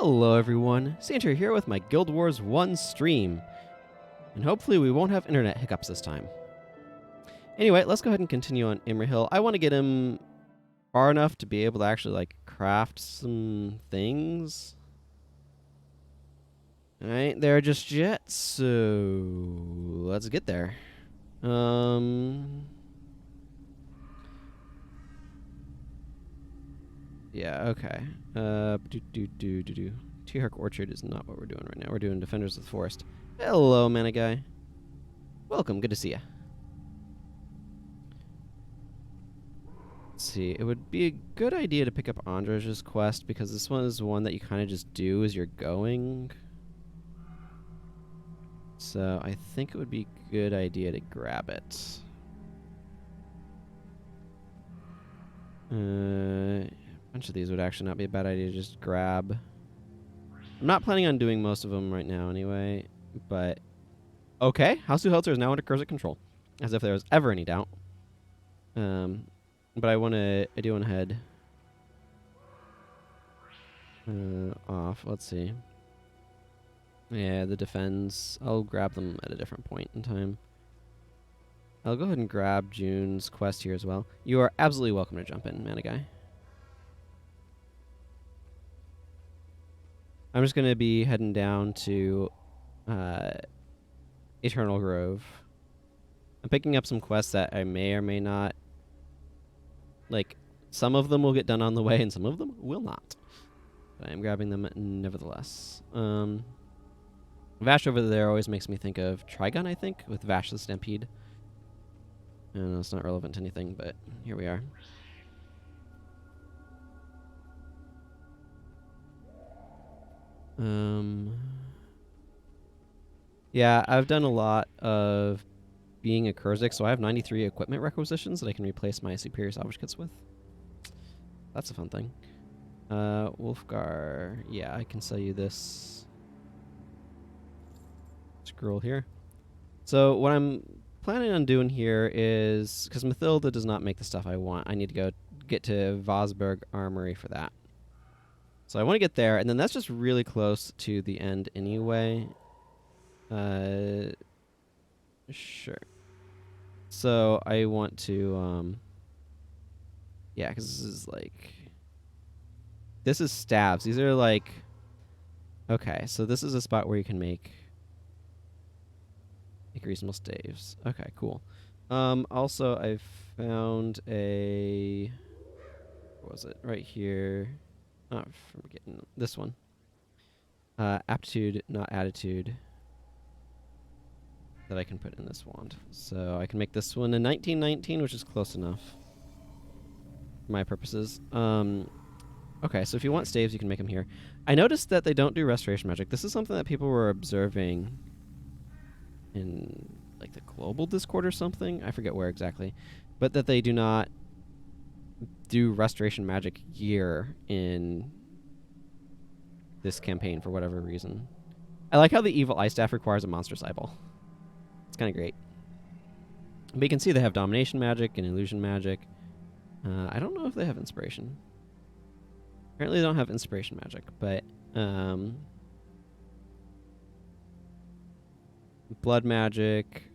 Hello everyone, Sandra here with my Guild Wars 1 stream. And hopefully we won't have internet hiccups this time. Anyway, let's go ahead and continue on Imrahil. I want to get him far enough to be able to actually craft some things. Alright, there just yet, so let's get there. Yeah, okay. T-Hark Orchard is not what we're doing right now. We're doing Defenders of the Forest. Hello, mana guy. Welcome, good to see ya. Let's see, it would be a good idea to pick up Andraj's quest because this one is one that you kind of just do as you're going. So I think it would be a good idea to grab it. A bunch of these would actually not be a bad idea to just grab. I'm not planning on doing most of them right now anyway, but... Okay, House of Heltzer is now under Cursor control, as if there was ever any doubt. But I do want to head off. Let's see. Yeah, the defends. I'll grab them at a different point in time. I'll go ahead and grab June's quest here as well. You are absolutely welcome to jump in, mana guy. I'm just going to be heading down to Eternal Grove. I'm picking up some quests that I may or may not... some of them will get done on the way and some of them will not. But I am grabbing them nevertheless. Vash over there always makes me think of Trigun, I think, with Vash the Stampede. I know it's not relevant to anything, but here we are. Yeah, I've done a lot of being a Kurzik, so I have 93 equipment requisitions that I can replace my superior salvage kits with. That's a fun thing. Wolfgar, yeah, I can sell you this scroll here. So what I'm planning on doing here is, because Mathilda does not make the stuff I want, I need to go get to Vasburg Armory for that. So I want to get there, and then that's just really close to the end anyway. Sure. So I want to, yeah, because this is stabs. These are okay, so this is a spot where you can make reasonable staves. Okay, cool. Also, I've found a, what was it? Right here. Oh, I'm forgetting this one. Aptitude, not attitude. That I can put in this wand. So I can make this one a 1919, which is close enough for my purposes. Okay, so if you want staves, you can make them here. I noticed that they don't do restoration magic. This is something that people were observing in the global Discord or something. I forget where exactly. But that they do not do restoration magic gear in this campaign for whatever reason. I like how the evil ice staff requires a monstrous eyeball. It's kind of great. But you can see they have domination magic and illusion magic. I don't know if they have inspiration. Apparently they don't have inspiration magic, but blood magic,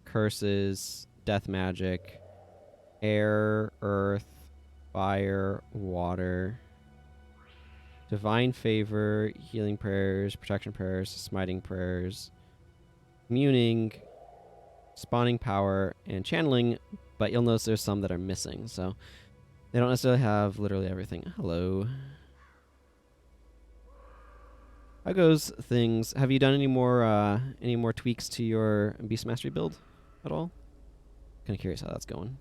curses, death magic, air, earth, fire, water, divine favor, healing prayers, protection prayers, smiting prayers, immuning, spawning power, and channeling, but you'll notice there's some that are missing, so they don't necessarily have literally everything. Hello. How goes things? Have you done any more tweaks to your Beast Mastery build at all? Kind of curious how that's going.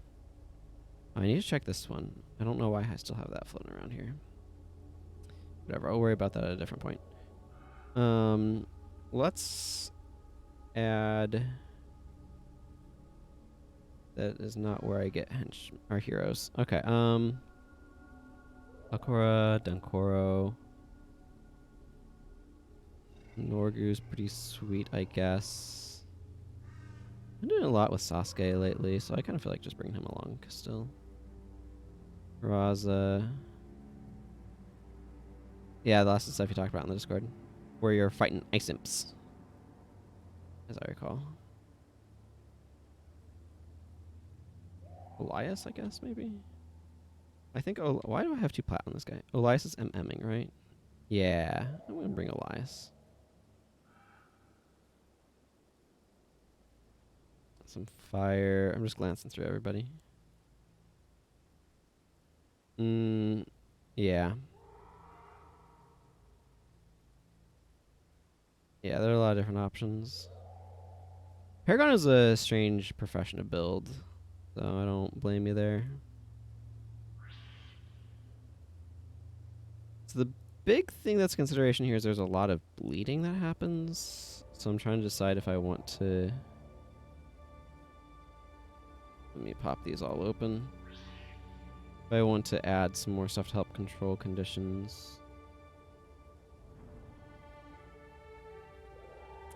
I need to check this one. I don't know why I still have that floating around here. Whatever, I'll worry about that at a different point. Let's add... That is not where I get our heroes. Okay, Akora, Dankoro. Norgu's pretty sweet, I guess. I'm doing a lot with Sasuke lately, so I kind of feel like just bringing him along still. Raza. Yeah, the last stuff you talked about in the Discord, where you're fighting ice imps, as I recall. Elias, I guess, maybe? I think, why do I have 2 plat on this guy? Elias is MMing, right? Yeah, I'm going to bring Elias. Some fire. I'm just glancing through everybody. Yeah. Yeah, there are a lot of different options. Paragon is a strange profession to build, so I don't blame you there. So the big thing that's consideration here is there's a lot of bleeding that happens, so I'm trying to decide if I want to... Let me pop these all open. If I want to add some more stuff to help control conditions.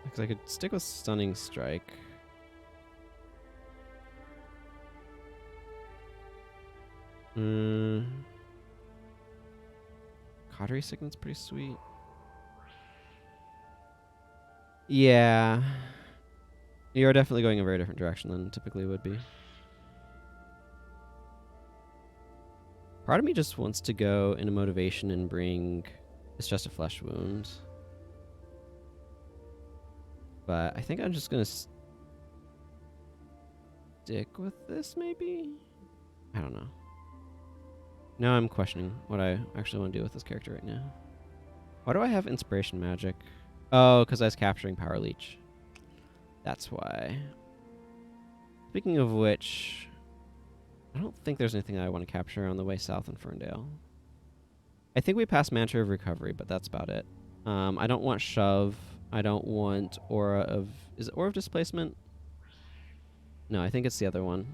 Because I could stick with Stunning Strike. Cautery Signet's pretty sweet. Yeah. You're definitely going a very different direction than typically would be. Part of me just wants to go into motivation and bring It's Just a Flesh Wound. But I think I'm just going to stick with this, maybe? I don't know. Now I'm questioning what I actually want to do with this character right now. Why do I have Inspiration Magic? Oh, because I was capturing Power Leech. That's why. Speaking of which, I don't think there's anything I want to capture on the way south in Ferndale. I think we passed Mantra of Recovery, but that's about it. I don't want Shove. I don't want Aura of... Is it Aura of Displacement? No, I think it's the other one.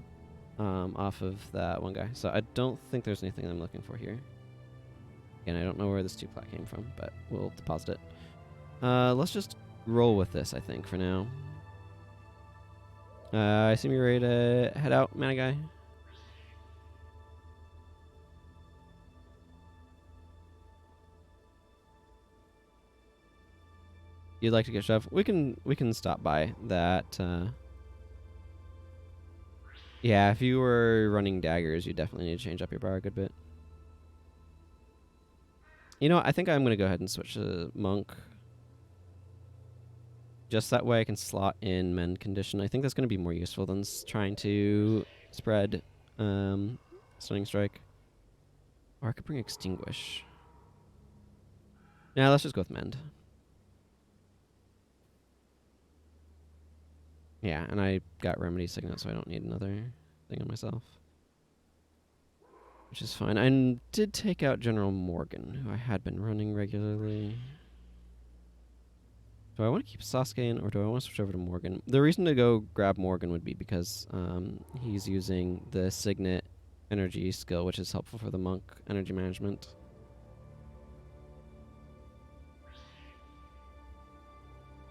Off of that one guy. So I don't think there's anything I'm looking for here. Again, I don't know where this 2 plat came from, but we'll deposit it. Let's just roll with this, I think, for now. I assume you're ready to head out, Mana Guy? You'd like to get shoved? We can stop by that. Yeah, if you were running daggers, you definitely need to change up your bar a good bit. You know what? I think I'm going to go ahead and switch to Monk. Just that way I can slot in Mend Condition. I think that's going to be more useful than trying to spread Stunning Strike. Or I could bring Extinguish. Yeah, let's just go with Mend. Yeah, and I got Remedy Signet, so I don't need another thing on myself. Which is fine. I did take out General Morgan, who I had been running regularly. Do I want to keep Sasuke in, or do I want to switch over to Morgan? The reason to go grab Morgan would be because he's using the Signet energy skill, which is helpful for the Monk energy management.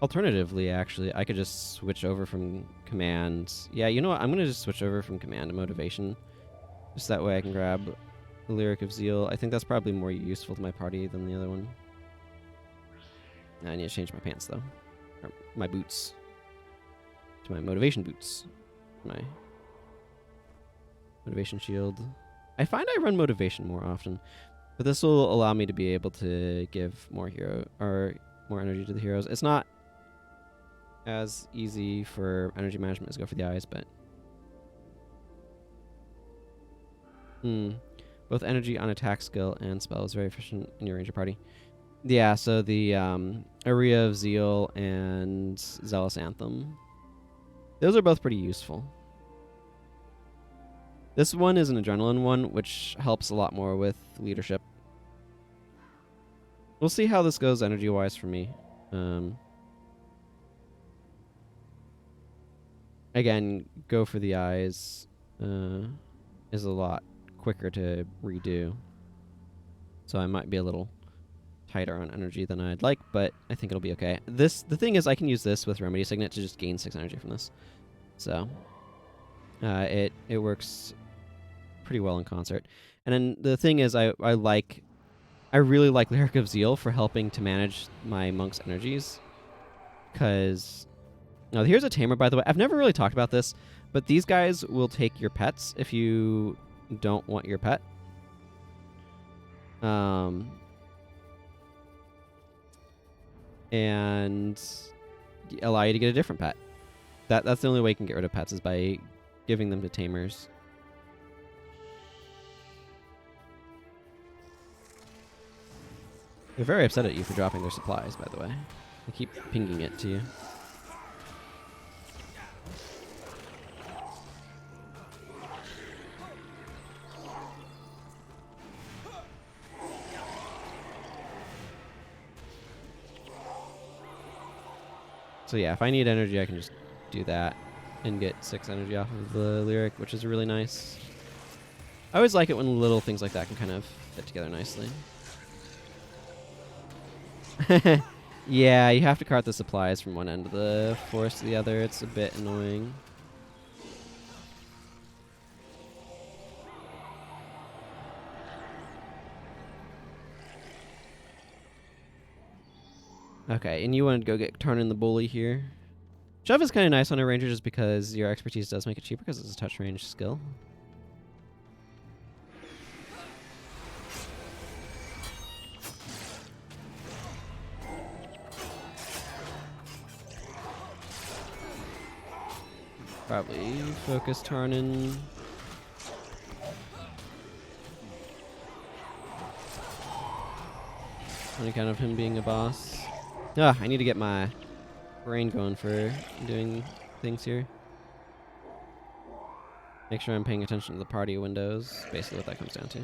Alternatively, actually, I could just switch over from Command. Yeah, you know what? I'm going to just switch over from Command to Motivation. Just that way I can grab the Lyric of Zeal. I think that's probably more useful to my party than the other one. I need to change my pants, though. Or my boots. To my Motivation boots. My Motivation shield. I find I run Motivation more often. But this will allow me to be able to give more more energy to the heroes. It's not as easy for energy management as go for the eyes, but both energy on attack skill and spell is very efficient in your ranger party. Yeah, so the Aria of Zeal and Zealous Anthem, those are both pretty useful. This one is an adrenaline one, which helps a lot more with leadership. We'll see how this goes energy-wise for me. Again, go for the eyes is a lot quicker to redo. So I might be a little tighter on energy than I'd like, but I think it'll be okay. The thing is, I can use this with Remedy Signet to just gain 6 energy from this. So it works pretty well in concert. And then the thing is, I like I really like Lyric of Zeal for helping to manage my monk's energies. Because... Now, here's a tamer, by the way. I've never really talked about this, but these guys will take your pets if you don't want your pet. And allow you to get a different pet. That's the only way you can get rid of pets, is by giving them to tamers. They're very upset at you for dropping their supplies, by the way. They keep pinging it to you. So yeah, if I need energy, I can just do that and get 6 energy off of the Lyric, which is really nice. I always like it when little things like that can kind of fit together nicely. Yeah, you have to cart the supplies from one end of the forest to the other. It's a bit annoying. Okay, and you wanted to go get Tarnin the Bully here. Shove is kind of nice on a ranger just because your expertise does make it cheaper because it's a touch range skill. Probably focus Tarnin. On account of him being a boss. Ah, I need to get my brain going for doing things here. Make sure I'm paying attention to the party windows. Basically what that comes down to.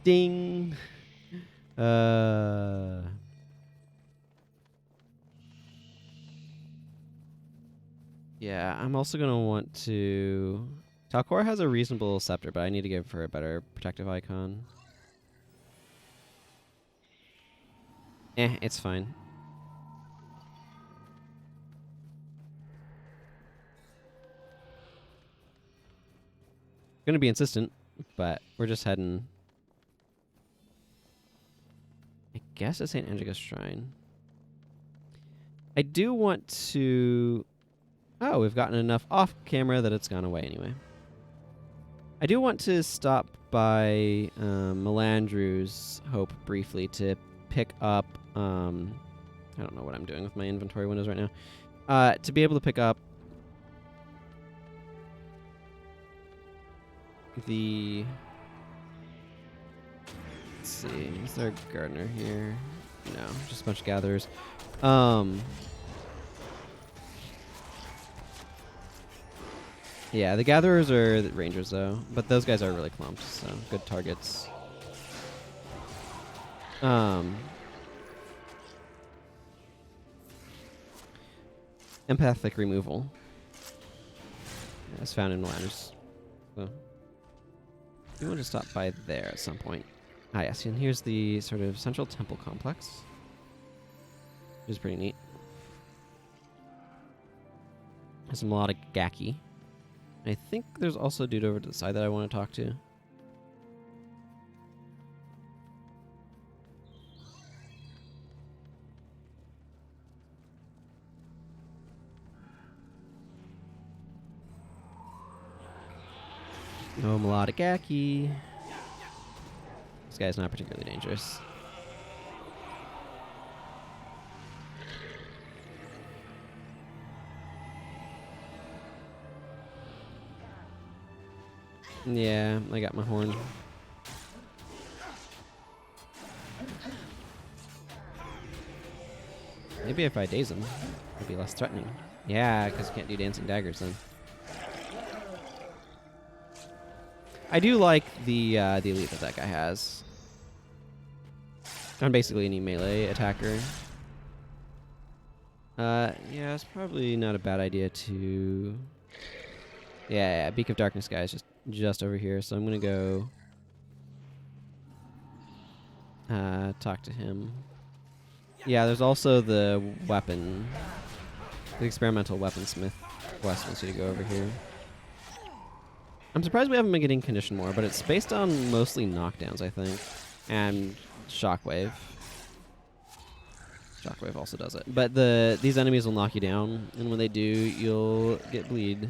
Ding! Yeah, I'm also going to want to... Talcor has a reasonable scepter, but I need to give her a better protective icon. It's fine. Gonna be insistent, but we're just heading... I guess it's St. Anjeka's Shrine. I do want to... Oh, we've gotten enough off camera that it's gone away anyway. I do want to stop by Melandru's Hope briefly to pick up... I don't know what I'm doing with my inventory windows right now. To be able to pick up the... Let's see, is there a gardener here? No, just a bunch of gatherers. Yeah, the gatherers are the rangers though, but those guys are really clumped, so good targets. Empathic removal. Yeah, it's found in Melandru's. So we want to stop by there at some point. Ah, yes, and here's the sort of central temple complex, which is pretty neat. There's a lot of Gaki. I think there's also a dude over to the side that I want to talk to. No melodic Gaki. This guy's not particularly dangerous. Yeah, I got my horn. Maybe if I daze him, it'll be less threatening. Yeah, because you can't do dancing daggers then. I do like the elite that guy has. I'm basically any melee attacker. Yeah, it's probably not a bad idea to... Yeah, Beak of Darkness guy is just over here, so I'm gonna go talk to him. Yeah, there's also the weapon, the experimental weaponsmith quest wants you to go over here. I'm surprised we haven't been getting condition more, but it's based on mostly knockdowns, I think, and shockwave. Shockwave also does it, but these enemies will knock you down, and when they do, you'll get bleed.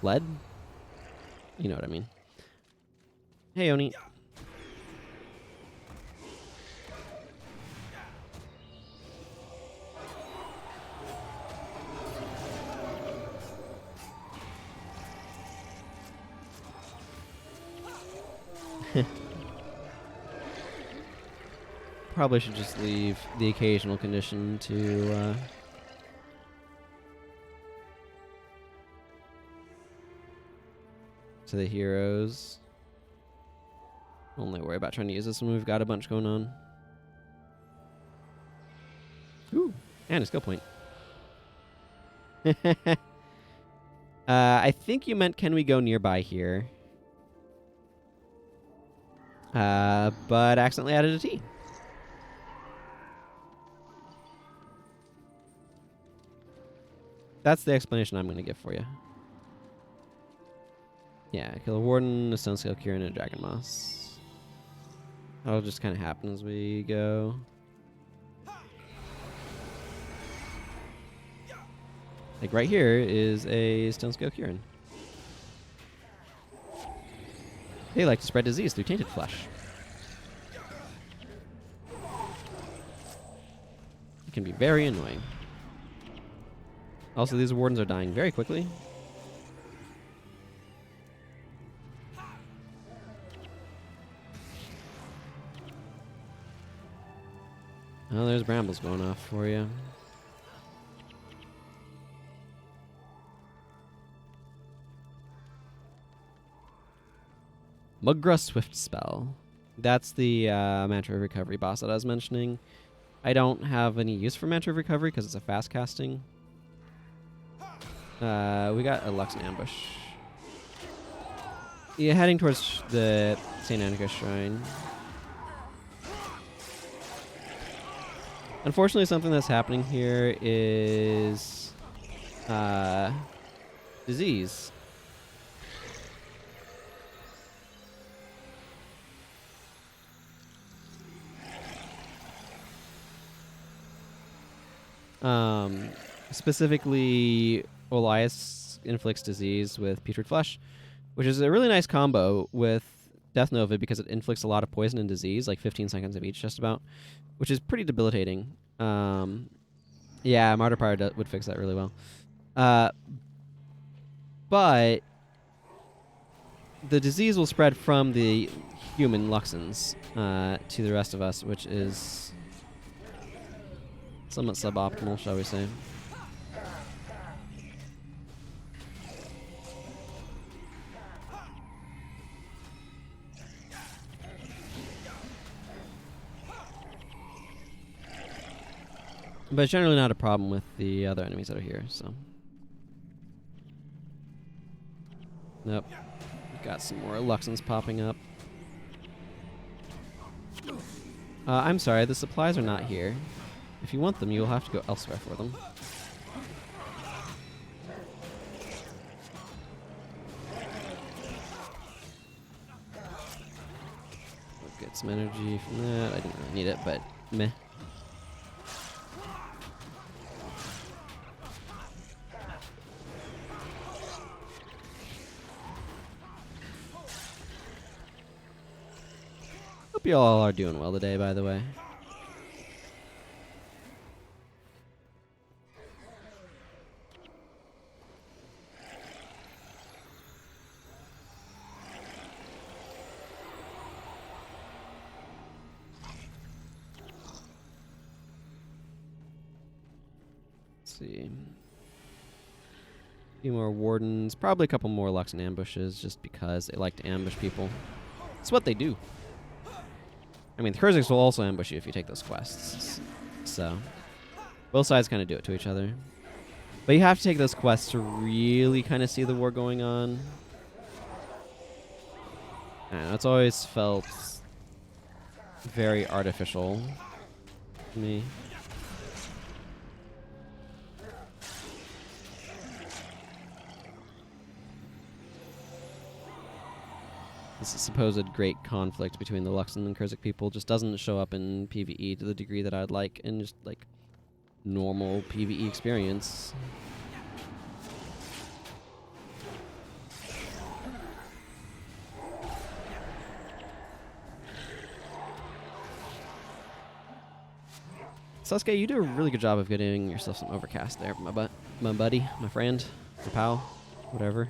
Lead? You know what I mean. Hey, Oni. Probably should just leave the occasional condition to the heroes. Only worry about trying to use this when we've got a bunch going on. Ooh, and a skill point. I think you meant can we go nearby here? But accidentally added a T. That's the explanation I'm going to give for you. Yeah, kill a warden, a stone scale cure, and a dragon moss. That'll just kind of happen as we go. Like right here is a stone scale curing. They like to spread disease through tainted flesh. It can be very annoying. Also, these wardens are dying very quickly. Oh, there's brambles going off for you. Mugra Swift Spell. That's the Mantra of Recovery boss that I was mentioning. I don't have any use for Mantra of Recovery because it's a fast casting. We got a Lux and Ambush. Yeah, heading towards the St. Anjeka Shrine. Unfortunately, something that's happening here is disease. Specifically, Olias inflicts disease with Putrid Flesh, which is a really nice combo with Death Nova because it inflicts a lot of poison and disease, like 15 seconds of each just about, which is pretty debilitating. Yeah, Martyr Pyre would fix that really well. But the disease will spread from the human Luxons to the rest of us, which is somewhat suboptimal, shall we say. But it's generally not a problem with the other enemies that are here, so. Nope. Got some more Luxons popping up. I'm sorry, the supplies are not here. If you want them, you'll have to go elsewhere for them. We'll get some energy from that. I didn't really need it, but meh. Hope you all are doing well today, by the way. See. A few more wardens, probably a couple more Lux and ambushes, just because they like to ambush people. It's what they do. I mean, the Kurziks will also ambush you if you take those quests. So, both sides kind of do it to each other. But you have to take those quests to really kind of see the war going on. I don't know, it's always felt very artificial to me. this supposed great conflict between the Luxon and Kurzik people just doesn't show up in PvE to the degree that I'd like in just like normal PvE experience. Sasuke, you do a really good job of getting yourself some overcast there, my buddy, my friend, my pal, whatever.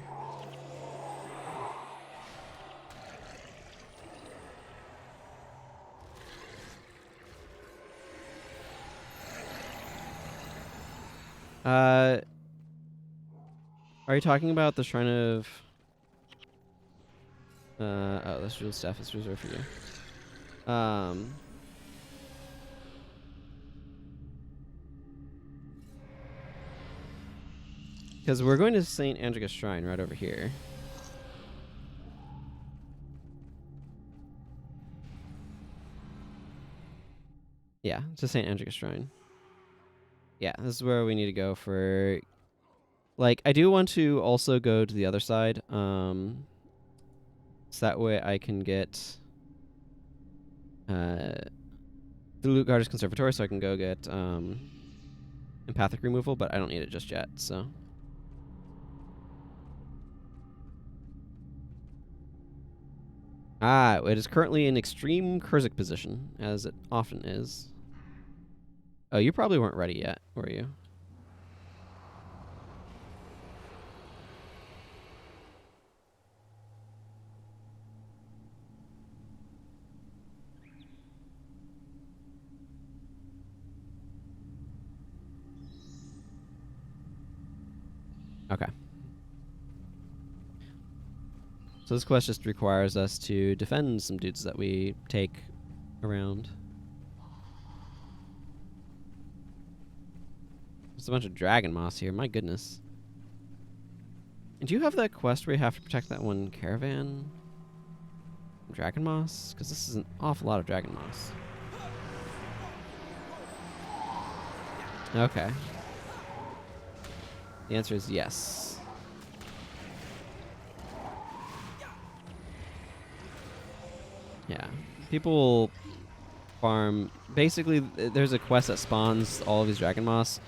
Are you talking about the Shrine of... oh, this jewel stuff is reserved for you. Because we're going to St. Anjeka's Shrine right over here. Yeah, to St. Anjeka's Shrine. Yeah, this is where we need to go for... Like, I do want to also go to the other side. So that way I can get... the Loot Guarder's Conservatory, so I can go get empathic removal, but I don't need it just yet, so... Ah, it is currently in extreme Kurzik position, as it often is. Oh, you probably weren't ready yet, were you? Okay. So this quest just requires us to defend some dudes that we take around. There's a bunch of dragon moss here, my goodness. And do you have that quest where you have to protect that one caravan? Dragon moss? Because this is an awful lot of dragon moss. Okay. The answer is yes. Yeah. People will farm... Basically, there's a quest that spawns all of these dragon moss.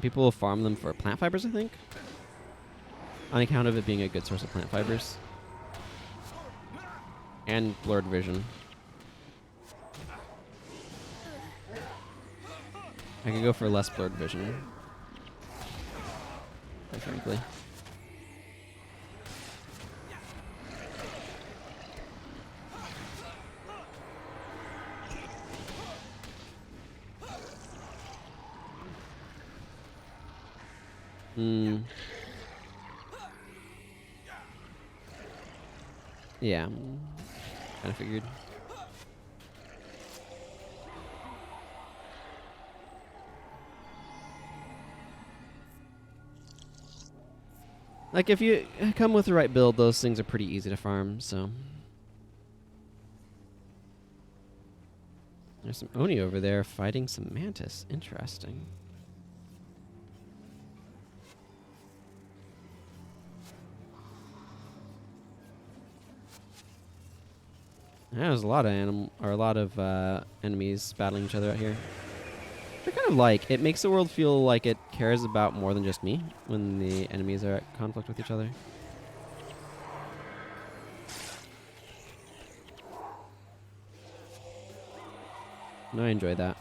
People will farm them for plant fibers, I think. On account of it being a good source of plant fibers. And blurred vision. I could go for less blurred vision. Quite frankly. Yeah. Kind of figured. Like, if you come with the right build, those things are pretty easy to farm, so. There's some Oni over there fighting some Mantis. Interesting. Yeah, there's a lot of enemies battling each other out here. I kind of like. It makes the world feel like it cares about more than just me when the enemies are at conflict with each other. No, I enjoy that.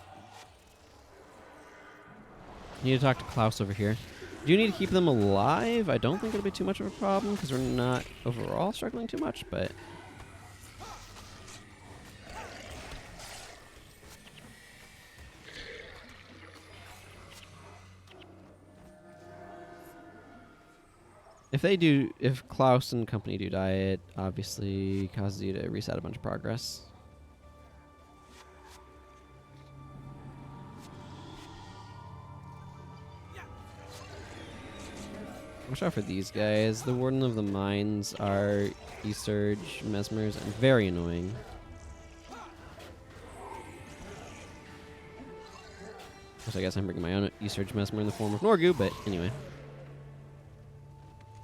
Need to talk to Klaus over here. Do you need to keep them alive? I don't think it'll be too much of a problem because we're not overall struggling too much, but... If Klaus and company do die, it obviously causes you to reset a bunch of progress. Watch out for these guys. The Warden of the Mines are E-Surge, Mesmers, and very annoying. Of course, I guess I'm bringing my own E-Surge Mesmer in the form of Norgu, but anyway.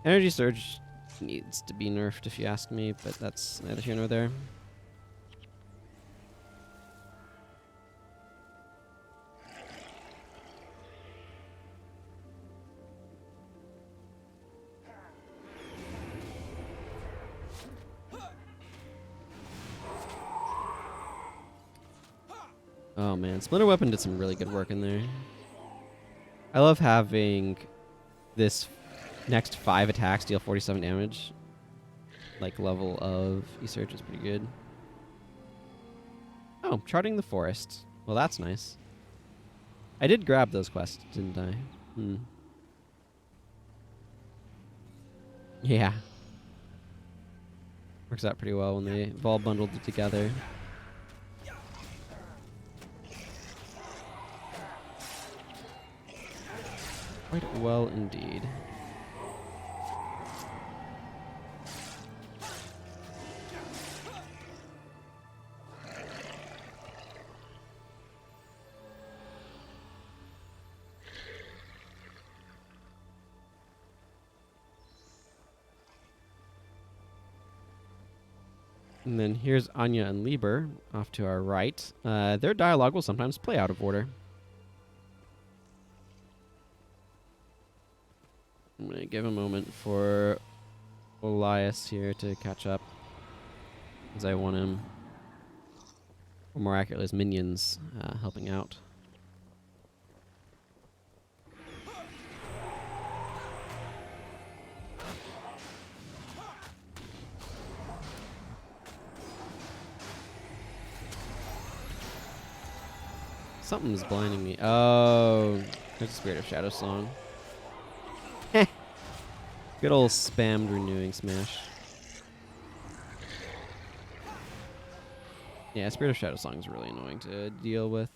Energy Surge needs to be nerfed if you ask me, but that's neither here nor there. Oh man, Splinter Weapon did some really good work in there. I love having this next 5 attacks deal 47 damage. Like, level of Research is pretty good. Oh, charting the forest. Well, that's nice. I did grab those quests, didn't I? Yeah. Works out pretty well when they've all bundled it together. Quite well indeed. And then here's Anya and Lieber off to our right. Their dialogue will sometimes play out of order. I'm going to give a moment for Elias here to catch up, as I want him, or more accurately, his minions helping out. Something's blinding me. Oh, there's a Spirit of Shadow song. Good old spammed renewing smash. Yeah, Spirit of Shadow song is really annoying to deal with.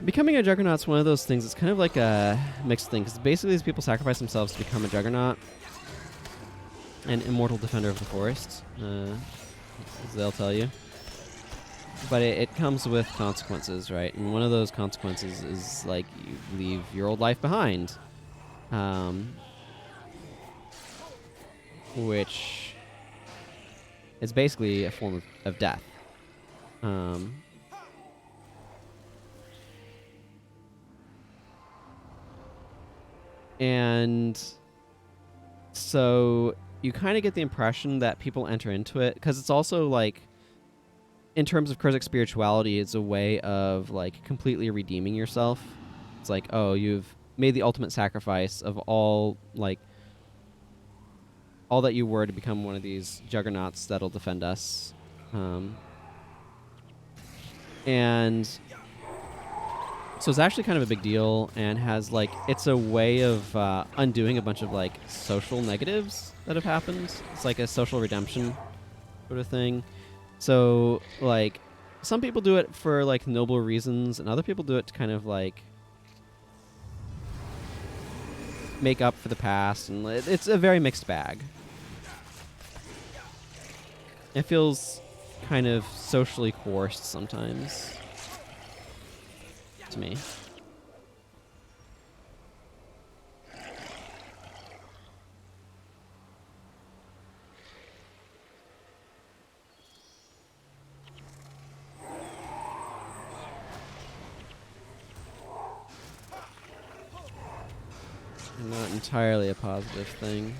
Becoming a Juggernaut's one of those things. It's kind of like a mixed thing, because basically these people sacrifice themselves to become a Juggernaut, an immortal defender of the forest, as they'll tell you. But it comes with consequences, right? And one of those consequences is, like, you leave your old life behind, which is basically a form of death. And so you kind of get the impression that people enter into it, because it's also, like, in terms of Kurzic spirituality, it's a way of, like, completely redeeming yourself. It's like, oh, you've made the ultimate sacrifice of all, like, all that you were to become one of these juggernauts that'll defend us. And so it's actually kind of a big deal, and has, like, it's a way of undoing a bunch of, like, social negatives that have happened. It's like a social redemption sort of thing. So, like, some people do it for, like, noble reasons, and other people do it to kind of, like, make up for the past, and it's a very mixed bag. It feels kind of socially coerced sometimes. To me. Not entirely a positive thing.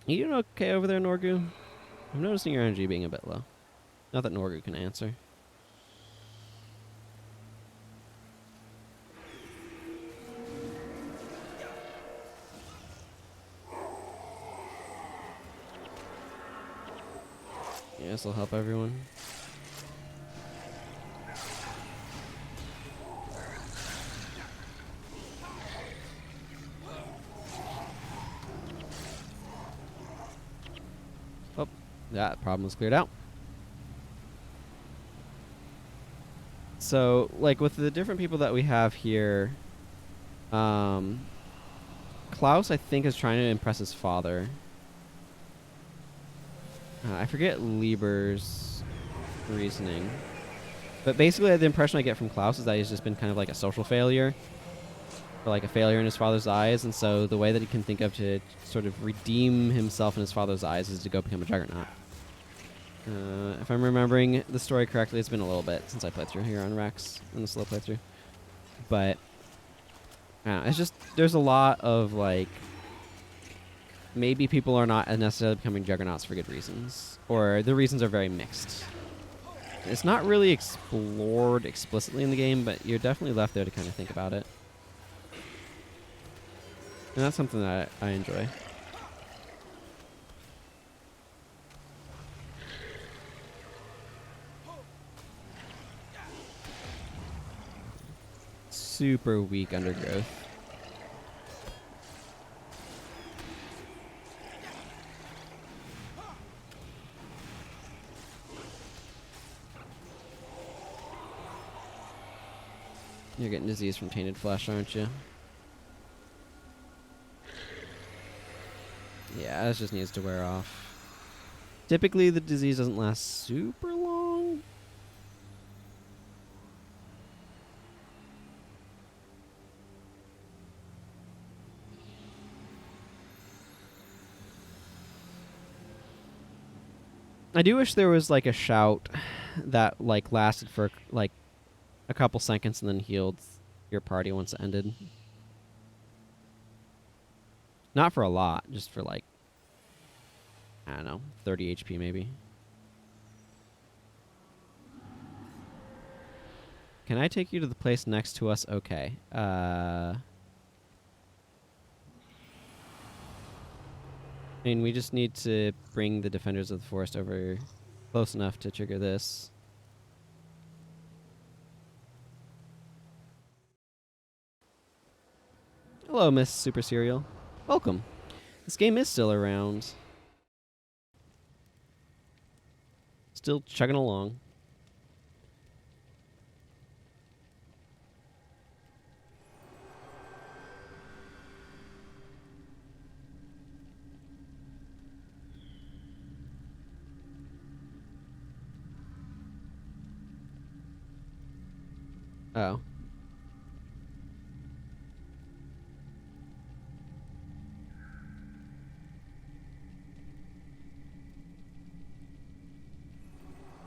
You doing okay over there, Norgu? I'm noticing your energy being a bit low. Not that Norgu can answer. Yeah, this will help everyone. That problem was cleared out. So, like, with the different people that we have here, Klaus, I think, is trying to impress his father. I forget Lieber's reasoning. But basically, the impression I get from Klaus is that he's just been kind of like a social failure. Or like a failure in his father's eyes. And so the way that he can think of to sort of redeem himself in his father's eyes is to go become a juggernaut. If I'm remembering the story correctly, it's been a little bit since I played through here on Rex, in the slow playthrough. But, I don't know, it's just, there's a lot of, like, maybe people are not necessarily becoming juggernauts for good reasons. Or the reasons are very mixed. It's not really explored explicitly in the game, but you're definitely left there to kind of think about it. And that's something that I enjoy. Super weak undergrowth. You're getting disease from tainted flesh, aren't you? Yeah, this just needs to wear off. Typically, the disease doesn't last super long. I do wish there was, like, a shout that, like, lasted for, like, a couple seconds and then healed your party once it ended. Not for a lot, just for, like, I don't know, 30 HP maybe. Can I take you to the place next to us? Okay. I mean, we just need to bring the Defenders of the Forest over close enough to trigger this. Hello, Miss Super Cereal. Welcome. This game is still around. Still chugging along. Oh.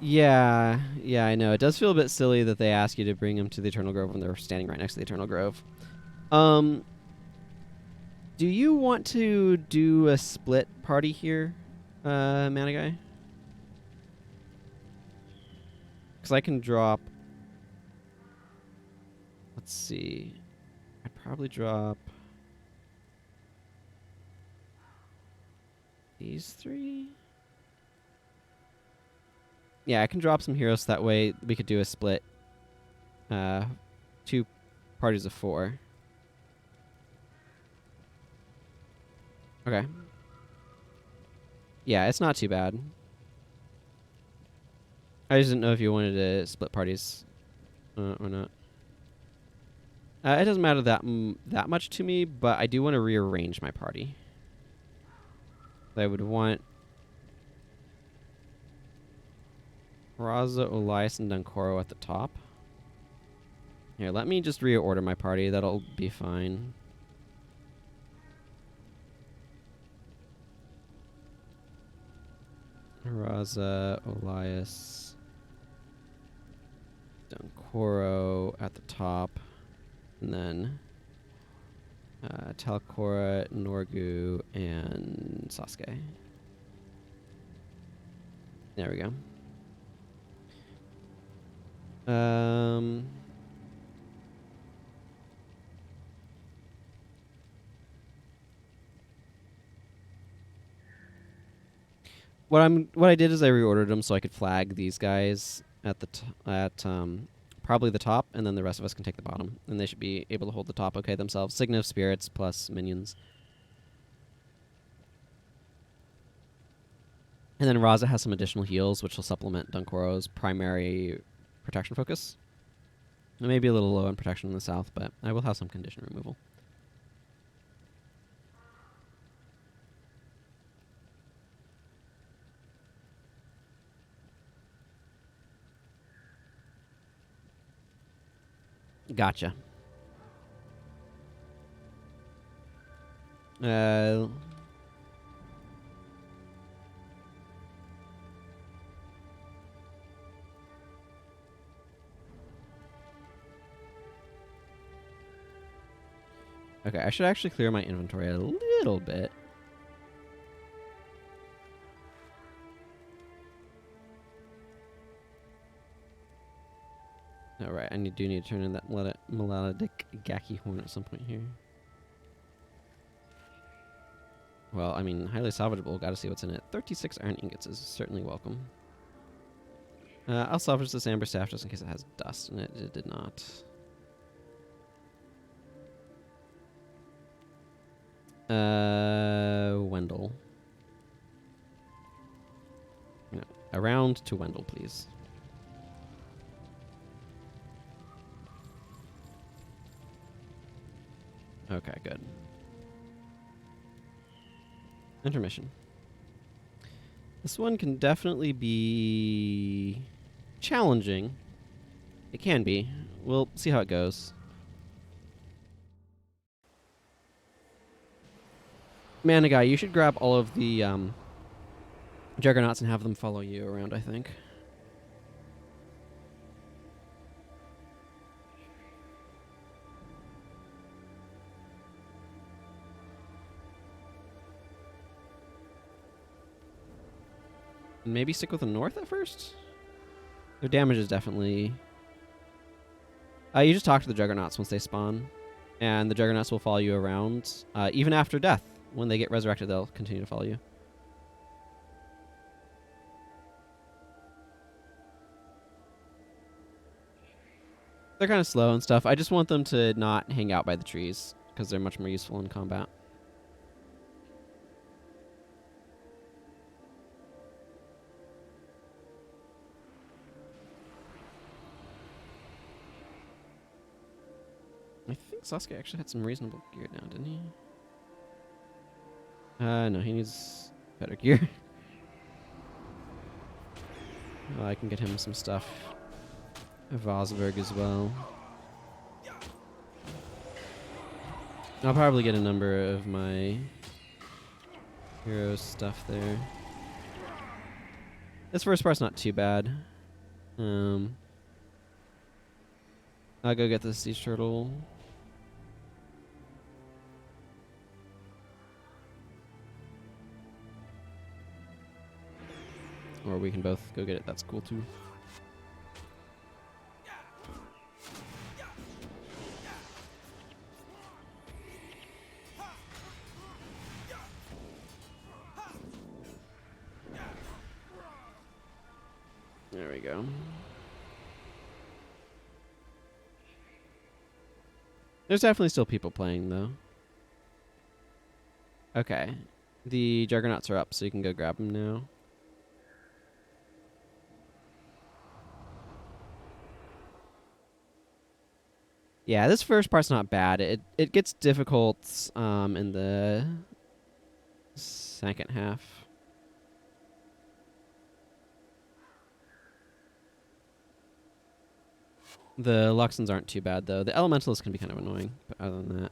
Yeah, I know. It does feel a bit silly that they ask you to bring them to the Eternal Grove when they're standing right next to the Eternal Grove. Do you want to do a split party here, Mana Guy? Because I can drop... Let's see. I'd probably drop... these three? Yeah, I can drop some heroes so that way we could do a split. 2 parties of 4. Okay. Yeah, it's not too bad. I just didn't know if you wanted to split parties or not. It doesn't matter that much to me, but I do want to rearrange my party. I would want Raza, Elias, and Dunkoro at the top. Here, let me just reorder my party. That'll be fine. Raza, Elias, Dunkoro at the top. And then Talcora, Norgu, and Sasuke. There we go. What I did is I reordered them so I could flag these guys at the probably the top, and then the rest of us can take the bottom, and they should be able to hold the top okay themselves. Signet of Spirits plus minions. And then Raza has some additional heals, which will supplement Dunkoro's primary protection focus. It may be a little low on protection in the south, but I will have some condition removal. Gotcha. Okay, I should actually clear my inventory a little bit. Alright, I do need to turn in that melodic Gaki horn at some point here. Well, I mean, highly salvageable. Gotta see what's in it. 36 iron ingots is certainly welcome. I'll salvage this amber staff just in case it has dust in it. It did not. Wendell. No, around to Wendell, please. Okay, good. Intermission. This one can definitely be challenging. It can be. We'll see how it goes. Mana guy, you should grab all of the Juggernauts and have them follow you around, I think. Maybe stick with the north at first? Their damage is definitely... you just talk to the Juggernauts once they spawn, and the Juggernauts will follow you around, even after death. When they get resurrected, they'll continue to follow you. They're kind of slow and stuff. I just want them to not hang out by the trees, because they're much more useful in combat. I think Sasuke actually had some reasonable gear now, didn't he? No, he needs better gear. Well, I can get him some stuff. Vasburg as well. I'll probably get a number of my hero stuff there. This first part's not too bad. I'll go get the siege turtle. Or we can both go get it. That's cool too. There we go. There's definitely still people playing though. Okay. The Juggernauts are up, so you can go grab them now. Yeah, this first part's not bad. It gets difficult in the second half. The Luxons aren't too bad, though. The Elementalists can be kind of annoying, but other than that...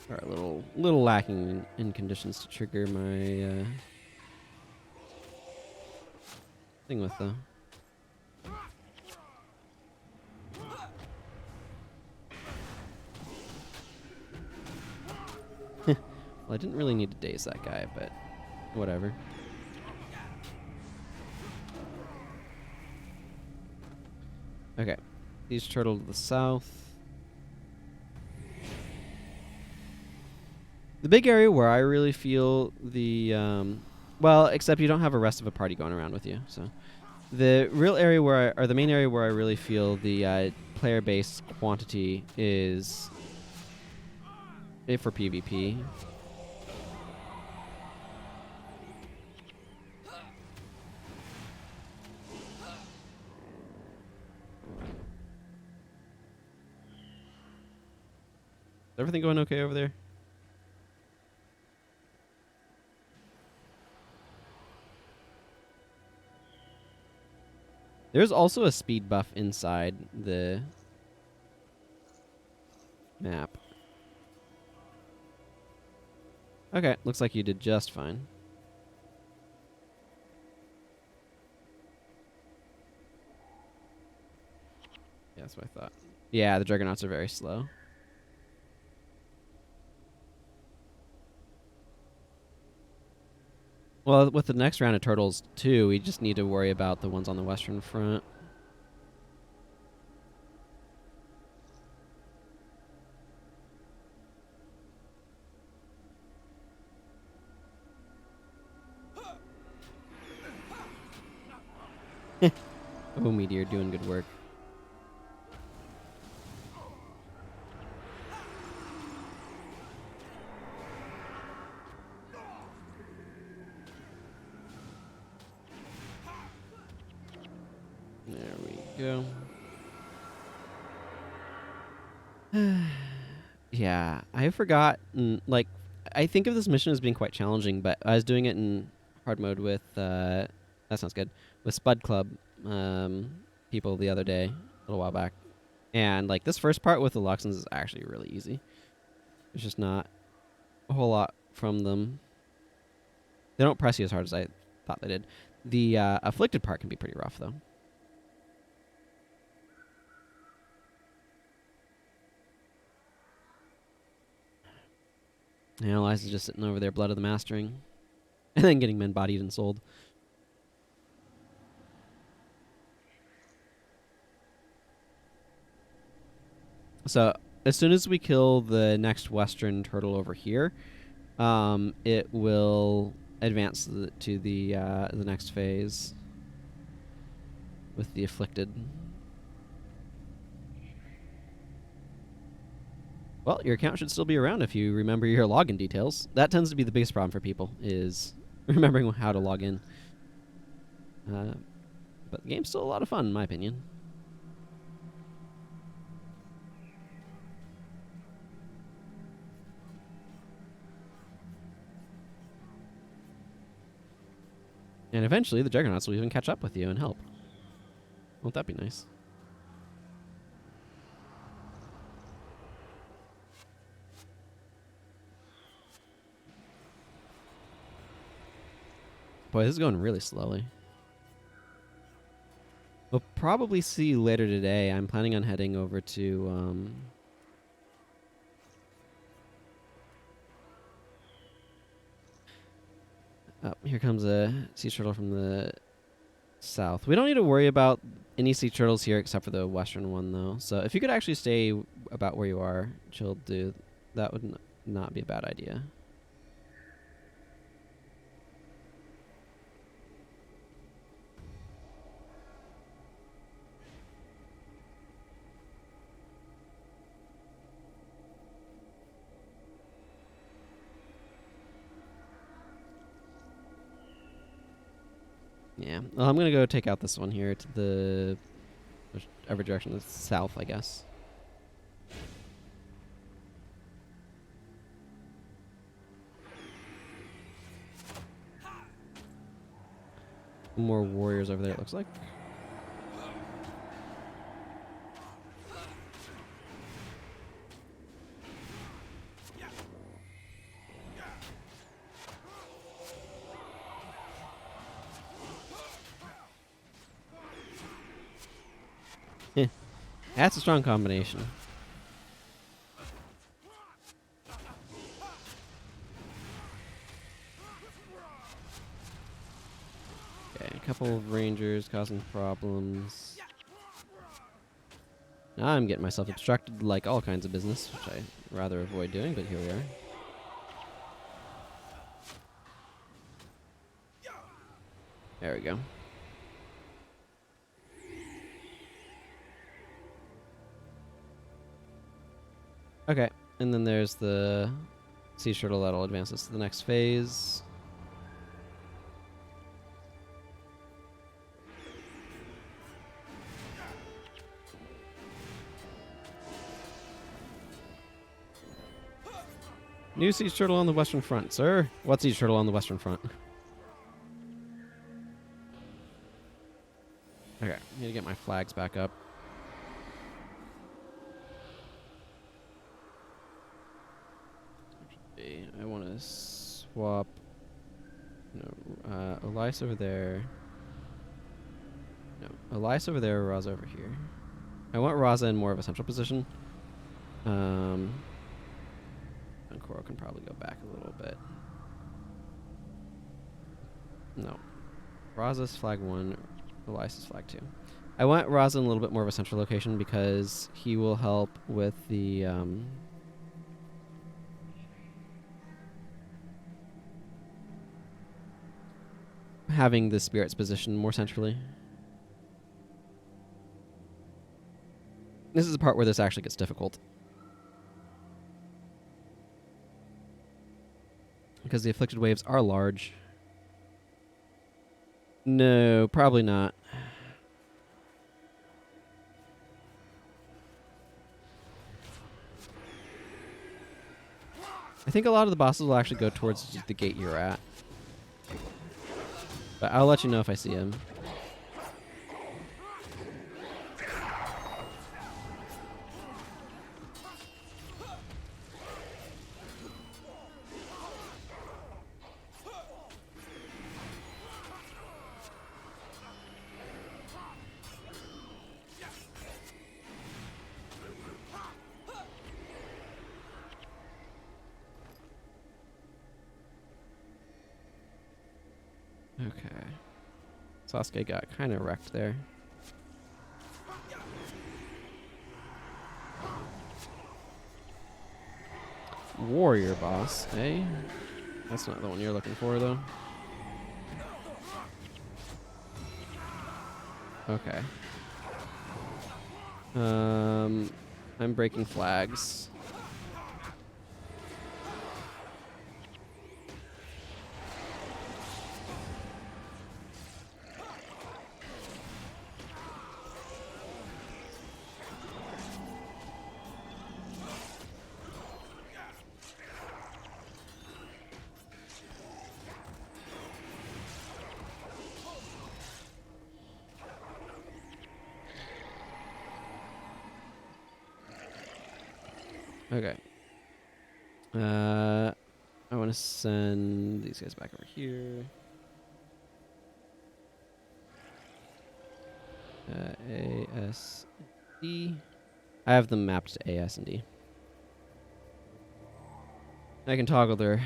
are a little lacking in conditions to trigger my... thing with though. Well, I didn't really need to daze that guy, but whatever. Okay, these turtle to the south. The big area where I really feel the well, except you don't have a rest of a party going around with you. So, the real area where or the main area where I really feel the player base quantity is For PvP. Is everything going okay over there? There's also a speed buff inside the map. Okay, looks like you did just fine. Yeah, that's what I thought. Yeah, the Dragonauts are very slow. Well, with the next round of turtles, too, we just need to worry about the ones on the western front. Oh, Meteor, doing good work. There we go. Yeah, I forgot. Like, I think of this mission as being quite challenging, but I was doing it in hard mode with, that sounds good, with Spud Club people the other day, a little while back. And, like, this first part with the Luxons is actually really easy. There's just not a whole lot from them. They don't press you as hard as I thought they did. The Afflicted part can be pretty rough, though. Analyze is just sitting over there, blood of the mastering. And then getting men bodied and sold. So, as soon as we kill the next western turtle over here, it will advance to the next phase with the Afflicted. Well, your account should still be around if you remember your login details. That tends to be the biggest problem for people, is remembering how to log in. But the game's still a lot of fun, in my opinion. And eventually, the Juggernauts will even catch up with you and help. Won't that be nice? Boy, this is going really slowly. We'll probably see you later today. I'm planning on heading over to... Oh, here comes a sea turtle from the south. We don't need to worry about any sea turtles here except for the western one, though. So if you could actually stay about where you are, chill, dude, that would not be a bad idea. Yeah, well, I'm gonna go take out this one here to the whichever direction, the south, I guess. More warriors over there, it looks like. That's a strong combination. Okay, a couple of rangers causing problems. Now I'm getting myself obstructed like all kinds of business, which I'd rather avoid doing, but here we are. There we go. Okay, And then there's the sea turtle that'll advance us to the next phase. New siege turtle on the western front, sir. What siege turtle on the western front? Okay, need to get my flags back up. Actually, I want to swap. No, Elias over there. No, Elias over there, Raza over here. I want Raza in more of a central position. And Koro can probably go back a little bit. No. Raza's flag 1, Elias' flag 2. I want Raza in a little bit more of a central location because he will help with the having the spirits positioned more centrally. This is the part where this actually gets difficult. Because the afflicted waves are large. No, probably not. I think a lot of the bosses will actually go towards the gate you're at. But I'll let you know if I see him. Okay. Sasuke got kind of wrecked there. Warrior boss, eh? That's not the one you're looking for, though. Okay. I'm breaking flags. Okay. I want to send these guys back over here. A, S, D. I have them mapped to A, S, and D. I can toggle their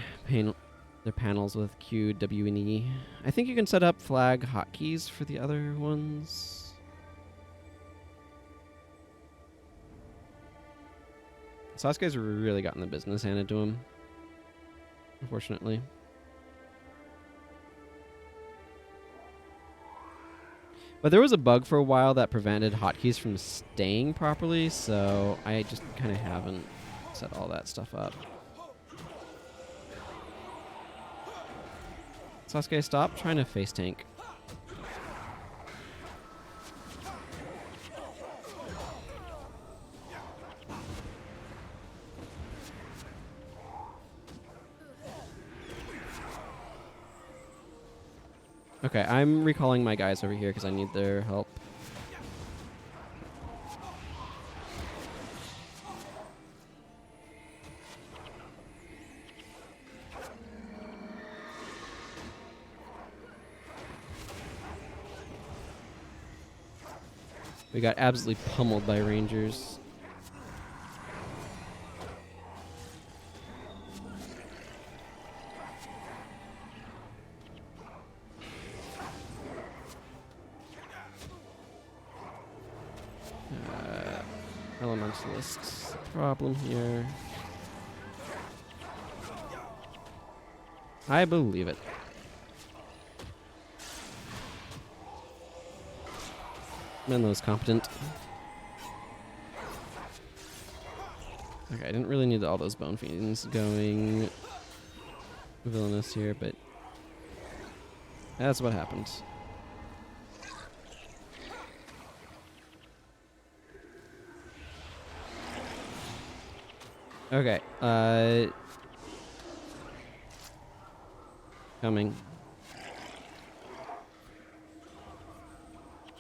panels with Q, W, and E. I think you can set up flag hotkeys for the other ones. Sasuke's really gotten the business handed to him, unfortunately. But there was a bug for a while that prevented hotkeys from staying properly, so I just kind of haven't set all that stuff up. Sasuke, stop trying to face tank. Okay, I'm recalling my guys over here because I need their help. We got absolutely pummeled by rangers. Elementalist problem here. I believe it. Menlo's competent. Okay, I didn't really need all those bone fiends going villainous here, but that's what happened. Okay, coming.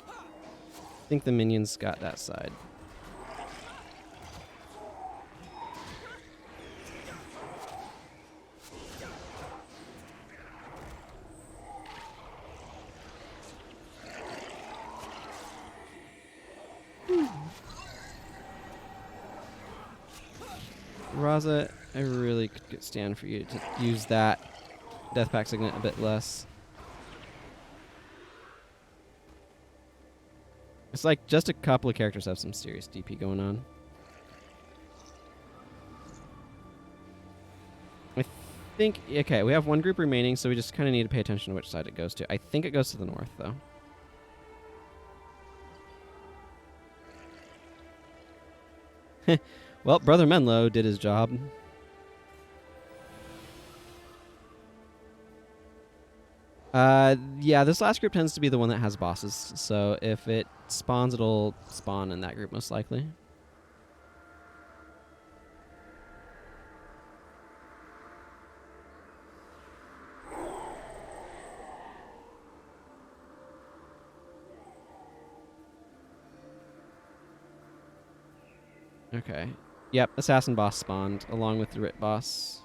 I think the minions got that side. Raza, I really could stand for you to use that Death Pact Signet a bit less. It's like just a couple of characters have some serious DP going on. I think, okay, we have one group remaining, so we just kind of need to pay attention to which side it goes to. I think it goes to the north, though. Well, Brother Menlo did his job. Yeah, this last group tends to be the one that has bosses, so if it spawns, it'll spawn in that group most likely. Okay. Yep, Assassin boss spawned, along with the Rit boss.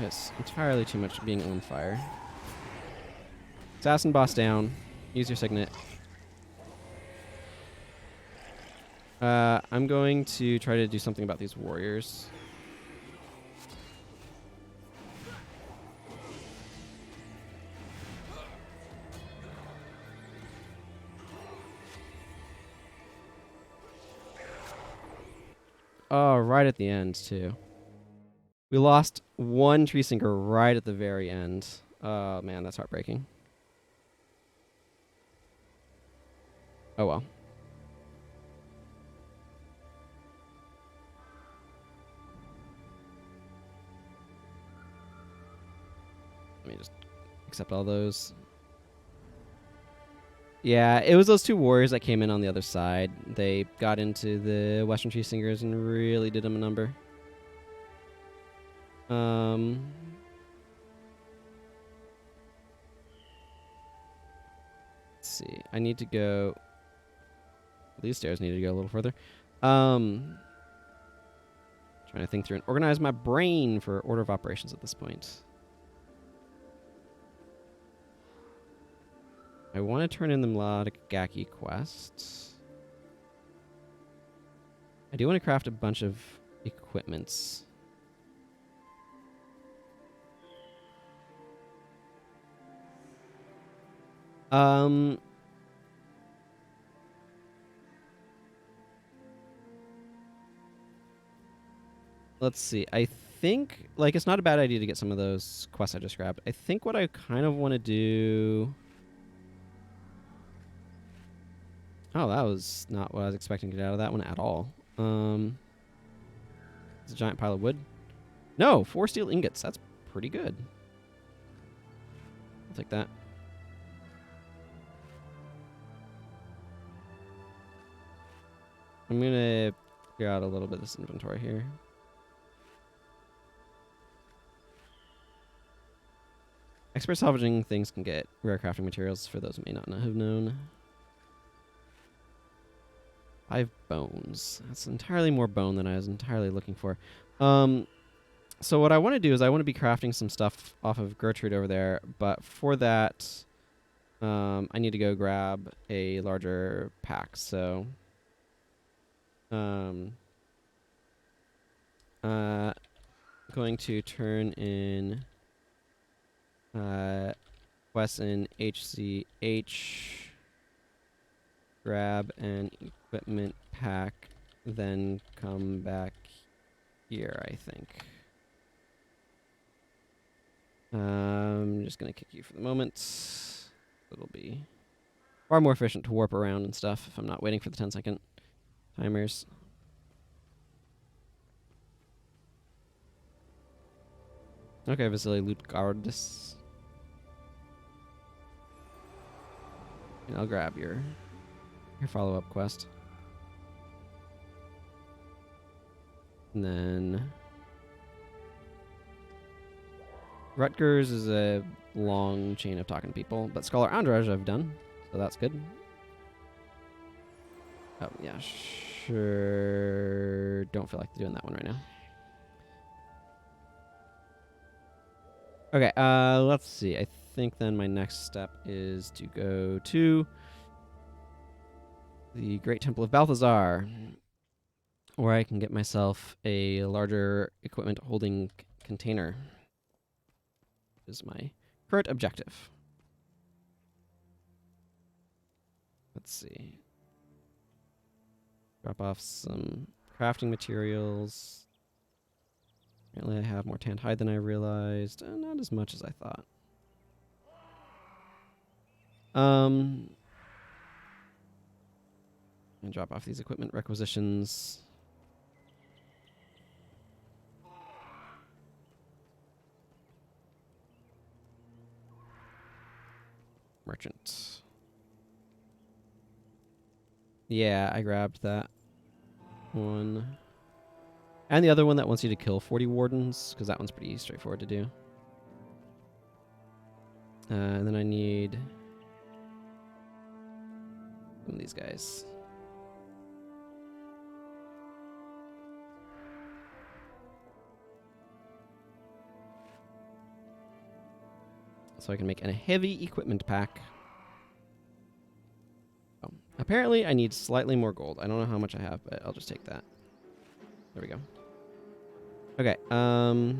It's entirely too much being on fire. Assassin boss down. Use your signet. I'm going to try to do something about these warriors. Oh, right at the end, too. We lost one tree sinker right at the very end. Oh, man, that's heartbreaking. Oh, well. Let me just accept all those. Yeah, it was those two warriors that came in on the other side. They got into the Western Tree Singers and really did them a number. Let's see. I need to go. These stairs need to go a little further. Trying to think through and organize my brain for order of operations at this point. I want to turn in the Gaki quests. I do want to craft a bunch of equipments. Let's see. I think, like, it's not a bad idea to get some of those quests I just grabbed. I think what I kind of want to do... Oh, that was not what I was expecting to get out of that one at all. It's a giant pile of wood. No, 4 steel ingots. That's pretty good. I'll take that. I'm going to clear out a little bit of this inventory here. Expert salvaging things can get rare crafting materials for those who may not have known. 5 bones. That's entirely more bone than I was entirely looking for. So what I want to do is I want to be crafting some stuff off of Gertrude over there, but for that, I need to go grab a larger pack. So, going to turn in quests in HCH. Grab an equipment pack then come back here, I think. I'm just going to kick you for the moment. It'll be far more efficient to warp around and stuff if I'm not waiting for the 10-second timers. Okay, Vasily Lutgardis. And I'll grab your follow-up quest. And then Rutgers is a long chain of talking to people, but Scholar Andraj I've done, so that's good. Oh, yeah, sure. Don't feel like doing that one right now. Okay, let's see. I think then my next step is to go to the Great Temple of Balthazar, where I can get myself a larger equipment holding container. Is my current objective. Let's see. Drop off some crafting materials. Apparently I have more tanned hide than I realized. Not as much as I thought. And drop off these equipment requisitions. Merchant. Yeah, I grabbed that one. And the other one that wants you to kill 40 wardens, because that one's pretty straightforward to do. And then I need some of these guys. So I can make a heavy equipment pack. Oh, apparently I need slightly more gold. I don't know how much I have, but I'll just take that. There we go. Okay, gonna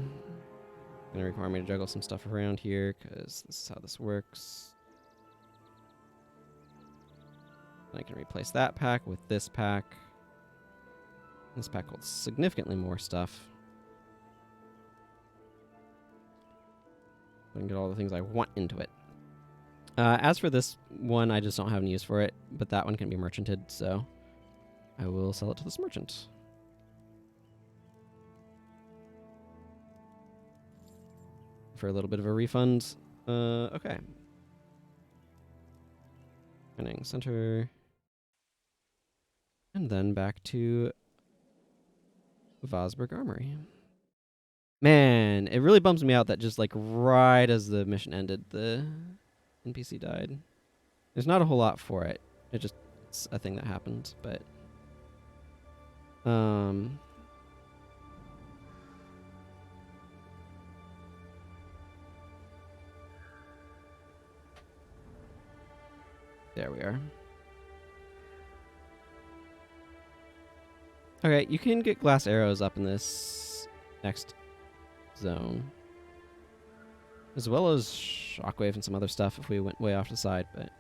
require me to juggle some stuff around here, because this is how this works. I can replace that pack with this pack. This pack holds significantly more stuff. I can get all the things I want into it. As for this one, I just don't have any use for it, but that one can be merchanted, so I will sell it to this merchant. For a little bit of a refund. Okay. Running center. And then back to Vasburg Armory. Man, it really bums me out that just like right as the mission ended, the NPC died. There's not a whole lot for it. It's a thing that happened, but there we are. Okay, you can get glass arrows up in this next zone. As well as shockwave and some other stuff if we went way off to the side, but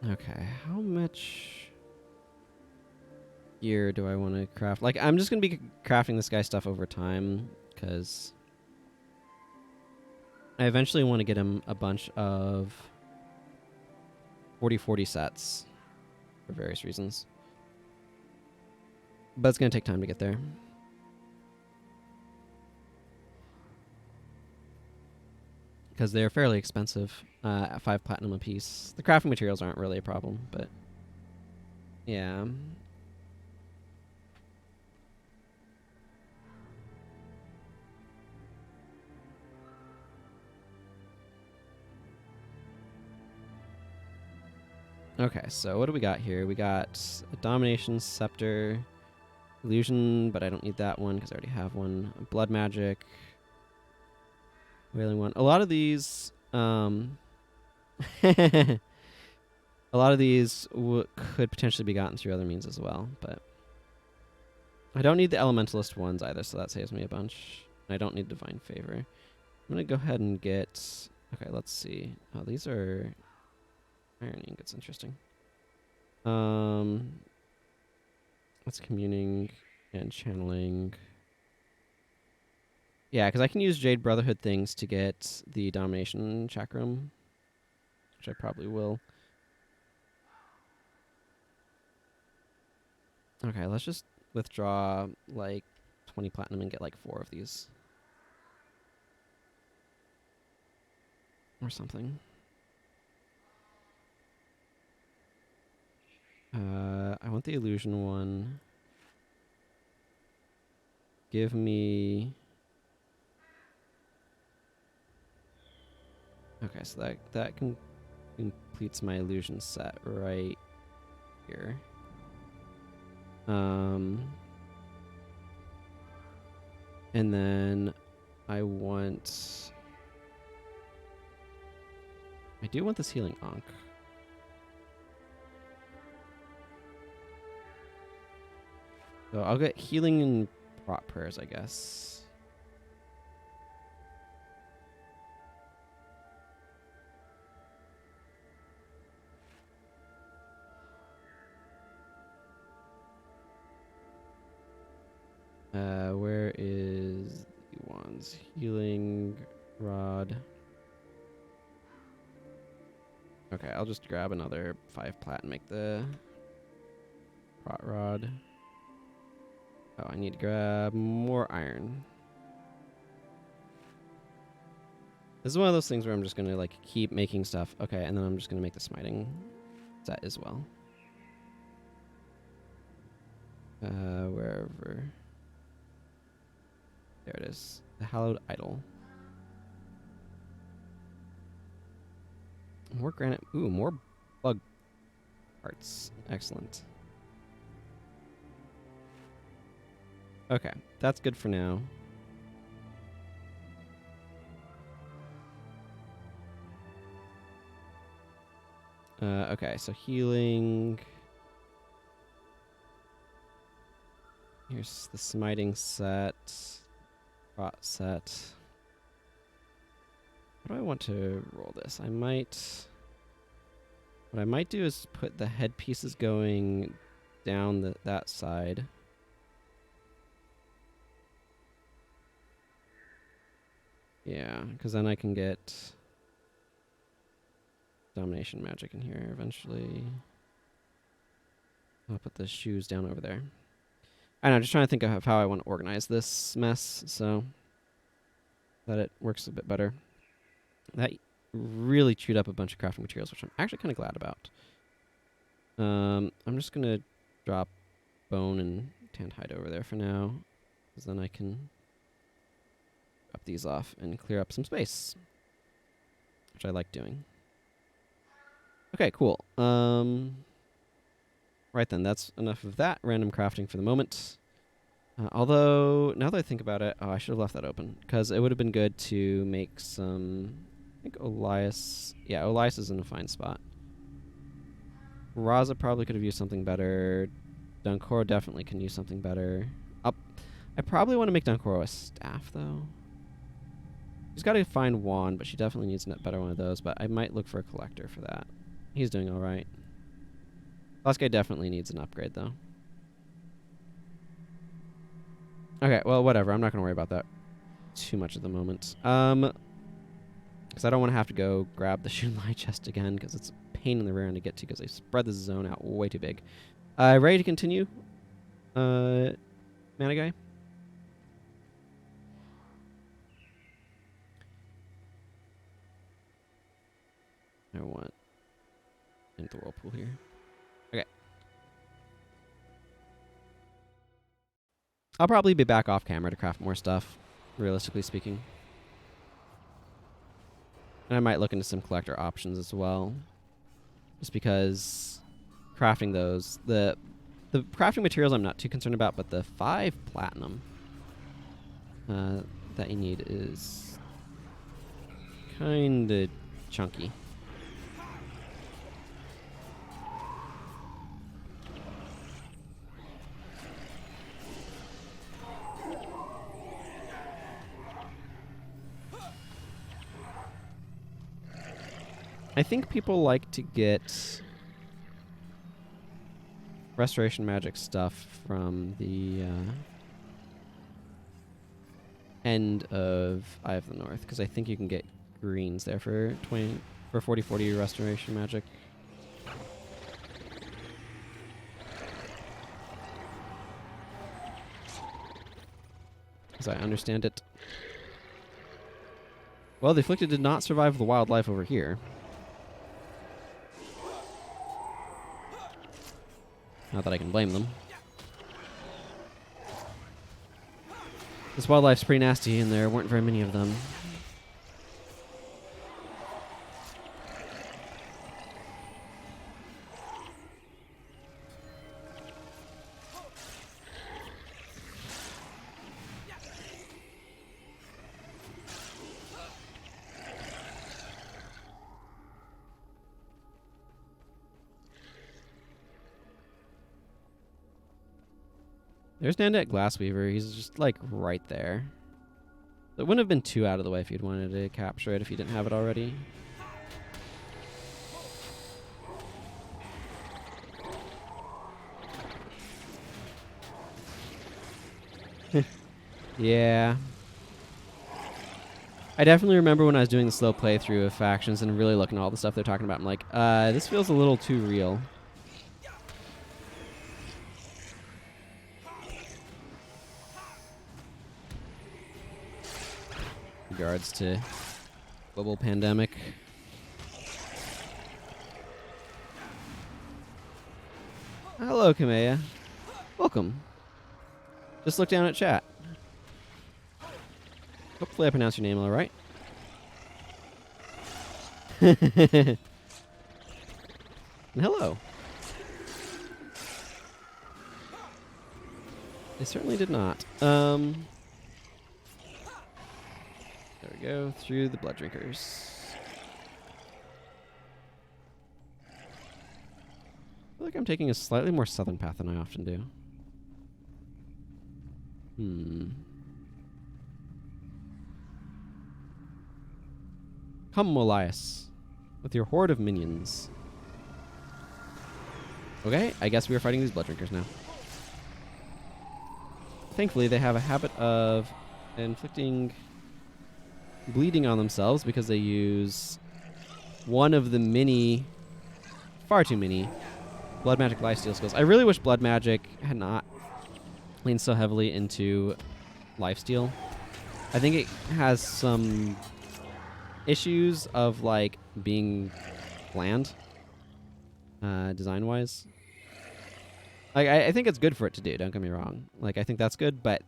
okay, how much gear do I want to craft? Like, I'm just going to be crafting this guy stuff over time, because I eventually want to get him a bunch of 40/40 sets for various reasons. But it's going to take time to get there. Because they're fairly expensive, at 5 platinum apiece. The crafting materials aren't really a problem, but yeah. Okay, so what do we got here? We got a Domination Scepter, Illusion, but I don't need that one because I already have one. Blood Magic, Wailing One. A lot of these, a lot of these could potentially be gotten through other means as well, but I don't need the Elementalist ones either, so that saves me a bunch. I don't need Divine Favor. I'm going to go ahead and get... Okay, let's see. Oh, these are iron ingots. Interesting. That's communing and channeling. Yeah, because I can use Jade Brotherhood things to get the Domination Chakram, which I probably will. Okay, let's just withdraw like 20 platinum and get like 4 of these. Or something. I want the illusion one. Give me... Okay, so that completes my illusion set right here. And then I do want this healing Ankh. So I'll get healing and prot prayers, I guess. Where is the wands? Healing rod. Okay, I'll just grab another 5 plat and make the prot rod. Oh, I need to grab more iron. This is one of those things where I'm just gonna like keep making stuff. Okay, and then I'm just gonna make the smiting set as well. Wherever. There it is. The Hallowed Idol. More granite. Ooh, more bug parts. Excellent. Okay, that's good for now. Okay, so healing. Here's the smiting set. Rot set. How do I want to roll this? What I might do is put the headpieces going down that side. Yeah, because then I can get domination magic in here eventually. I'll put the shoes down over there. I know, just trying to think of how I want to organize this mess so that it works a bit better. That really chewed up a bunch of crafting materials, which I'm actually kind of glad about. I'm just going to drop bone and tanned hide over there for now, because then I can drop these off and clear up some space, which I like doing. Okay, cool. Right then, that's enough of that random crafting for the moment. Although, now that I think about it, I should have left that open, because it would have been good to make some... I think Elias... Yeah, Elias is in a fine spot. Raza probably could have used something better. Dunkoro definitely can use something better. I probably want to make Dunkoro a staff, though. She's got a fine wand, but she definitely needs a better one of those, but I might look for a collector for that. He's doing alright. Last guy definitely needs an upgrade, though. Okay, well, whatever. I'm not going to worry about that too much at the moment. Because I don't want to have to go grab the Shunlai chest again, because it's a pain in the rear end to get to, because they spread the zone out way too big. Ready to continue? Mana guy? I want into the whirlpool here. Okay. I'll probably be back off camera to craft more stuff, realistically speaking. And I might look into some collector options as well. Just because crafting those, the crafting materials I'm not too concerned about, but the 5 platinum that you need is kind of chunky. I think people like to get restoration magic stuff from the end of Eye of the North, because I think you can get greens there for 40/40 restoration magic. As I understand it. Well, the Afflicted did not survive the wildlife over here. Not that I can blame them. This wildlife's pretty nasty, and there weren't very many of them. There's Nandet Glassweaver. He's just, like, right there. It wouldn't have been too out of the way if you'd wanted to capture it if you didn't have it already. Yeah. I definitely remember when I was doing the slow playthrough of Factions and really looking at all the stuff they're talking about. I'm like, this feels a little too real. Regards to global pandemic. Hello, Kamea. Welcome. Just look down at chat. Hopefully I pronounced your name all right. And hello. They certainly did not. There we go, through the Blood Drinkers. I feel like I'm taking a slightly more southern path than I often do. Come, Molias, with your horde of minions. Okay, I guess we are fighting these Blood Drinkers now. Thankfully, they have a habit of inflicting bleeding on themselves because they use one of the many, far too many, Blood Magic lifesteal skills. I really wish Blood Magic had not leaned so heavily into lifesteal. I think it has some issues of, like, being bland, design-wise. Like, I think it's good for it to do, don't get me wrong. Like, I think that's good, but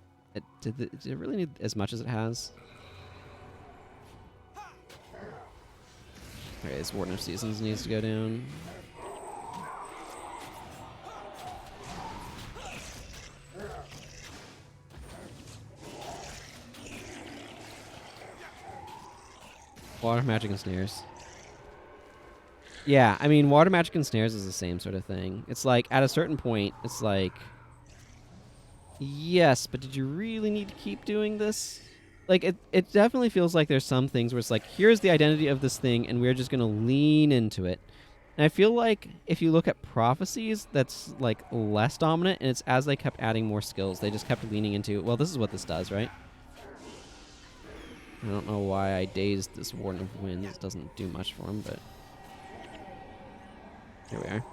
did it really need as much as it has? Okay, this Warden of Seasons needs to go down. Water Magic and Snares. Yeah, I mean, Water Magic and Snares is the same sort of thing. It's like, at a certain point, it's like, yes, but did you really need to keep doing this? Like, it definitely feels like there's some things where it's like, here's the identity of this thing, and we're just going to lean into it. And I feel like if you look at Prophecies, that's, like, less dominant, and it's as they kept adding more skills, they just kept leaning into, well, this is what this does, right? I don't know why I dazed this Warden of Winds. It doesn't do much for him, but here we are.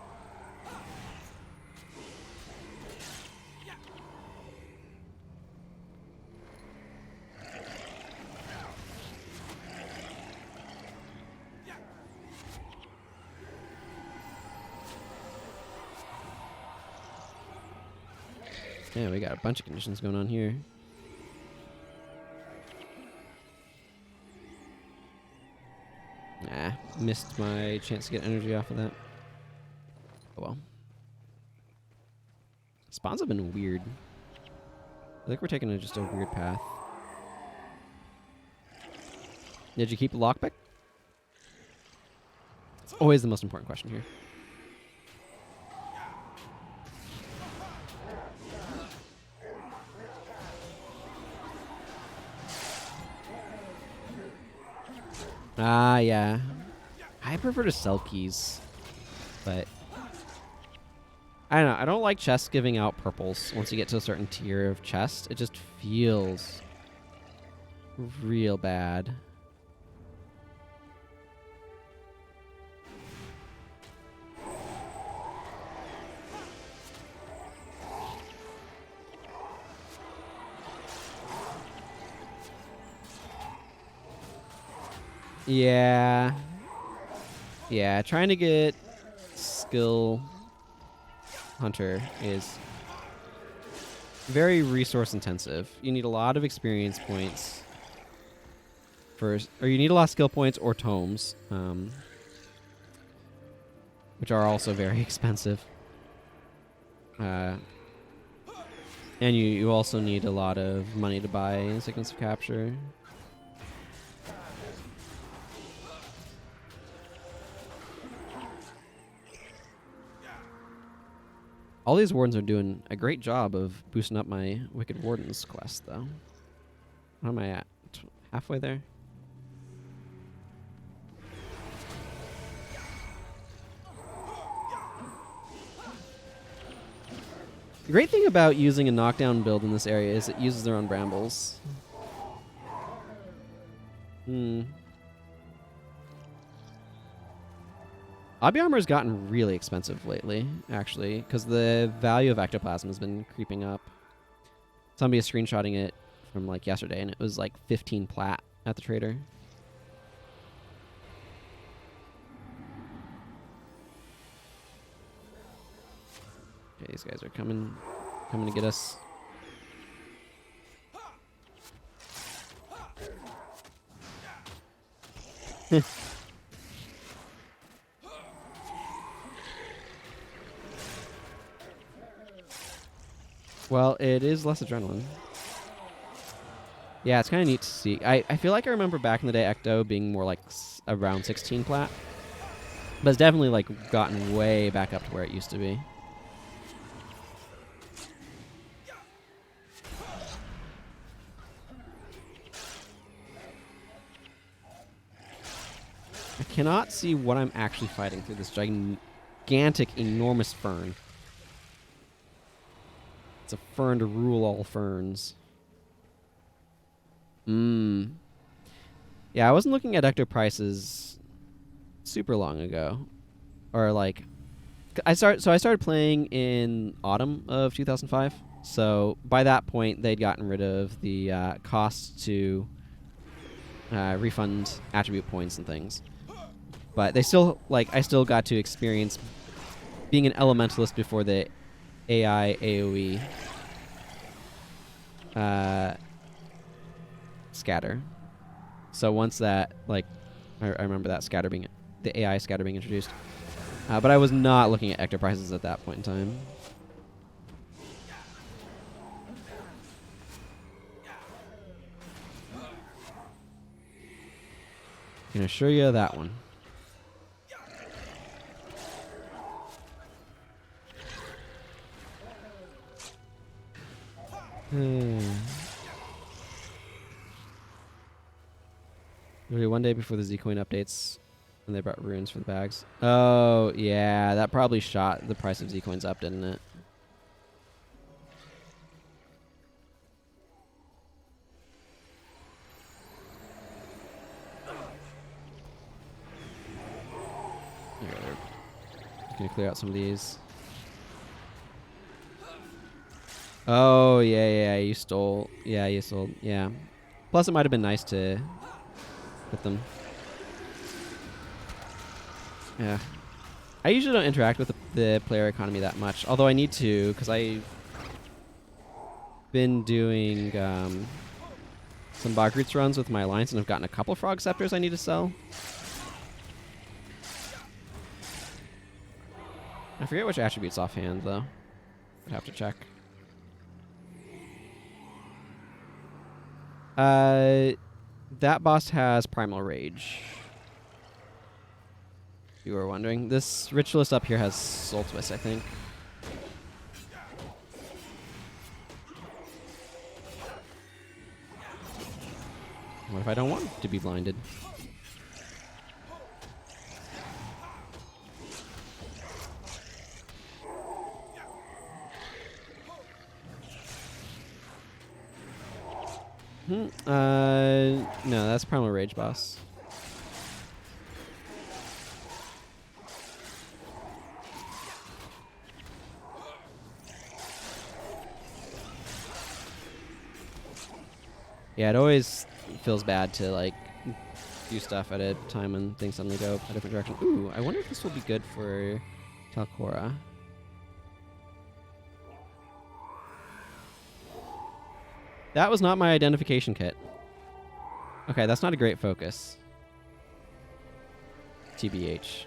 Yeah, we got a bunch of conditions going on here. Nah, missed my chance to get energy off of that. Oh well. Spawns have been weird. I think we're taking just a weird path. Did you keep the lockpick? It's always the most important question here. Ah, yeah. I prefer to sell keys, but I don't know. I don't like chests giving out purples once you get to a certain tier of chest. It just feels real bad. Yeah. Yeah, trying to get skill hunter is very resource intensive. You need a lot of experience points first, or you need a lot of skill points or tomes, which are also very expensive. And you also need a lot of money to buy Sickness of Capture. All these wardens are doing a great job of boosting up my Wicked Wardens quest, though. How am I at? Halfway there? The great thing about using a knockdown build in this area is it uses their own brambles. Obby armor has gotten really expensive lately, actually, because the value of ectoplasm has been creeping up. Somebody is screenshotting it from like yesterday, and it was like 15 plat at the trader. Okay, these guys are coming to get us. Well, it is less adrenaline. Yeah, it's kind of neat to see. I feel like I remember back in the day Ecto being more like around 16 plat. But it's definitely like gotten way back up to where it used to be. I cannot see what I'm actually fighting through this gigantic, enormous fern. It's a fern to rule all ferns. Yeah, I wasn't looking at Ecto prices super long ago. Or like I started playing in autumn of 2005. So by that point they'd gotten rid of the cost to refund attribute points and things. But they still I still got to experience being an elementalist before the AI AoE scatter. So once that I remember that scatter being the AI scatter being introduced. But I was not looking at Ecto prices at that point in time. I can assure you that one. Maybe one day before the Z-Coin updates, and they brought runes for the bags. Oh, yeah, that probably shot the price of Z-Coins up, didn't it? Okay, they're gonna clear out some of these. Oh, yeah, you stole. Yeah, you sold. Yeah. Plus, it might have been nice to hit them. Yeah. I usually don't interact with the player economy that much, although I need to, because I've been doing some Bogroots runs with my alliance, and I've gotten a couple Frog Scepters I need to sell. I forget which attributes offhand, though. I'd have to check. That boss has Primal Rage. If you were wondering. This Ritualist up here has Soul Twist, I think. What if I don't want to be blinded? No, that's Primal Rage boss. Yeah, it always feels bad to like do stuff at a time when things suddenly go a different direction. Ooh, I wonder if this will be good for Talcora. That was not my identification kit. Okay, that's not a great focus. TBH.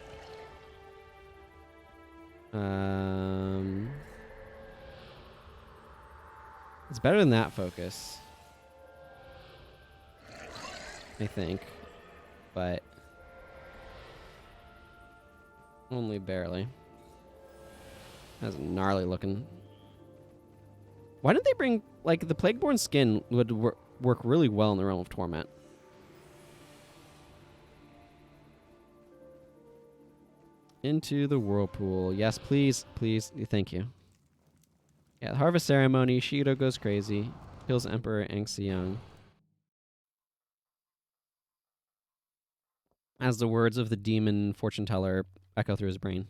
It's better than that focus, I think, but only barely. That's gnarly looking. Why didn't they bring, like, the Plagueborn skin would work really well in the Realm of Torment. Into the whirlpool. Yes, please, please. Thank you. Yeah, the Harvest Ceremony. Shiro goes crazy. Kills Emperor Anxiang. As the words of the demon fortune teller echo through his brain.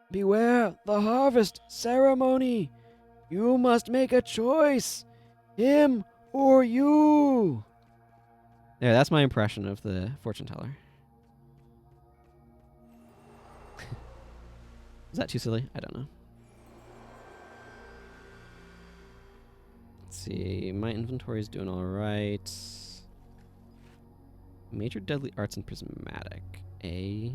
Beware the harvest ceremony. You must make a choice. Him or you. There, that's my impression of the fortune teller. Is that too silly? I don't know. Let's see. My inventory is doing all right. Major deadly arts and prismatic. A.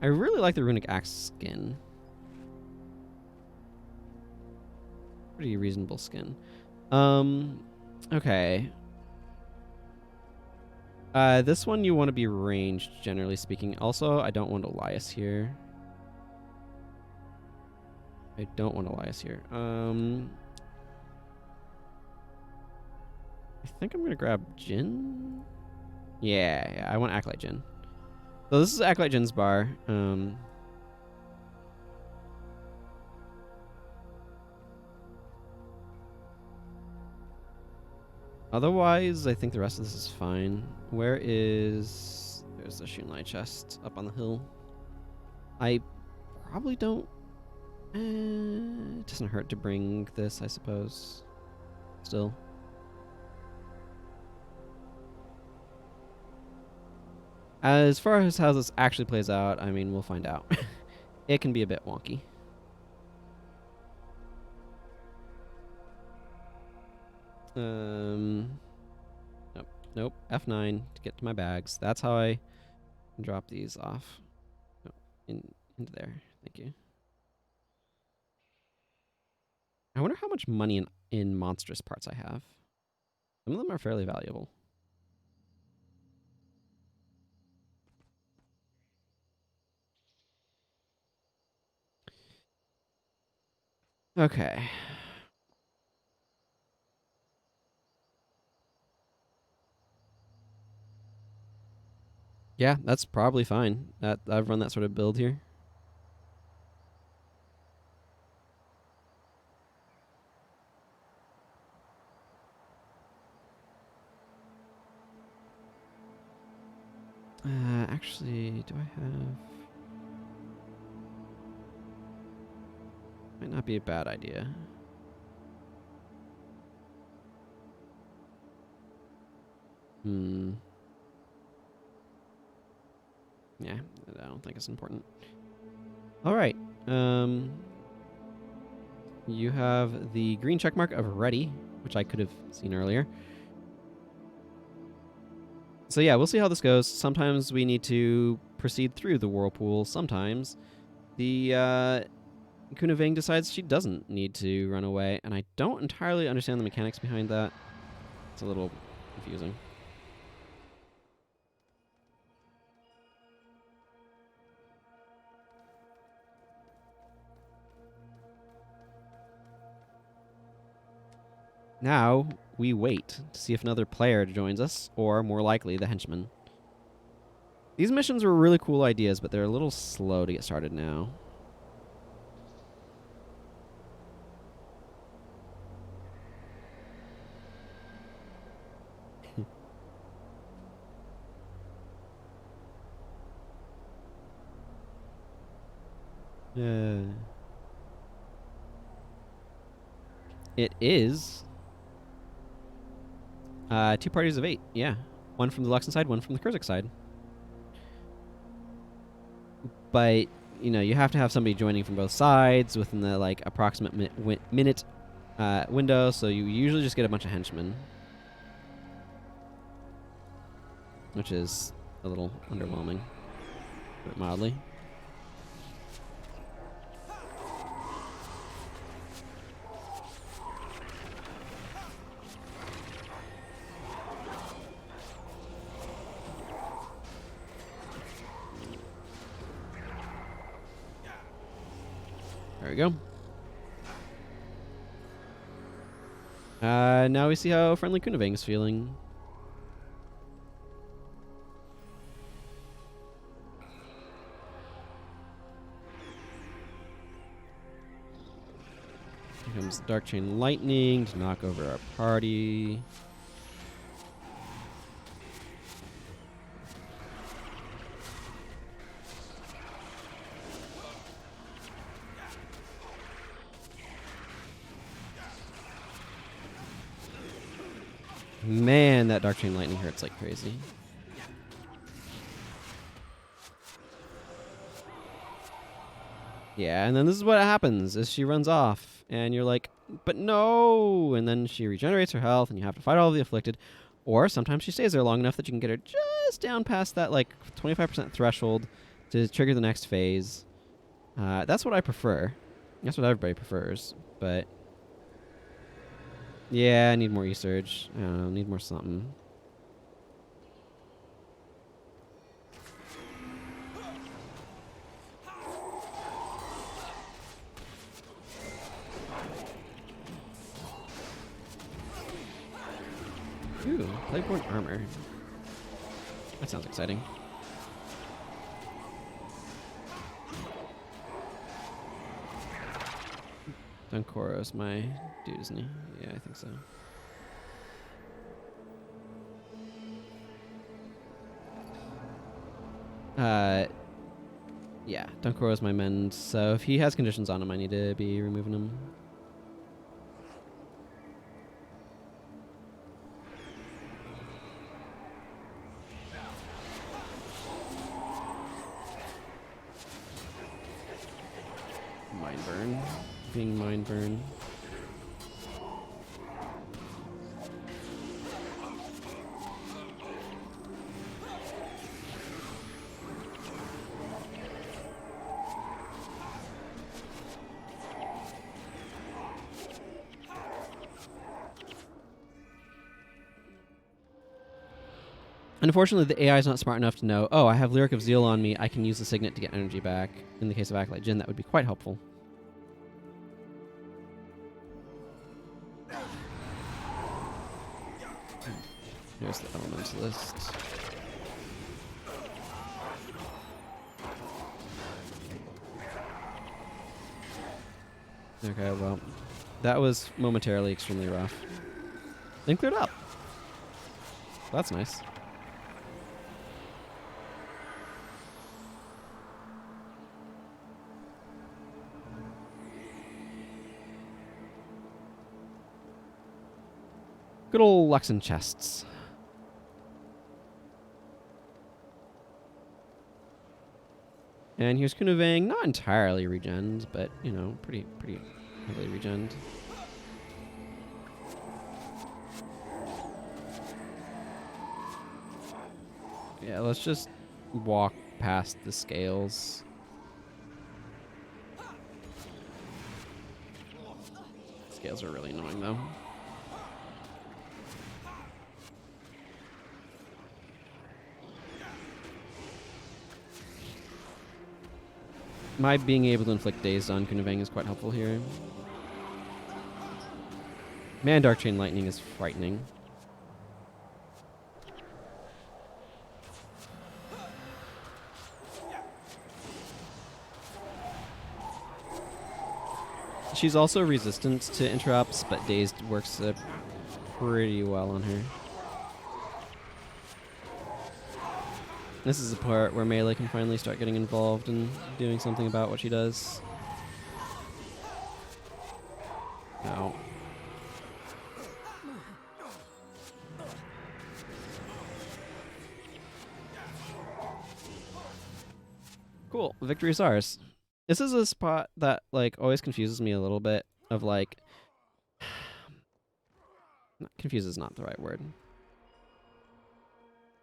I really like the runic axe skin. Pretty reasonable skin. Okay. This one you want to be ranged, generally speaking. Also, I don't want Elias here. I don't want Elias here. I think I'm gonna grab Jin. Yeah, I want Acolyte Jin. So this is Acolyte Jin's bar. Otherwise, I think the rest of this is fine. Where is... There's the Shunlai chest up on the hill. I probably don't... it doesn't hurt to bring this, I suppose. Still. As far as how this actually plays out, I mean, we'll find out. It can be a bit wonky. Nope. Nope. F9 to get to my bags. That's how I drop these off. Oh, into there. Thank you. I wonder how much money in monstrous parts I have. Some of them are fairly valuable. Okay. Yeah, that's probably fine. I've run that sort of build here. Actually, do I have... Might not be a bad idea. Yeah, I don't think it's important. All right. You have the green checkmark of ready, which I could have seen earlier. So yeah, we'll see how this goes. Sometimes we need to proceed through the whirlpool. Sometimes the Kunaving decides she doesn't need to run away, and I don't entirely understand the mechanics behind that. It's a little confusing. Now we wait to see if another player joins us, or more likely, the henchman. These missions were really cool ideas, but they're a little slow to get started now. It is 2 parties of 8, yeah. One from the Luxon side, one from the Kurzik side. But, you know, you have to have somebody joining from both sides within the, like, approximate minute window, so you usually just get a bunch of henchmen. Which is a little underwhelming, to put it mildly. There we go. Now we see how friendly Kunavang's feeling. Here comes Dark Chain Lightning to knock over our party. Man, that Dark Chain Lightning hurts like crazy. Yeah, and then this is what happens, is she runs off, and you're like, but no! And then she regenerates her health, and you have to fight all of the afflicted. Or sometimes she stays there long enough that you can get her just down past that, like, 25% threshold to trigger the next phase. That's what I prefer. That's what everybody prefers, but... yeah, I need more E-Surge. I don't know, need more something. Ooh, Playboard Armor. That sounds exciting. Dunkoro's my dude, isn't he? Yeah, I think so. Yeah, Dunkoro's my mend, so if he has conditions on him, I need to be removing him. Mind burn. Being mind burn. Unfortunately, the AI is not smart enough to know, oh, I have Lyric of Zeal on me, I can use the Signet to get energy back. In the case of Acolyte Jin, that would be quite helpful. Here's the elements list. Okay, well, that was momentarily extremely rough. Then cleared up. That's nice. Good old Luxon chests. And here's Kunavang, not entirely regened, but, you know, pretty heavily regened. Yeah, let's just walk past the scales. Scales are really annoying, though. My being able to inflict dazed on Kunavang is quite helpful here. Man, Dark Chain Lightning is frightening. She's also resistant to interrupts, but Dazed works pretty well on her. This is the part where melee can finally start getting involved and doing something about what she does. Ow. Cool. Victory is ours. This is a spot that like always confuses me a little bit of like confuses not the right word.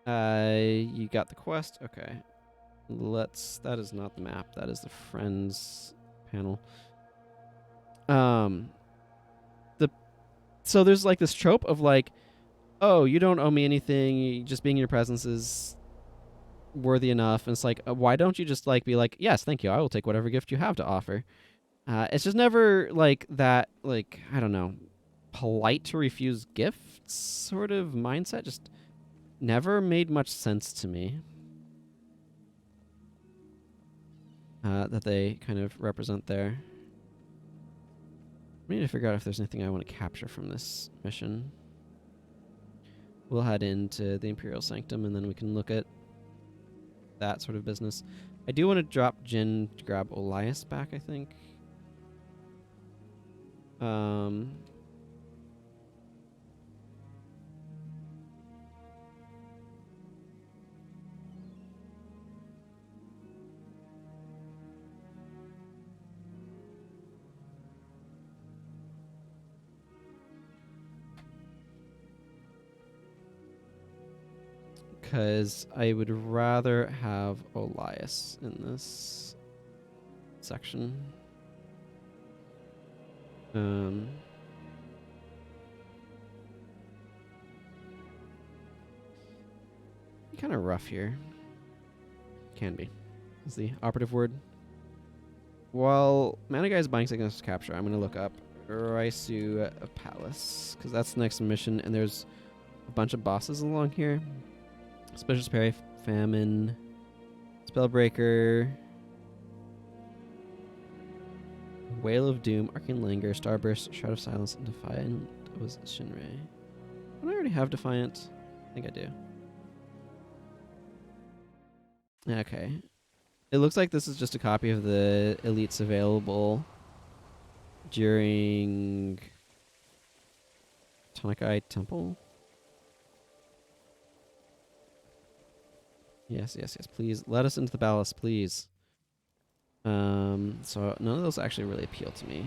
You got the quest. Okay. That is not the map. That is the friends panel. So there's like this trope of like, oh, you don't owe me anything. Just being in your presence is worthy enough. And it's like, why don't you just like be like, yes, thank you. I will take whatever gift you have to offer. It's just never like that, like, I don't know, polite to refuse gifts sort of mindset. Just never made much sense to me. That they kind of represent there. I need to figure out if there's anything I want to capture from this mission. We'll head into the Imperial Sanctum and then we can look at that sort of business. I do want to drop Jin to grab Elias back, I think. Because I would rather have Elias in this section. Kind of rough here. Can be. Is the operative word. While Mana Guy is buying signals to capture, I'm going to look up Raisu Palace. Because that's the next mission, and there's a bunch of bosses along here. Special Parry, Famine, Spellbreaker, Wail of Doom, Arcane Languor, Starburst, Shroud of Silence, and Defiant was Shinrei. Don't I already have Defiant? I think I do. Okay. It looks like this is just a copy of the elites available during Tonic-Eye Temple. Yes, yes, yes. Please let us into the ballast, please. So none of those actually really appeal to me.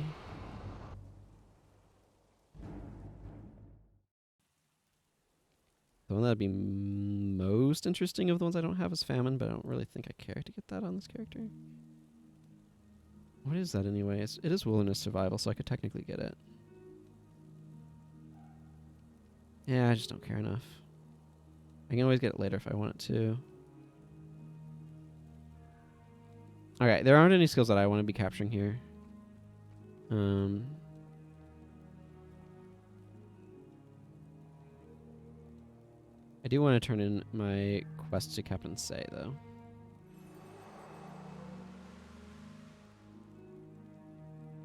The one that'd be most interesting of the ones I don't have is Famine, but I don't really think I care to get that on this character. What is that anyway? It is Wilderness Survival, so I could technically get it. Yeah, I just don't care enough. I can always get it later if I want it to. Okay, there aren't any skills that I want to be capturing here. I do want to turn in my quest to Captain Say, though.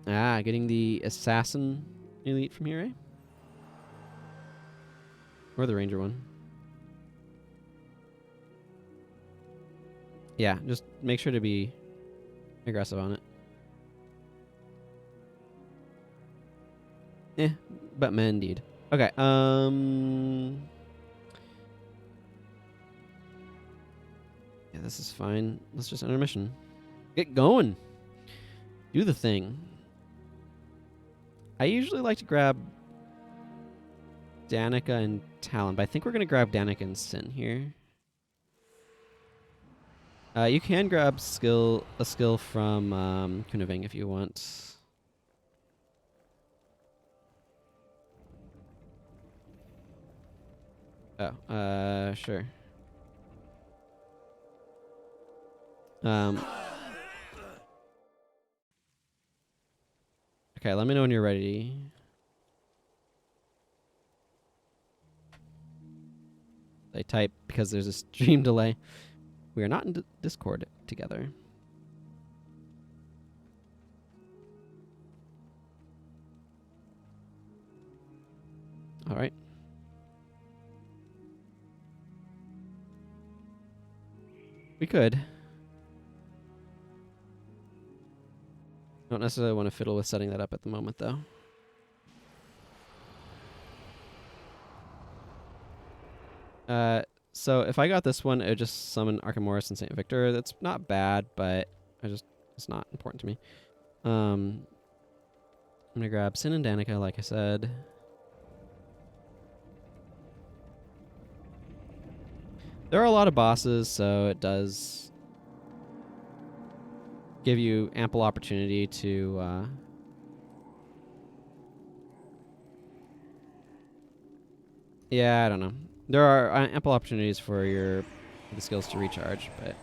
Ah, getting the Assassin Elite from here, eh? Or the Ranger one. Yeah, just make sure to be aggressive on it. But men indeed. Okay, yeah, this is fine. Let's just enter mission. Get going. Do the thing. I usually like to grab Danica and Talon, but I think we're going to grab Danica and Sin here. You can grab a skill from Kunaving if you want. Oh, sure. Okay, let me know when you're ready. type because there's a stream delay. We are not in Discord together. All right. We could. Don't necessarily want to fiddle with setting that up at the moment, though. So if I got this one, it would just summon Archimedes and St. Victor. That's not bad, but it's not important to me. I'm gonna grab Sin and Danica, like I said. There are a lot of bosses, so it does give you ample opportunity to yeah, I don't know. There are ample opportunities for the skills to recharge, but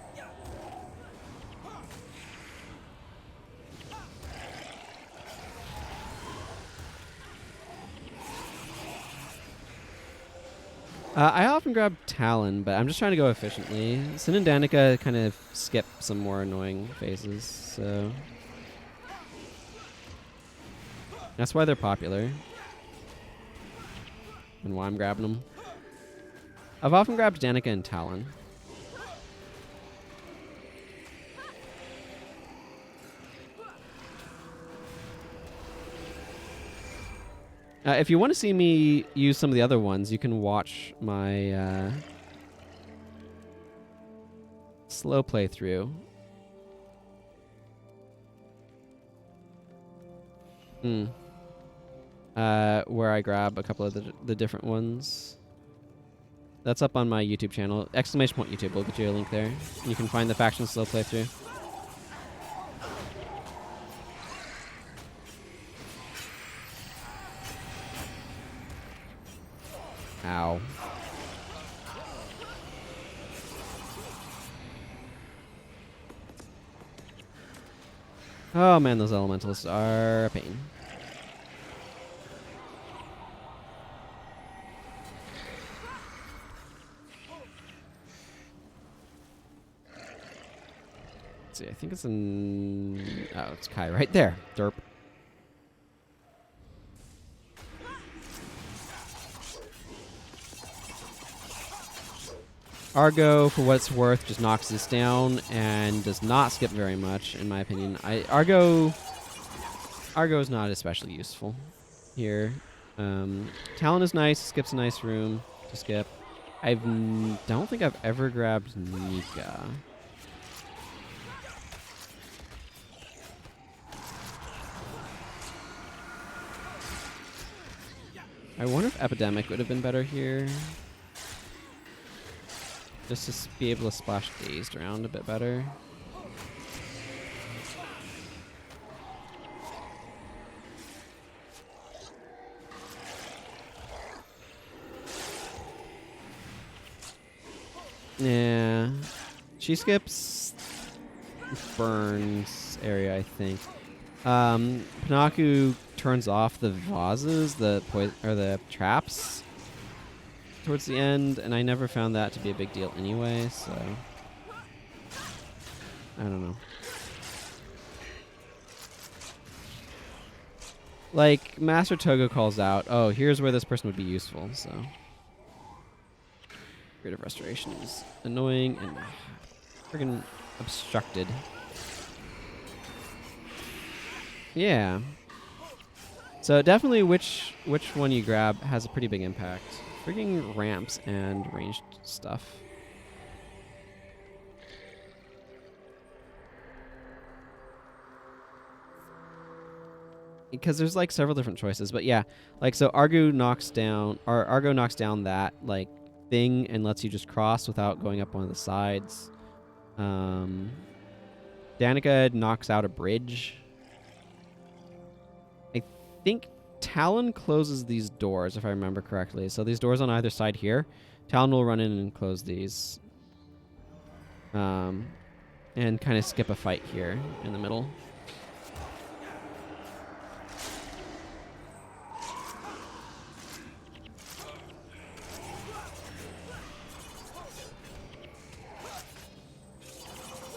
I often grab Talon, but I'm just trying to go efficiently. Sin and Danica kind of skip some more annoying phases, so that's why they're popular and why I'm grabbing them. I've often grabbed Danica and Talon. If you want to see me use some of the other ones, you can watch my slow playthrough. Where I grab a couple of the different ones. That's up on my YouTube channel. !YouTube will get you a link there. And you can find the faction slow playthrough. Ow. Oh man, those elementalists are a pain. Let's see, I think it's oh, it's Kai right there. Derp. Argo, for what it's worth, just knocks this down and does not skip very much, in my opinion. Argo is not especially useful here. Talon is nice, skips a nice room to skip. I don't think I've ever grabbed Nika. I wonder if Epidemic would have been better here. Just to be able to splash Dazed around a bit better. Yeah. She skips Burns area, I think. Panaku turns off the vases, the traps towards the end, and I never found that to be a big deal anyway, so I don't know. Like, Master Togo calls out, oh, here's where this person would be useful, so Creative Restoration is annoying and friggin' obstructed. Yeah. So definitely which one you grab has a pretty big impact. Frigging ramps and ranged stuff. Because there's like several different choices, but yeah, like so Argo knocks down that like thing and lets you just cross without going up one of the sides. Danica knocks out a bridge. I think Talon closes these doors, if I remember correctly. So these doors on either side here, Talon will run in and close these. And kind of skip a fight here in the middle.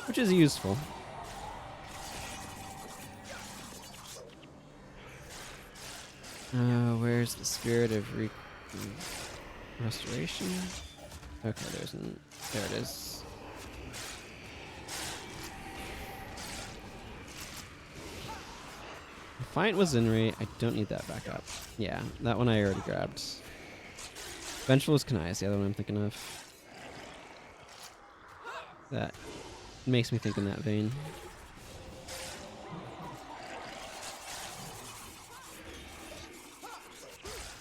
which is useful. Where's the spirit of restoration? Okay, there it is. Defiant was Zinri. I don't need that back up. Yeah, that one I already grabbed. Vengeful was Kanai is the other one I'm thinking of. That makes me think in that vein.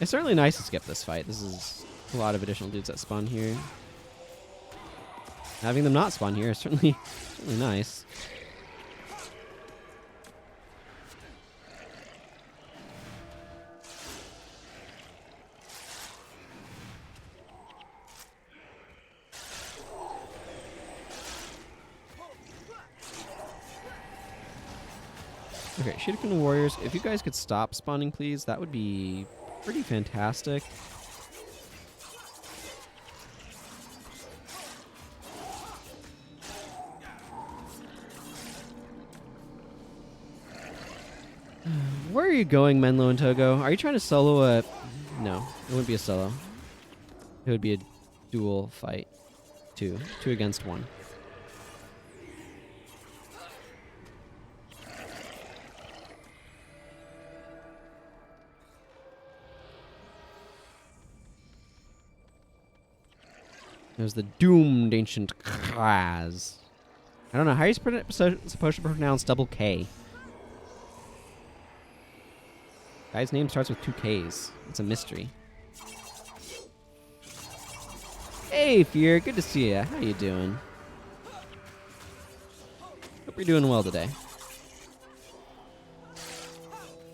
It's certainly nice to skip this fight. This is a lot of additional dudes that spawn here. Having them not spawn here is certainly nice. Okay, Shuriken Warriors, if you guys could stop spawning, please, that would be pretty fantastic. Where are you going, Menlo and Togo? Are you trying to solo a... No, it wouldn't be a solo. It would be a dual fight. Two against one. There's the doomed ancient Kraz. I don't know. How are you supposed to pronounce double K? Guy's name starts with 2 Ks. It's a mystery. Hey, Fear. Good to see ya. How you doing? Hope you're doing well today.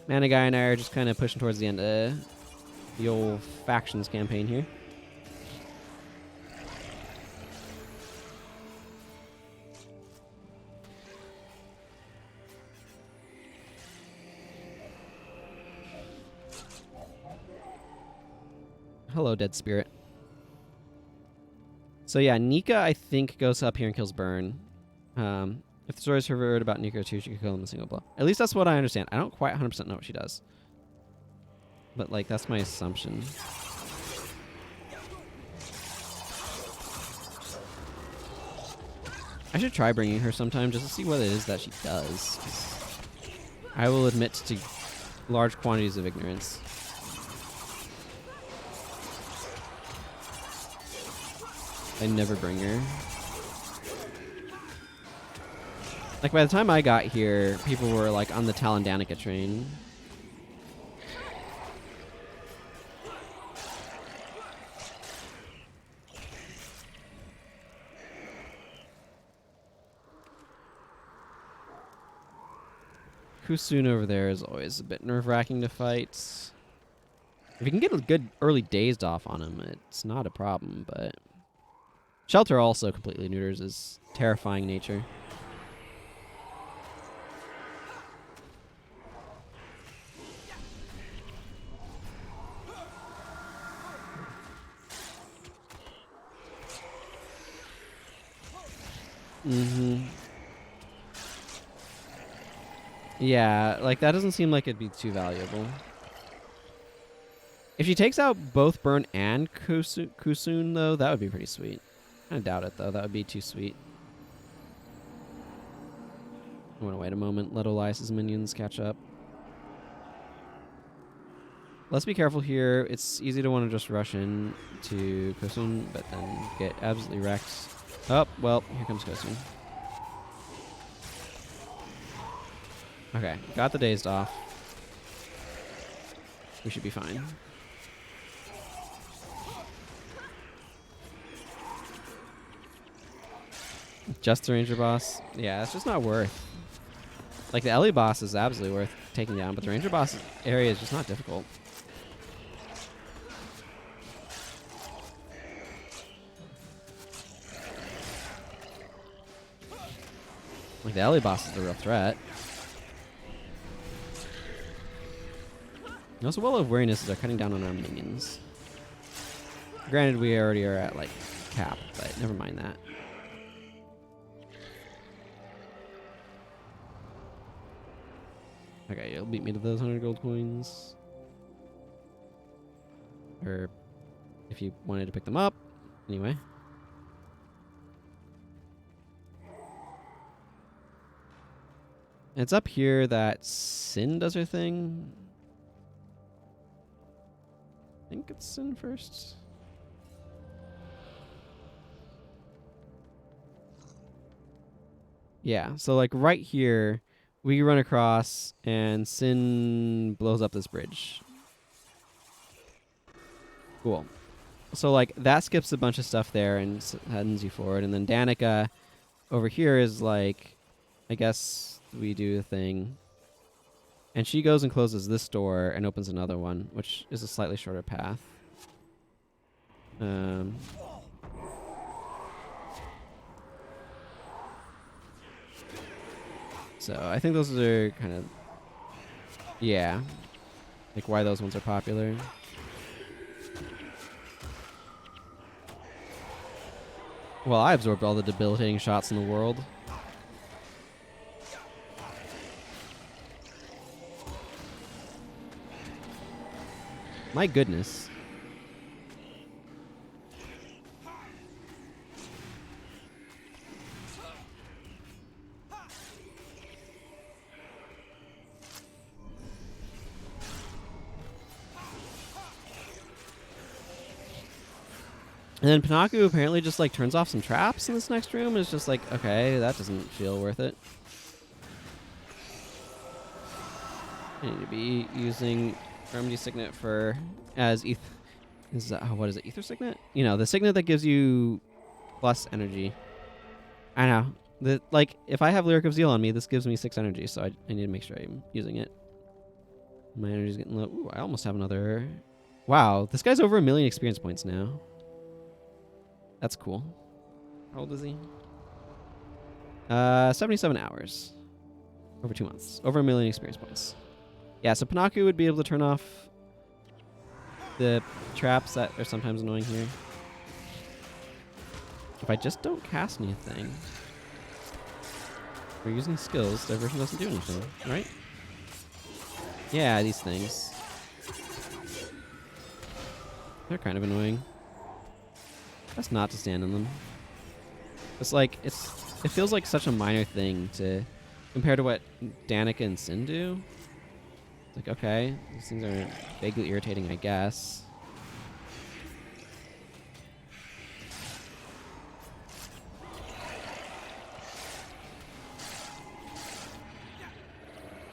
Mana Guy and I are just kind of pushing towards the end of the old factions campaign here. Hello, dead spirit. So yeah, Nika, I think, goes up here and kills Burn. If the story's heard about Nika too, she could kill him in a single blow. At least that's what I understand. I don't quite 100% know what she does. But, like, that's my assumption. I should try bringing her sometime just to see what it is that she does. I will admit to large quantities of ignorance. I never bring her. Like, by the time I got here, people were, like, on the Talondanica train. Kusun over there is always a bit nerve-wracking to fight. If you can get a good early dazed off on him, it's not a problem, but... Shelter also completely neuters his terrifying nature. Yeah, like that doesn't seem like it'd be too valuable. If she takes out both Burn and Kusun, though, that would be pretty sweet. I doubt it, though. That would be too sweet. I want to wait a moment. Let Elias's minions catch up. Let's be careful here. It's easy to want to just rush in to Kusun, but then get absolutely wrecked. Oh, well, here comes Kusun. Okay, got the dazed off. We should be fine. Just the Ranger boss? Yeah, it's just not worth. Like, the Ellie boss is absolutely worth taking down, but the Ranger boss area is just not difficult. Like, the Ellie boss is the real threat. And also, well of weariness are cutting down on our minions. Granted, we already are at, like, cap, but never mind that. Okay, you'll beat me to those 100 gold coins. Or if you wanted to pick them up. Anyway. And it's up here that Sin does her thing. I think it's Sin first. Yeah, so like right here, we run across and Sin blows up this bridge. Cool. So like that skips a bunch of stuff there and sends you forward. And then Danica over here is like, I guess we do a thing. And she goes and closes this door and opens another one, which is a slightly shorter path. So I think those are kind of, yeah, like why those ones are popular. Well, I absorbed all the debilitating shots in the world. My goodness. And then Panaku apparently just like turns off some traps in this next room and it's just like, okay, that doesn't feel worth it. I need to be using Remedy Signet for as what is it? Ether Signet? You know, the signet that gives you plus energy. I know. Like if I have Lyric of Zeal on me, this gives me 6 energy, so I need to make sure I'm using it. My energy's getting low. Ooh, I almost have another. Wow, this guy's over 1 million experience points now. That's cool. How old is he? 77 hours. Over 2 months. Over 1 million experience points. Yeah, so Panaku would be able to turn off the traps that are sometimes annoying here. If I just don't cast anything, we're using skills, diversion doesn't do anything, right? Yeah, these things. They're kind of annoying. That's not to stand on them. It's like, it feels like such a minor thing to compare to what Danica and Sin do. It's like, okay, these things are vaguely irritating, I guess.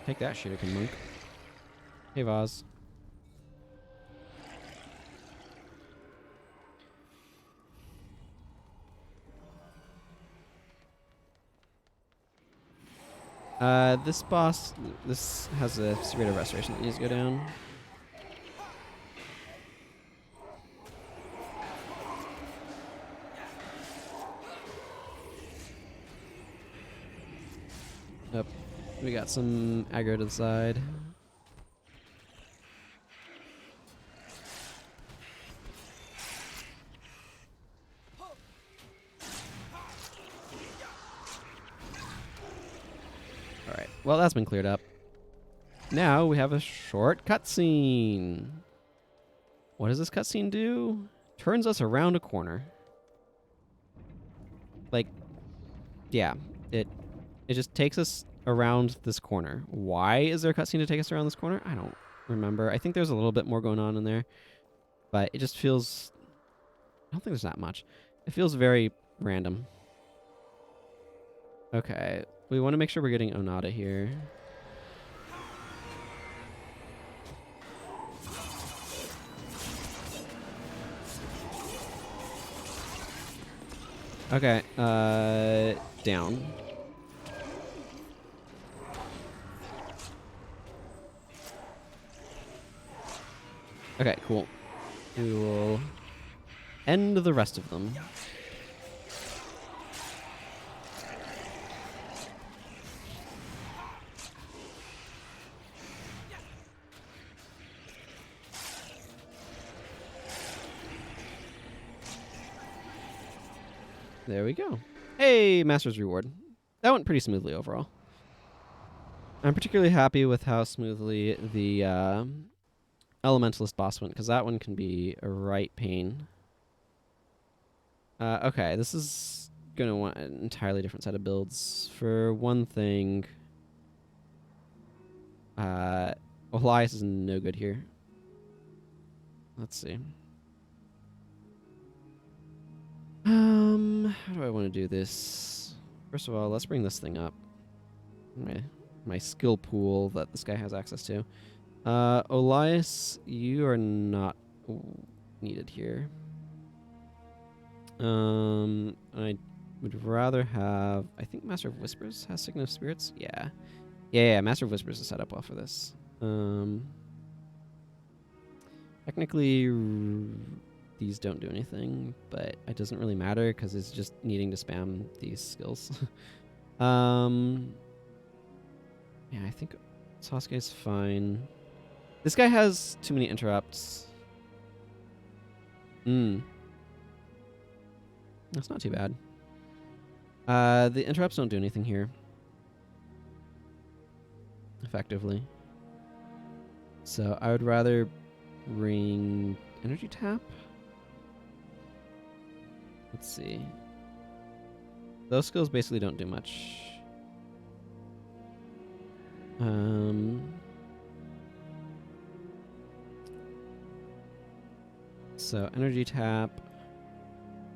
Take that, Shuriken Monk. Hey, Vaz. This boss, this has a Spirit of Restoration that needs to go down. Yep. We got some aggro to the side. Alright, well that's been cleared up. Now we have a short cutscene. What does this cutscene do? Turns us around a corner. Like, yeah, it just takes us around this corner. Why is there a cutscene to take us around this corner? I don't remember. I think there's a little bit more going on in there, but it just feels, I don't think there's that much. It feels very random. Okay, we want to make sure we're getting Onada here. Okay, down. Okay, cool. We will end the rest of them. There we go. Hey, Master's Reward. That went pretty smoothly overall. I'm particularly happy with how smoothly the Elementalist boss went, because that one can be a right pain. Okay, this is going to want an entirely different set of builds. For one thing, Elias is no good here. Let's see. How do I want to do this? First of all, let's bring this thing up. My skill pool that this guy has access to. Elias, you are not needed here. I would rather have... I think Master of Whispers has Signal of Spirits. Yeah. Yeah, Master of Whispers is set up well for this. Technically, these don't do anything, but it doesn't really matter because it's just needing to spam these skills. Yeah, I think Sasuke is fine. This guy has too many interrupts. That's not too bad. The interrupts don't do anything here. Effectively. So I would rather bring Energy Tap. Let's see. Those skills basically don't do much. So Energy Tap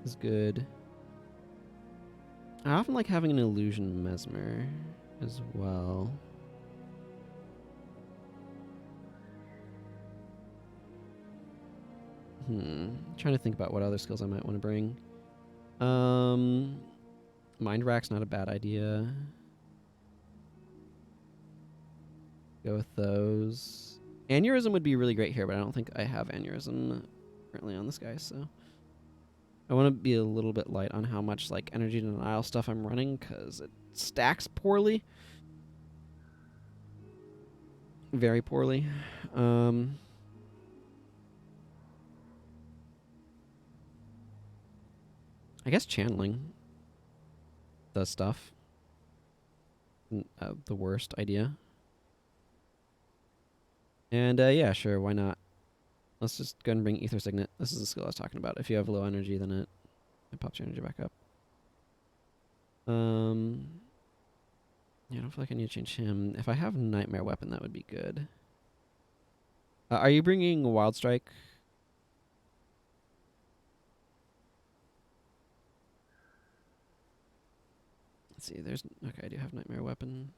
is good. I often like having an Illusion Mesmer as well. Trying to think about what other skills I might want to bring. Mind Rack's not a bad idea. Go with those. Aneurysm would be really great here, but I don't think I have Aneurysm currently on this guy, so I want to be a little bit light on how much like energy denial stuff I'm running because it stacks poorly. Very poorly. I guess channeling does stuff. The worst idea. And yeah, sure, why not? Let's just go and bring Ether Signet. This is the skill I was talking about. If you have low energy, then it pops your energy back up. Yeah, I don't feel like I need to change him. If I have Nightmare Weapon, that would be good. Are you bringing Wild Strike? Let's see, there's... Okay, I do have Nightmare Weapon.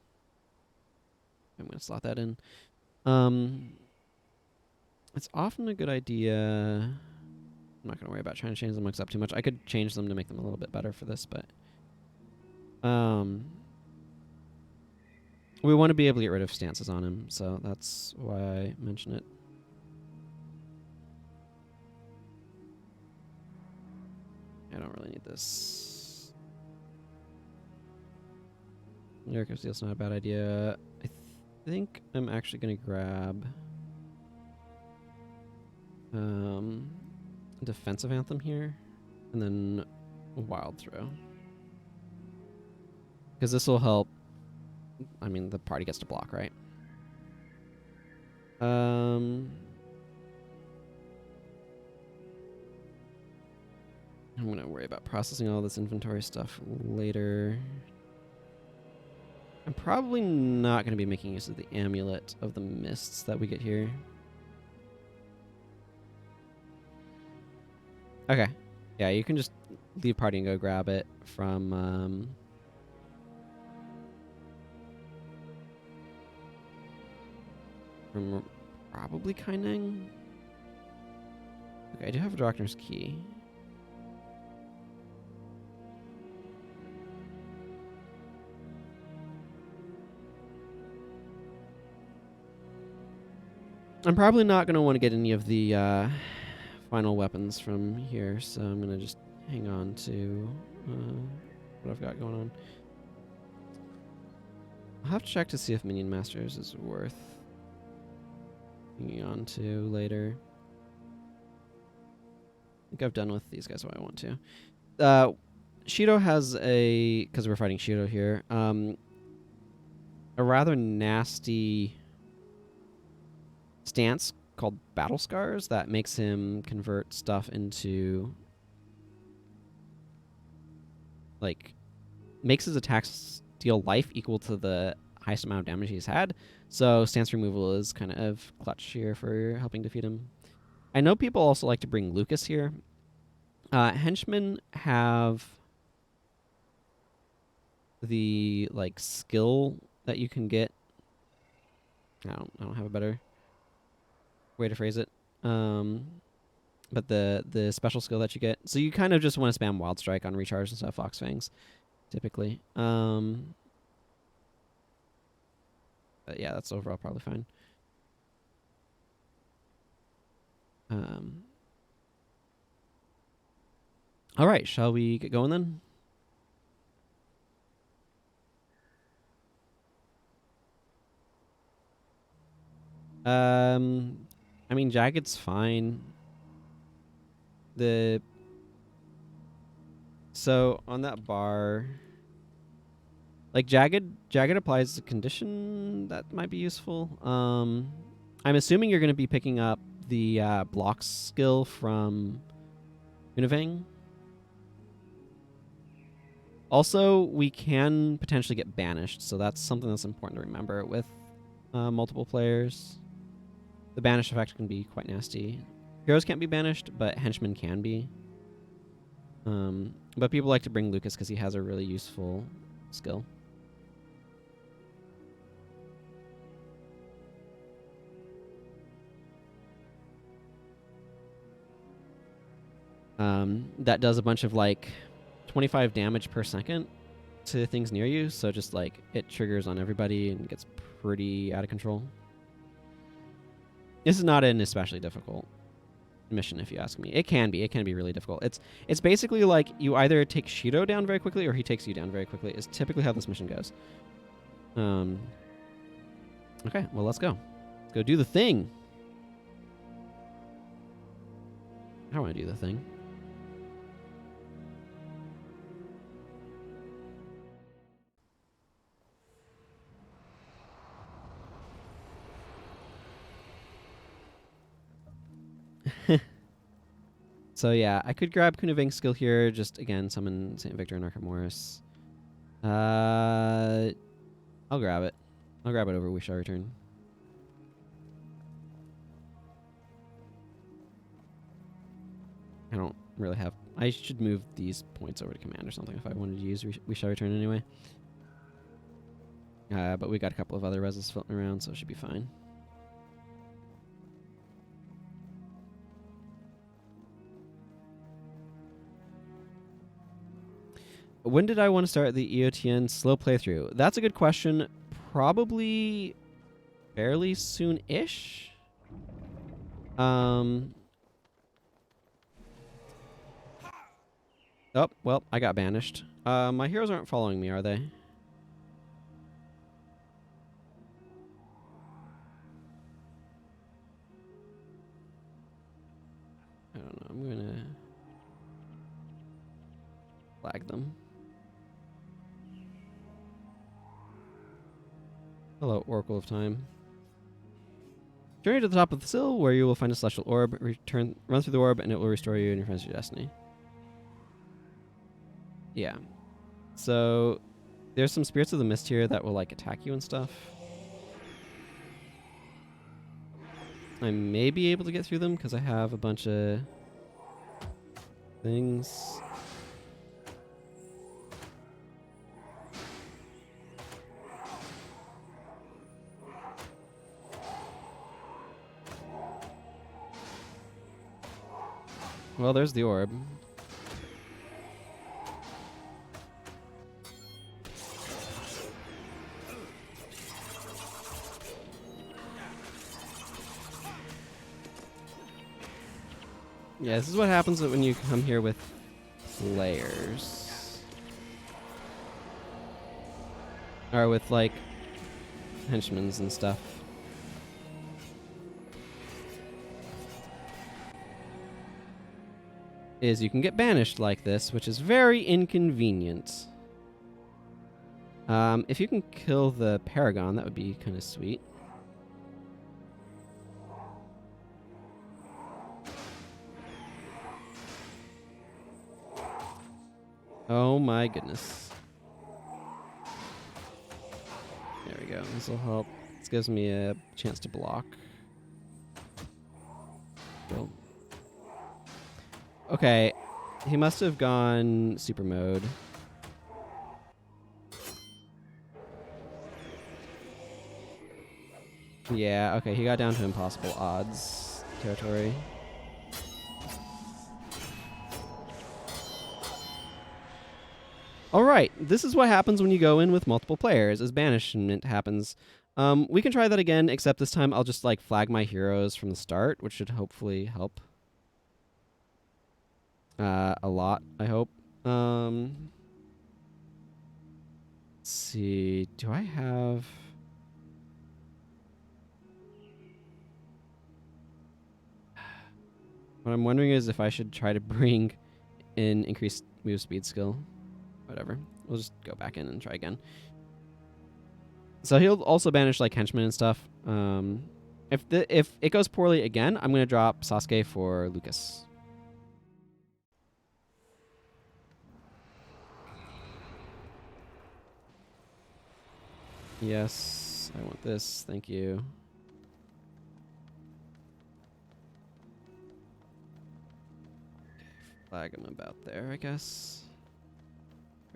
I'm going to slot that in. It's often a good idea... I'm not going to worry about trying to change them up too much. I could change them to make them a little bit better for this, but... we want to be able to get rid of stances on him, so that's why I mention it. I don't really need this. Lyric of Steel's not a bad idea. I think I'm actually going to grab Defensive Anthem here, and then Wild Throw. Because this will help. I mean, the party gets to block, right? I'm going to worry about processing all this inventory stuff later. I'm probably not going to be making use of the Amulet of the Mists that we get here. Okay. Yeah, you can just leave party and go grab it from... from probably Kaineng. Okay, I do have a Droknar's key. I'm probably not going to want to get any of the final weapons from here, so I'm going to just hang on to what I've got going on. I'll have to check to see if Minion Masters is worth hanging on to later. I think I've done with these guys what I want to. Shiro has a... Because we're fighting Shiro here. a rather nasty stance called Battle Scars that makes him convert stuff into, like, makes his attacks deal life equal to the highest amount of damage he's had. So stance removal is kind of clutch here for helping defeat him. I know people also like to bring Lucas here. Henchmen have the, like, skill that you can get. I don't have a better way to phrase it. But the special skill that you get. So you kind of just want to spam Wild Strike on recharge and stuff, Fox Fangs, typically. But yeah, that's overall probably fine. All right, shall we get going then? I mean, Jagged's fine. So on that bar, like Jagged applies a condition that might be useful. I'm assuming you're going to be picking up the blocks skill from Univang. Also, we can potentially get banished, so that's something that's important to remember with multiple players. The banish effect can be quite nasty. Heroes can't be banished, but henchmen can be. But people like to bring Lucas because he has a really useful skill. That does a bunch of, like, 25 damage per second to things near you, so just, like, it triggers on everybody and gets pretty out of control. This is not an especially difficult mission, if you ask me. It can be really difficult. It's basically like you either take Shiro down very quickly or he takes you down very quickly, is typically how this mission goes. Okay, well, let's go. Let's go do the thing. I want to do the thing. So yeah, I could grab Kunaving's skill here. Just, again, summon St. Victor and Arkham I'll grab it. I'll grab it over We Shall Return. I don't really have... I should move these points over to command or something if I wanted to use We Shall Return anyway. But we got a couple of other reses floating around, so it should be fine. When did I want to start the EOTN slow playthrough? That's a good question. Probably fairly soon-ish. Oh, well, I got banished. My heroes aren't following me, are they? I don't know. I'm gonna flag them. Hello, Oracle of Time. Journey to the top of the sill, where you will find a celestial orb. Run through the orb, and it will restore you and your friends to your destiny. Yeah. So, there's some spirits of the mist here that will, like, attack you and stuff. I may be able to get through them because I have a bunch of things. Well, there's the orb. Yeah, this is what happens when you come here with players. Or with, like, henchmen and stuff. Is you can get banished like this, which is very inconvenient. If you can kill the Paragon, that would be kind of sweet. Oh my goodness. There we go. This will help. This gives me a chance to block. Cool. Okay. He must have gone super mode. Yeah, okay. He got down to impossible odds territory. Alright, this is what happens when you go in with multiple players, as banishment happens. We can try that again, except this time I'll just like flag my heroes from the start, which should hopefully help. A lot, I hope. Let's see, do I have... What I'm wondering is if I should try to bring in increased move speed skill. Whatever. We'll just go back in and try again. So he'll also banish like henchmen and stuff. If it goes poorly again, I'm gonna drop Sasuke for Lucas. Yes, I want this. Thank you. Flag him about there, I guess.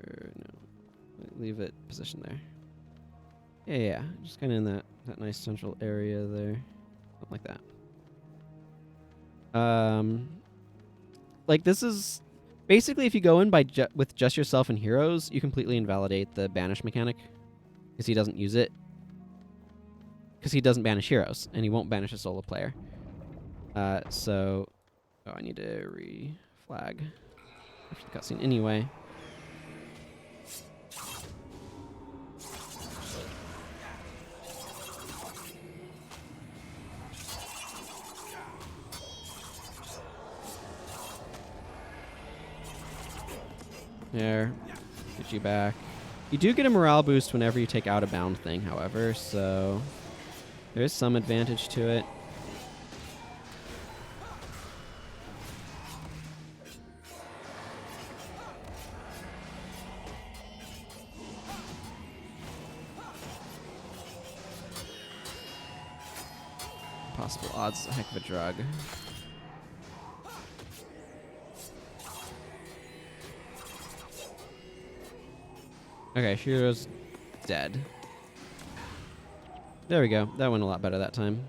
Or no, leave it positioned there. Yeah, just kind of in that nice central area there, something like that. Like this is basically if you go in by with just yourself and heroes, you completely invalidate the banish mechanic because he doesn't use it. Because he doesn't banish heroes and he won't banish a solo player. So, I need to re-flag after the cutscene anyway. There. Get you back. You do get a morale boost whenever you take out a bound thing, however, so there is some advantage to it. Possible odds is a heck of a drug. Okay, Shiro's dead. There we go. That went a lot better that time.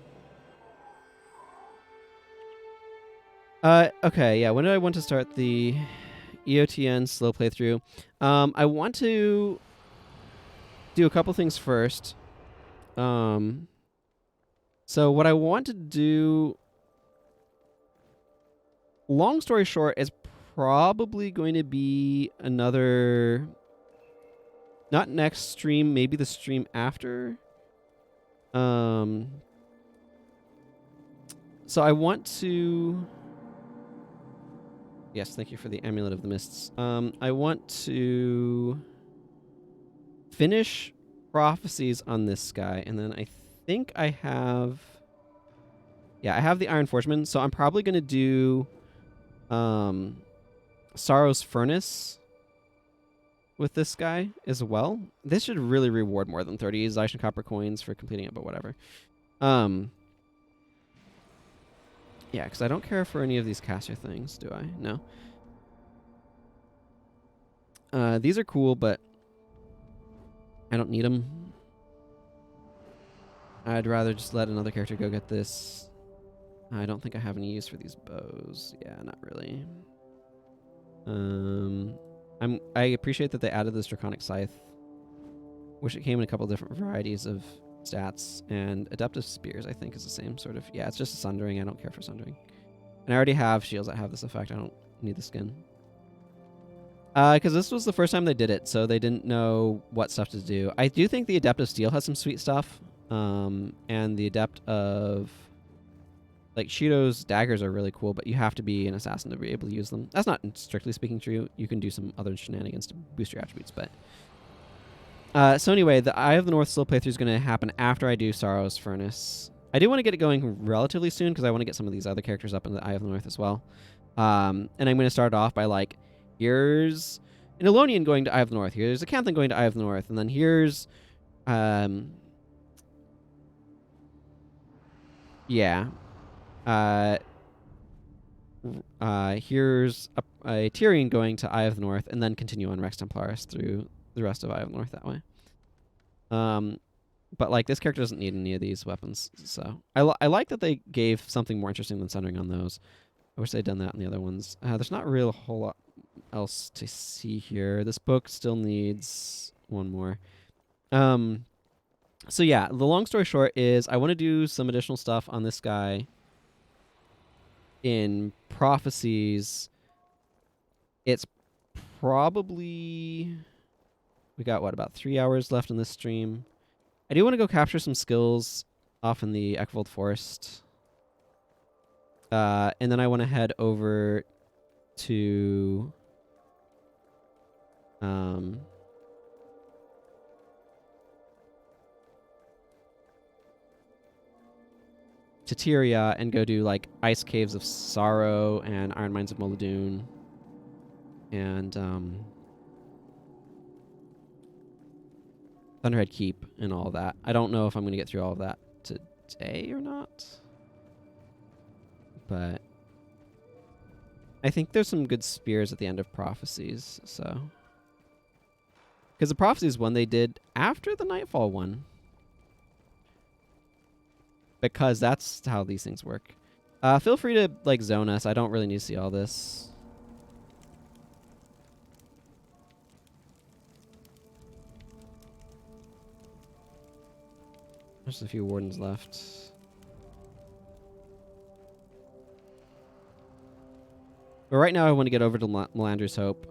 Okay, yeah. When do I want to start the EOTN slow playthrough? I want to do a couple things first. So what I want to do, long story short, is probably going to be another... Not next stream, maybe the stream after. So I want to... Yes, thank you for the Amulet of the Mists. I want to finish prophecies on this guy, and then I think I have... Yeah, I have the Iron Forgeman, so I'm probably going to do Sorrow's Furnace with this guy as well. This should really reward more than 30 Zaishin Copper coins for completing it, but whatever. Yeah, because I don't care for any of these caster things, do I? No. These are cool, but I don't need them. I'd rather just let another character go get this. I don't think I have any use for these bows. Yeah, not really. I appreciate that they added this Draconic Scythe. Wish it came in a couple different varieties of stats. And Adeptive Spears, I think, is the same sort of... Yeah, it's just a Sundering. I don't care for Sundering. And I already have shields that have this effect. I don't need the skin. Because this was the first time they did it, so they didn't know what stuff to do. I do think the Adept of Steel has some sweet stuff. And the Adept of... Like, Shiro's daggers are really cool, but you have to be an assassin to be able to use them. That's not strictly speaking true. You can do some other shenanigans to boost your attributes, but... So anyway, the Eye of the North slow playthrough is going to happen after I do Sorrow's Furnace. I do want to get it going relatively soon because I want to get some of these other characters up in the Eye of the North as well. And I'm going to start off by like, here's an Elonian going to Eye of the North. Here's a Canthan going to Eye of the North. And then here's, yeah. Here's a Tyrian going to Eye of the North, and then continue on Rex Templaris through the rest of Eye of the North that way. But like this character doesn't need any of these weapons, so I like that they gave something more interesting than centering on those. I wish they'd done that in the other ones. There's not really a whole lot else to see here. This book still needs one more. So yeah, the long story short is I want to do some additional stuff on this guy in Prophecies. It's probably... We got, what, about 3 hours left in this stream. I do want to go capture some skills off in the Eckvold Forest. And then I want to head over to... to Tyria and go do like Ice Caves of Sorrow and Iron Mines of Moladoon and Thunderhead Keep and all of that. I don't know if I'm going to get through all of that today or not, but I think there's some good spears at the end of Prophecies, so because the Prophecies one they did after the Nightfall one. Because that's how these things work. Feel free to like zone us. I don't really need to see all this. There's a few wardens left. But right now I want to get over to Melander's Hope.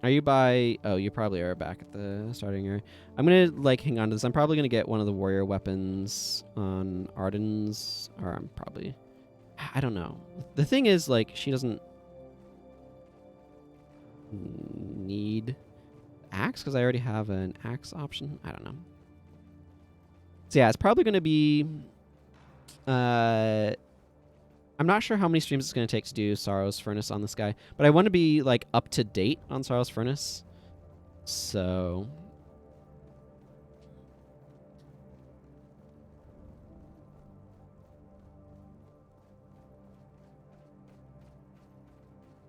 Are you by... Oh, you probably are back at the starting area. I'm going to, like, hang on to this. I'm probably going to get one of the warrior weapons on Arden's. Or I'm probably... I don't know. The thing is, like, she doesn't need axe because I already have an axe option. I don't know. So, yeah, it's probably going to be... I'm not sure how many streams it's going to take to do Sorrow's Furnace on this guy, but I want to be like up to date on Sorrow's Furnace. So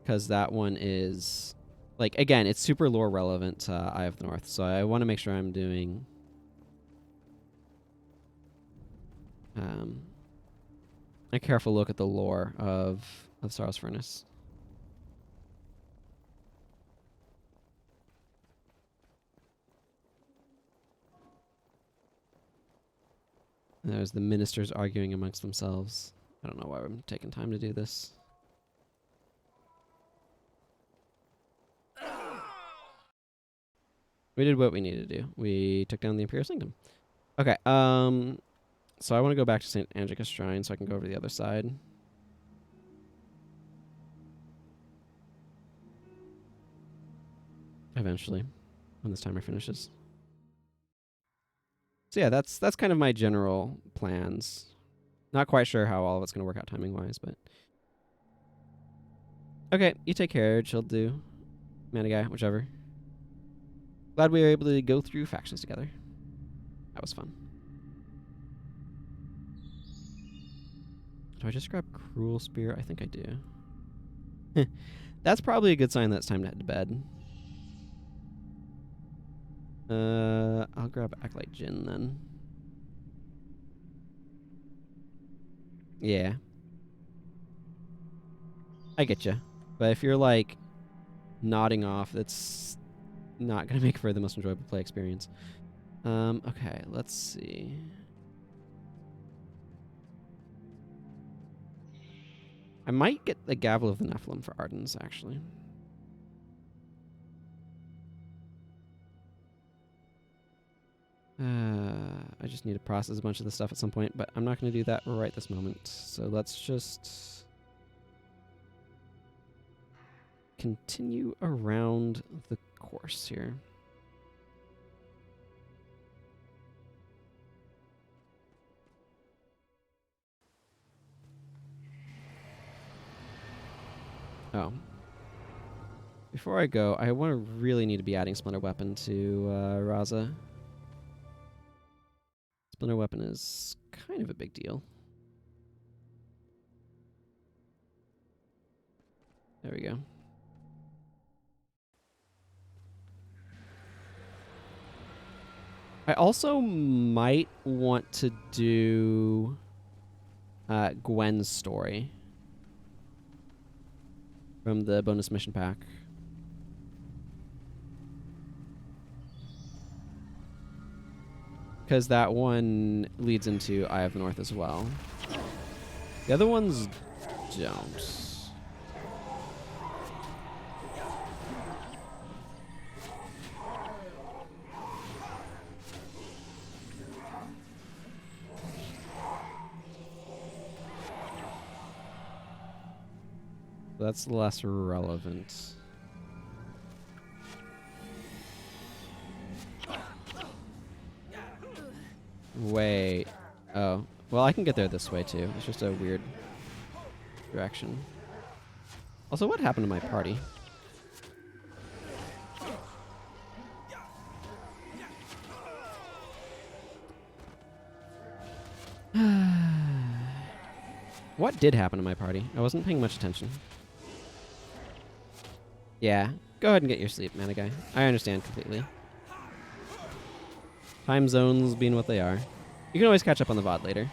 because that one is like, again, it's super lore relevant to Eye of the North, so I want to make sure I'm doing a careful look at the lore of Sorrow's Furnace. And there's the ministers arguing amongst themselves. I don't know why I'm taking time to do this. We did what we needed to do. We took down the Imperial Kingdom. Okay, so I want to go back to St. Anjeka's Shrine so I can go over to the other side. Eventually, when this timer finishes. So yeah, that's kind of my general plans. Not quite sure how all of it's going to work out timing-wise, but... Okay, you take care, she'll do. Mana guy, whichever. Glad we were able to go through factions together. That was fun. Do I just grab Cruel Spear? I think I do. That's probably a good sign that it's time to head to bed. I'll grab Acolyte Jin then. Yeah. I get you. But if you're like nodding off, that's not going to make for the most enjoyable play experience. Okay, let's see. I might get the Gavel of the Nephilim for Arden's, actually. I just need to process a bunch of this stuff at some point, but I'm not going to do that right this moment. So let's just continue around the course here. Oh. Before I go, I really need to be adding Splinter Weapon to Raza. Splinter Weapon is kind of a big deal. There we go. I also might want to do Gwen's story from the bonus mission pack. Because that one leads into Eye of the North as well. The other ones don't. That's less relevant. Wait. Oh. Well, I can get there this way, too. It's just a weird direction. Also, what happened to my party? What did happen to my party? I wasn't paying much attention. Yeah. Go ahead and get your sleep, mana guy. I understand completely. Time zones being what they are. You can always catch up on the VOD later.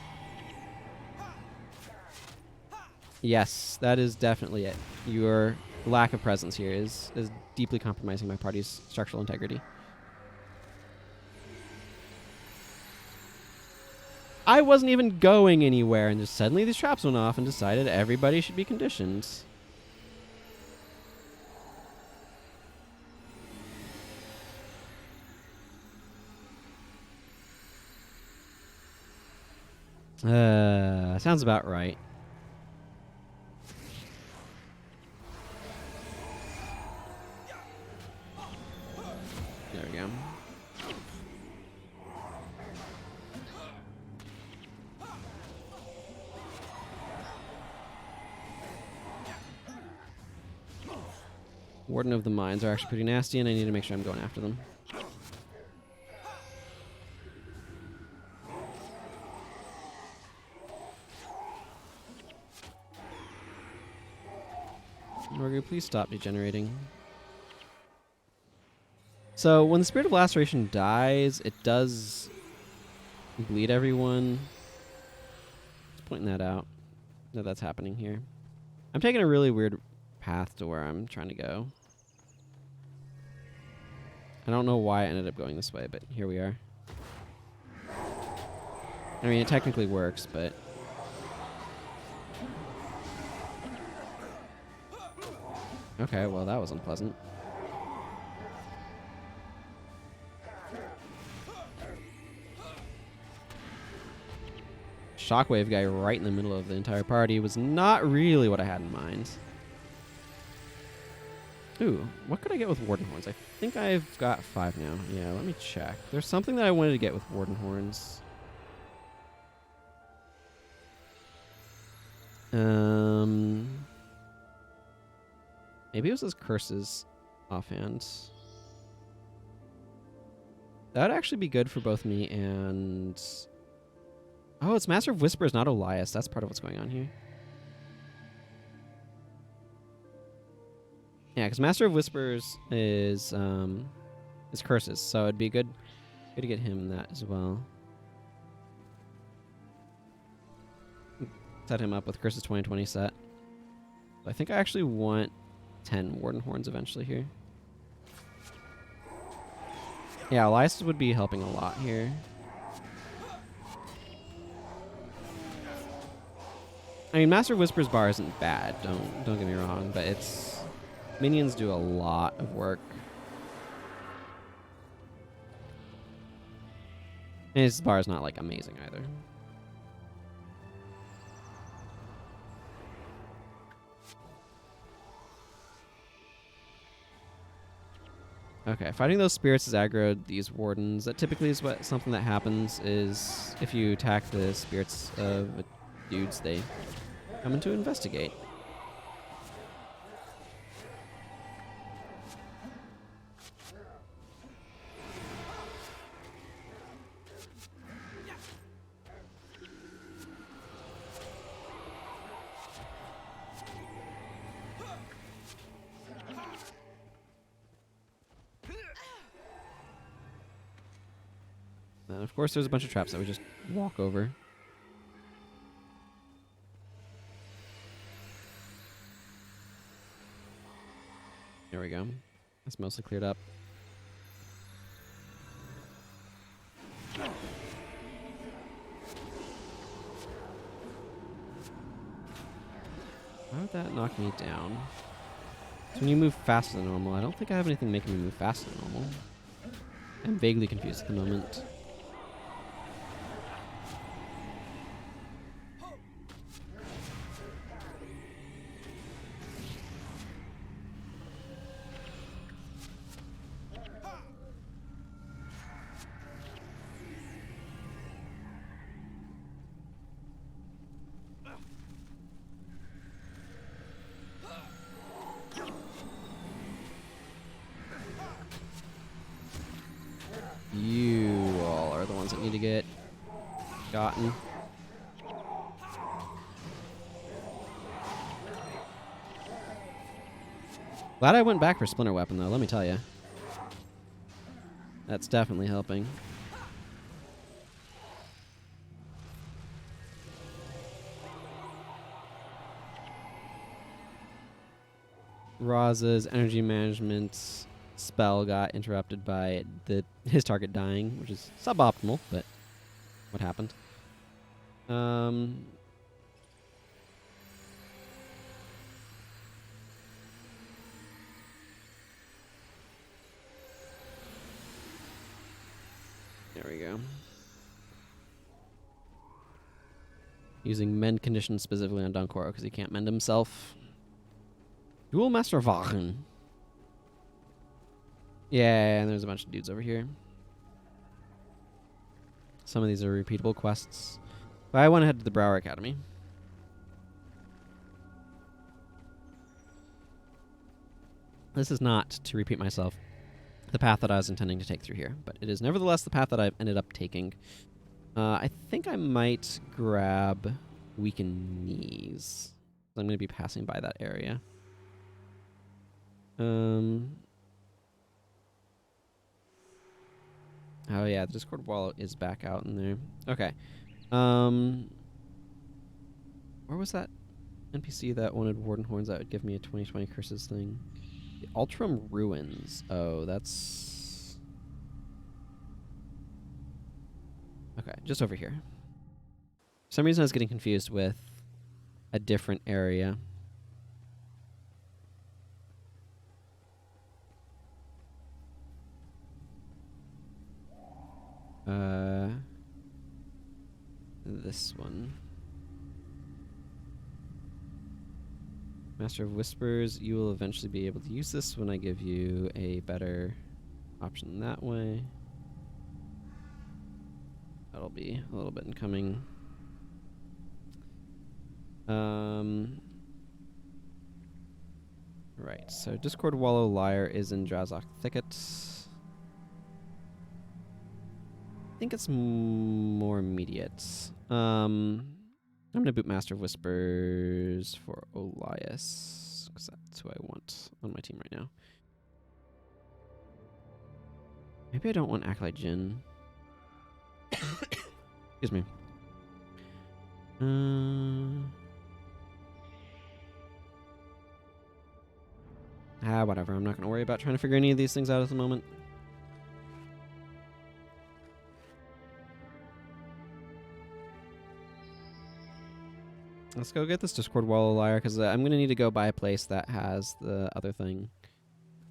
Yes, that is definitely it. Your lack of presence here is deeply compromising my party's structural integrity. I wasn't even going anywhere, and just suddenly these traps went off and decided everybody should be conditioned. Sounds about right. There we go. Warden of the Mines are actually pretty nasty, and I need to make sure I'm going after them. Norgu, please stop degenerating. So, when the Spirit of Laceration dies, it does bleed everyone. Just pointing that out. That that's happening here. I'm taking a really weird path to where I'm trying to go. I don't know why I ended up going this way, but here we are. I mean, it technically works, but... Okay, well, that was unpleasant. Shockwave guy right in the middle of the entire party was not really what I had in mind. Ooh, what could I get with Warden Horns? I think I've got 5 now. Yeah, let me check. There's something that I wanted to get with Warden Horns. Maybe it was his curses offhand. That would actually be good for both me and... Oh, it's Master of Whispers, not Elias. That's part of what's going on here. Yeah, because Master of Whispers is curses, so it'd be good to get him that as well. Set him up with Curses 2020 set. I think I actually want 10 Warden Horns eventually here. Yeah, Elias would be helping a lot here. I mean, Master of Whispers bar isn't bad. Don't get me wrong, but it's minions do a lot of work. And his bar is not like amazing either. Okay, fighting those spirits is aggro these wardens. That typically is what something that happens is if you attack the spirits of dudes, they come in to investigate. And of course, there's a bunch of traps that we just walk over. There we go. That's mostly cleared up. How did that knock me down? So when you move faster than normal, I don't think I have anything making me move faster than normal. I'm vaguely confused at the moment. You all are the ones that need to get gotten. Glad I went back for Splinter Weapon, though, let me tell you. That's definitely helping. Raza's energy management spell got interrupted by his target dying, which is suboptimal, but what happened? There we go. Using mend condition specifically on Donkoro because he can't mend himself. Dual Master Wachen. Yeah, and there's a bunch of dudes over here. Some of these are repeatable quests. But I went ahead to the Brower Academy. This is not, to repeat myself, the path that I was intending to take through here, but it is nevertheless the path that I've ended up taking. I think I might grab Weakened Knees. I'm going to be passing by that area. Oh yeah, the Discord wall is back out in there. Okay. Where was that NPC that wanted Warden Horns that would give me a 2020 curses thing? The Ultram Ruins. Oh, that's... Okay, just over here. For some reason I was getting confused with a different area. This one. Master of Whispers, you will eventually be able to use this when I give you a better option that way. That'll be a little bit incoming. Right, so Discord Wallow Lyre is in Drazach Thicket. I think it's more immediate. I'm going to boot Master of Whispers for Olias, because that's who I want on my team right now. Maybe I don't want Acolyte Jin. Excuse me. Whatever. I'm not going to worry about trying to figure any of these things out at the moment. Let's go get this Discord Wall of Lyre, because I'm going to need to go by a place that has the other thing.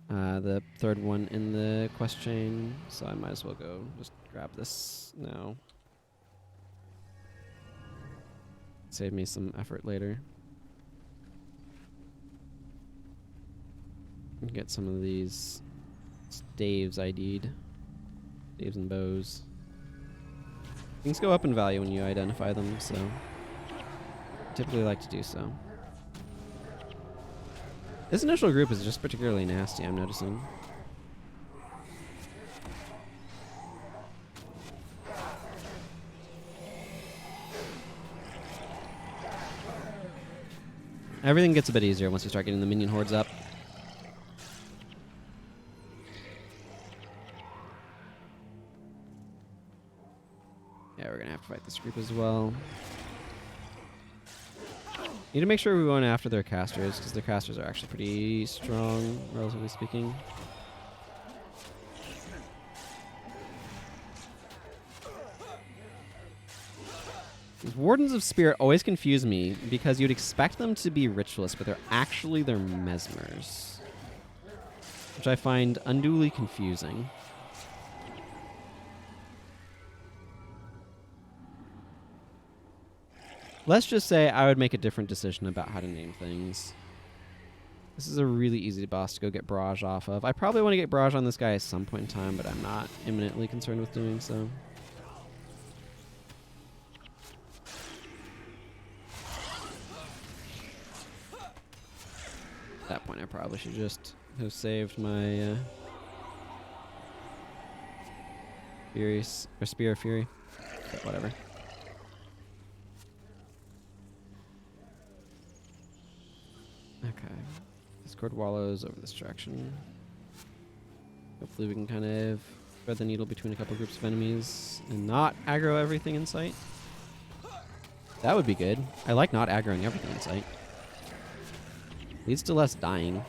The third one in the quest chain. So I might as well go just grab this now. Save me some effort later. Get some of these staves ID'd. Staves and bows. Things go up in value when you identify them, so I typically like to do so. This initial group is just particularly nasty, I'm noticing. Everything gets a bit easier once you start getting the minion hordes up. Yeah, we're gonna have to fight this group as well. Need to make sure we go after their casters, because their casters are actually pretty strong, relatively speaking. These Wardens of Spirit always confuse me, because you'd expect them to be ritualists, but they're mesmers. Which I find unduly confusing. Let's just say I would make a different decision about how to name things. This is a really easy boss to go get barrage off of. I probably want to get barrage on this guy at some point in time, but I'm not imminently concerned with doing so. At that point, I probably should just have saved my Spear of Fury. But whatever. Okay. Discord wallows over this direction. Hopefully we can kind of thread the needle between a couple groups of enemies and not aggro everything in sight. That would be good. I like not aggroing everything in sight. Leads to less dying.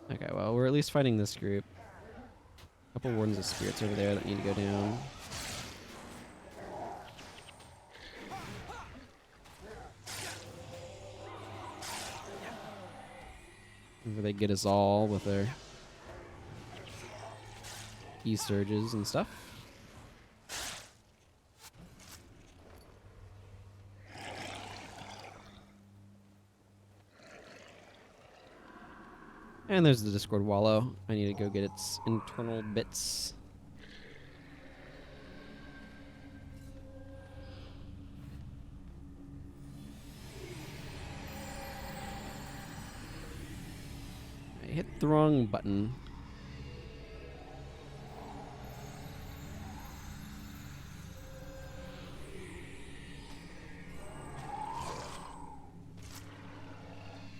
Okay, well, we're at least fighting this group. A couple Wardens of Spirits over there that need to go down. Where they get us all with their E-surges and stuff. And there's the Discord Wallow. I need to go get its internal bits. I hit the wrong button.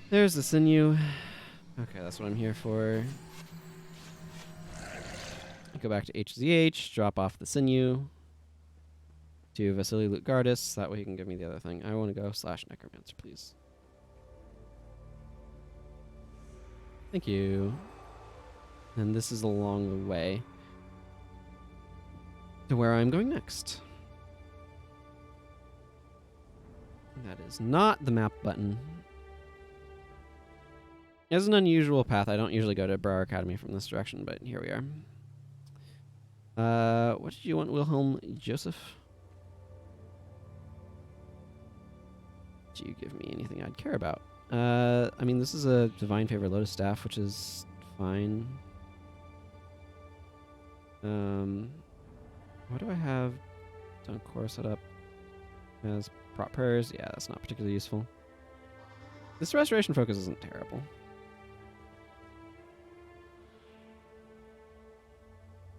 There's the sinew. Okay, that's what I'm here for. Go back to HZH, drop off the sinew to Vasily Lutgardis. That way he can give me the other thing. I want to go / necromancer, please. Thank you. And this is along the way to where I'm going next. That is not the map button. It's an unusual path. I don't usually go to Brower Academy from this direction, but here we are. What did you want, Wilhelm Joseph? Do you give me anything I'd care about? I mean, this is a Divine Favor Lotus Staff, which is fine. What do I have Dunkor set up as prop prayers? Yeah, that's not particularly useful. This restoration focus isn't terrible.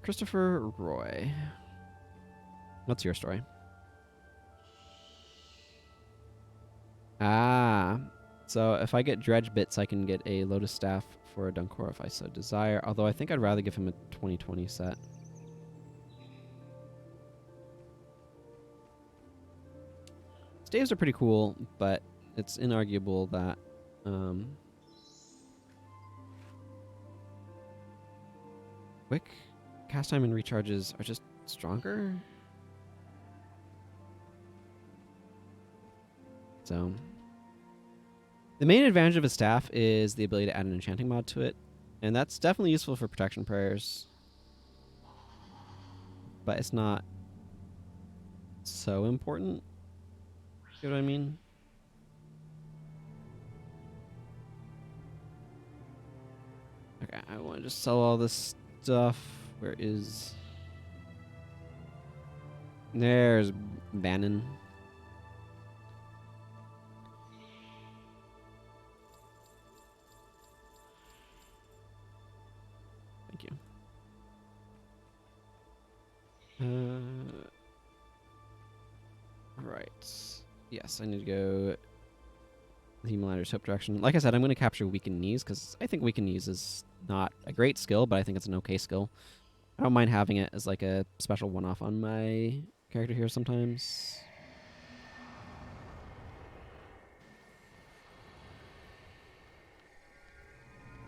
Christopher Roy. What's your story? Ah, so if I get dredge bits, I can get a Lotus Staff for a Dunkor if I so desire. Although I think I'd rather give him a 2020 set. Staves are pretty cool, but it's inarguable that quick cast time and recharges are just stronger. So the main advantage of a staff is the ability to add an enchanting mod to it, and that's definitely useful for protection prayers, but it's not so important. You know what I mean? Okay, I want to just sell all this stuff. Where is... There's Bannon. Thank you. Right. Yes, I need to go the Himalaya's Hope direction. Like I said, I'm going to capture Weakened Knees, because I think Weakened Knees is not a great skill, but I think it's an okay skill. I don't mind having it as like a special one-off on my character here sometimes.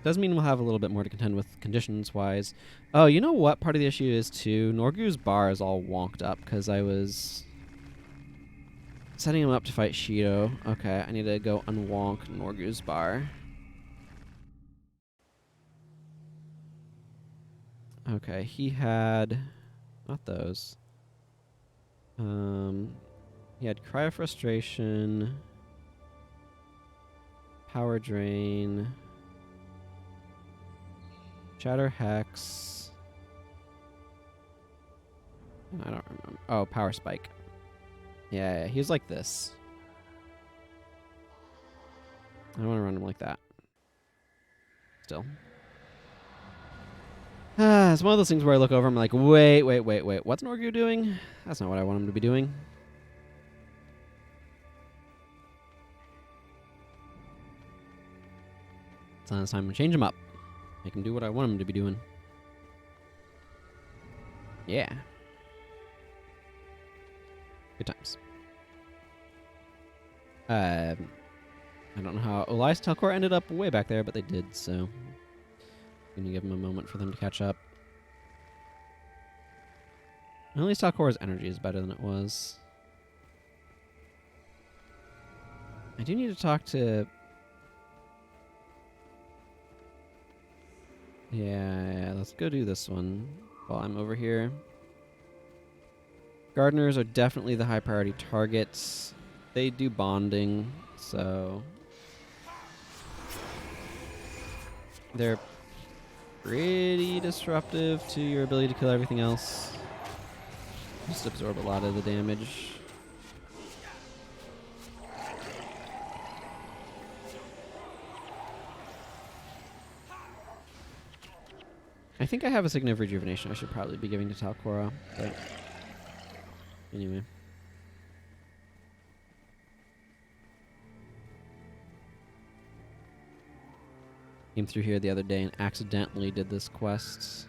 Does mean we'll have a little bit more to contend with conditions-wise. Oh, you know what part of the issue is, too? Norgu's bar is all wonked up, because I was setting him up to fight Shiro. Okay, I need to go unwonk Norgu's bar. Okay, he had... Not those. He had Cry of Frustration, Power Drain, Shatter Hex. I don't remember. Oh, Power Spike. Yeah, he was like this. I don't want to run him like that. Still. It's one of those things where I look over and I'm like, wait. What's Norgu doing? That's not what I want him to be doing. So it's time to change him up. Make him do what I want him to be doing. Yeah. Good times. I don't know how Elias Telcor ended up way back there, but they did, so... I'm gonna give him a moment for them to catch up. At least Telcor's energy is better than it was. I do need to talk to... Yeah, let's go do this one while I'm over here. Gardeners are definitely the high priority targets. They do bonding, so... They're pretty disruptive to your ability to kill everything else. Just absorb a lot of the damage. I think I have a Sign of Rejuvenation I should probably be giving to Talcora, but anyway. Came through here the other day and accidentally did this quest.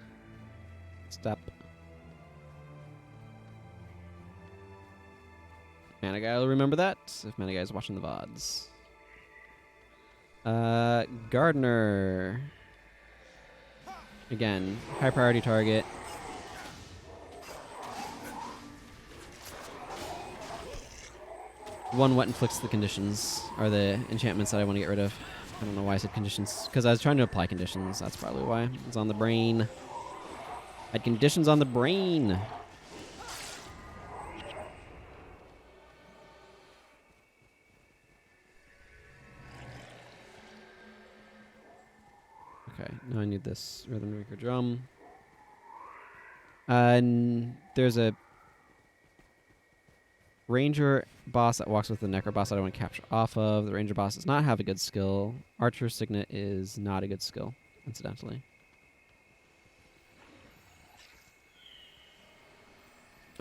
Step. Mana Guy will remember that if Mana Guy is watching the VODs. Gardener. Again, high priority target. One what inflicts the conditions are the enchantments that I want to get rid of. I don't know why I said conditions. Because I was trying to apply conditions. That's probably why. It's on the brain. I had conditions on the brain. Okay, now I need this Rhythm Maker Drum. And there's a Ranger boss that walks with the Necro boss that I want to capture off of. The Ranger boss does not have a good skill. Archer Signet is not a good skill, incidentally.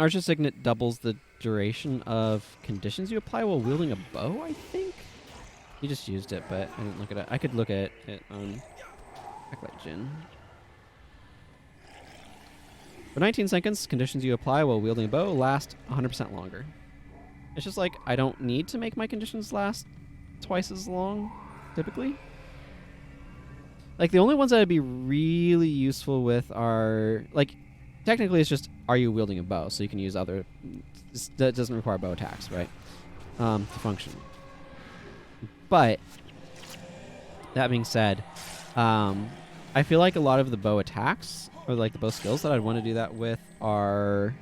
Archer Signet doubles the duration of conditions you apply while wielding a bow, I think? You just used it, but I didn't look at it. I could look at it on Backlight Jin. For 19 seconds, conditions you apply while wielding a bow last 100% longer. It's just like, I don't need to make my conditions last twice as long, typically. Like, the only ones that would be really useful with are, like, technically it's just, are you wielding a bow? So you can use other, that doesn't require bow attacks, right? To function. But, that being said, I feel like a lot of the bow attacks, or like the bow skills that I'd want to do that with are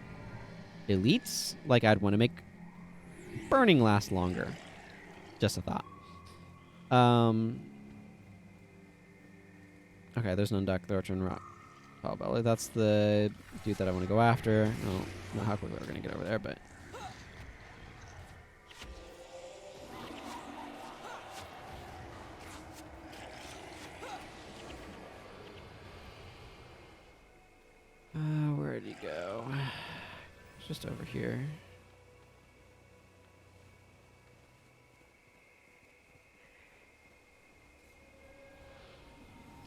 elites. Like, I'd want to make burning last longer. Just a thought. Okay, there's none duck, Thorch and Rock. Oh, Belly, that's the dude that I want to go after. I don't know how quickly we're going to get over there, but... where'd he go? It's just over here.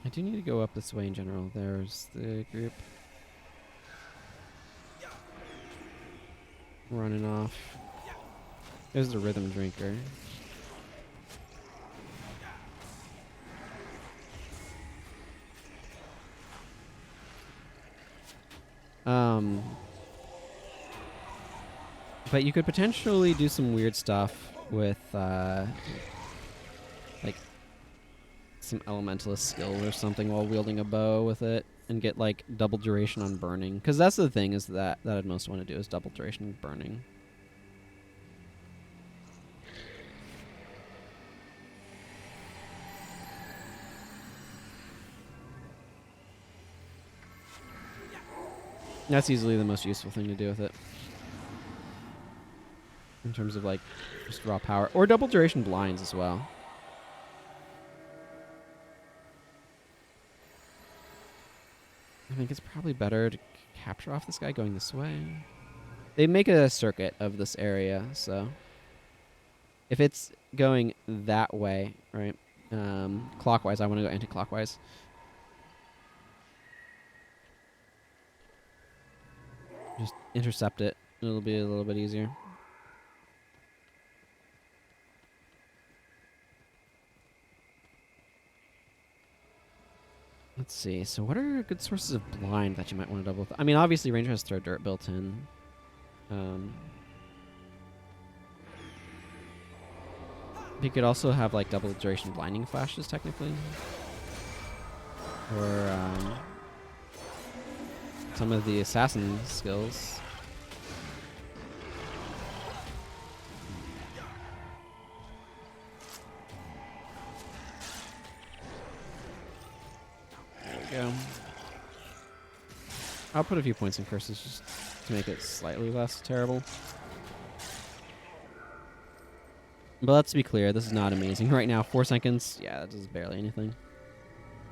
I do need to go up this way in general. There's the group. Running off. There's the rhythm drinker. But you could potentially do some weird stuff with, like, some elementalist skill or something while wielding a bow with it and get, like, double duration on burning. Because that's the thing is that I'd most want to do is double duration burning. That's easily the most useful thing to do with it. In terms of, like, just raw power. Or double duration blinds as well. I think it's probably better to capture off this guy going this way. They make a circuit of this area, so... If it's going that way, right? Clockwise, I want to go anti-clockwise. Just intercept it. It'll be a little bit easier. Let's see. So what are good sources of blind that you might want to double... I mean, obviously Ranger has throw dirt built in. You could also have, like, double duration blinding flashes, technically. Or, some of the assassin skills. There we go. I'll put a few points in curses just to make it slightly less terrible. But let's be clear, this is not amazing right now. 4 seconds, yeah, that does barely anything.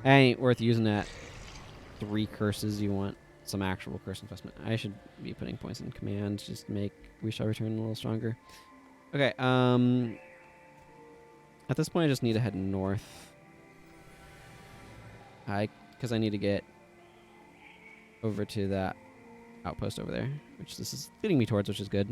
That ain't worth using at 3 curses. You want some actual curse investment. I should be putting points in command just to make We Shall Return a little stronger. Okay, at this point I just need to head north. Because I need to get over to that outpost over there, which this is leading me towards, which is good.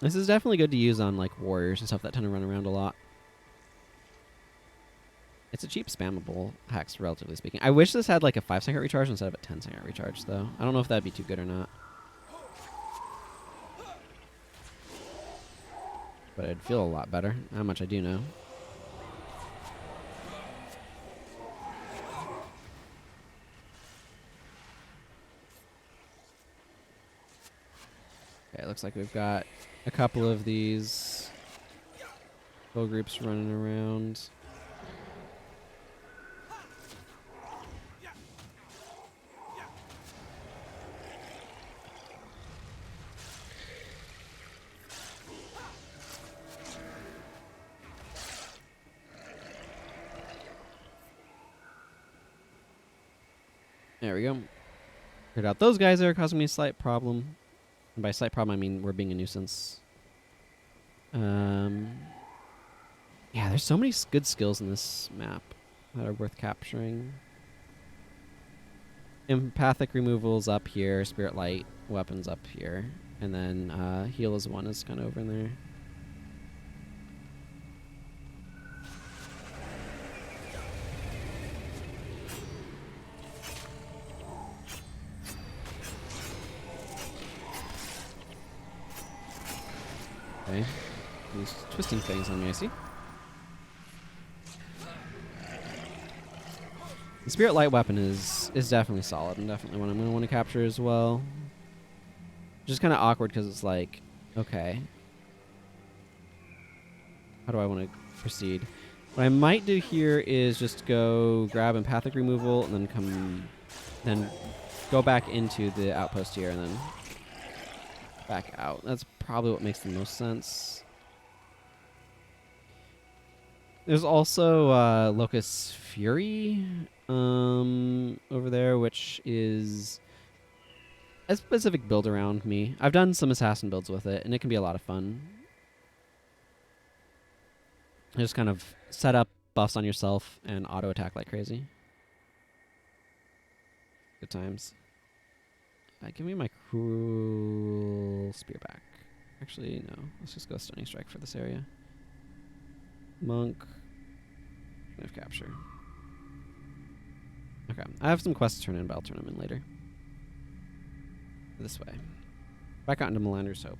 This is definitely good to use on, like, warriors and stuff that tend to run around a lot. It's a cheap spammable hex, relatively speaking. I wish this had, like, a 5-second recharge instead of a 10-second recharge, though. I don't know if that'd be too good or not. But it'd feel a lot better. How much I do know. Okay, looks like we've got a couple of these foe groups running around. There we go. Figured out those guys are causing me a slight problem. And by slight problem, I mean we're being a nuisance. Yeah, there's so many good skills in this map that are worth capturing. Empathic removals up here, Spirit Light weapons up here, and then Heal as one is kind of over in there. way. These twisting things on me, I see. The Spirit Light weapon is definitely solid and definitely one I'm going to want to capture as well. Just kind of awkward because it's like, okay, how do I want to proceed? What I might do here is just go grab empathic removal and then go back into the outpost here and then back out. That's probably what makes the most sense. There's also Locust Fury over there, which is a specific build around me. I've done some assassin builds with it, and it can be a lot of fun. Just kind of set up buffs on yourself and auto attack like crazy. Good times. Give me my cruel spear back. Actually, no. Let's just go stunning strike for this area. Monk. Knife capture. Okay. I have some quests to turn in, but I'll turn them in later. This way. Back out into Melander's Hope.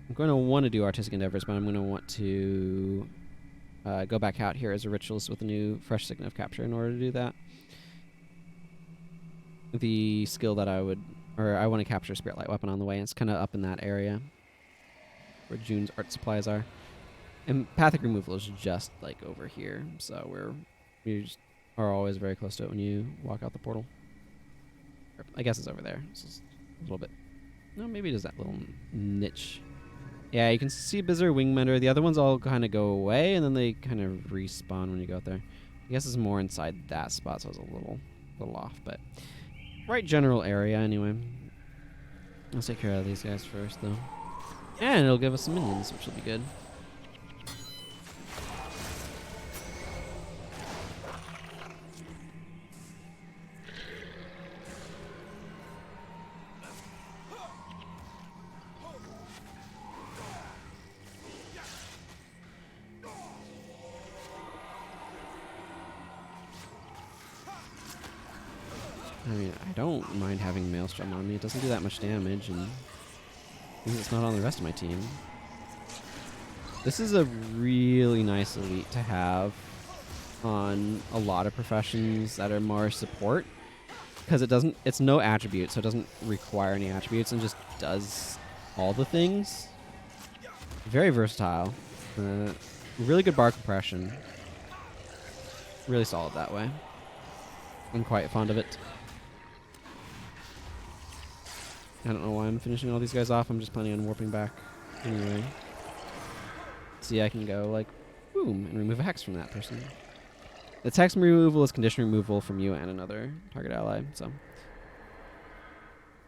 I'm going to want to do artistic endeavors, but I'm going to want to go back out here as a ritualist with a new fresh sign of capture in order to do that. The skill that I want to capture a Spirit Light weapon on the way. And it's kind of up in that area where June's art supplies are. Empathic removal is just like over here, so we just are always very close to it when you walk out the portal. Or I guess it's over there. It's just a little bit. No, maybe it is that little niche. Yeah, you can see Bizarre Wingmender. The other ones all kind of go away, and then they kind of respawn when you go out there. I guess it's more inside that spot, so I was a little off, but right general area anyway. Let's take care of these guys first, though. And it'll give us some minions, which will be good. I mean, I don't mind having Maelstrom on me. It doesn't do that much damage, and it's not on the rest of my team. This is a really nice elite to have on a lot of professions that are more support, because it's no attribute, so it doesn't require any attributes and just does all the things. Very versatile. Really good bar compression. Really solid that way. I'm quite fond of it. I don't know why I'm finishing all these guys off. I'm just planning on warping back anyway. See, I can go like, boom, and remove a hex from that person. Its hex removal is condition removal from you and another target ally, so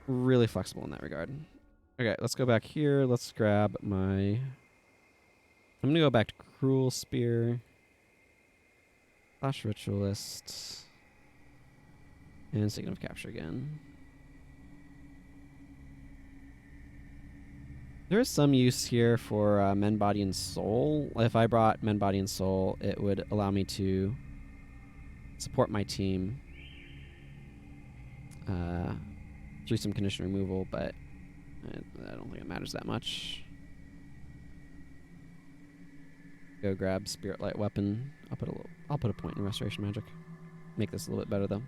really flexible in that regard. Okay, let's go back here. Let's grab my... I'm going to go back to Cruel Spear. Flash Ritualist. And Sign of Capture again. There is some use here for Men, Body, and Soul. If I brought Men, Body, and Soul, it would allow me to support my team through some condition removal, but I don't think it matters that much. Go grab Spirit Light Weapon. I'll put a point in Restoration Magic. Make this a little bit better though.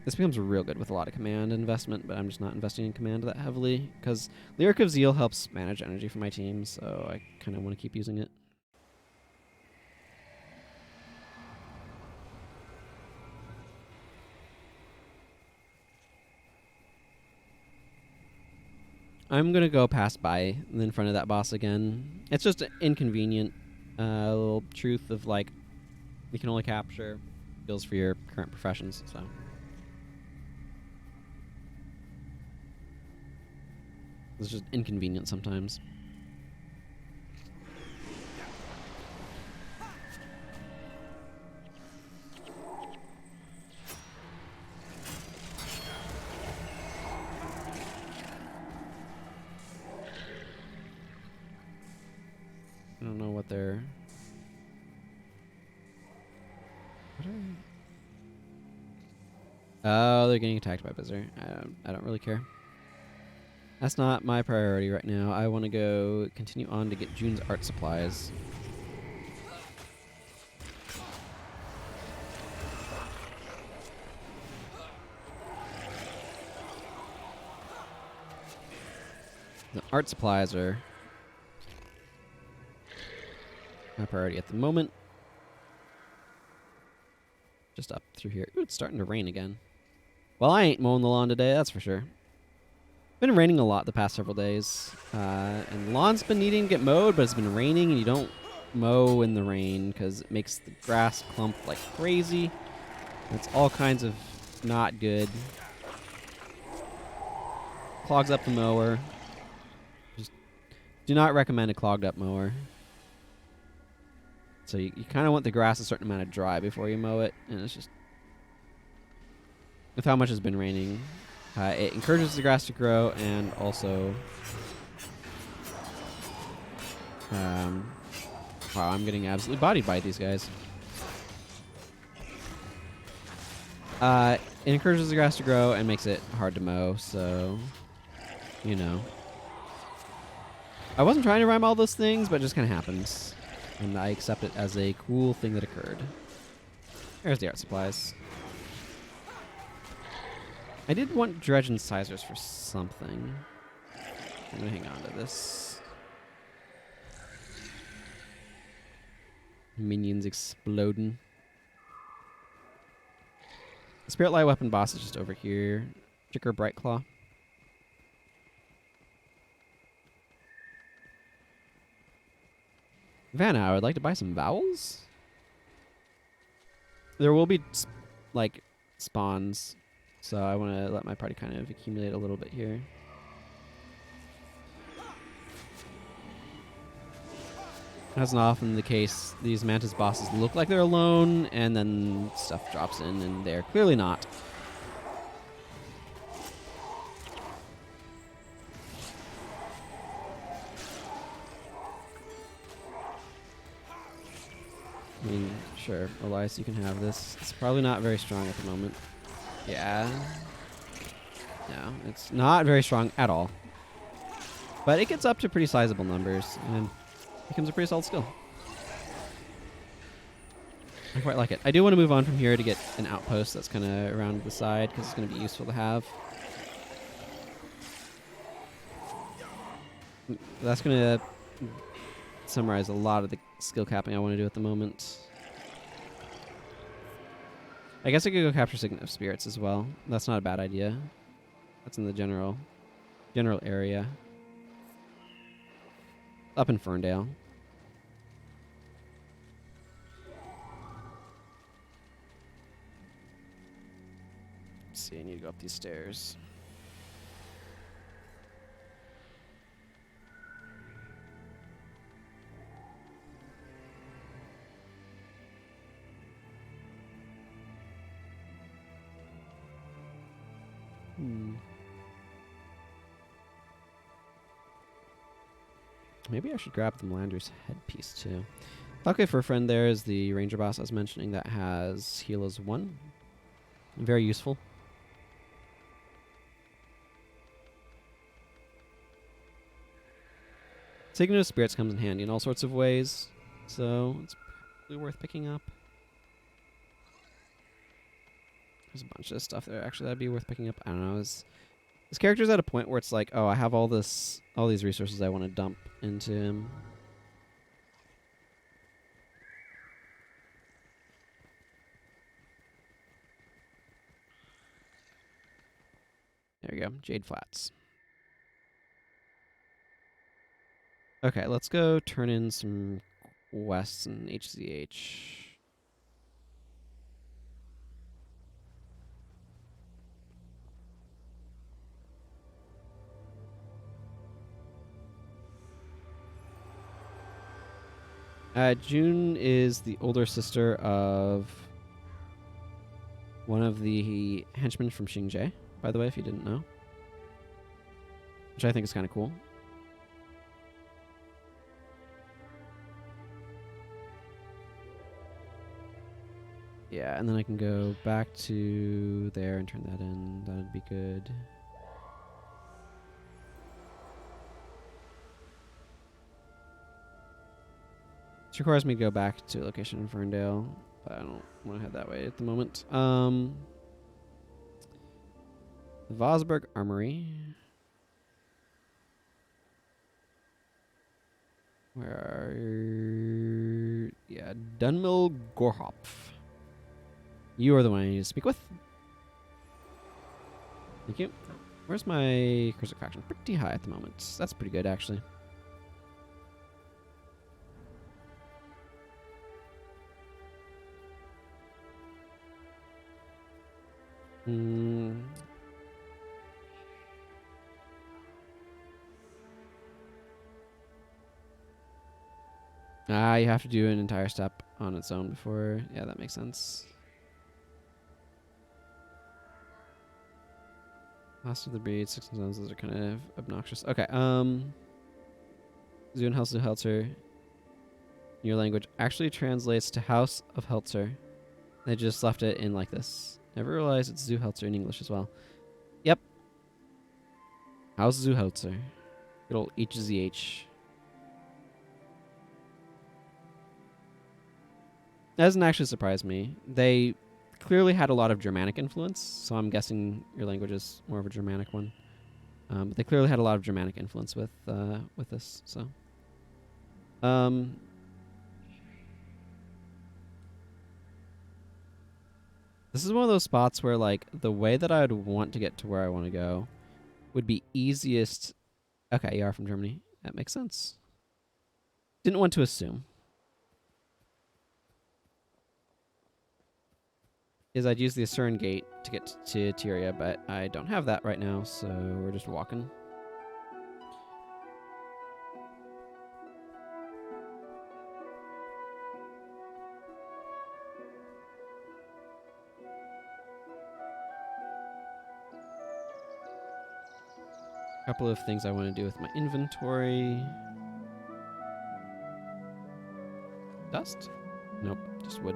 This becomes real good with a lot of command investment, but I'm just not investing in command that heavily because Lyric of Zeal helps manage energy for my team, so I kind of want to keep using it. I'm going to go pass by in front of that boss again. It's just an inconvenient little truth of like, you can only capture skills for your current professions, so. It's just inconvenient sometimes. I don't know what they're... Oh, they're getting attacked by Bizarre. I don't really care. That's not my priority right now. I want to go continue on to get June's art supplies. The art supplies are my priority at the moment. Just up through here. Ooh, it's starting to rain again. Well, I ain't mowing the lawn today, that's for sure. Been raining a lot the past several days. And the lawn's been needing to get mowed, but it's been raining, and you don't mow in the rain because it makes the grass clump like crazy. It's all kinds of not good. Clogs up the mower. Just do not recommend a clogged up mower. So you kind of want the grass a certain amount of dry before you mow it, and it's just with how much has been raining, it encourages the grass to grow, and also wow, I'm getting absolutely bodied by these guys. It encourages the grass to grow and makes it hard to mow, so you know. I wasn't trying to rhyme all those things, but it just kind of happens. And I accept it as a cool thing that occurred. There's the art supplies. I did want dredge incisors for something. I'm going to hang on to this. Minions exploding. The Spirit Light weapon boss is just over here. Chicker Bright Claw. Vanna, I would like to buy some vowels. There will be, like, spawns, so I want to let my party kind of accumulate a little bit here. As is often the case, these Mantis bosses look like they're alone, and then stuff drops in, and they're clearly not. I mean, sure, Elias, you can have this. It's probably not very strong at the moment. Yeah. No, it's not very strong at all. But it gets up to pretty sizable numbers, and becomes a pretty solid skill. I quite like it. I do want to move on from here to get an outpost that's kind of around the side, because it's going to be useful to have. That's going to summarize a lot of the skill capping I want to do at the moment. I guess I could go capture Signet of Spirits as well. That's not a bad idea. That's in the general area. Up in Ferndale. Let's see, I need to go up these stairs. Maybe I should grab the Melander's headpiece too. Okay, for a friend there is the ranger boss I was mentioning that has heal as 1. Very useful. Signet of Spirits comes in handy in all sorts of ways, so it's probably worth picking up. There's a bunch of stuff there actually that'd be worth picking up. I don't know. This character's at a point where it's like, oh, I have all these resources I want to dump into him. There we go. Jade Flats. Okay, let's go turn in some quests and HCH. June is the older sister of one of the henchmen from Xingzhe, by the way, if you didn't know. Which I think is kind of cool. Yeah, and then I can go back to there and turn that in. That'd be good. This requires me to go back to a location in Ferndale, but I don't want to head that way at the moment. Vasburg Armory. Where are... Yeah, Dunmill Gorhopf. You are the one I need to speak with. Thank you. Where's my cursor faction? Pretty high at the moment. That's pretty good, actually. You have to do an entire step on its own before... Yeah, that makes sense. Last of the breed, 16 zones, those are kind of obnoxious. Okay, Zoo and Heltzer. Your language actually translates to House of Heltzer. They just left it in like this. Never realized it's Zoo Heltzer in English as well. Yep. House Zoo Heltzer. Good old HZH. That doesn't actually surprise me. They clearly had a lot of Germanic influence, so I'm guessing your language is more of a Germanic one. But they clearly had a lot of Germanic influence with this, so. This is one of those spots where, like, the way that I would want to get to where I want to go would be easiest. Okay, you are from Germany. That makes sense. Didn't want to assume. Is I'd use the Assuran Gate to get to Tyria, but I don't have that right now, so we're just walking. Couple of things I want to do with my inventory. Dust? Nope, just wood.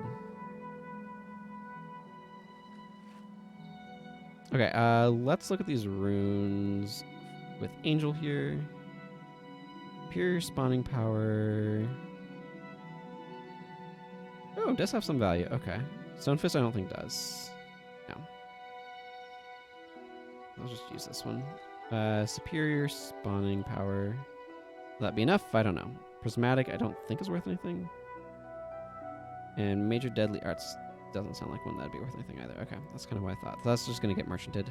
Okay, let's look at these runes with Angel here. Pure spawning power. Oh, it does have some value. Okay. Stonefist I don't think does. No. I'll just use this one. Superior spawning power. Will that be enough? I don't know. Prismatic I don't think is worth anything. And Major Deadly Arts doesn't sound like one that'd be worth anything either. Okay, that's kind of what I thought. So that's just going to get merchanted.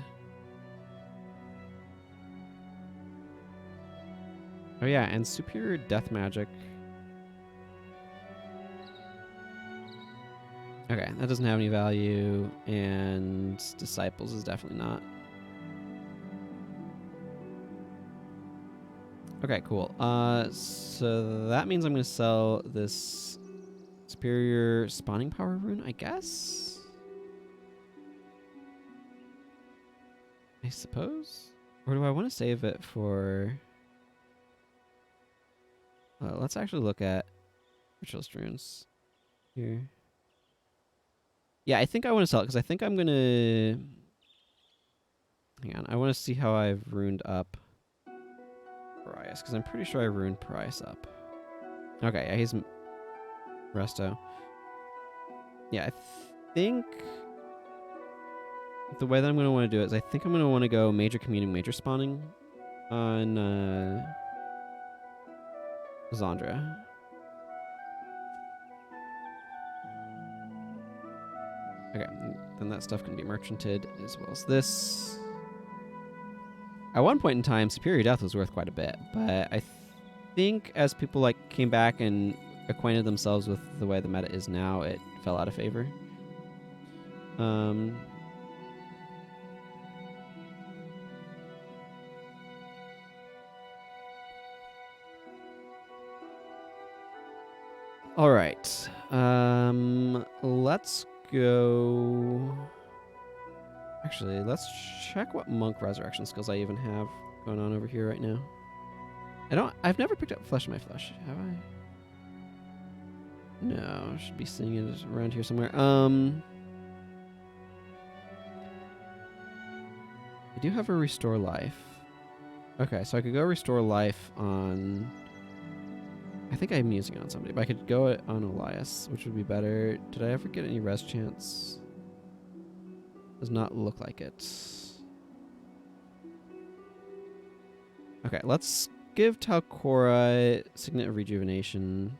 Oh yeah, and Superior Death Magic. Okay, that doesn't have any value, and Disciples is definitely not. Okay, cool. So that means I'm going to sell this Superior Spawning Power rune, I guess? I suppose? Or do I want to save it for... let's actually look at Ritualist runes here. Yeah, I think I want to sell it, because I think I'm going to... Hang on, I want to see how I've runed up Parias, because I'm pretty sure I ruined Parias up. Okay, yeah, he's Resto. Yeah, I think the way that I'm going to want to do it is I think I'm going to want to go major commuting, major spawning on Zandra. Okay, then that stuff can be merchanted as well as this. At one point in time, Superior Death was worth quite a bit, but I think as people like came back and acquainted themselves with the way the meta is now, it fell out of favor. All right. Let's go. Actually, let's check what monk resurrection skills I even have going on over here right now. I've never picked up Flesh in My Flesh, have I? No, should be seeing it around here somewhere. I do have a restore life. Okay, so I could go restore life on... I think I'm using it on somebody, but I could go it on Elias, which would be better. Did I ever get any res chance? Does not look like it. Okay, let's give Talcora Signet of Rejuvenation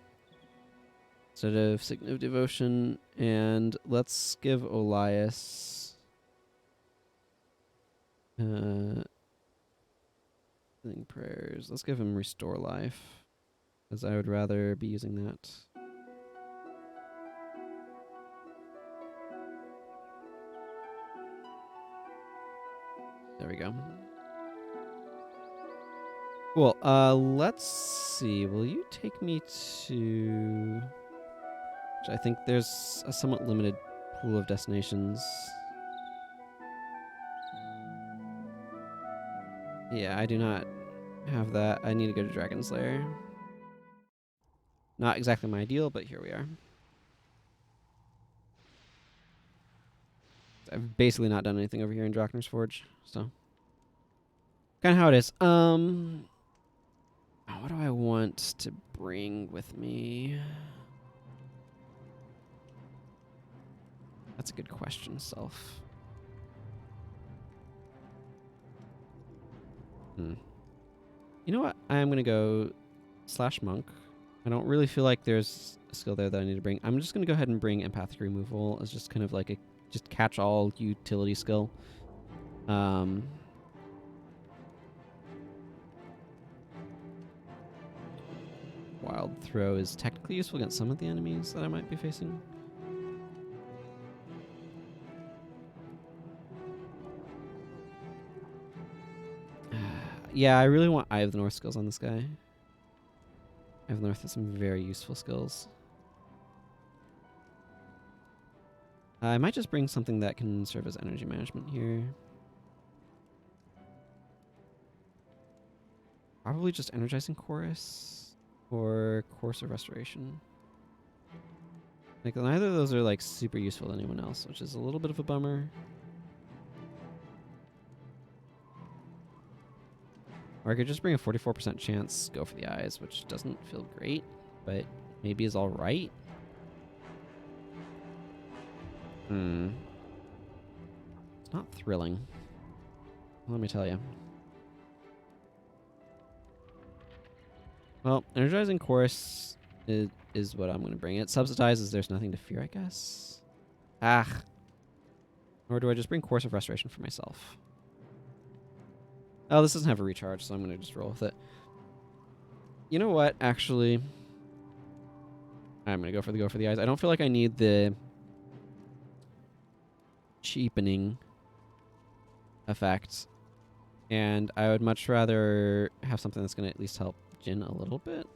instead of Signet of Devotion, and let's give Elias Healing Prayers. Let's give him Restore Life, because I would rather be using that. There we go. Cool. Let's see. Will you take me to... I think there's a somewhat limited pool of destinations. Yeah, I do not have that. I need to go to Dragon's Lair. Not exactly my ideal, but here we are. I've basically not done anything over here in Droknar's Forge, so kind of how it is. What do I want to bring with me? That's a good question, Self. You know what? I'm going to go /monk. I don't really feel like there's a skill there that I need to bring. I'm just going to go ahead and bring empathic removal as just kind of like a just catch-all utility skill. Wild Throw is technically useful against some of the enemies that I might be facing. Yeah, I really want Eye of the North skills on this guy. Eye of the North has some very useful skills. I might just bring something that can serve as energy management here. Probably just Energizing Chorus or Course of Restoration. Like, neither of those are like super useful to anyone else, which is a little bit of a bummer. Or I could just bring a 44% chance, go for the eyes, which doesn't feel great, but maybe is alright. It's not thrilling. Let me tell you. Well, Energizing Chorus is what I'm going to bring. It subsidizes There's Nothing to Fear, I guess. Or do I just bring Course of Restoration for myself? Oh, this doesn't have a recharge, so I'm going to just roll with it. You know what, actually? I'm going to go for the eyes. I don't feel like I need the cheapening effect. And I would much rather have something that's going to at least help Jin a little bit.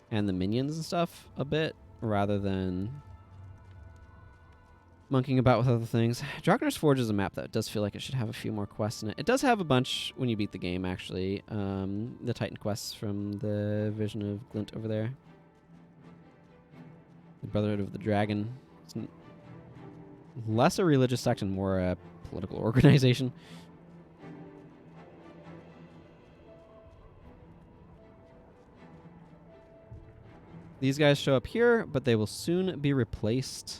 And the minions and stuff a bit, rather than monkeying about with other things. Droknar's Forge is a map that does feel like it should have a few more quests in it. It does have a bunch when you beat the game, actually. The Titan quests from the Vision of Glint over there. The Brotherhood of the Dragon. It's less a religious sect and more a political organization. These guys show up here, but they will soon be replaced.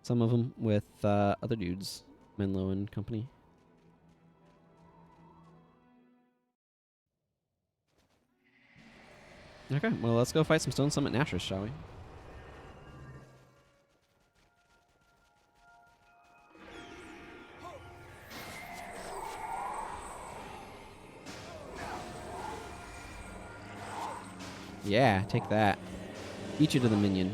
Some of them with other dudes, Menlo and company. Okay, well, let's go fight some Stone Summit Nashers, shall we? Yeah, take that. Beat you to the minion.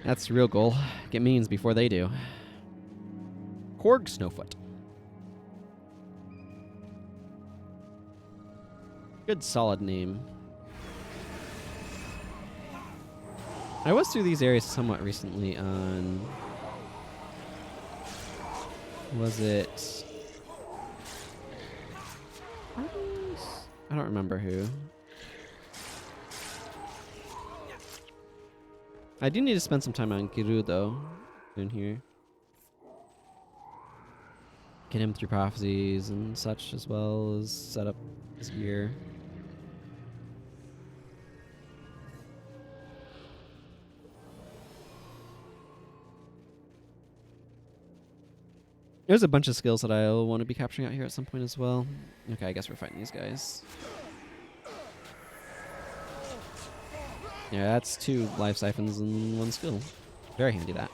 That's the real goal. Get minions before they do. Korg Snowfoot. Good solid name. I was through these areas somewhat recently on... Was it... I don't remember who. I do need to spend some time on Giru, though, in here. Get him through prophecies and such, as well as set up his gear. There's a bunch of skills that I'll want to be capturing out here at some point as well. Okay, I guess we're fighting these guys. Yeah, that's 2 life siphons and 1 skill. Very handy, that.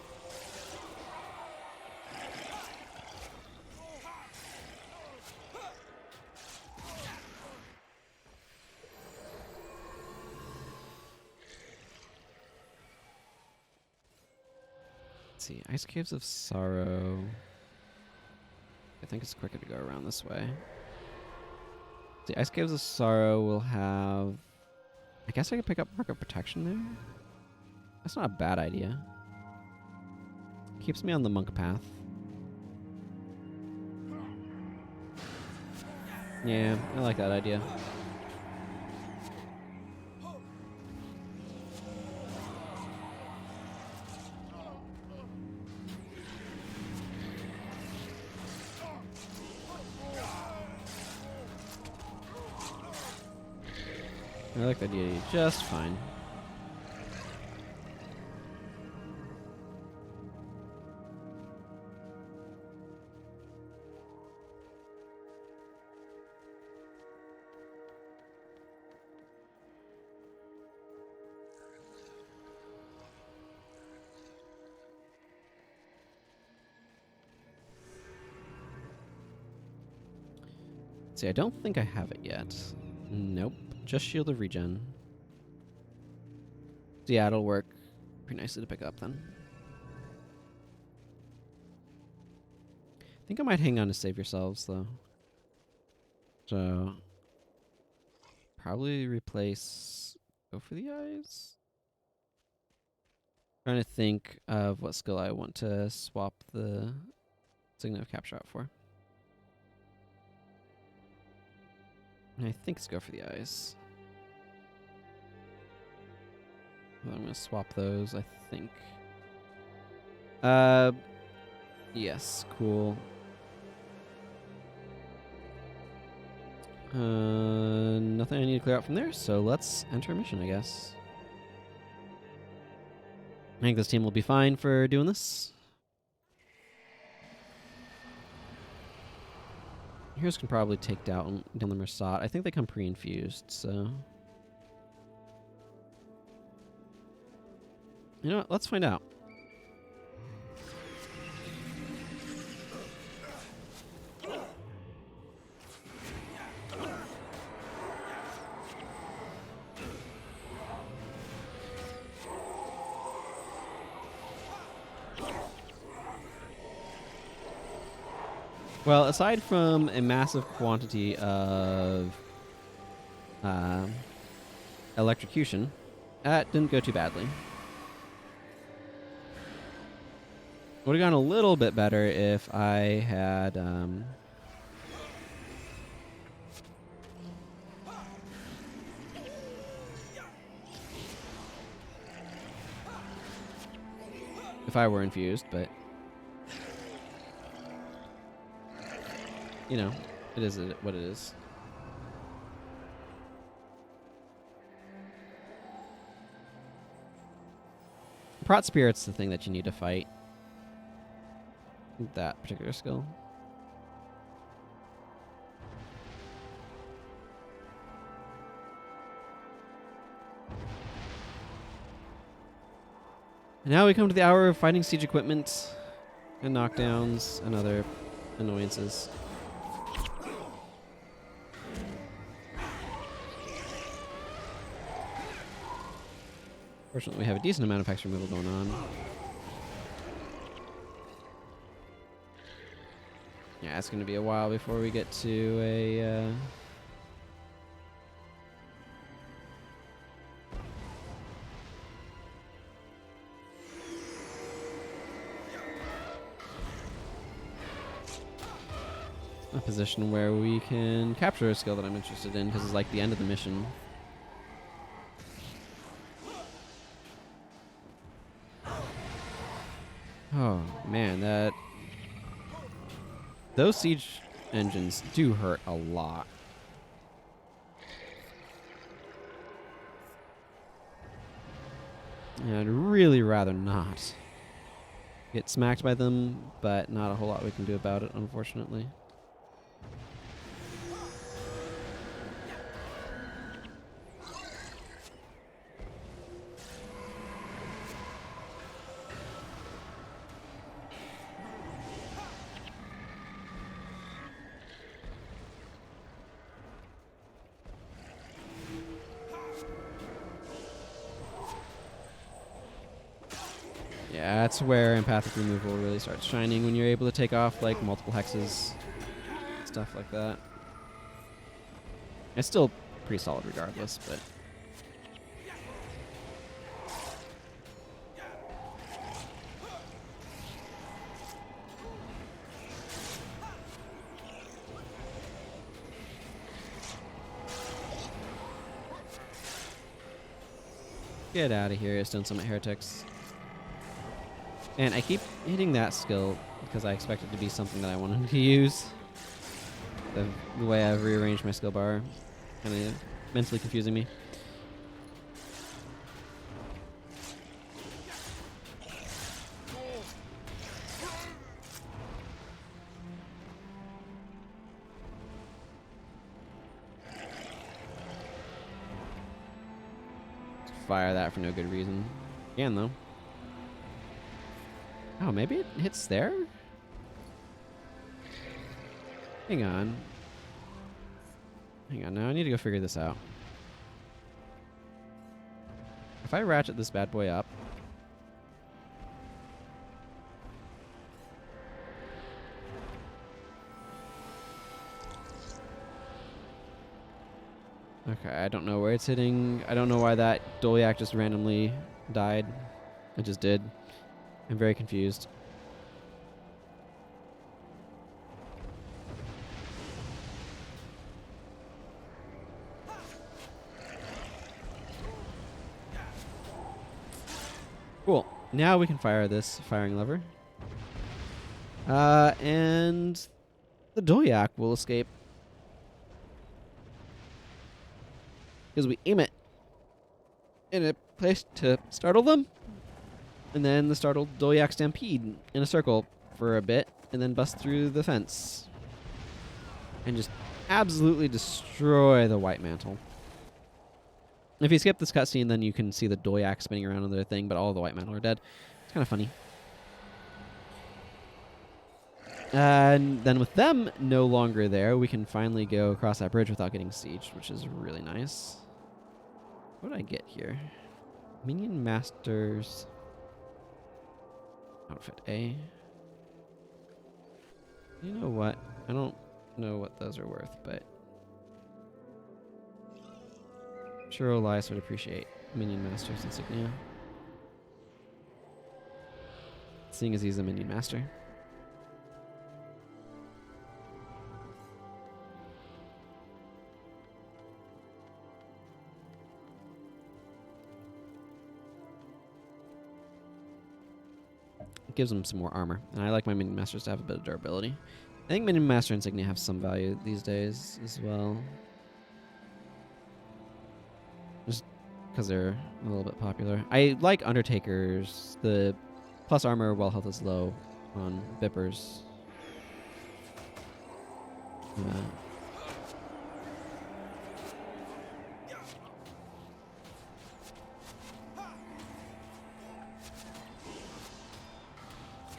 Let's see, Ice Caves of Sorrow. I think it's quicker to go around this way. The Ice Caves of Sorrow will have... I guess I could pick up Mark of Protection there? That's not a bad idea. Keeps me on the monk path. Yeah, I like that idea. I like that idea just fine. See, I don't think I have it yet. Nope. Just Shield of Regen. So yeah, it'll work pretty nicely to pick up then. I think I might hang on to save yourselves though. So probably replace Go for the Eyes. Trying to think of what skill I want to swap the Signet of Capture out for. I think it's Go for the Eyes. Well, I'm going to swap those, I think. Yes, cool. Nothing I need to clear out from there, so let's enter a mission, I guess. I think this team will be fine for doing this. Heroes can probably take down the Mersat. I think they come pre-infused, so... You know what? Let's find out. Well, aside from a massive quantity of electrocution, that didn't go too badly. Would have gone a little bit better if I had if I were infused, but you know, it is what it is. Prot Spirit's the thing that you need to fight. That particular skill. And now we come to the hour of fighting siege equipment and knockdowns and other annoyances. Fortunately, we have a decent amount of hex removal going on. Yeah, it's going to be a while before we get to a position where we can capture a skill that I'm interested in, because it's like the end of the mission. Man, those siege engines do hurt a lot. And I'd really rather not get smacked by them, but not a whole lot we can do about it, unfortunately. Yeah, that's where empathic removal really starts shining, when you're able to take off like multiple hexes, stuff like that. It's still pretty solid regardless, but get out of here, Stone Summit Heretics. And I keep hitting that skill because I expect it to be something that I wanted to use. The way I've rearranged my skill bar, kind of mentally confusing me. Fire that for no good reason. Can though. Oh, maybe it hits there? Hang on. Hang on, now I need to go figure this out. If I ratchet this bad boy up... Okay, I don't know where it's hitting. I don't know why that Dolyak just randomly died. It just did. I'm very confused. Cool. Now we can fire this firing lever. And the Dolyak will escape. Because we aim it in a place to startle them. And then the startled Dolyak stampede in a circle for a bit, and then bust through the fence. And just absolutely destroy the White Mantle. If you skip this cutscene, then you can see the Dolyak spinning around on their thing, but all of the White Mantle are dead. It's kind of funny. And then with them no longer there, we can finally go across that bridge without getting sieged, which is really nice. What did I get here? Minion Masters... Outfit A. You know what? I don't know what those are worth, but Shiro Elias would appreciate Minion Master's insignia, seeing as he's a Minion Master. Gives them some more armor, and I like my Minion Masters to have a bit of durability. I think Minion Master insignia have some value these days as well, just because they're a little bit popular. I like Undertakers, the plus armor while health is low on Bippers.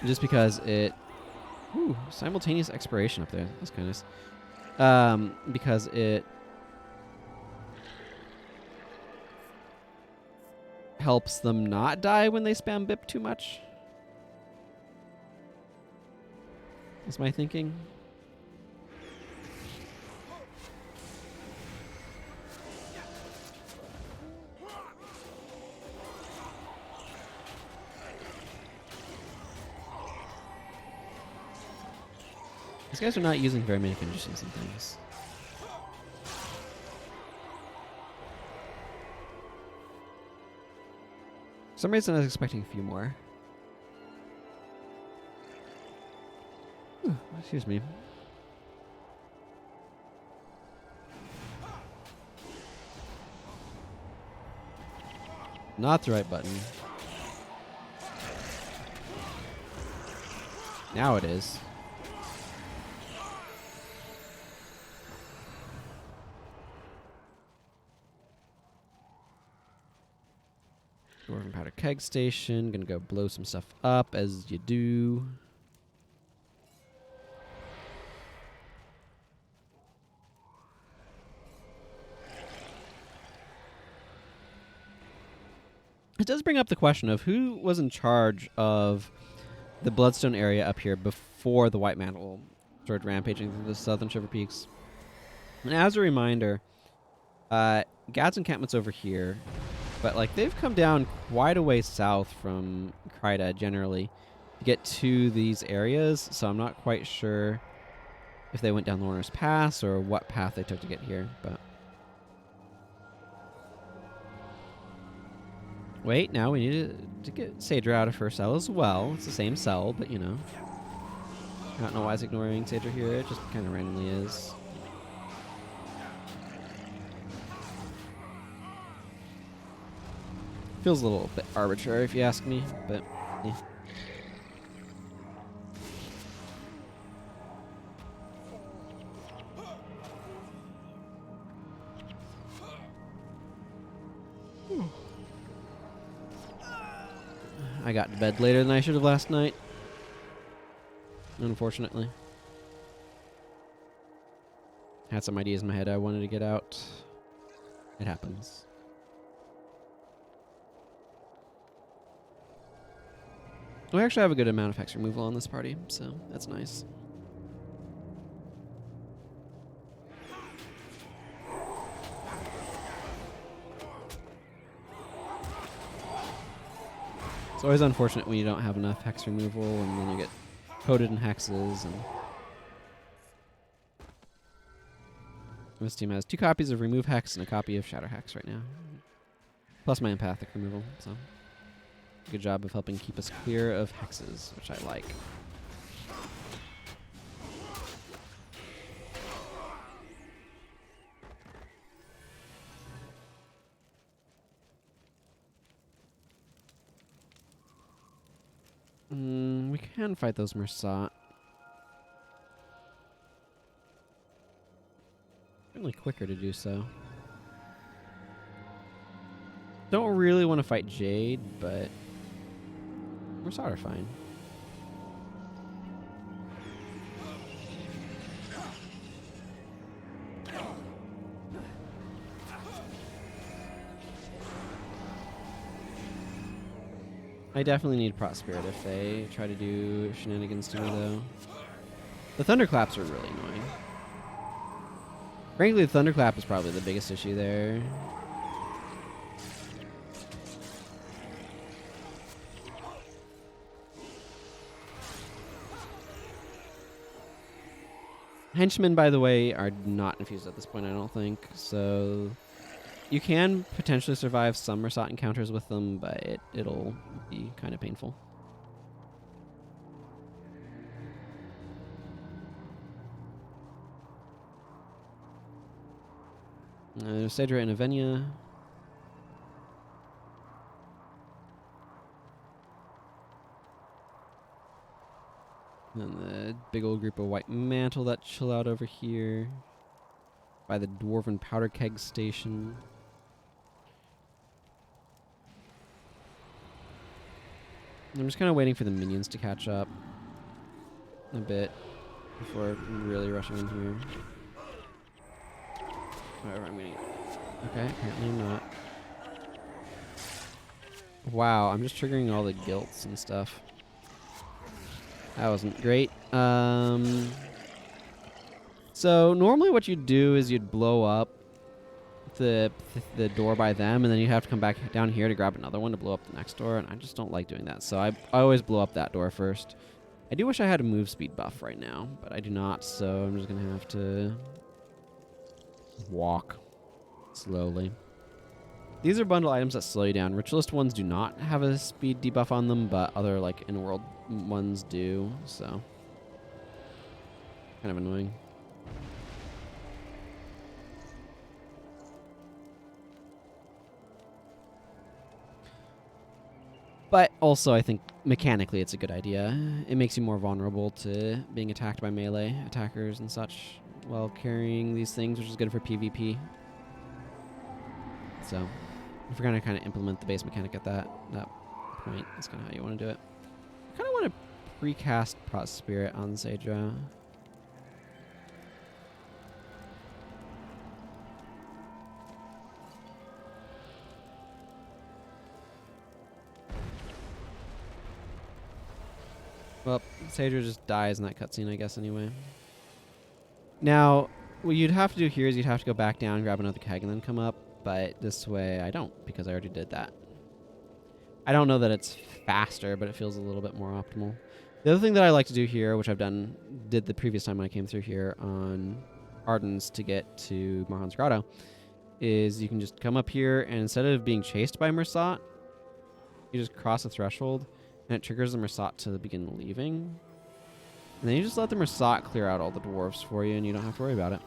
Just because it... Ooh, simultaneous expiration up there. That's kind of nice. Because it helps them not die when they spam Bip too much. That's my thinking. These guys are not using very many conditions and things. For some reason I was expecting a few more. Excuse me. Not the right button. Now it is. Dwarven powder keg station. Gonna go blow some stuff up as you do. It does bring up the question of who was in charge of the Bloodstone area up here before the White Mantle started rampaging through the southern Shiver Peaks. And as a reminder, Gad's encampment's over here, but like they've come down quite a way south from Kryda generally to get to these areas, so I'm not quite sure if they went down Lorner's Pass or what path they took to get here, but... Wait, now we need to get Saedra out of her cell as well. It's the same cell, but you know. I don't know why it's ignoring Saedra here. It just kind of randomly is. Feels a little bit arbitrary if you ask me, but yeah. I got to bed later than I should have last night. Unfortunately. Had some ideas in my head I wanted to get out. It happens. We actually have a good amount of hex removal on this party, so that's nice. It's always unfortunate when you don't have enough hex removal and then you get coated in hexes. And this team has 2 copies of Remove Hex and a copy of Shatter Hex right now. Plus my empathic removal, so good job of helping keep us clear of hexes, which I like. We can fight those Mersat. Certainly quicker to do so. Don't really want to fight Jade, but Mersat are fine. I definitely need Prospirit if they try to do shenanigans to me, though. The Thunderclaps are really annoying. Frankly, the Thunderclap is probably the biggest issue there. Henchmen, by the way, are not infused at this point, I don't think. So you can potentially survive some Mersat encounters with them, but it'll be kind of painful. Saedra and Avenia. And the big old group of White Mantle that chill out over here by the Dwarven Powder Keg Station. I'm just kind of waiting for the minions to catch up a bit before really rushing in here. Whatever, I'm gonna... Okay, apparently I'm not. Wow, I'm just triggering all the guilts and stuff. That wasn't great. So normally what you'd do is you'd blow up the door by them, and then you have to come back down here to grab another one to blow up the next door, and I just don't like doing that. So I always blow up that door first. I do wish I had a move speed buff right now, but I do not, so I'm just going to have to walk slowly. These are bundle items that slow you down. Ritualist ones do not have a speed debuff on them, but other like in-world ones do, so. Kind of annoying. But also, I think mechanically it's a good idea. It makes you more vulnerable to being attacked by melee attackers and such while carrying these things, which is good for PvP. So, if we're going to kind of implement the base mechanic at that point, that's kind of how you want to do it. I kind of want to precast Prot Spirit on Saedra. Well, Saedra just dies in that cutscene, I guess, anyway. Now, what you'd have to do here is you'd have to go back down, grab another keg, and then come up. But this way, I don't, because I already did that. I don't know that it's faster, but it feels a little bit more optimal. The other thing that I like to do here, which I've did the previous time when I came through here on Ardens to get to Marhan's Grotto, is you can just come up here, and instead of being chased by Mersat, you just cross a threshold, and it triggers the Mersat to begin leaving. And then you just let the Mersat clear out all the dwarves for you, and you don't have to worry about it.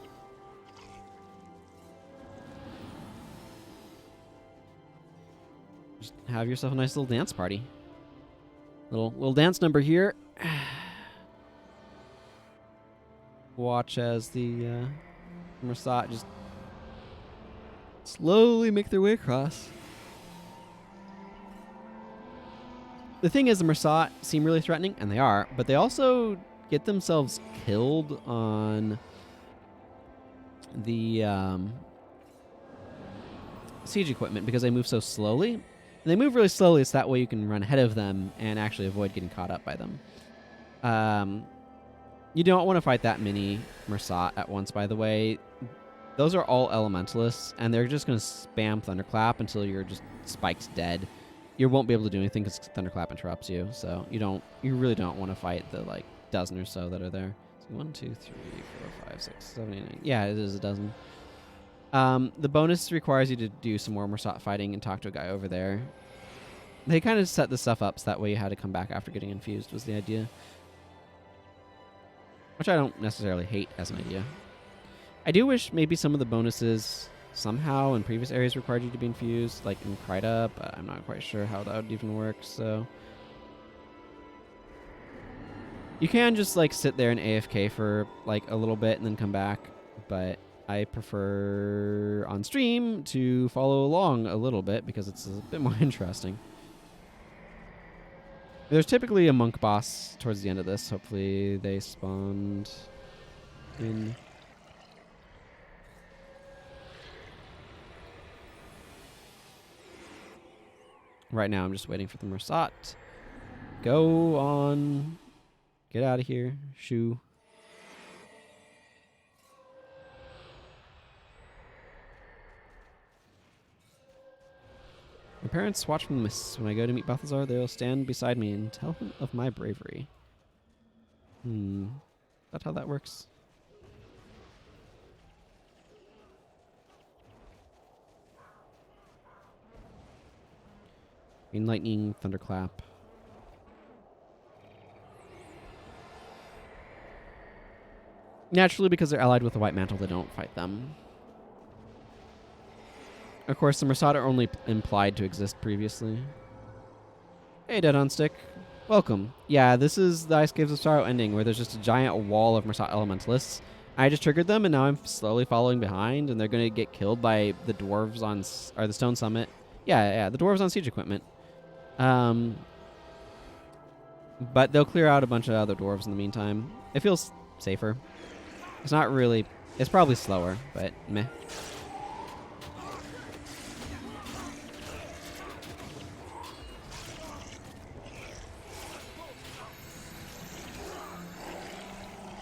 Just have yourself a nice little dance party. Little dance number here. Watch as the Mersat just slowly make their way across. The thing is, the Mersat seem really threatening, and they are, but they also get themselves killed on the siege equipment because they move so slowly. And they move really slowly, so that way you can run ahead of them and actually avoid getting caught up by them. You don't want to fight that many Mersat at once, by the way. Those are all elementalists, and they're just going to spam Thunderclap until you're just spiked dead. You won't be able to do anything because Thunderclap interrupts you, so you really don't want to fight the like dozen or so that are there. So 1, 2, 3, 4, 5, 6, 7, 8, 9. Yeah, it is a dozen. The bonus requires you to do some more Mersat fighting and talk to a guy over there. They kind of set this stuff up so that way you had to come back after getting infused was the idea. Which I don't necessarily hate as an idea. I do wish maybe some of the bonuses somehow in previous areas required you to be infused, like in Kryta, but I'm not quite sure how that would even work, so... You can just like sit there and AFK for like a little bit and then come back, but I prefer on stream to follow along a little bit because it's a bit more interesting. There's typically a monk boss towards the end of this. Hopefully they spawned in. Right now I'm just waiting for the Mersat. Go on. Get out of here. Shoo. My parents watch from the mists. When I go to meet Balthazar, they'll stand beside me and tell him of my bravery. Is that how that works? Green lightning, thunderclap. Naturally, because they're allied with the White Mantle, they don't fight them. Of course, the Mersat are only implied to exist previously. Hey, Dead on Stick. Welcome. Yeah, this is the Ice Caves of Sorrow ending, where there's just a giant wall of Mersat elementalists. I just triggered them, and now I'm slowly following behind, and they're going to get killed by the dwarves on... or the Stone Summit. Yeah, the dwarves on siege equipment. But they'll clear out a bunch of other dwarves in the meantime. It feels safer. It's not really... It's probably slower, but meh.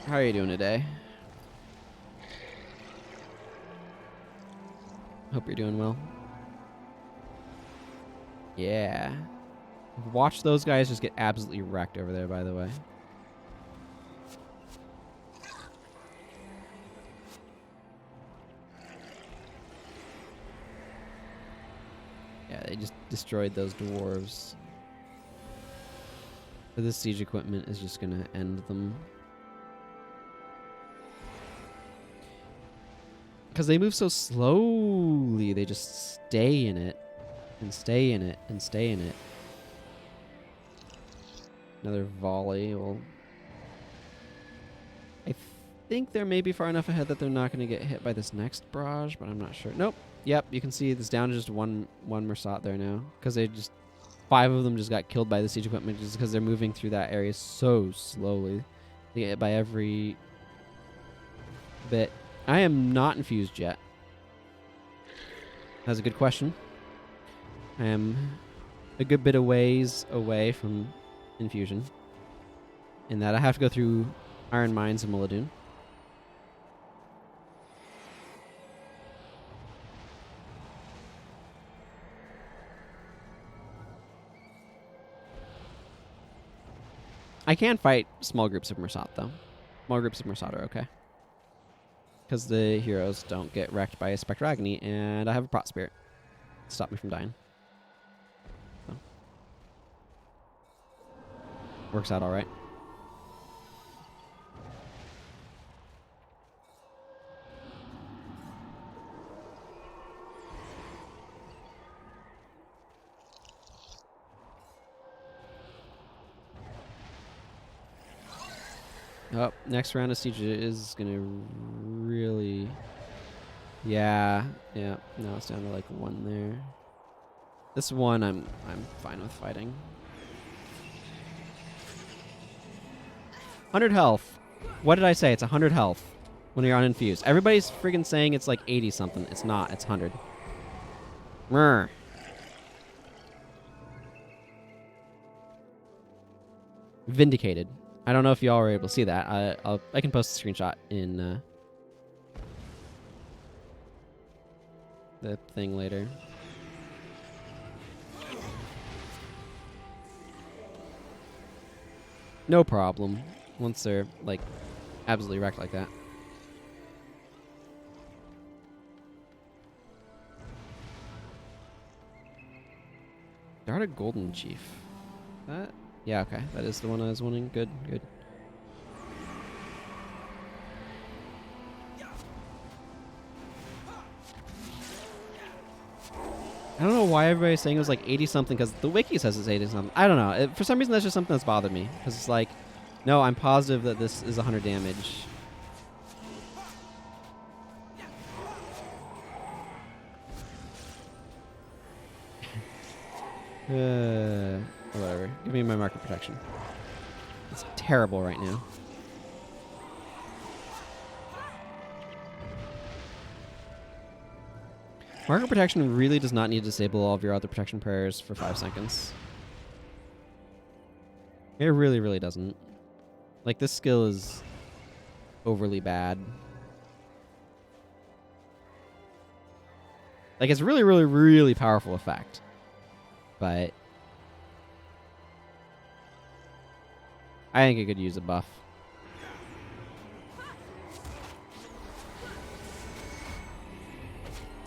How are you doing today? Hope you're doing well. Yeah. Watch those guys just get absolutely wrecked over there, by the way. Yeah, they just destroyed those dwarves. But this siege equipment is just going to end them. Because they move so slowly, they just stay in it. And stay in it. And stay in it. Another volley will... I think they're maybe far enough ahead that they're not going to get hit by this next barrage, but I'm not sure. Nope. Yep, you can see it's down to just one Mersat there now. Because they just... 5 of them just got killed by the siege equipment just because they're moving through that area so slowly. They get hit by every bit. I am not infused yet. That's a good question. I am a good bit of ways away from infusion. In that I have to go through Iron Mines and Muladun. I can fight small groups of Mersat, though. Small groups of Mersat are okay. Because the heroes don't get wrecked by a Spectre Agony, and I have a Prot Spirit to stop me from dying. So. Works out alright. Oh, next round of siege is gonna really... Yeah. No, it's down to like 1 there. This one I'm fine with fighting. 100 health. What did I say? It's 100 health when you're uninfused. Everybody's friggin' saying it's like 80 something. It's not. It's 100. Mrr. Vindicated. I don't know if y'all were able to see that. I can post a screenshot in the thing later. No problem. Once they're like absolutely wrecked like that. Dart a Golden Chief. That. Yeah, okay. That is the one I was wanting. Good, good. I don't know why everybody's saying it was like 80-something, because the wiki says it's 80-something. I don't know. For some reason, that's just something that's bothered me. Because it's like, no, I'm positive that this is 100 damage. Whatever. Give me my market protection. It's terrible right now. Market protection really does not need to disable all of your other protection prayers for 5 seconds. It really, really doesn't. Like, this skill is overly bad. Like, it's really, really, really powerful effect. But I think it could use a buff.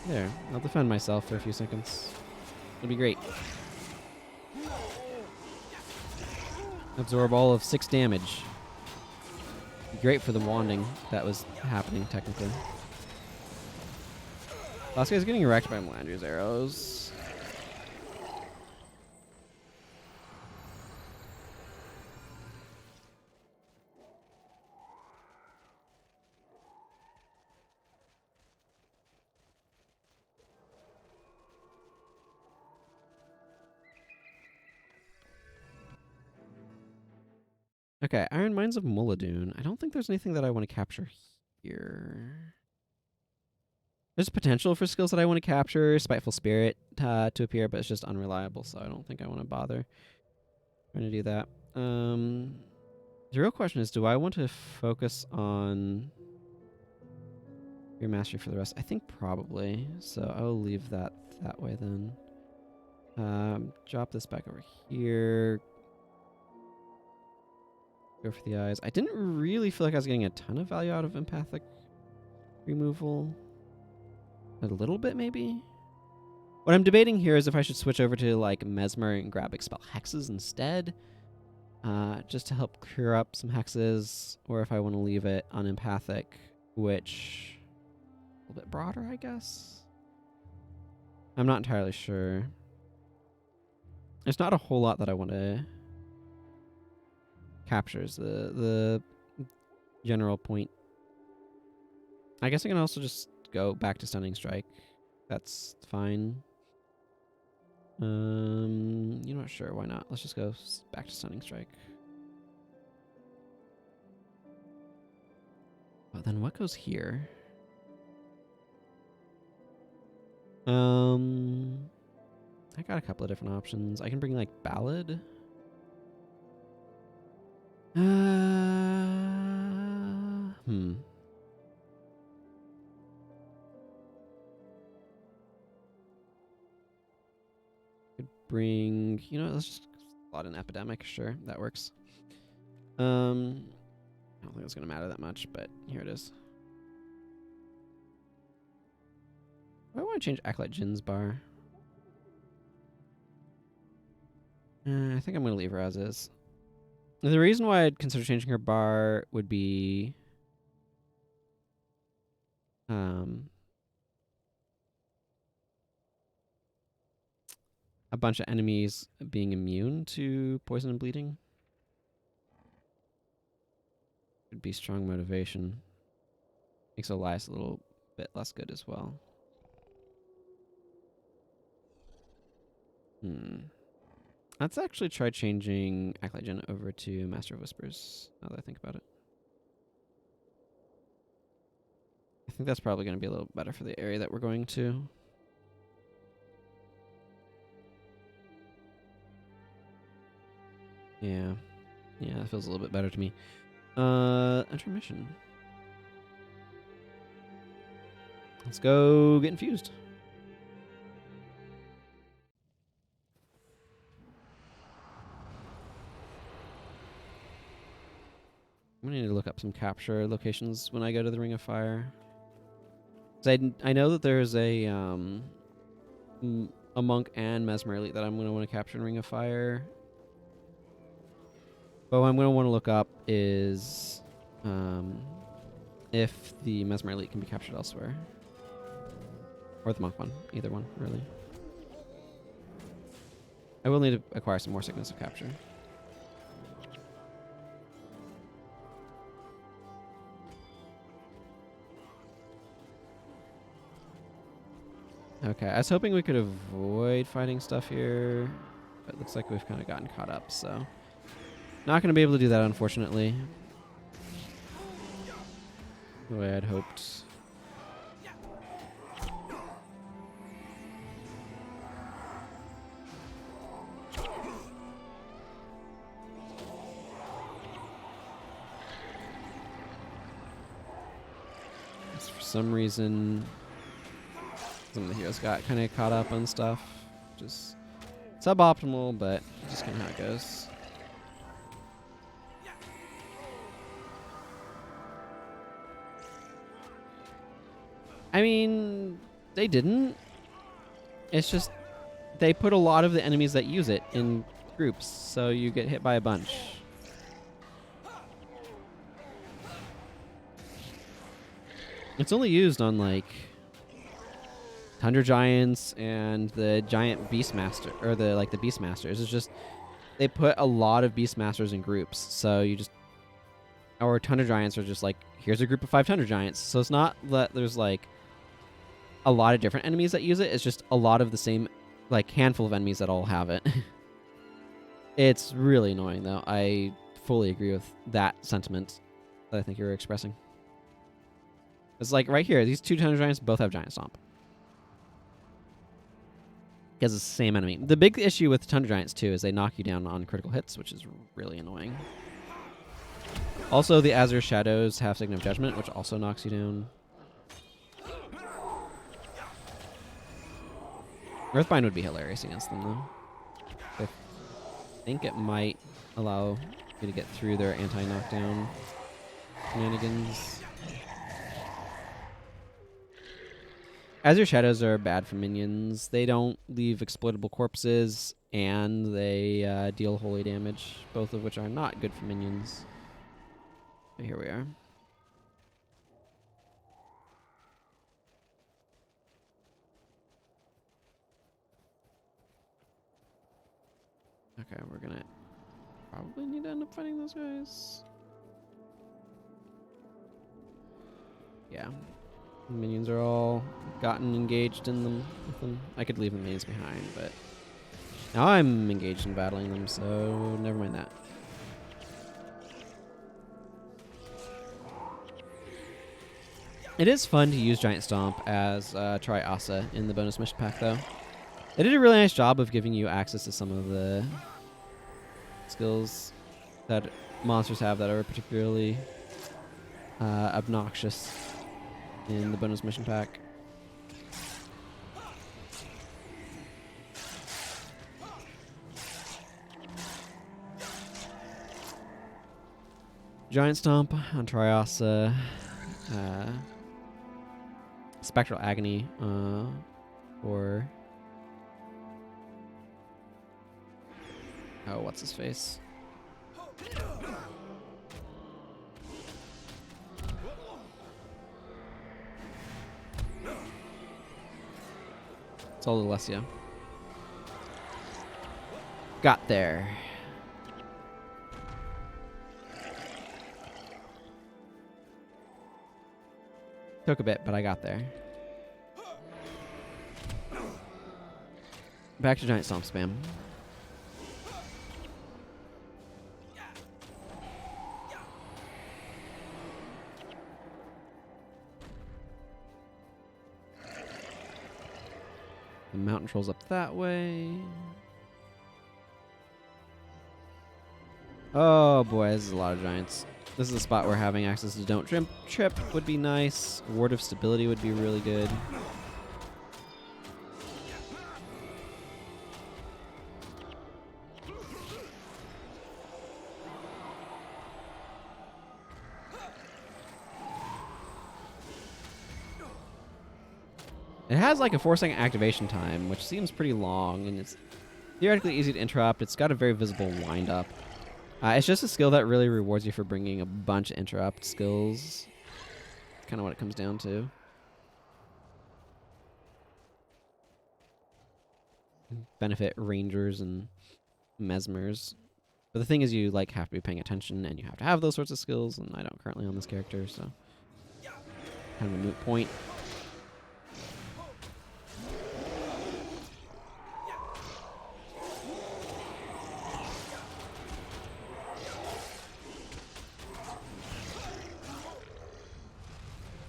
There, I'll defend myself for a few seconds. It'll be great. Absorb all of 6 damage. Be great for the wanding that was happening, technically. Last guy's getting wrecked by Melandria's arrows. Okay, Iron Mines of Muladun. I don't think there's anything that I want to capture here. There's potential for skills that I want to capture. Spiteful Spirit to appear, but it's just unreliable, so I don't think I want to bother trying to do that. The real question is, do I want to focus on your mastery for the rest? I think probably, so I'll leave that way then. Drop this back over here. Go for the eyes. I didn't really feel like I was getting a ton of value out of empathic removal. A little bit, maybe? What I'm debating here is if I should switch over to, like, Mesmer and grab Expel Hexes instead. Just to help clear up some hexes. Or if I want to leave it on empathic, which little bit broader, I guess. I'm not entirely sure. There's not a whole lot that I want to capture is the general point. I guess I can also just go back to Stunning Strike. That's fine. You know what? Sure, why not? Let's just go back to Stunning Strike. But then what goes here? I got a couple of different options. I can bring like Ballad. Could bring, you know, let's just slot an Epidemic. Sure, that works. I don't think it's gonna matter that much, but here it is. I want to change Acolyte Jin's bar. I think I'm gonna leave her as is. The reason why I'd consider changing her bar would be a bunch of enemies being immune to poison and bleeding. Would be strong motivation. Makes Elias a little bit less good as well. Let's actually try changing Acolyte Jin over to Master of Whispers, now that I think about it. I think that's probably going to be a little better for the area that we're going to. Yeah. Yeah, that feels a little bit better to me. Intermission. Let's go get infused. I'm gonna need to look up some capture locations when I go to the Ring of Fire. 'Cause I know that there's a monk and Mesmer Elite that I'm gonna want to capture in Ring of Fire. But what I'm gonna want to look up is if the Mesmer Elite can be captured elsewhere. Or the monk one. Either one, really. I will need to acquire some more Sickness of Capture. Okay, I was hoping we could avoid fighting stuff here, but it looks like we've kind of gotten caught up, so... Not going to be able to do that, unfortunately. The way I'd hoped. For some reason... Some of the heroes got kind of caught up on stuff. Just suboptimal, but just kind of how it goes. I mean, they didn't. It's just they put a lot of the enemies that use it in groups, so you get hit by a bunch. It's only used on like Thunder Giants and the Giant Beastmaster, or the Beastmasters. It's just they put a lot of Beastmasters in groups, so you just, or Thunder Giants are just like, here's a group of 5 Thunder Giants. So it's not that there's like a lot of different enemies that use it. It's just a lot of the same, like handful of enemies that all have it. It's really annoying though. I fully agree with that sentiment that I think you were expressing. It's like right here, these 2 Thunder Giants both have Giant Stomp. Because it's the same enemy. The big issue with Thunder Giants, too, is they knock you down on critical hits, which is really annoying. Also, the Azure Shadows have Sign of Judgment, which also knocks you down. Earthbind would be hilarious against them, though. I think it might allow me to get through their anti-knockdown shenanigans. Azure Shadows are bad for minions. They don't leave exploitable corpses, and they deal holy damage, both of which are not good for minions. But here we are. Okay, we're gonna probably need to end up fighting those guys. Yeah. The minions are all gotten engaged in them with them. I could leave the minions behind, but now I'm engaged in battling them, so never mind that. It is fun to use Giant Stomp as Try Asa in the bonus mission pack, though. They did a really nice job of giving you access to some of the skills that monsters have that are particularly obnoxious in the bonus mission pack. Giant Stomp on Triasa, Spectral Agony, or oh, what's his face? It's all Alessia. Got there. Took a bit, but I got there. Back to Giant Stomp spam. The mountain trolls up that way. Oh boy, this is a lot of giants. This is a spot where having access to Don't Trip would be nice. Ward of Stability would be really good. It has like a 4-second activation time, which seems pretty long, and it's theoretically easy to interrupt. It's got a very visible wind up. It's just a skill that really rewards you for bringing a bunch of interrupt skills. Kind of what it comes down to. Benefit rangers and mesmers. But the thing is, you like have to be paying attention, and you have to have those sorts of skills, and I don't currently on this character, so kind of a moot point.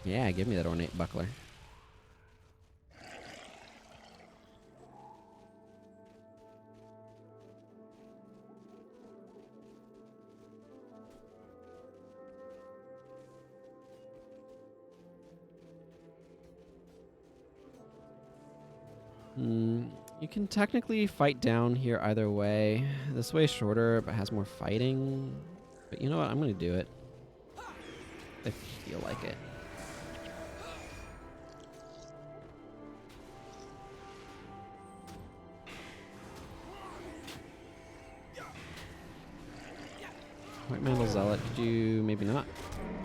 Yeah, give me that ornate buckler. You can technically fight down here either way. This way is shorter, but has more fighting. But you know what? I'm going to do it. If I feel like it. White Mantle Zealot, could you maybe not?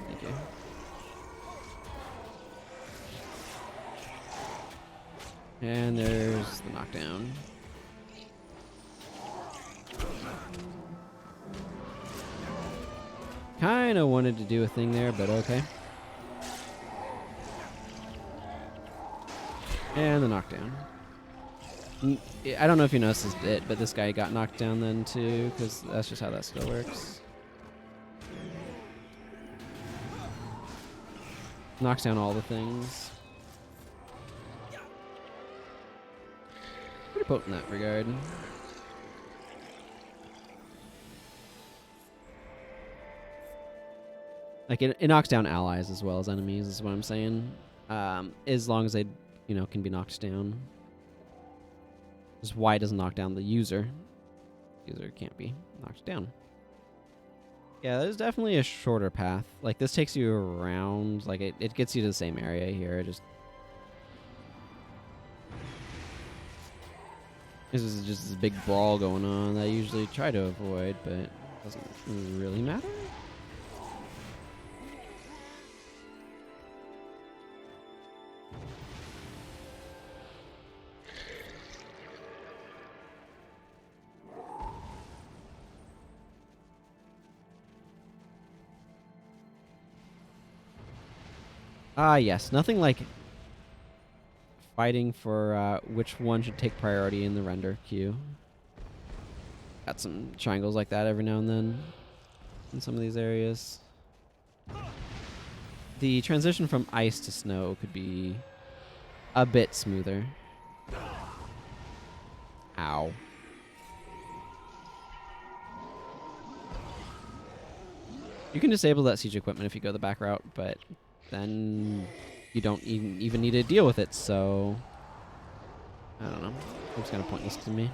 Thank you. And there's the knockdown. Kinda wanted to do a thing there, but okay. And the knockdown. I don't know if you noticed it, but this guy got knocked down then too, because that's just how that skill works. Knocks down all the things. Pretty potent in that regard. Like it knocks down allies as well as enemies, is what I'm saying. As long as they, can be knocked down. Just why it doesn't knock down the user. User can't be knocked down. Yeah, there's definitely a shorter path. Like, this takes you around. Like, it gets you to the same area here. This is just this big brawl going on that I usually try to avoid, but it doesn't really matter. Ah, yes. Nothing like fighting for which one should take priority in the render queue. Got some triangles like that every now and then in some of these areas. The transition from ice to snow could be a bit smoother. Ow. You can disable that siege equipment if you go the back route, but then you don't even need to deal with it, so I don't know. It's kind of pointless to me.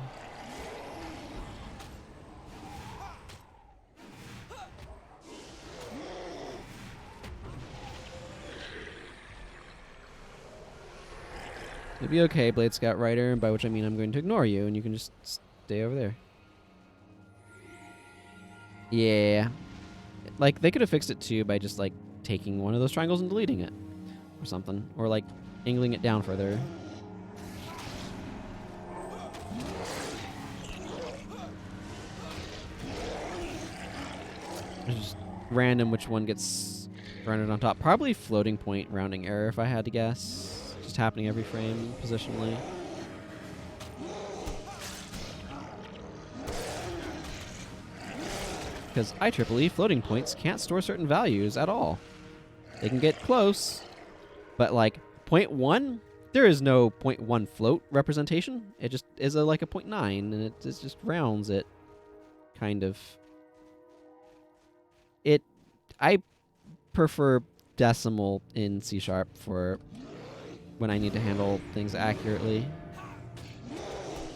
It'll be okay, Blade Scout Rider, by which I mean I'm going to ignore you, and you can just stay over there. Yeah. Like, they could have fixed it too by just, like, taking one of those triangles and deleting it. Or something. Or, like, angling it down further. It's just random which one gets rounded on top. Probably floating point rounding error, if I had to guess. Just happening every frame, positionally. Because IEEE floating points can't store certain values at all. They can get close, but like 0.1, there is no 0.1 float representation. It just is like a 0.9, and it just rounds it, kind of. I prefer decimal in C# for when I need to handle things accurately.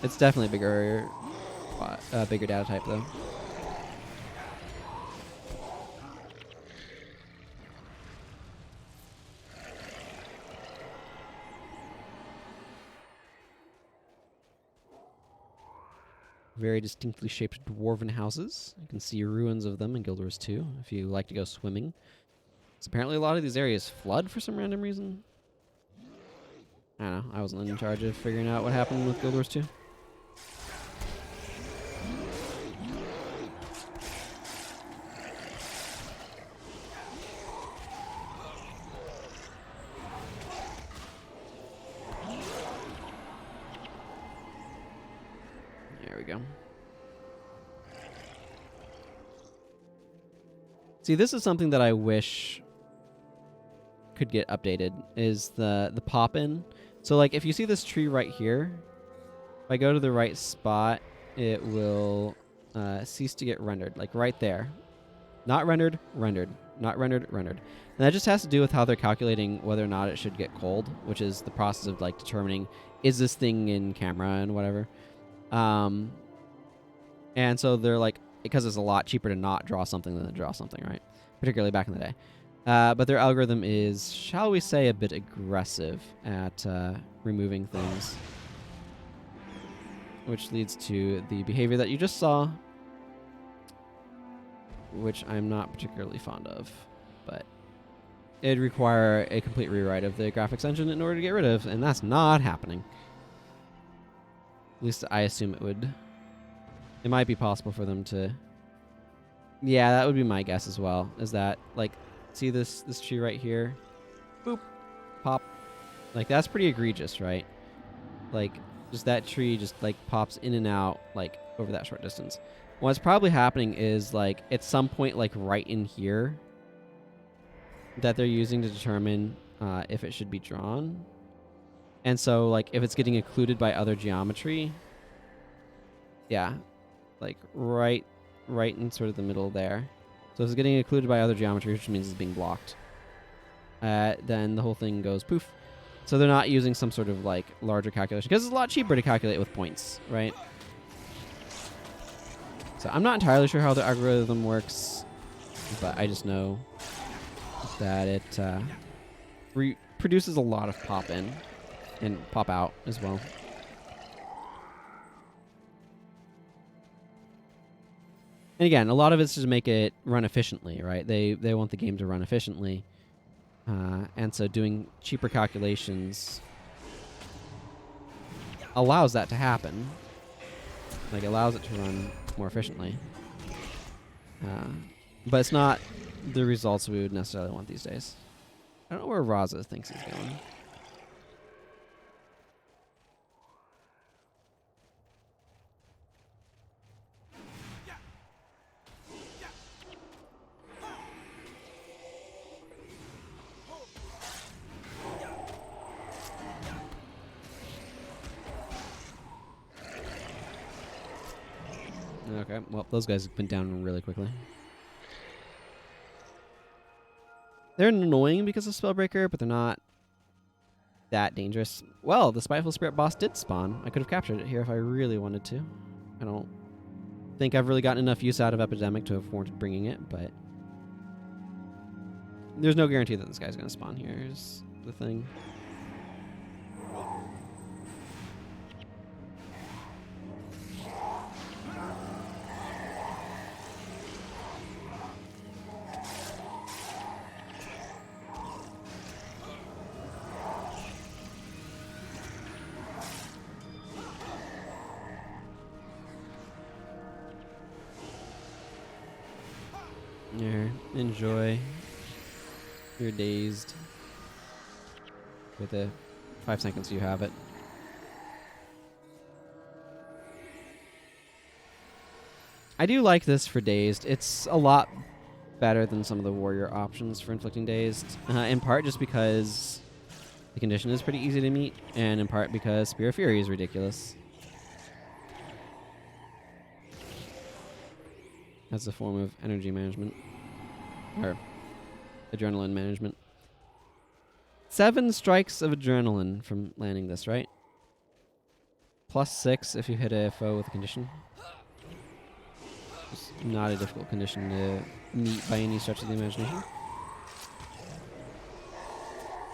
It's definitely bigger data type though. Very distinctly shaped dwarven houses. You can see ruins of them in Guild Wars 2 if you like to go swimming. So apparently a lot of these areas flood for some random reason. I don't know. I wasn't in charge of figuring out what happened with Guild Wars 2. There we go. See, this is something that I wish could get updated, is the pop-in. So, like, if you see this tree right here, if I go to the right spot, it will cease to get rendered, like right there. Not rendered, rendered. Not rendered, rendered. And that just has to do with how they're calculating whether or not it should get cold, which is the process of, like, determining, is this thing in camera and whatever. And so they're like, because it's a lot cheaper to not draw something than to draw something, right? Particularly back in the day. But their algorithm is, shall we say, a bit aggressive at removing things. Which leads to the behavior that you just saw, which I'm not particularly fond of. But it'd require a complete rewrite of the graphics engine in order to get rid of, and that's not happening. At least I assume it would. It might be possible for them to... Yeah, that would be my guess as well, is that, like, see this tree right here? Boop. Pop. Like, that's pretty egregious, right? Like, just that tree just, like, pops in and out, like, over that short distance. What's probably happening is, like, at some point, like, right in here, that they're using to determine if it should be drawn. And so, like, if it's getting occluded by other geometry... Yeah. Like, right in sort of the middle there. So if it's getting occluded by other geometry, which means it's being blocked, then the whole thing goes poof. So they're not using some sort of, like, larger calculation, because it's a lot cheaper to calculate with points, right? So I'm not entirely sure how the algorithm works, but I just know that it produces a lot of pop-in and pop-out as well. And again, a lot of it's to make it run efficiently, right? They want the game to run efficiently. And so doing cheaper calculations allows that to happen. Like, allows it to run more efficiently. But it's not the results we would necessarily want these days. I don't know where Raza thinks he's going. Okay, well, those guys went down really quickly. They're annoying because of Spellbreaker, but they're not that dangerous. Well, the Spiteful Spirit boss did spawn. I could have captured it here if I really wanted to. I don't think I've really gotten enough use out of Epidemic to have warranted bringing it, but there's no guarantee that this guy's going to spawn here is the thing. Here, enjoy. You're dazed. With the 5 seconds you have it. I do like this for dazed. It's a lot better than some of the warrior options for inflicting dazed. In part just because the condition is pretty easy to meet, and in part because Spear of Fury is ridiculous. As a form of energy management. Or adrenaline management. 7 strikes of adrenaline from landing this, right? +6 if you hit a foe with a condition. It's not a difficult condition to meet by any stretch of the imagination.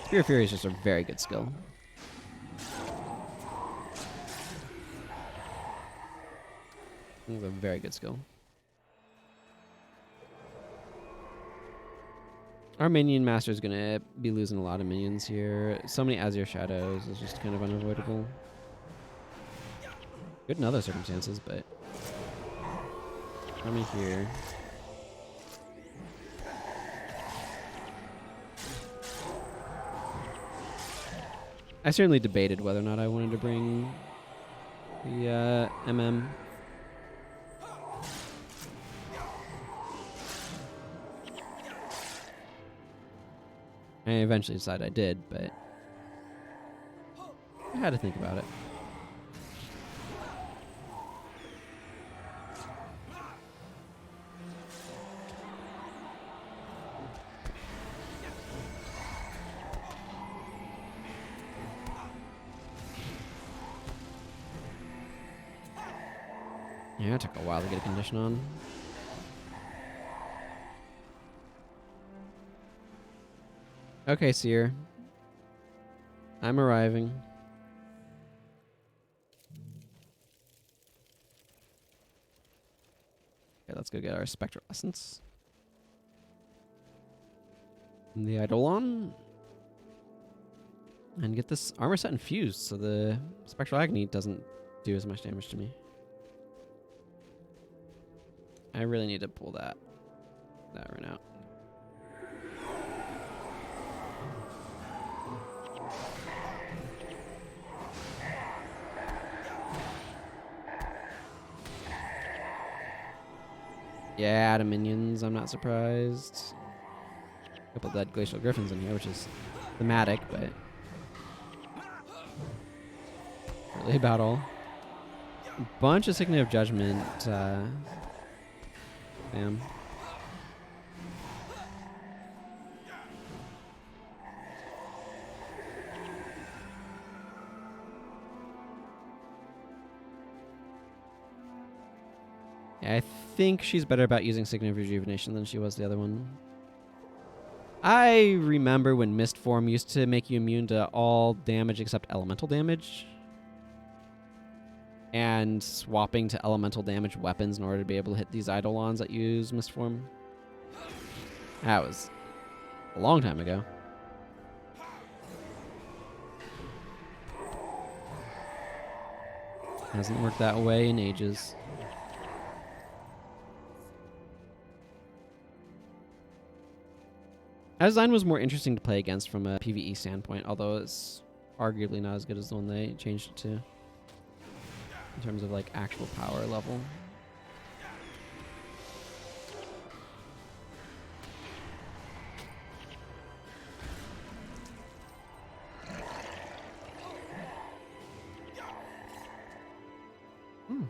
Spear of Fury is just a very good skill. It's a very good skill. Our minion master is going to be losing a lot of minions here. So many Azure Shadows is just kind of unavoidable. Good in other circumstances, but coming here. I certainly debated whether or not I wanted to bring the MM. I eventually decided I did, but I had to think about it. Yeah, it took a while to get a condition on. Okay, Seer. I'm arriving. Okay, let's go get our Spectral Essence. And the Eidolon. And get this armor set infused so the Spectral Agony doesn't do as much damage to me. I really need to pull that right out. Yeah, out of minions, I'm not surprised. A couple dead Glacial Griffins in here, which is thematic, but really about all. A bunch of Signet of Judgment. Bam. Yeah, I think she's better about using Signet of Rejuvenation than she was the other one. I remember when Mist Form used to make you immune to all damage except elemental damage. And swapping to elemental damage weapons in order to be able to hit these Eidolons that use Mist Form. That was a long time ago. Hasn't worked that way in ages. Design was more interesting to play against from a PvE standpoint, although it's arguably not as good as the one they changed it to in terms of like actual power level.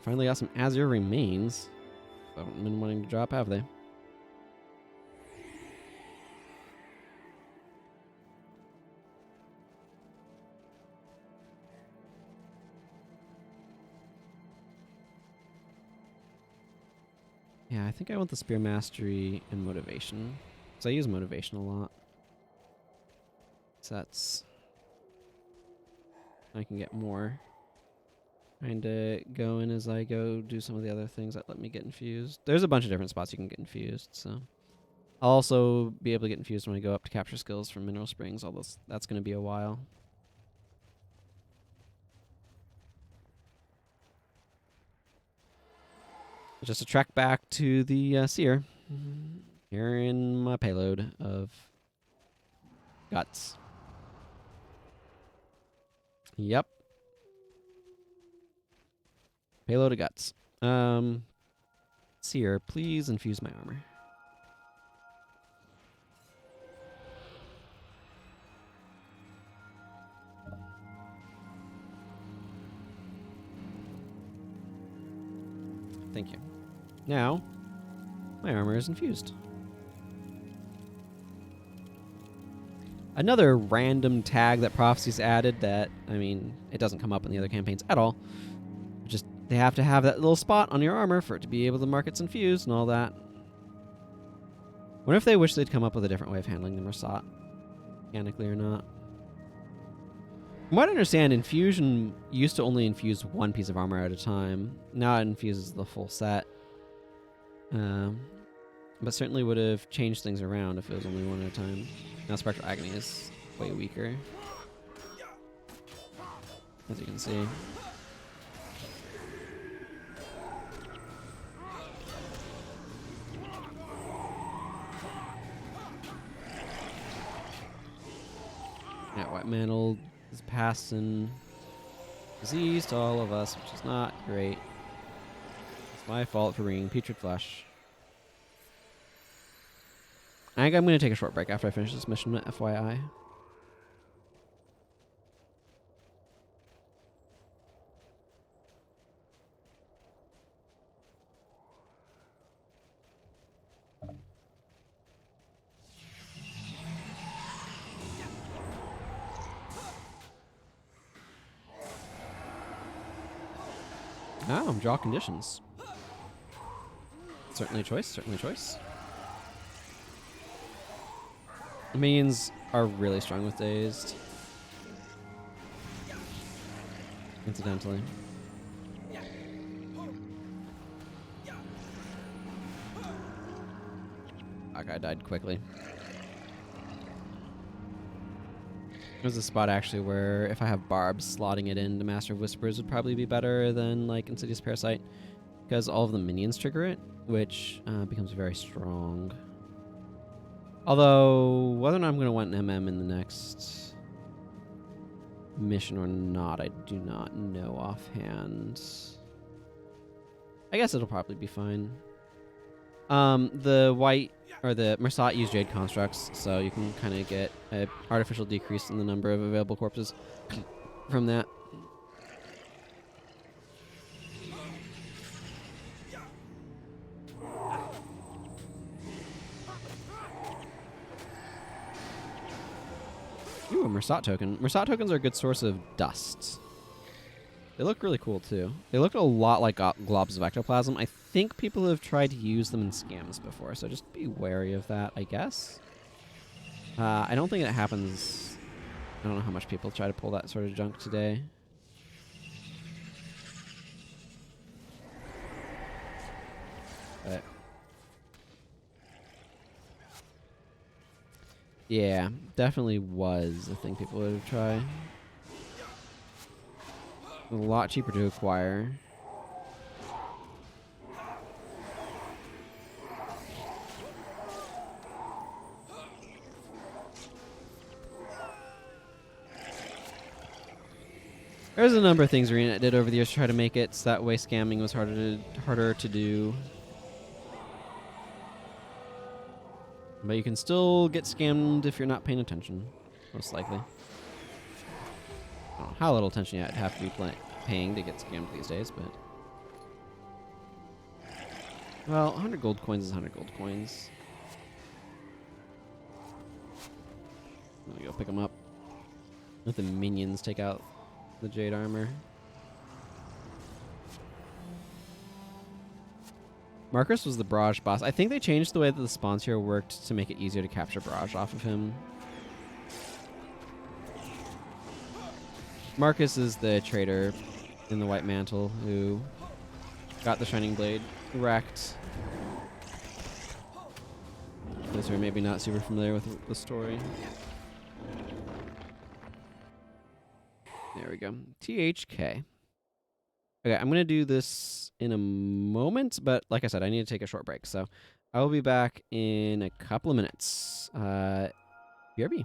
Finally got some Azure Remains. Haven't been wanting to drop, have they? Yeah, I think I want the Spear Mastery and Motivation. Because I use Motivation a lot. So that's... I can get more. Trying to go in as I go do some of the other things that let me get infused. There's a bunch of different spots you can get infused, so... I'll also be able to get infused when I go up to capture skills from Mineral Springs, although that's going to be a while. Just a trek back to the Seer. Here in my payload of guts. Yep. Payload of guts. Seer, please infuse my armor. Thank you. Now, my armor is infused. Another random tag that Prophecy's added that, I mean, it doesn't come up in the other campaigns at all. Just, they have to have that little spot on your armor for it to be able to mark it's infused and all that. Wonder if they wish they'd come up with a different way of handling the Mersat, mechanically or not. From what I understand, infusion used to only infuse one piece of armor at a time. Now it infuses the full set. But certainly would have changed things around if it was only one at a time. Now Spectral Agony is way weaker, as you can see. Yeah, White Mantle is passing disease to all of us, which is not great. It's my fault for bringing putrid flesh. I think I'm going to take a short break after I finish this mission, FYI. Oh, draw conditions. Certainly a choice, certainly a choice. The minions are really strong with Dazed. Incidentally. That guy died quickly. There's a spot actually where if I have barbs, slotting it into Master of Whispers would probably be better than like Insidious Parasite, because all of the minions trigger it, which becomes very strong. Although, whether or not I'm going to want an MM in the next mission or not, I do not know offhand. I guess it'll probably be fine. The white, or the Mersat use Jade Constructs, so you can kind of get an artificial decrease in the number of available corpses from that. Ooh, a Mersat token. Mersat tokens are a good source of dust. They look really cool, too. They look a lot like globs of ectoplasm. I think people have tried to use them in scams before, so just be wary of that, I guess. I don't think it happens... I don't know how much people try to pull that sort of junk today. But... yeah, definitely was a thing people would try. A lot cheaper to acquire. There's a number of things Arena did over the years to try to make it so that way scamming was harder to do. But you can still get scammed if you're not paying attention, most likely. I don't know how little attention you'd have to be paying to get scammed these days, but... Well, 100 gold coins is 100 gold coins. I'm gonna go pick them up. Let the minions take out the jade armor. Marcus was the barrage boss. I think they changed the way that the spawns here worked to make it easier to capture barrage off of him. Marcus is the traitor in the white mantle who got the shining blade wrecked. Those who are maybe not super familiar with the story. There we go. THK. Okay, I'm going to do this in a moment, but like I said, I need to take a short break. So I will be back in a couple of minutes. BRB.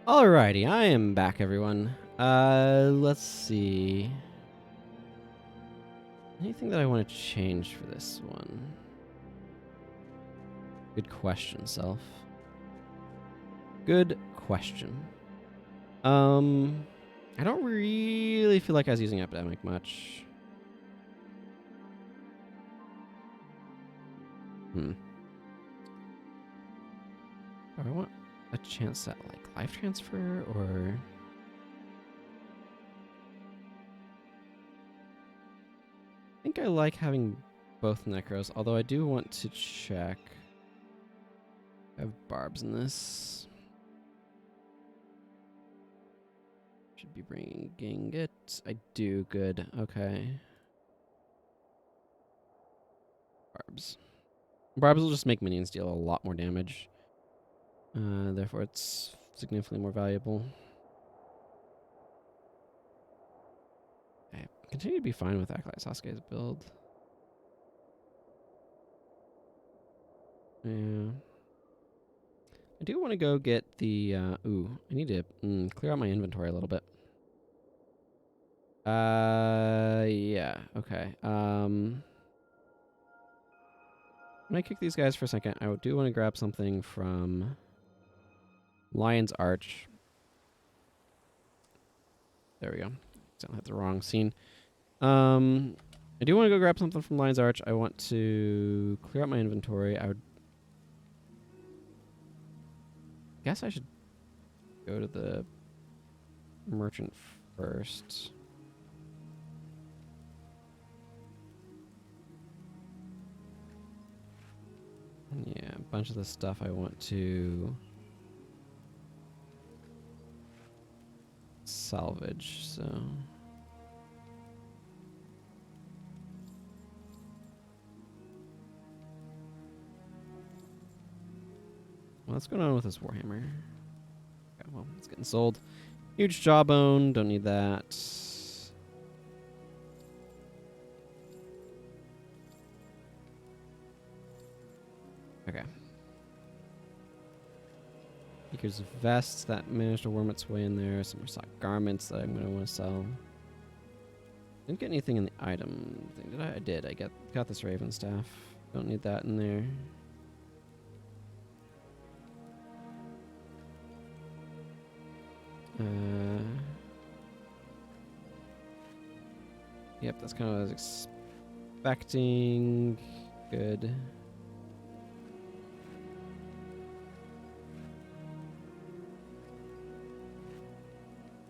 Alrighty, I am back, everyone. Let's see. Anything that I want to change for this one? Good question, Self. Good question. I don't really feel like I was using Epidemic much. Do I want a chance at like life transfer or I think I like having both necros, although I do want to check. I have barbs in this. Should be bringing it. I do. Good. Okay. Barbs. Barbs will just make minions deal a lot more damage. Therefore, it's significantly more valuable. I continue to be fine with Acolyte Sasuke's build. Yeah. I do want to go get the... ooh, I need to clear out my inventory a little bit. Yeah, okay. I'm gonna kick these guys for a second. I do want to grab something from Lion's Arch. There we go. Don't hit the wrong scene. I do want to go grab something from Lion's Arch. I want to clear out my inventory. I guess I should go to the merchant first. Yeah, a bunch of the stuff I want to salvage, so... What's going on with this Warhammer? Okay, well, it's getting sold. Huge jawbone, don't need that. Okay. Speaker's vest that managed to worm its way in there. Some sock garments that I'm going to want to sell. Didn't get anything in the item thing, did I? I did. I got this Raven staff. Don't need that in there. Yep, that's kind of what I was expecting. Good.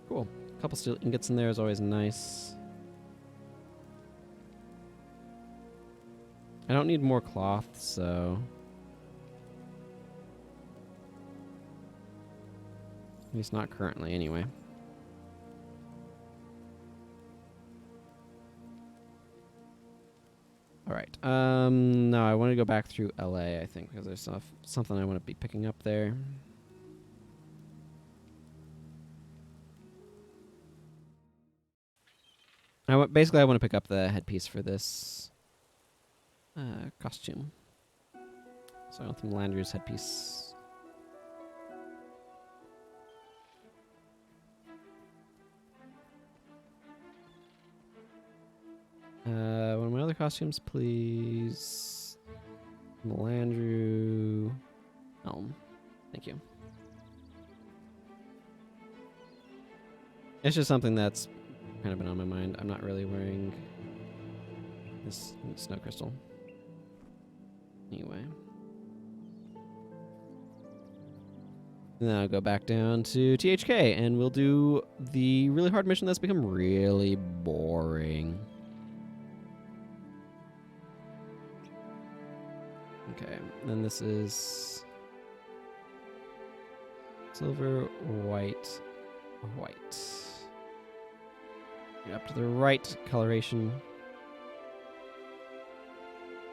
Cool. A couple steel ingots in there is always nice. I don't need more cloth, so... At least not currently, anyway. Alright. No, I want to go back through LA, I think, because there's something I want to be picking up there. Basically, I want to pick up the headpiece for this costume. So I want the Melandria's headpiece. One of my other costumes, please. Melandru. Helm. Thank you. It's just something that's kind of been on my mind. I'm not really wearing this snow crystal. Anyway. And then I'll go back down to THK and we'll do the really hard mission that's become really boring. Okay, then this is silver, white, white. Get up to the right coloration.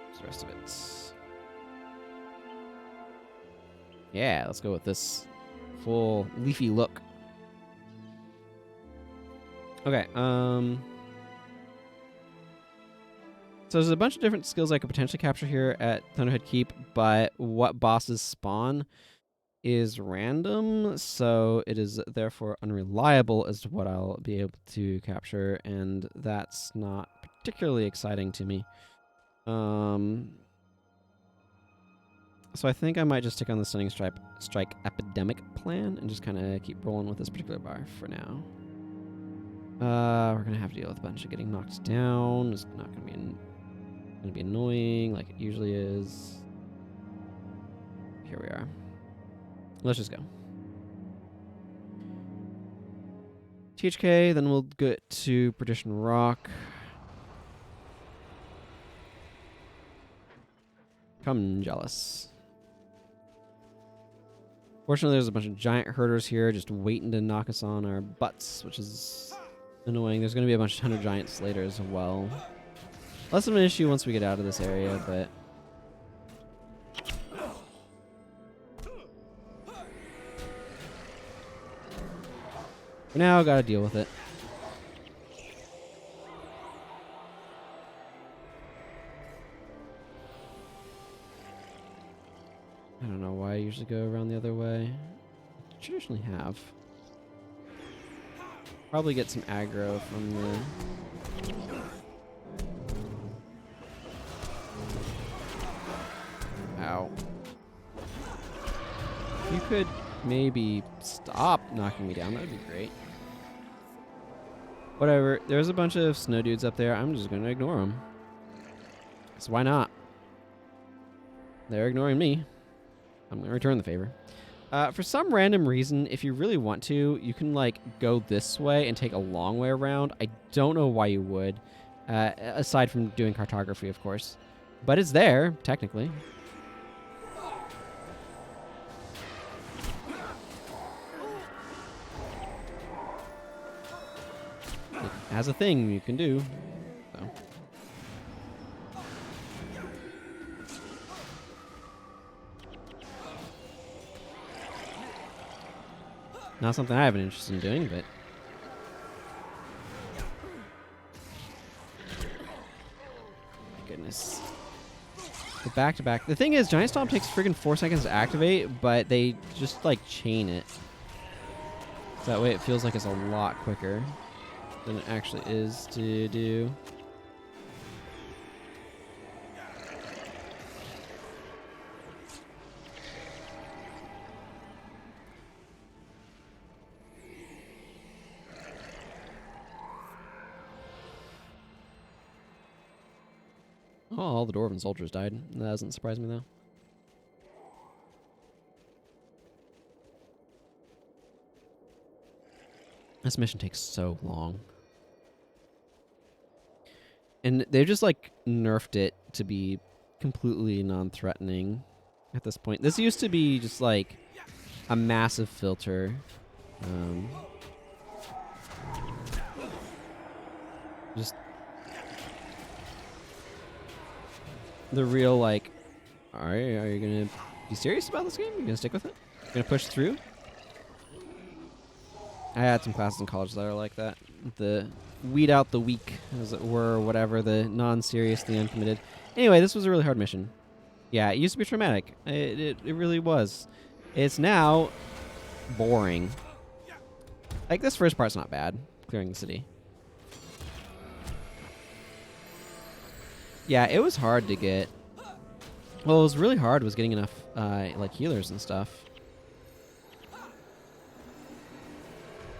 What's the rest of it? Yeah, let's go with this full leafy look. Okay, so there's a bunch of different skills I could potentially capture here at Thunderhead Keep, but what bosses spawn is random, so it is therefore unreliable as to what I'll be able to capture, and that's not particularly exciting to me. So I think I might just stick on the Stunning Strike Epidemic plan and just kind of keep rolling with this particular bar for now. We're going to have to deal with a bunch of getting knocked down. It's not going to be annoying like it usually is. Here we are. Let's just go. THK, then we'll get to Perdition Rock. Come, jealous. Fortunately, there's a bunch of giant herders here just waiting to knock us on our butts, which is annoying. There's going to be a bunch of Thunder Giants later as well. Less of an issue once we get out of this area, but... for now, gotta deal with it. I don't know why I usually go around the other way. I traditionally have. Probably get some aggro from the... ow. If you could maybe stop knocking me down, that would be great. Whatever. There's a bunch of snow dudes up there. I'm just going to ignore them. So why not? They're ignoring me. I'm going to return the favor. For some random reason, if you really want to, you can like go this way and take a long way around. I don't know why you would, aside from doing cartography, of course. But it's there, technically. It has a thing you can do. So. Not something I have an interest in doing, but... my goodness. The back-to-back. The thing is, Giant Stomp takes friggin' 4 seconds to activate, but they just, like, chain it. So that way it feels like it's a lot quicker than it actually is to do. Oh, all the Dwarven soldiers died. That doesn't surprise me, though. This mission takes so long. And they've just, like, nerfed it to be completely non-threatening at this point. This used to be just, like, a massive filter. Just... the real, like, are you going to be serious about this game? Are you going to stick with it? Going to push through? I had some classes in college that are like that. The weed out the weak, as it were, or whatever, the non-serious, the uncommitted. Anyway, this was a really hard mission. Yeah, it used to be traumatic. It really was. It's now boring. Like, this first part's not bad, clearing the city. Yeah, it was hard to get... well, what was really hard was getting enough, like, healers and stuff.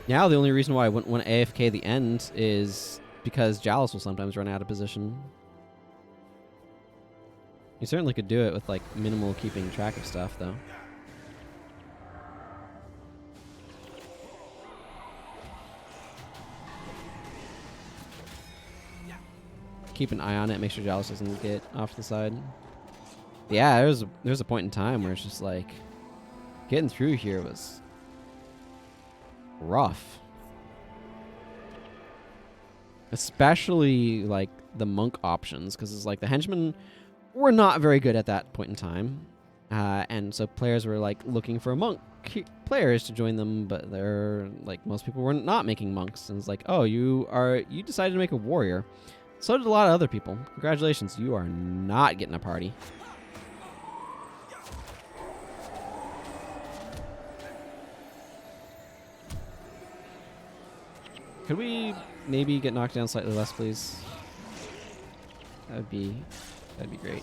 Now the only reason why I wouldn't want to AFK the end is because Jalus will sometimes run out of position. You certainly could do it with, like, minimal keeping track of stuff, though. Keep an eye on it, make sure Jalus doesn't get off the side. Yeah, there's a point in time where it's just like getting through here was rough. Especially like the monk options, because it's like the henchmen were not very good at that point in time. And so players were like looking for monk players to join them, but they're like most people were not making monks. And it's like, oh, you decided to make a warrior. So did a lot of other people. Congratulations, you are not getting a party. Could we maybe get knocked down slightly less, please? That'd be great.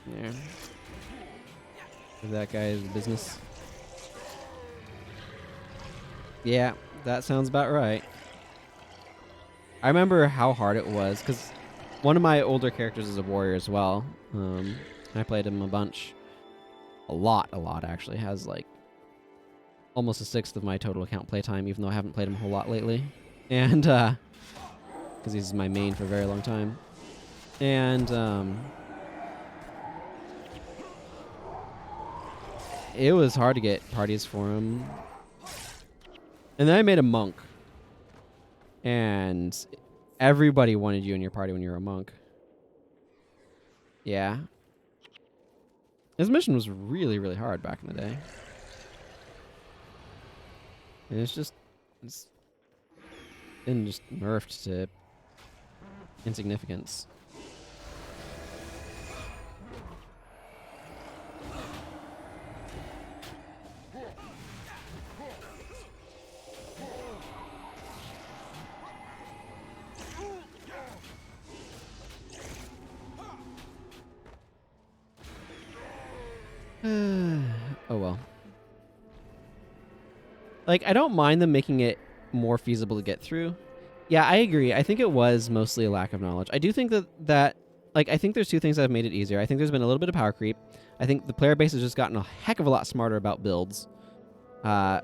There. Give that guy business. Yeah, that sounds about right. I remember how hard it was, because one of my older characters is a warrior as well. I played him a bunch. A lot, actually. Has, like, almost a sixth of my total account playtime, even though I haven't played him a whole lot lately. And, because he's my main for a very long time. And, it was hard to get parties for him. And then I made a monk. And everybody wanted you in your party when you were a monk. Yeah. His mission was really, really hard back in the day. And it's been just nerfed to insignificance. Oh well. Like, I don't mind them making it more feasible to get through. Yeah, I agree. I think it was mostly a lack of knowledge. I do think that like, I think there's two things that have made it easier. I think there's been a little bit of power creep. I think the player base has just gotten a heck of a lot smarter about builds,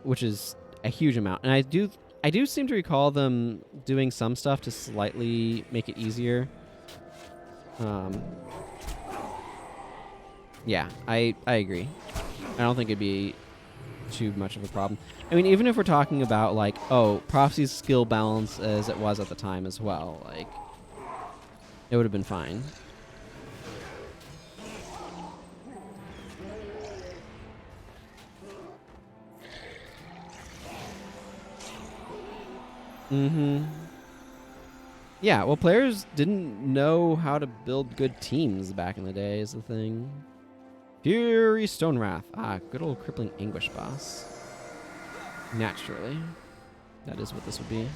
which is a huge amount. And I do seem to recall them doing some stuff to slightly make it easier. Yeah, I agree. I don't think it'd be too much of a problem. I mean, even if we're talking about, like, oh, Prophecy's skill balance as it was at the time as well, like, it would have been fine. Mm-hmm. Yeah, well, players didn't know how to build good teams back in the day is the thing. Fury Stonewrath. Ah, good old crippling anguish boss. Naturally. That is what this would be.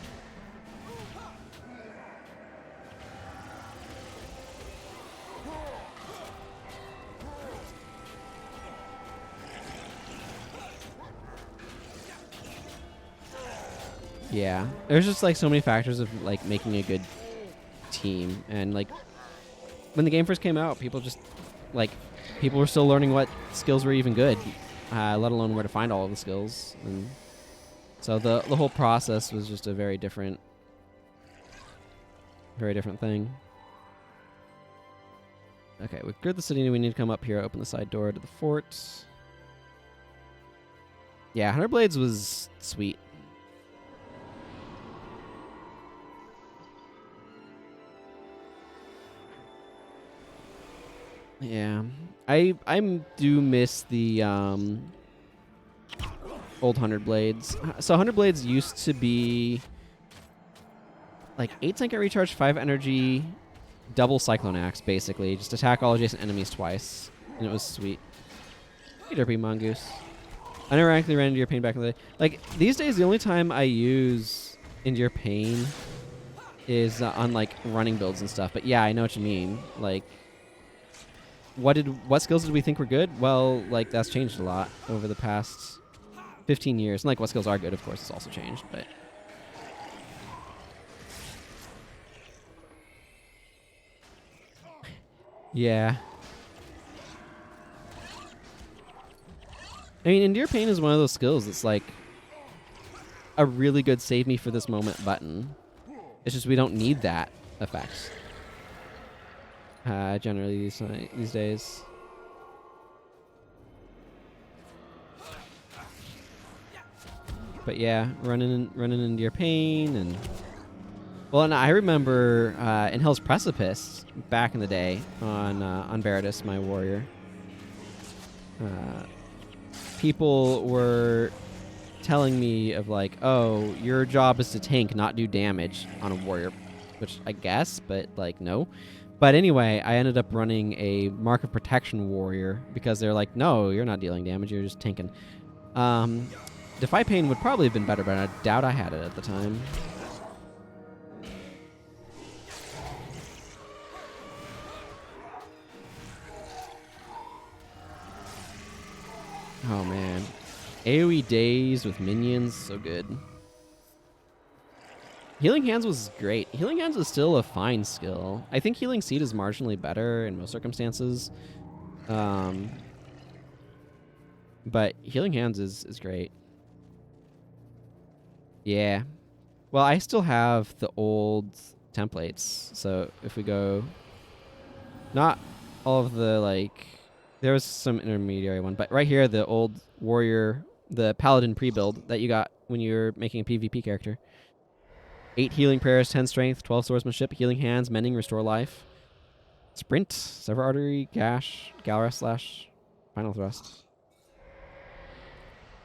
Yeah. There's just like so many factors of like making a good team. And like when the game first came out, people just like people were still learning what skills were even good, let alone where to find all of the skills. And so the whole process was just a very different thing. Okay, we've cleared the city. We need to come up here, open the side door to the fort. Yeah, 100 Blades was sweet. Yeah, I do miss the old 100 Blades. So 100 Blades used to be like 8 second recharge, 5 energy, double Cyclone Axe, basically. Just attack all adjacent enemies twice. And it was sweet. Hey, Derpy Mongoose. I never actually ran Endure Pain back in the day. Like, these days, the only time I use Endure Pain is on, like, running builds and stuff. But yeah, I know what you mean. Like, what skills did we think were good? Well, like, that's changed a lot over the past 15 years. And, like, what skills are good, of course, has also changed. But yeah. I mean, Endure Pain is one of those skills that's like a really good save me for this moment button. It's just we don't need that effect generally these days. But yeah, running Endure Pain and well, and I remember in Hell's Precipice back in the day on Baradis, my warrior. People were telling me of like, oh, your job is to tank, not do damage on a warrior, which I guess, but like, no. But anyway, I ended up running a Mark of Protection warrior because they're like, no, you're not dealing damage, you're just tanking. Defy Pain would probably have been better, but I doubt I had it at the time. Oh man. AoE days with minions, so good. Healing Hands was great. Healing Hands is still a fine skill. I think Healing Seed is marginally better in most circumstances. But Healing Hands is great. Yeah. Well, I still have the old templates. So if we go, not all of the like, there was some intermediary one, but right here, the old warrior, the paladin pre-build that you got when you're making a PvP character. 8 healing prayers, 10 strength, 12 swordsmanship, healing hands, mending, restore life. Sprint, sever artery, gash, galera slash, final thrust.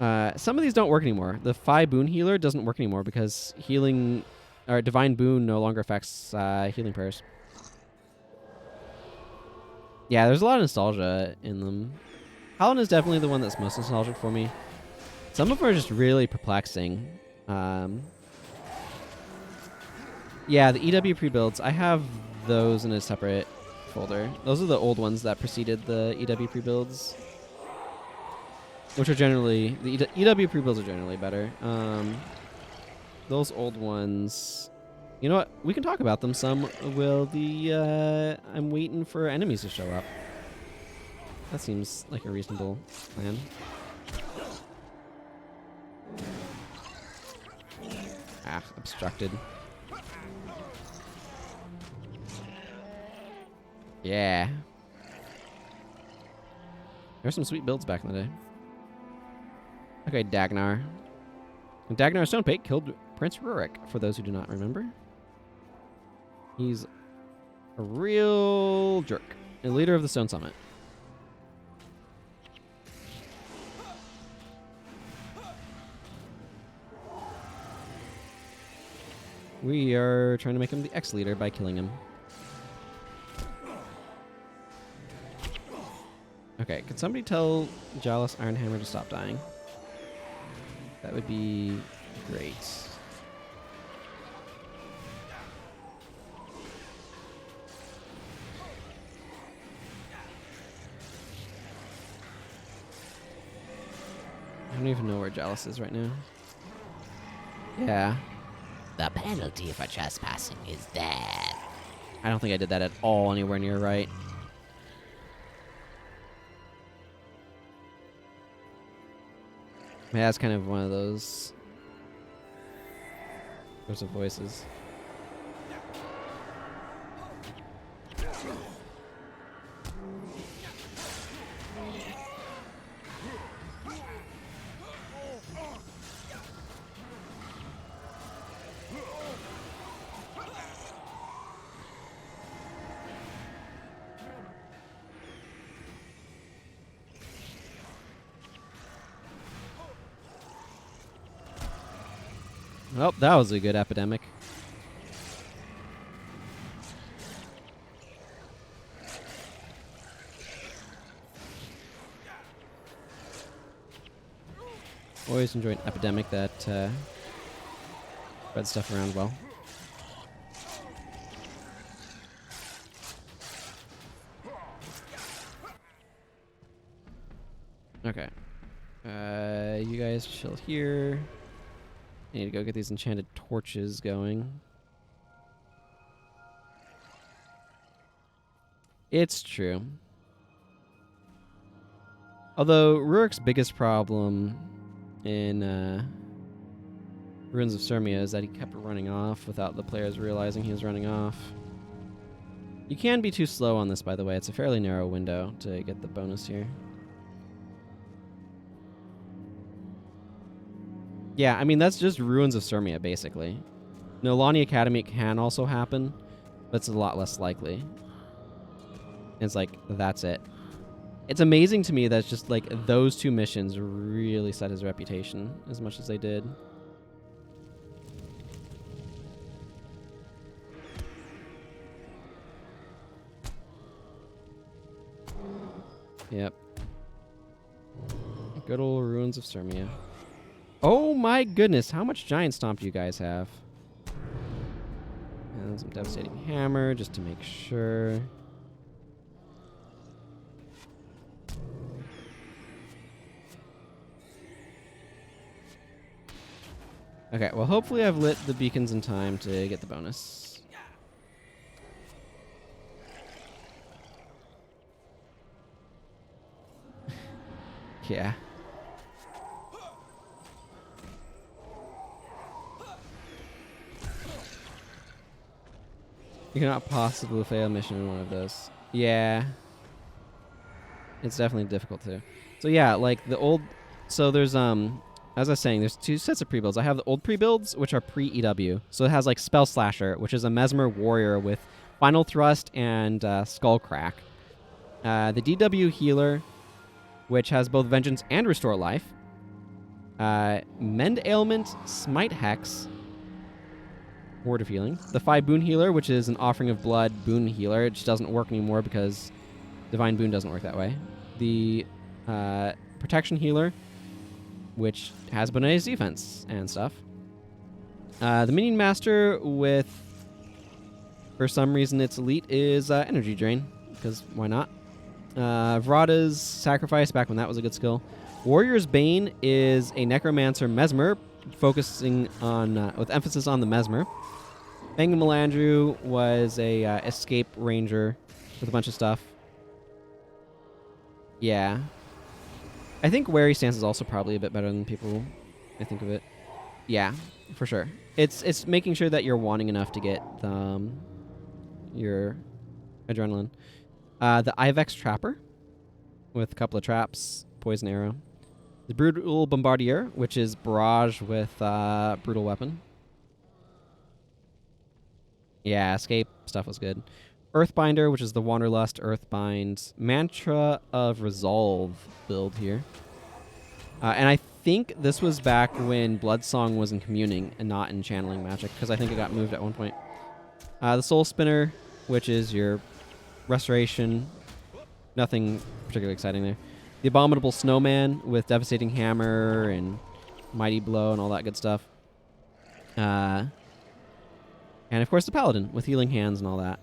Some of these don't work anymore. The Phi Boon Healer doesn't work anymore because healing, or Divine Boon no longer affects healing prayers. Yeah, there's a lot of nostalgia in them. Paladin is definitely the one that's most nostalgic for me. Some of them are just really perplexing. Yeah, the EW pre-builds, I have those in a separate folder. Those are the old ones that preceded the EW pre-builds, which are generally, the EW pre-builds are generally better. Those old ones, you know what? We can talk about them some. I'm waiting for enemies to show up. That seems like a reasonable plan. Ah, obstructed. Yeah. There's some sweet builds back in the day. Okay, Droknar. Droknar Stonepate killed Prince Rurik, for those who do not remember. He's a real jerk. A leader of the Stone Summit. We are trying to make him the ex-leader by killing him. Okay, could somebody tell Jalis Ironhammer to stop dying? That would be great. I don't even know where Jalis is right now. Yeah. The penalty for trespassing is death. I don't think I did that at all anywhere near right. Yeah, that's kind of one of those sorts of voices. Oh, that was a good epidemic. Always enjoy an epidemic that spreads stuff around well. Okay. You guys chill here. I need to go get these enchanted torches going. It's true. Although Rurik's biggest problem in Ruins of Sirmia is that he kept running off without the players realizing he was running off. You can be too slow on this, by the way. It's a fairly narrow window to get the bonus here. Yeah, I mean, that's just Ruins of Sirmia, basically. Nolani Academy can also happen, but it's a lot less likely. And it's like, that's it. It's amazing to me that it's just like those two missions really set his reputation as much as they did. Yep. Good old Ruins of Sirmia. Oh my goodness, how much Giant Stomp do you guys have? And some Devastating Hammer, just to make sure. Okay, well hopefully I've lit the beacons in time to get the bonus. Yeah. You cannot possibly fail a mission in one of those. Yeah. It's definitely difficult to. So yeah, like the old... So there's, as I was saying, there's two sets of pre-builds. I have the old pre-builds, which are pre-EW. So it has like Spell Slasher, which is a Mesmer Warrior with Final Thrust and Skull Crack. The DW Healer, which has both Vengeance and Restore Life. Mend Ailment, Smite Hex, Word of Healing. The 5 Boon Healer, which is an Offering of Blood Boon Healer. It just doesn't work anymore because Divine Boon doesn't work that way. The Protection Healer, which has bonus defense and stuff. The Minion Master with, for some reason, its elite is Energy Drain, because why not? Vrada's Sacrifice, back when that was a good skill. Warrior's Bane is a Necromancer Mesmer, focusing on with emphasis on the Mesmer. Bang Melandru was a Escape Ranger with a bunch of stuff. Yeah. I think Wary Stance is also probably a bit better than people I think of it. Yeah, for sure. It's making sure that you're wanting enough to get your adrenaline. The Ivex Trapper with a couple of traps, Poison Arrow. The Brutal Bombardier, which is Barrage with Brutal Weapon. Yeah, Escape stuff was good. Earthbinder, which is the Wanderlust Earthbind. Mantra of Resolve build here. And I think this was back when Bloodsong was in Communing and not in Channeling Magic, because I think it got moved at one point. The Soul Spinner, which is your Restoration. Nothing particularly exciting there. The Abominable Snowman with Devastating Hammer and Mighty Blow and all that good stuff. And of course the Paladin with Healing Hands and all that.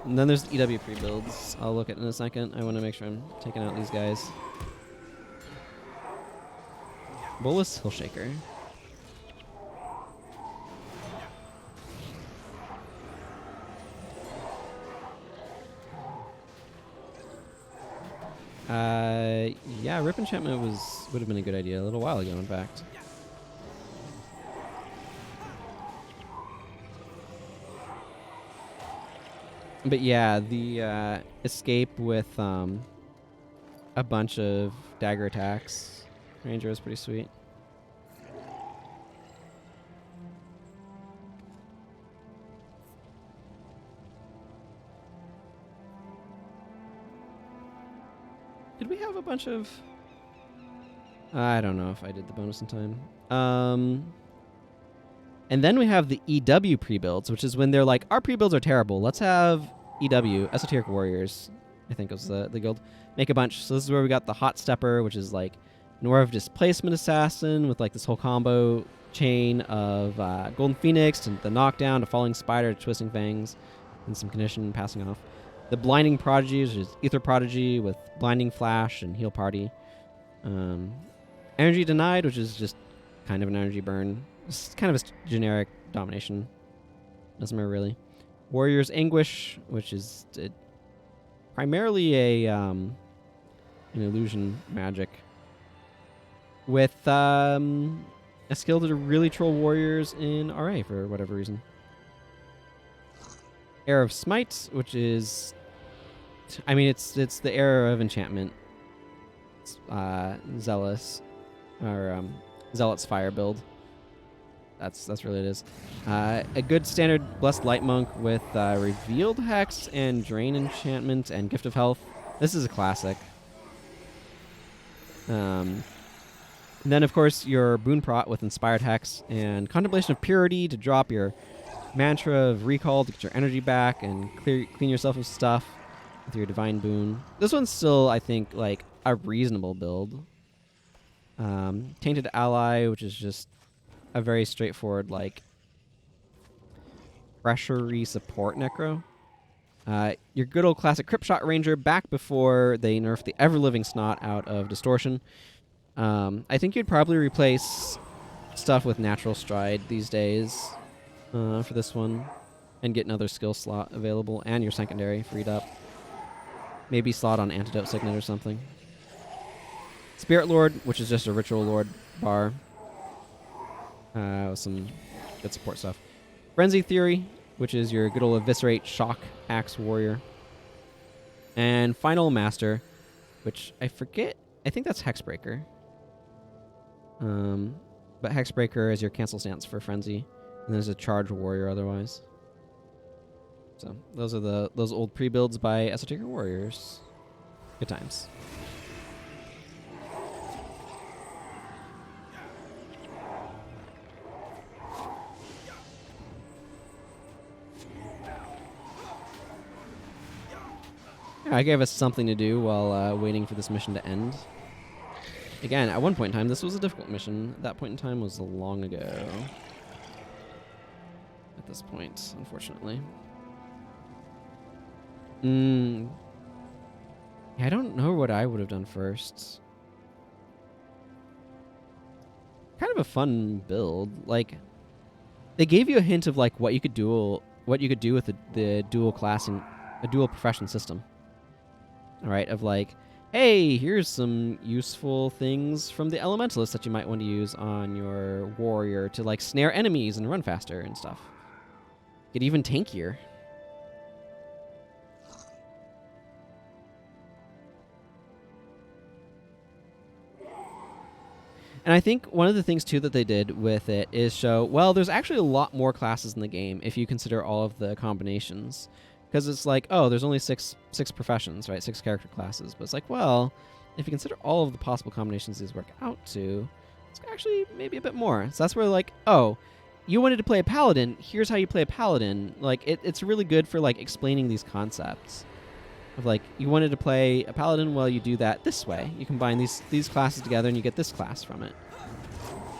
And then there's the EW pre-builds. I'll look at it in a second. I want to make sure I'm taking out these guys. Bolus Hillshaker. Yeah, Rip Enchantment would have been a good idea a little while ago, in fact. But yeah, the escape with a bunch of dagger attacks. Ranger is pretty sweet. Did we have a bunch of... I don't know if I did the bonus in time. And then we have the EW pre-builds, which is when they're like, our pre-builds are terrible. Let's have EW, Esoteric Warriors, I think was the guild, make a bunch. So this is where we got the Hot Stepper, which is like an Aura of Displacement Assassin with like this whole combo chain of Golden Phoenix to the Knockdown to Falling Spider to Twisting Fangs and some condition passing off. The Blinding Prodigy, which is Ether Prodigy with Blinding Flash and Heal Party. Energy Denied, which is just kind of an energy burn. It's kind of a generic domination. Doesn't matter really. Warrior's Anguish, which is primarily an illusion magic. With a skill to really troll warriors in RA for whatever reason. Heir of Smite, which is... I mean, it's the Heir of Enchantment. It's, Zealous. Or Zealot's Fire build. That's really it is. A good standard Blessed Light Monk with Revealed Hex and Drain Enchantment and Gift of Health. This is a classic. And then, of course, your Boon Prot with Inspired Hex and Contemplation of Purity to drop your Mantra of Recall to get your energy back and clean yourself of stuff with your Divine Boon. This one's still, I think, like a reasonable build. Tainted Ally, which is just a very straightforward, like, pressure-y support necro. Your good old classic Crypt Shot Ranger back before they nerfed the ever-living Snot out of Distortion. I think you'd probably replace stuff with Natural Stride these days for this one and get another skill slot available and your secondary freed up. Maybe slot on Antidote Signet or something. Spirit Lord, which is just a Ritual Lord bar. With some good support stuff. Frenzy Theory, which is your good old Eviscerate Shock Axe Warrior. And Final Master, which I forget. I think that's Hexbreaker. But Hexbreaker is your cancel stance for Frenzy. And there's a Charge Warrior otherwise. So those are those old pre-builds by Esoteric Warriors. Good times. Yeah, I gave us something to do while waiting for this mission to end. Again, at one point in time, this was a difficult mission. That point in time was long ago. At this point, unfortunately. Yeah, I don't know what I would have done first. Kind of a fun build. Like, they gave you a hint of like what you could do with the dual class and a dual profession system. All right, of like, hey, here's some useful things from the elementalists that you might want to use on your warrior to like snare enemies and run faster and stuff. Get even tankier. And I think one of the things, too, that they did with it is show, well, there's actually a lot more classes in the game if you consider all of the combinations. Because it's like, oh, there's only six professions, right? 6 character classes. But it's like, well, if you consider all of the possible combinations these work out to, it's actually maybe a bit more. So that's where, like, oh, you wanted to play a paladin, here's how you play a paladin. Like, it's really good for, like, explaining these concepts. Of like, you wanted to play a paladin, well, you do that this way. You combine these classes together and you get this class from it.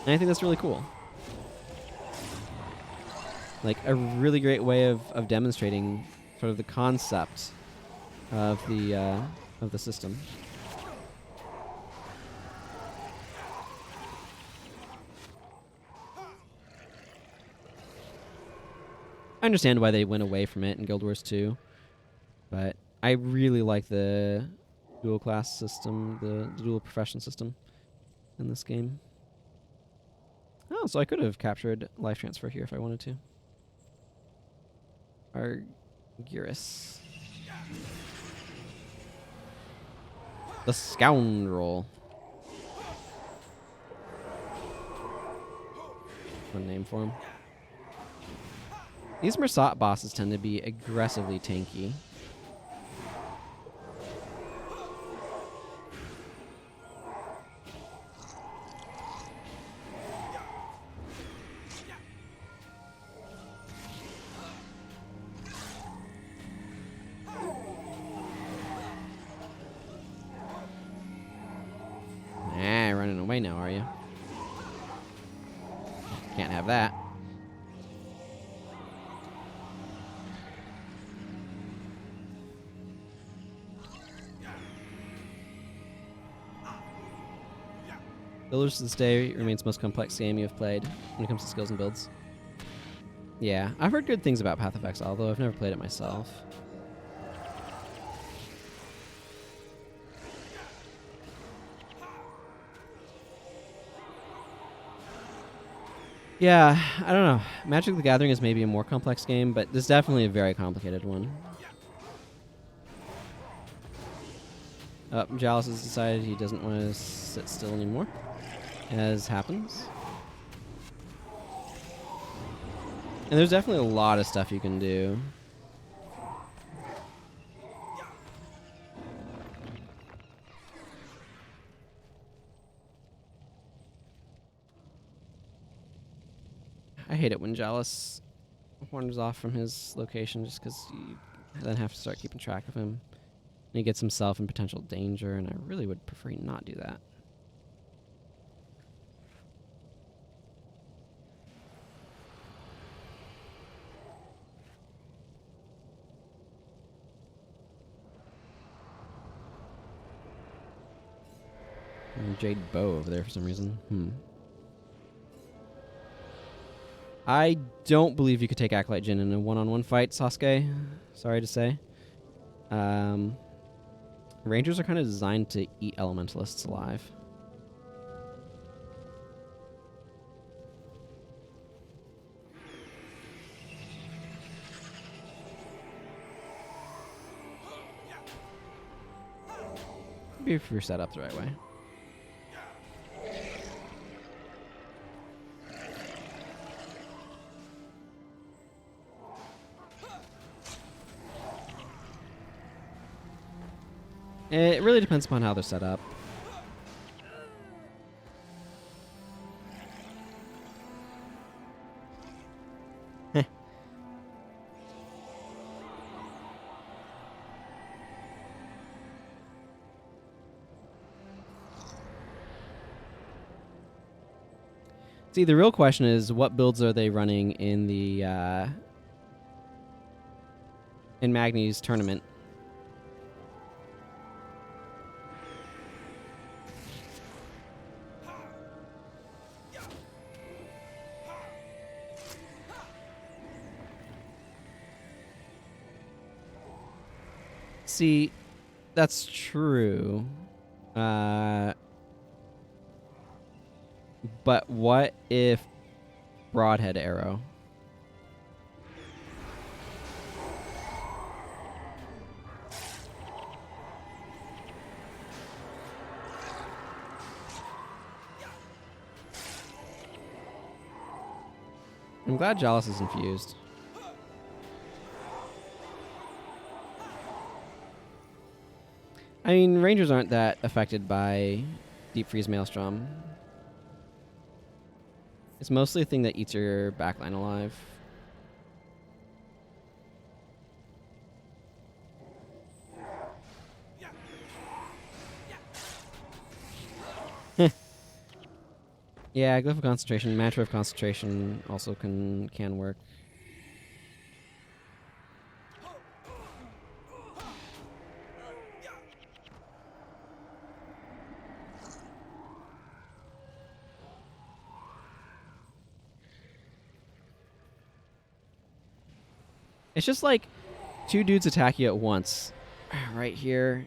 And I think that's really cool. Like, a really great way of demonstrating sort of the concept of the system. I understand why they went away from it in Guild Wars 2, but I really like the dual class system, the dual profession system in this game. Oh, so I could have captured life transfer here if I wanted to. Argyris. The Scoundrel. One name for him. These Mersat bosses tend to be aggressively tanky. Running away now, are you? Can't have that. Builders to this day remains the most complex game you have played when it comes to skills and builds. Yeah, I've heard good things about Path of Exile, although I've never played it myself. Yeah, I don't know. Magic the Gathering is maybe a more complex game, but this is definitely a very complicated one. Jalis has decided he doesn't want to sit still anymore, as happens. And there's definitely a lot of stuff you can do. I hate it when Jalis wanders off from his location just because you then have to start keeping track of him. And he gets himself in potential danger, and I really would prefer he not do that. And Jade Bow over there for some reason. I don't believe you could take Acolyte Jin in a one-on-one fight, Sasuke. Sorry to say. Rangers are kind of designed to eat elementalists alive. Maybe if you're set up the right way. It really depends upon how they're set up. See, the real question is, what builds are they running in the in Magni's tournament? See, that's true. But what if Broadhead Arrow? I'm glad Jollis is infused. I mean, Rangers aren't that affected by Deep Freeze Maelstrom. It's mostly a thing that eats your backline alive. Yeah, Glyph of Concentration, Mantra of Concentration also can work. It's just like two dudes attack you at once. Right here.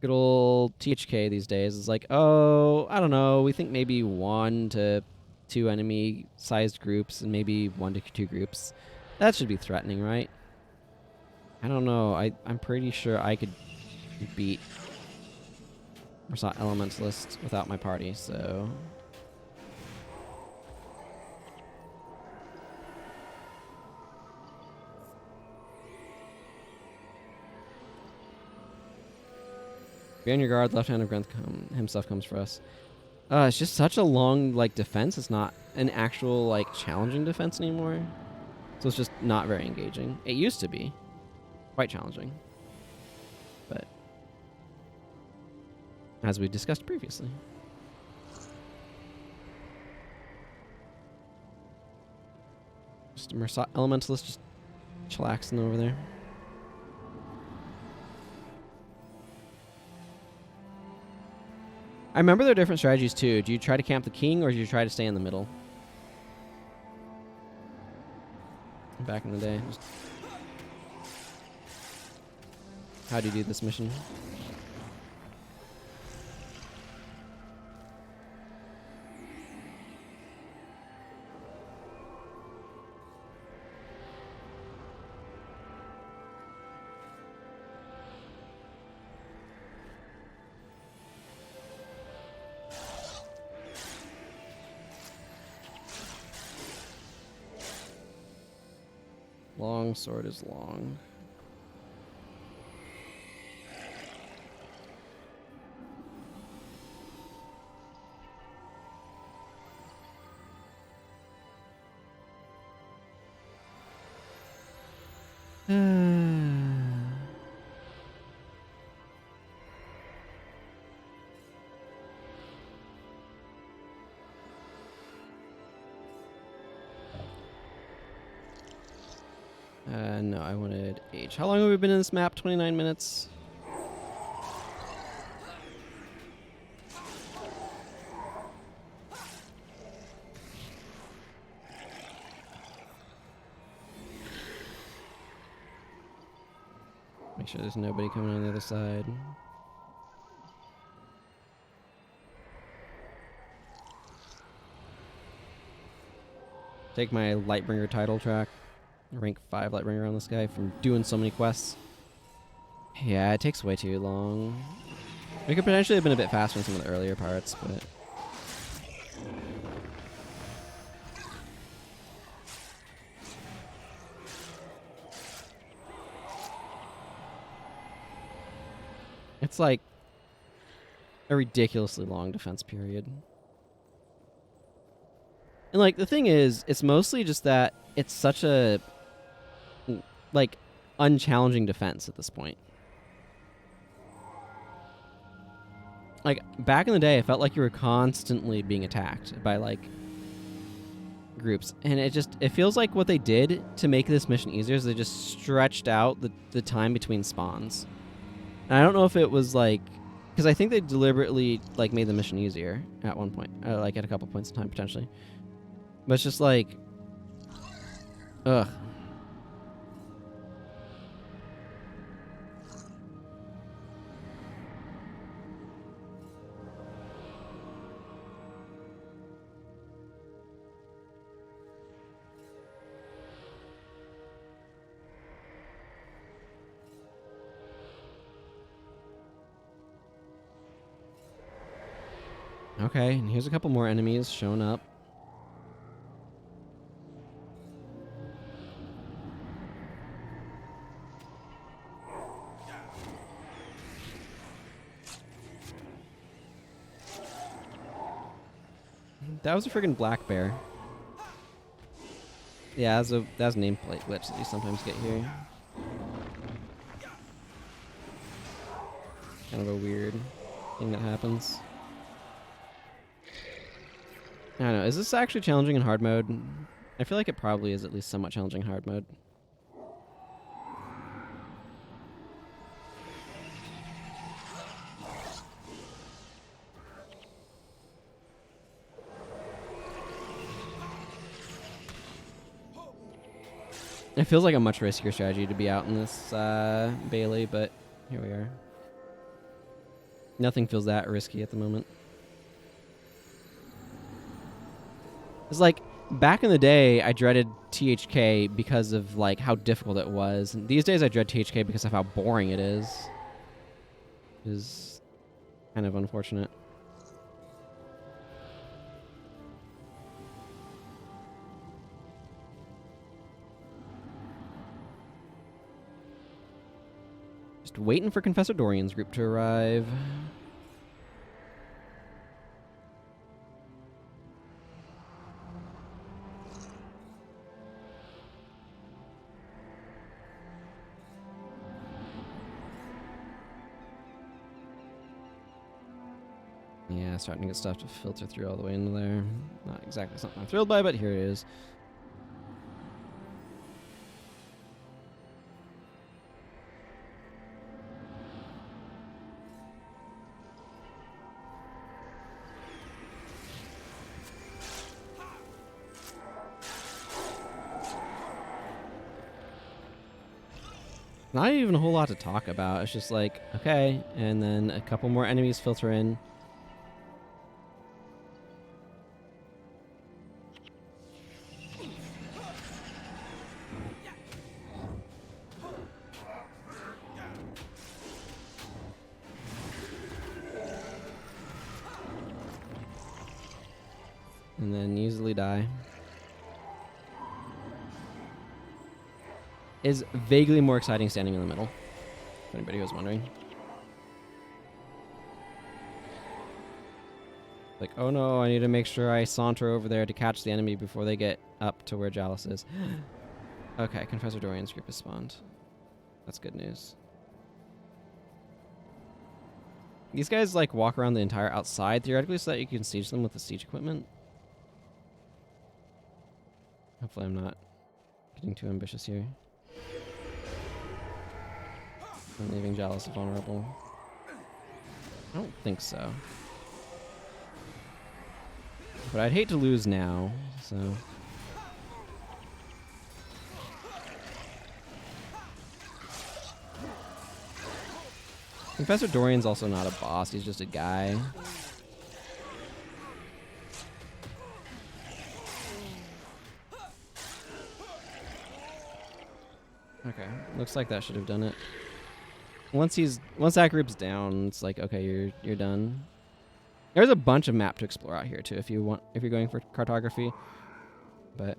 Good old THK these days is like, oh, I don't know. We think maybe 1 to 2 enemy-sized groups and maybe 1 to 2 groups. That should be threatening, right? I don't know. I'm pretty sure I could beat Mersat Elementalist without my party, so... Be on your guard, left hand of Grun himself comes for us. It's just such a long, like, defense. It's not an actual, like, challenging defense anymore. So it's just not very engaging. It used to be quite challenging. But, as we discussed previously. Just Mersat Elementalist just chillaxing over there. I remember there are different strategies too. Do you try to camp the king or do you try to stay in the middle? Back in the day. How do you do this mission? Long sword is long. No, I wanted age. How long have we been in this map? 29 minutes. Make sure there's nobody coming on the other side. Take my Lightbringer title track. Rank 5 Lightbringer on this guy from doing so many quests. Yeah, it takes way too long. We could potentially have been a bit faster in some of the earlier parts, but... It's like a ridiculously long defense period. And like the thing is, it's mostly just that it's such a like unchallenging defense at this point. Like back in the day, I felt like you were constantly being attacked by like groups, and it feels like what they did to make this mission easier is they just stretched out the time between spawns. And I don't know if it was like, because I think they deliberately like made the mission easier at one point, like at a couple points in time potentially. But it's just like, ugh. Okay, and here's a couple more enemies showing up. That was a friggin' black bear. Yeah, that's a nameplate glitch that you sometimes get here. Kind of a weird thing that happens. I don't know. Is this actually challenging in hard mode? I feel like it probably is at least somewhat challenging in hard mode. It feels like a much riskier strategy to be out in this Bailey, but here we are. Nothing feels that risky at the moment. It's like, back in the day, I dreaded THK because of like how difficult it was. And these days I dread THK because of how boring it is. It is kind of unfortunate. Just waiting for Confessor Dorian's group to arrive. Yeah, starting to get stuff to filter through all the way into there. Not exactly something I'm thrilled by, but here it is. Not even a whole lot to talk about. It's just like, okay, and then a couple more enemies filter in. And then easily die. Is vaguely more exciting standing in the middle, if anybody was wondering. Like, oh no, I need to make sure I saunter over there to catch the enemy before they get up to where Jalis is. Okay, Confessor Dorian's group has spawned. That's good news. These guys like walk around the entire outside theoretically so that you can siege them with the siege equipment. Hopefully I'm not getting too ambitious here. I'm leaving Jalis vulnerable. I don't think so. But I'd hate to lose now, so... Confessor Dorian's also not a boss, he's just a guy. Okay, looks like that should have done it. once that group's down, it's like, okay, you're done. There's a bunch of map to explore out here too if you're going for cartography. But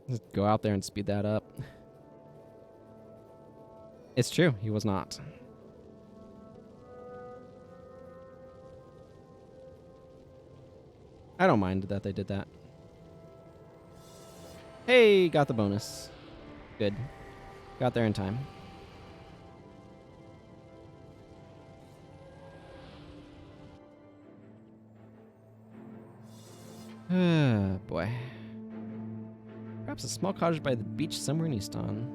just go out there and speed that up. It's true, he was not. I don't mind that they did that. Hey, got the bonus. Good. Got there in time. Boy. Perhaps a small cottage by the beach somewhere in Easton.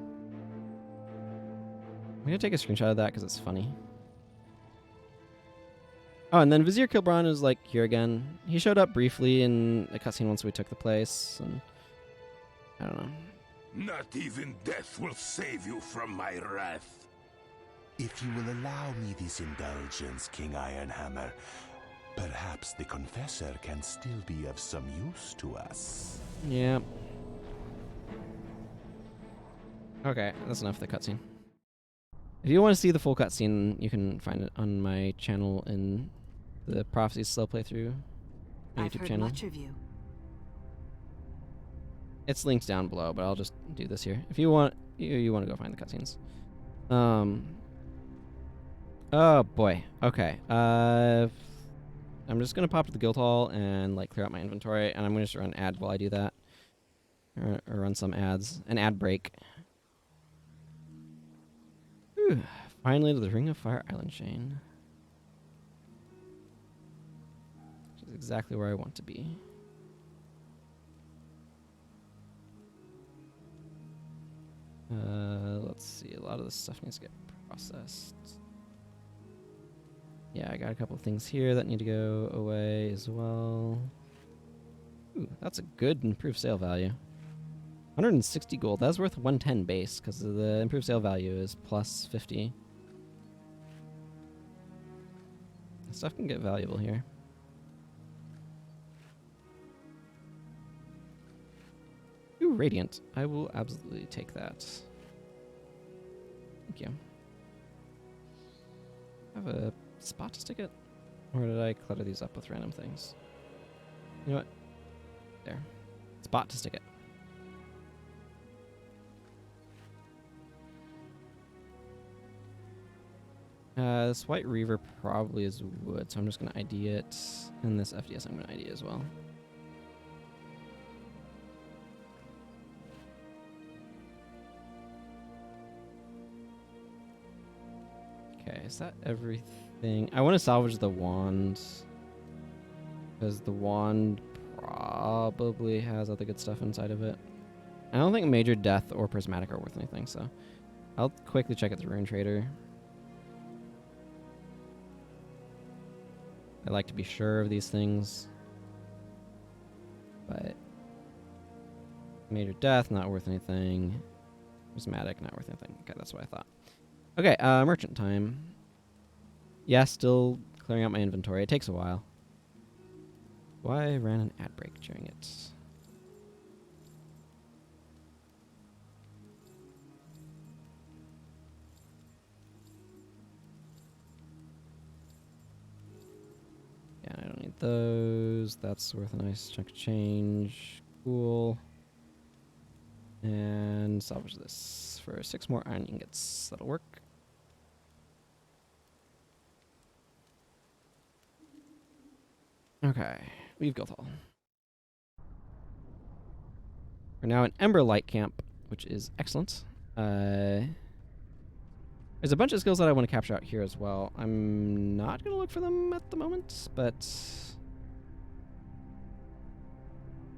I'm gonna take a screenshot of that because it's funny. Oh, and then Vizier Kilbron is like here again. He showed up briefly in a cutscene once we took the place, and I don't know. Not even death will save you from my wrath. If you will allow me this indulgence, King Ironhammer, perhaps the Confessor can still be of some use to us. Yeah. Okay, that's enough of the cutscene. If you want to see the full cutscene, you can find it on my channel in the Prophecies Slow Playthrough I've YouTube heard channel. much of you. It's linked down below, but I'll just do this here. If you want, you want to go find the cutscenes. Oh boy. Okay. I'm just gonna pop to the guild hall and like clear out my inventory, and I'm gonna just run ads while I do that, or run some ads. An ad break. Whew. Finally to the Ring of Fire Island chain. Which is exactly where I want to be. Let's see. A lot of this stuff needs to get processed. Yeah, I got a couple things here that need to go away as well. Ooh, that's a good improved sale value. 160 gold. That's worth 110 base because the improved sale value is plus 50. Stuff can get valuable here. Ooh, Radiant. I will absolutely take that. Thank you. Have a spot to stick it? Or did I clutter these up with random things? You know what? There. Spot to stick it. This White Reaver probably is wood, so I'm just going to ID it. And this FDS I'm going to ID as well. Okay, is that everything? I want to salvage the wand, because the wand probably has other good stuff inside of it. I don't think Major Death or Prismatic are worth anything, so I'll quickly check at the Rune Trader. I like to be sure of these things, but Major Death, not worth anything. Prismatic, not worth anything. Okay, that's what I thought. Okay, merchant time. Yeah, still clearing out my inventory. It takes a while. Why ran an ad break during it? Yeah, I don't need those. That's worth a nice chunk of change. Cool. And salvage this for 6 more iron ingots. That'll work. Okay, leave Guildhall. We're now in Emberlight Camp, which is excellent. There's a bunch of skills that I want to capture out here as well. I'm not going to look for them at the moment, but let's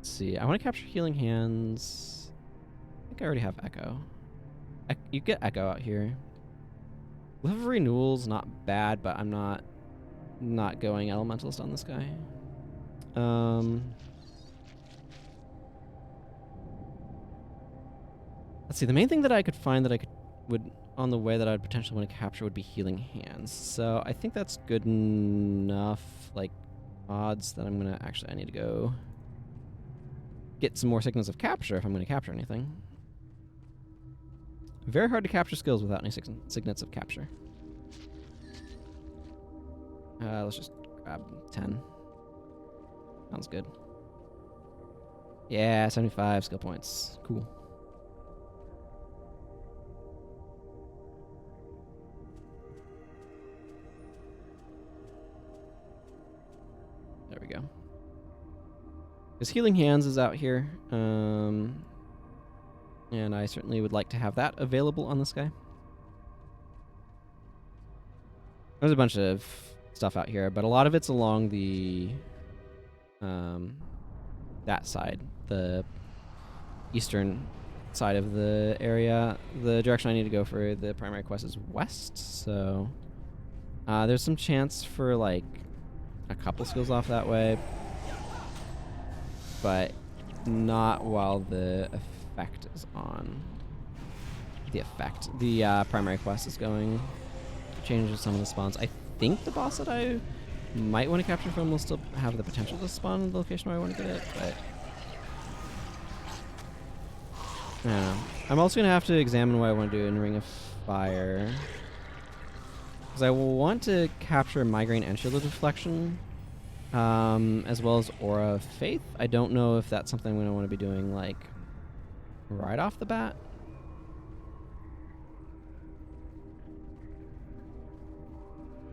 see. I want to capture Healing Hands. I think I already have Echo. You get Echo out here. Level Renewal's not bad, but I'm not going Elementalist on this guy. Let's see. The main thing that I could find that would on the way that I'd potentially want to capture would be Healing Hands. So I think that's good enough, like, odds that I'm gonna actually I need to go get some more signals of capture if I'm going to capture anything. Very hard to capture skills without any signets of capture. Let's just grab 10. Sounds good. Yeah, 75 skill points. Cool. There we go. Because Healing Hands is out here. And I certainly would like to have that available on this guy. There's a bunch of stuff out here, but a lot of it's along the that side, the eastern side of the area. The direction I need to go for the primary quest is west, so there's some chance for like a couple skills off that way, but not while the effect is on. The primary quest is going to change some of the spawns. I think the boss that I might want to capture from will still have the potential to spawn in the location where I want to get it, but I don't know. I'm also going to have to examine what I want to do in Ring of Fire, because I will want to capture Migraine and Shield of Deflection, as well as Aura of Faith. I don't know if that's something I'm going to want to be doing like right off the bat.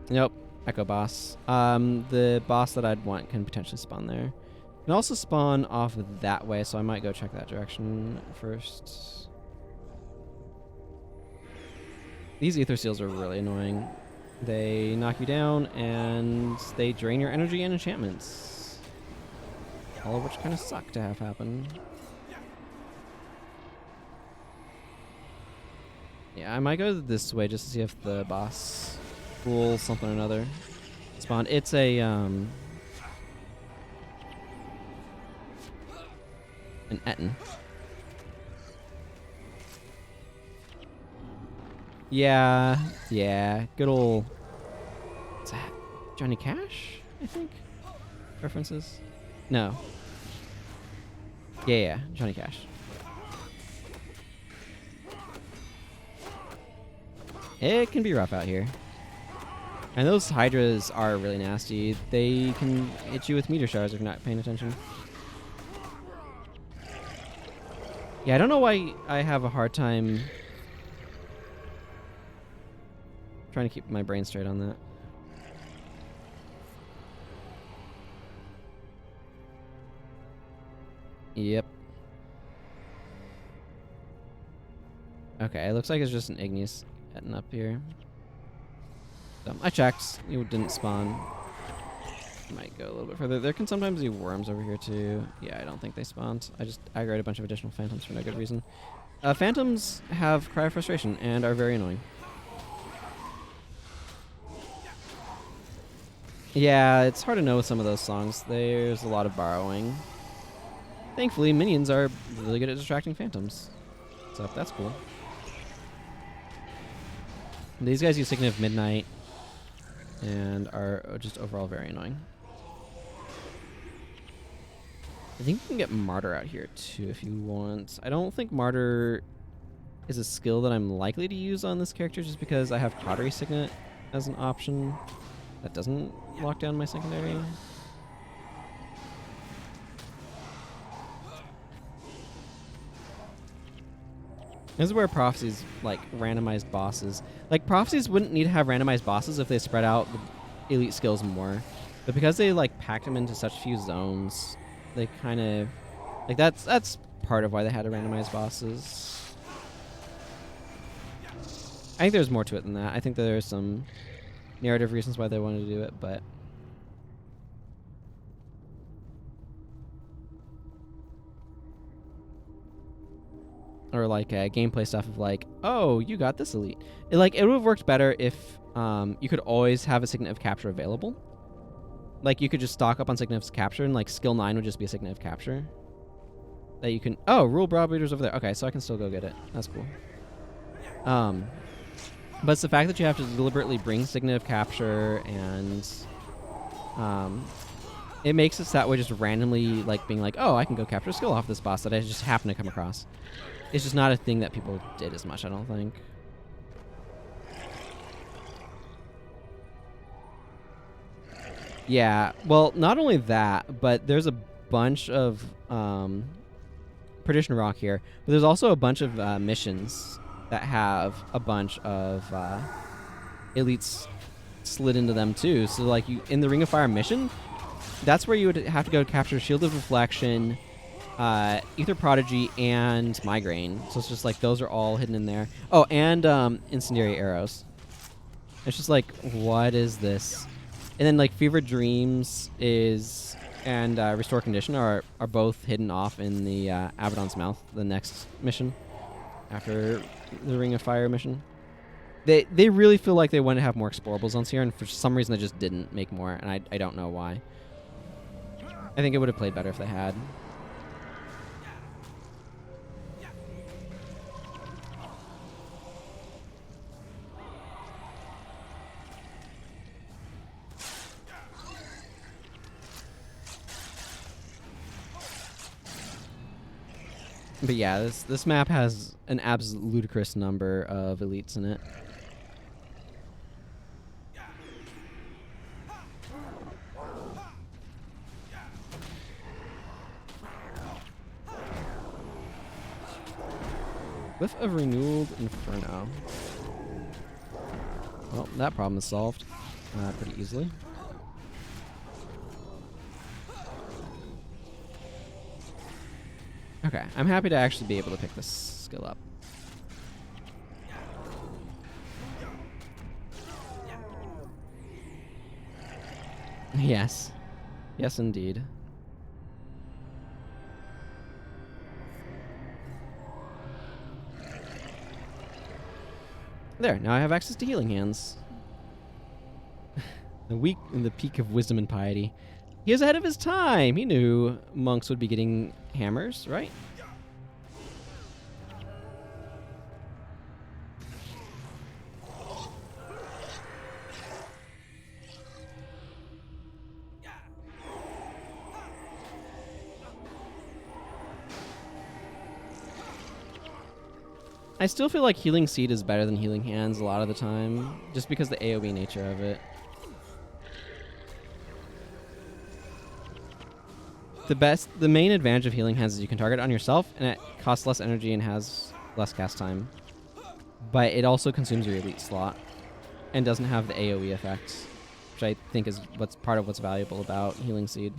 Nope. Echo Boss. The boss that I'd want can potentially spawn there. Can also spawn off that way, so I might go check that direction first. These Ether Seals are really annoying. They knock you down, and they drain your energy and enchantments. All of which kind of suck to have happen. Yeah, I might go this way just to see if the boss will something or another spawn. It's a an Etten. Yeah, good old. What's that? Johnny Cash, I think. References? No. Yeah, Johnny Cash. It can be rough out here. And those Hydras are really nasty. They can hit you with meteor showers if you're not paying attention. Yeah, I don't know why I have a hard time trying to keep my brain straight on that. Yep. Okay, it looks like it's just an igneous heading up here. So I checked. It didn't spawn. Might go a little bit further. There can sometimes be worms over here too. Yeah, I don't think they spawned. I just aggroed a bunch of additional phantoms for no good reason. Phantoms have Cry of Frustration and are very annoying. Yeah, it's hard to know with some of those songs. There's a lot of borrowing. Thankfully, minions are really good at distracting phantoms. So that's cool. These guys use Signet of Midnight and are just overall very annoying. I think you can get Martyr out here too if you want. I don't think Martyr is a skill that I'm likely to use on this character just because I have Pottery Signet as an option that doesn't lock down my secondary. This is where Prophecies, like, randomized bosses. Like, Prophecies wouldn't need to have randomized bosses if they spread out the elite skills more. But because they, like, packed them into such few zones, they kind of... Like, that's part of why they had to randomize bosses. I think there's more to it than that. I think there are some narrative reasons why they wanted to do it, but... Or like gameplay stuff of like, oh, you got this elite. It would have worked better if you could always have a Signet of Capture available. Like you could just stock up on Signet of Capture and like skill 9 would just be a Signet of Capture. That you can, oh, Rule Browbeater's over there. Okay, so I can still go get it. That's cool. But it's the fact that you have to deliberately bring Signet of Capture and It makes it so that way just randomly, like, being like, oh, I can go capture a skill off this boss that I just happen to come across. It's just not a thing that people did as much, I don't think. Yeah, well, not only that, but there's a bunch of Perdition Rock here, but there's also a bunch of missions that have a bunch of elites slid into them too. So like you in the Ring of Fire mission, that's where you would have to go capture Shield of Reflection, Ether Prodigy, and Migraine. So it's just like those are all hidden in there. Oh, and Incendiary Arrows. It's just like, what is this? And then like Fevered Dreams is and Restore Condition are both hidden off in the Abaddon's Mouth, the next mission after the Ring of Fire mission. They really feel like they want to have more explorable zones here, and for some reason they just didn't make more, and I don't know why. I think it would have played better if they had. But yeah, this map has an absolute ludicrous number of elites in it. Whiff of Renewed Inferno. Well, that problem is solved pretty easily. Okay, I'm happy to actually be able to pick this skill up. Yes. Yes, indeed. There, now I have access to healing hands. The peak of wisdom and piety. He was ahead of his time. He knew monks would be getting hammers, right? I still feel like Healing Seed is better than Healing Hands a lot of the time, just because the AoE nature of it. The main advantage of Healing Hands is you can target it on yourself, and it costs less energy and has less cast time. But it also consumes your elite slot, and doesn't have the AoE effects, which I think is part of what's valuable about Healing Seed.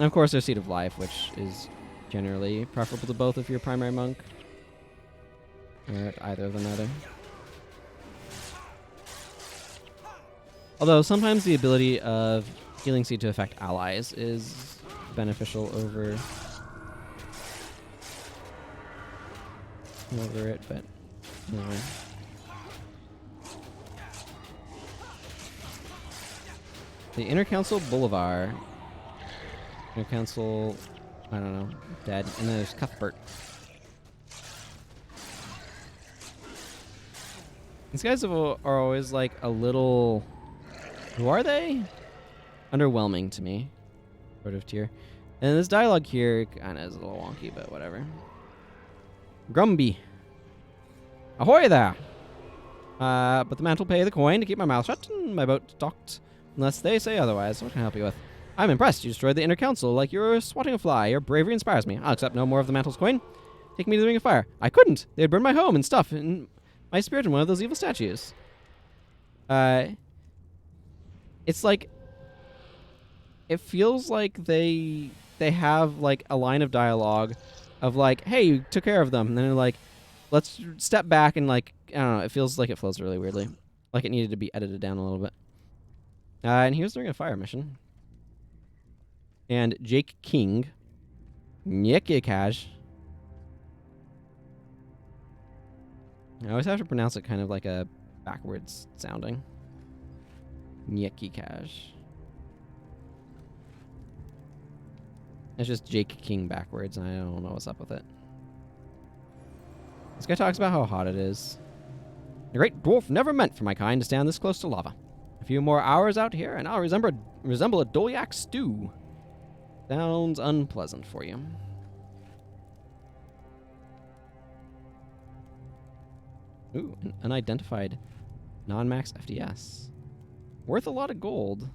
And of course, there's Seed of Life, which is generally preferable to both if you're a primary monk. Or either of them, either. Although sometimes the ability of Healing Seed to affect allies is beneficial over it, but anyway. The Inner Council Boulevard. Inner Council, I don't know, dead. And then there's Cuthbert. These guys are always like a little... Who are they? Underwhelming to me. Sort of tier. And this dialogue here kind of is a little wonky, but whatever. Grumby. Ahoy there! But the man will pay the coin to keep my mouth shut and my boat docked, unless they say otherwise. What can I help you with? I'm impressed. You destroyed the Inner Council like you were swatting a fly. Your bravery inspires me. I'll accept no more of the mantle's coin. Take me to the Ring of Fire. I couldn't. They'd burn my home and stuff, and my spirit in one of those evil statues. It's like... It feels like they have, like, a line of dialogue of, like, hey, you took care of them. And then they're like, let's step back and, like, I don't know. It feels like it flows really weirdly. Like it needed to be edited down a little bit. And here's the Ring of Fire mission. And Jake King. Nyekikaj. I always have to pronounce it kind of like a backwards sounding. Nyekikaj. It's just Jake King backwards, and I don't know what's up with it. This guy talks about how hot it is. The great dwarf never meant for my kind to stand this close to lava. A few more hours out here, and I'll resemble a Dolyak stew. Sounds unpleasant for you. Ooh, an unidentified non-max FDS. Worth a lot of gold.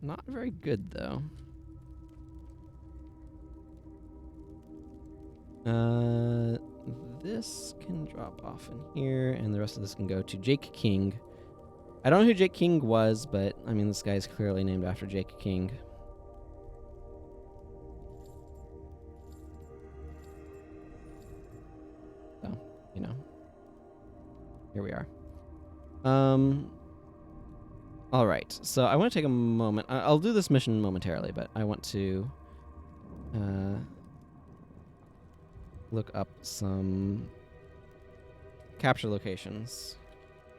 Not very good, though. This can drop off in here, and the rest of this can go to Jake King. I don't know who Jake King was, but, I mean, this guy's clearly named after Jake King. So, you know. Here we are. Alright, so I want to take a moment. I'll do this mission momentarily, but I want to look up some capture locations.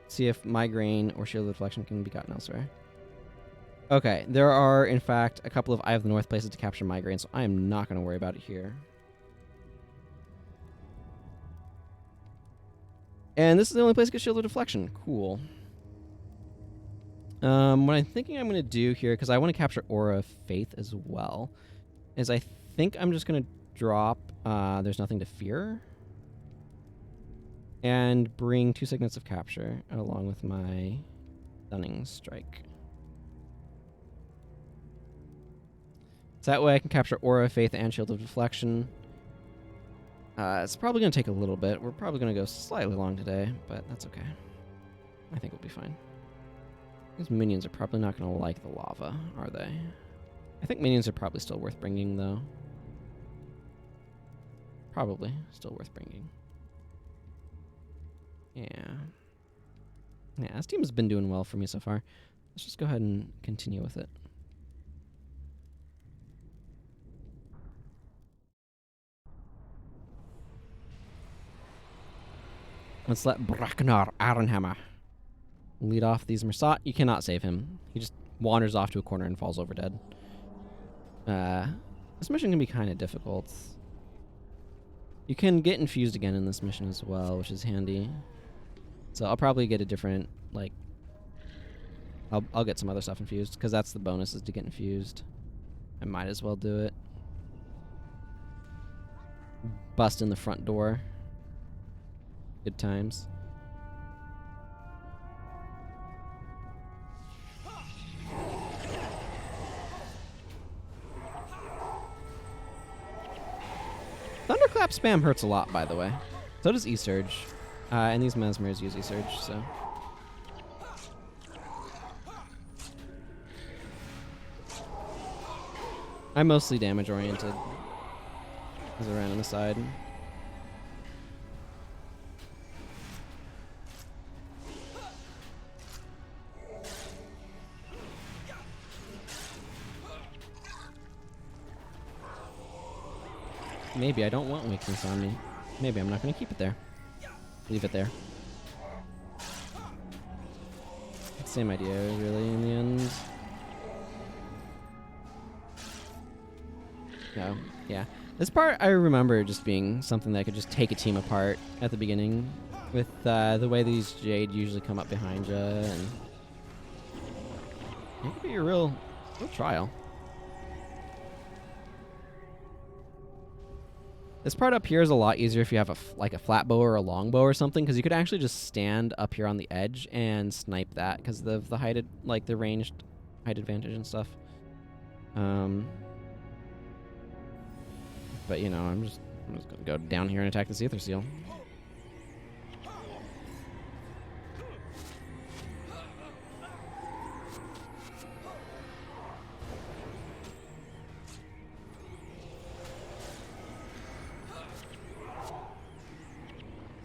See if migraine or shield deflection can be gotten elsewhere. Okay, there are, in fact, a couple of Eye of the North places to capture migraine, so I am not going to worry about it here. And this is the only place to get shield deflection. Cool. What I'm thinking I'm going to do here, because I want to capture Aura of Faith as well, is I think I'm just going to drop There's Nothing to Fear and bring 2 Signets of Capture along with my Stunning Strike. So that way I can capture Aura of Faith and Shield of Deflection. It's probably going to take a little bit. We're probably going to go slightly long today, but that's okay. I think we'll be fine. These minions are probably not going to like the lava, are they? I think minions are probably still worth bringing, though. Probably still worth bringing. Yeah. Yeah, this team has been doing well for me so far. Let's just go ahead and continue with it. Let's let Droknar Ironhammer lead off these Mersat. You cannot save him. He just wanders off to a corner and falls over dead. This mission can be kind of difficult. You can get infused again in this mission as well, which is handy. So I'll probably get a different, like... I'll get some other stuff infused, because that's the bonus, is to get infused. I might as well do it. Bust in the front door. Good times. Thunderclap spam hurts a lot, by the way. So does E-Surge. And these Mesmers use E-Surge, so... I'm mostly damage-oriented. As I ran on the side. Maybe I don't want weakness on me. Maybe I'm not going to keep it there. Leave it there. Same idea, really, in the end. No, yeah. This part I remember just being something that could just take a team apart at the beginning. With the way these Jade usually come up behind you. And it could be a real trial. This part up here is a lot easier if you have a flat bow or a long bow or something, because you could actually just stand up here on the edge and snipe that because of the height, like the ranged height advantage and stuff. But you know, I'm just gonna go down here and attack this Aether Seal.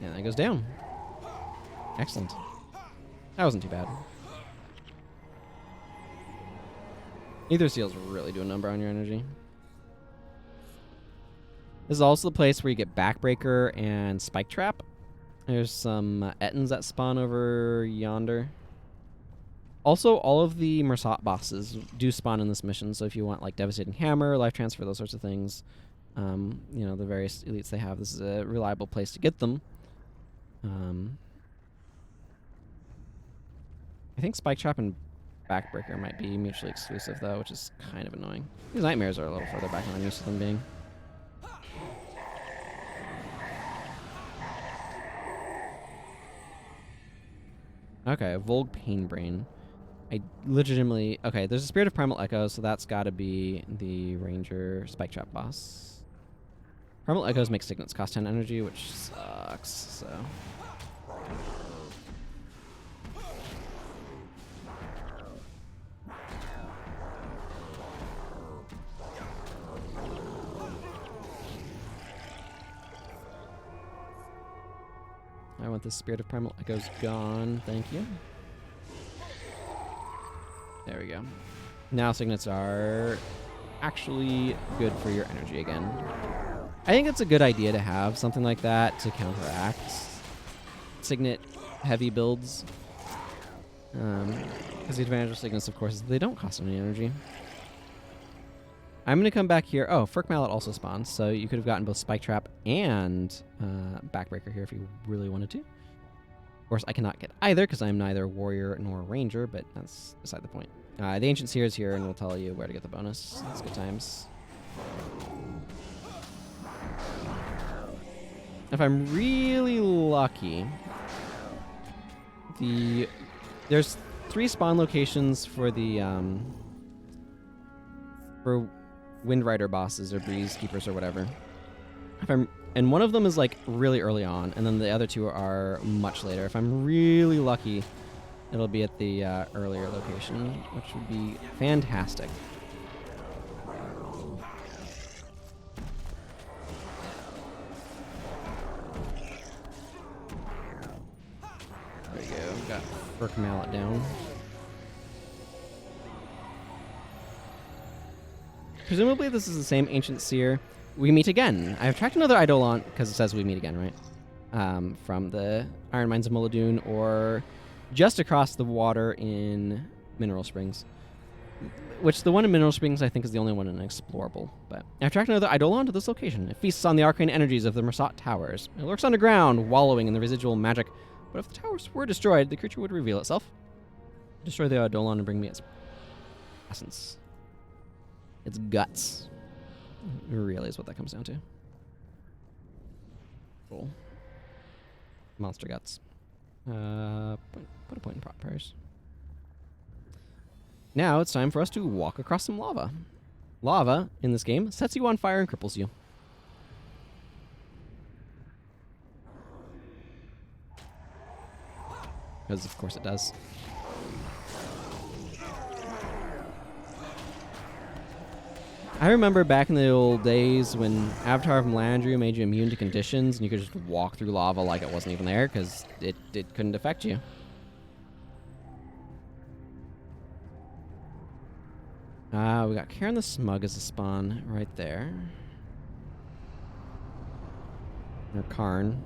And that goes down. Excellent. That wasn't too bad. Aether Seals really do a number on your energy. This is also the place where you get Backbreaker and Spike Trap. There's some Ettins that spawn over yonder. Also, all of the Mersat bosses do spawn in this mission, so if you want like Devastating Hammer, Life Transfer, those sorts of things, you know, the various elites they have, this is a reliable place to get them. I think Spike Trap and Backbreaker might be mutually exclusive, though, which is kind of annoying. These nightmares are a little further back than I'm used to them being. Okay, Volg Painbrain. I legitimately... Okay, there's a Spirit of Primal Echo, so that's got to be the Ranger Spike Trap boss. Primal Echoes make Signets cost 10 energy, which sucks, so... I want the Spirit of Primal Echoes gone. Thank you. There we go. Now Signets are actually good for your energy again. I think it's a good idea to have something like that to counteract Signet heavy builds. Because the advantage of Signets, of course, is they don't cost any energy. I'm going to come back here. Oh, Firk Mallet also spawns, so you could have gotten both Spike Trap and Backbreaker here if you really wanted to. Of course, I cannot get either because I'm neither Warrior nor Ranger, but that's beside the point. The Ancient Seer is here and will tell you where to get the bonus. That's good times. If I'm really lucky, there's 3 spawn locations for the for Wind Rider bosses or Breeze Keepers or whatever. And one of them is like really early on, and then the other 2 are much later. If I'm really lucky, it'll be at the earlier location, which would be fantastic. There we go. Got Firk Mallet down. Presumably this is the same Ancient Seer. We meet again. I've tracked another Eidolon, because it says we meet again, right? From the Iron Mines of Muladun, or just across the water in Mineral Springs. Which the one in Mineral Springs I think is the only one inexplorable. But I've tracked another Eidolon to this location. It feasts on the arcane energies of the Mersat Towers. It lurks underground, wallowing in the residual magic. But if the towers were destroyed, the creature would reveal itself. Destroy the Eidolon and bring me its essence. Its guts. Really is what that comes down to. Cool. Monster guts. Put a point in prop prayers. Now it's time for us to walk across some lava. Lava, in this game, sets you on fire and cripples you. Because of course it does. I remember back in the old days when Avatar of Melandria made you immune to conditions and you could just walk through lava like it wasn't even there because it couldn't affect you. We got Karen the Smug as a spawn right there. Or Karn.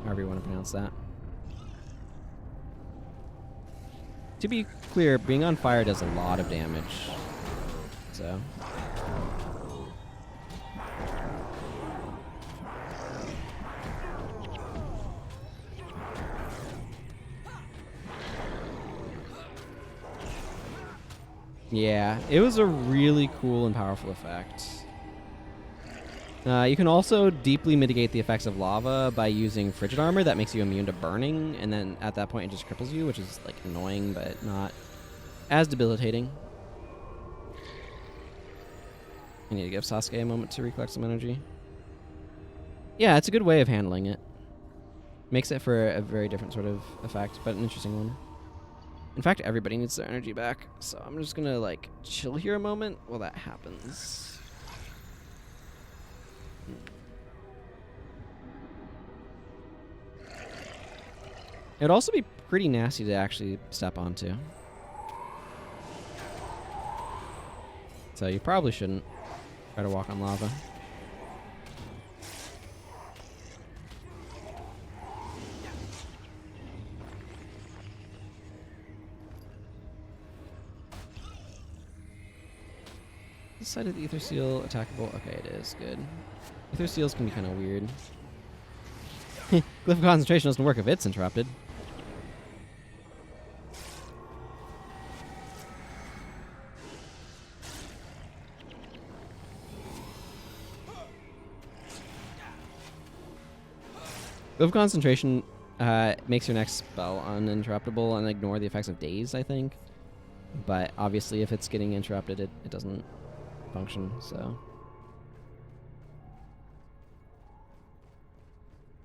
However you want to pronounce that. To be clear, being on fire does a lot of damage. So. Yeah, it was a really cool and powerful effect. You can also deeply mitigate the effects of lava by using frigid armor that makes you immune to burning, and then at that point it just cripples you, which is like annoying but not as debilitating. I need to give Sasuke a moment to recollect some energy. Yeah, it's a good way of handling it. Makes it for a very different sort of effect, but an interesting one. In fact, everybody needs their energy back, so I'm just gonna like chill here a moment while that happens. It'd also be pretty nasty to actually step onto. So you probably shouldn't try to walk on lava. This side of the Ether Seal attackable? Okay, it is. Good. Ether Seals can be kind of weird. Glyph of Concentration doesn't work if it's interrupted. Of Concentration makes your next spell uninterruptible and ignore the effects of daze, I think. But obviously if it's getting interrupted, it doesn't function, so.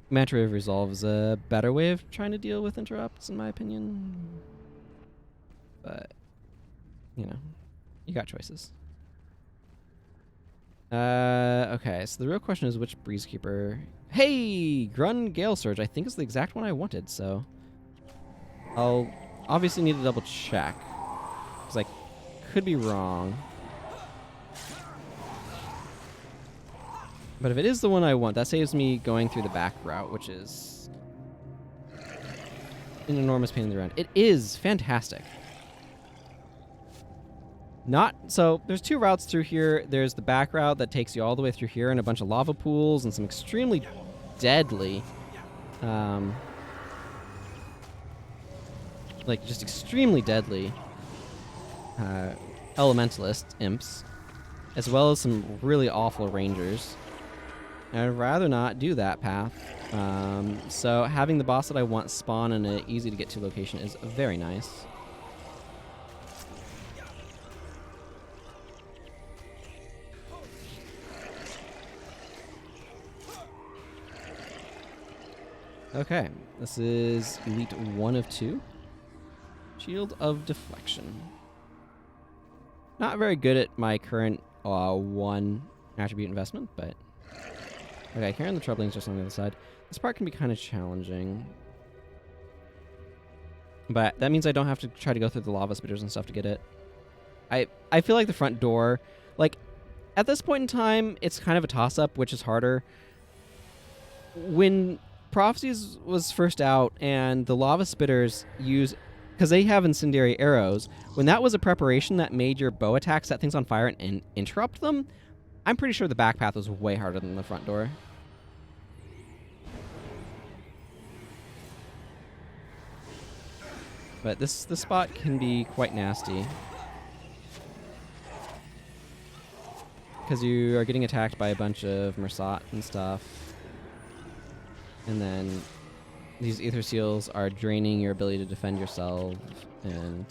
Manta Ray of Resolve is a better way of trying to deal with interrupts, in my opinion. But, you know, you got choices. Okay, so the real question is which Breezekeeper... Hey! Grun Galesurge, I think is the exact one I wanted, so... I'll obviously need to double check. Because I could be wrong. But if it is the one I want, that saves me going through the back route, which is... an enormous pain in the rear end. It is fantastic. So there's two routes through here. There's the back route that takes you all the way through here and a bunch of lava pools and some extremely deadly, like just extremely deadly elementalist imps, as well as some really awful rangers. I'd rather not do that path. So having the boss that I want spawn in an easy to get to location is very nice. Okay, this is Elite 1 of 2. Shield of Deflection. Not very good at my current 1 attribute investment, but... Okay, carrying the Troubling's just on the other side. This part can be kind of challenging. But that means I don't have to try to go through the lava spitters and stuff to get it. I feel like the front door... Like, at this point in time, it's kind of a toss-up, which is harder. When... Prophecies was first out, and the lava spitters use, because they have incendiary arrows, when that was a preparation that made your bow attack set things on fire and interrupt them, I'm pretty sure the back path was way harder than the front door. But this spot can be quite nasty. Because you are getting attacked by a bunch of Mersat and stuff. And then these ether seals are draining your ability to defend yourself, and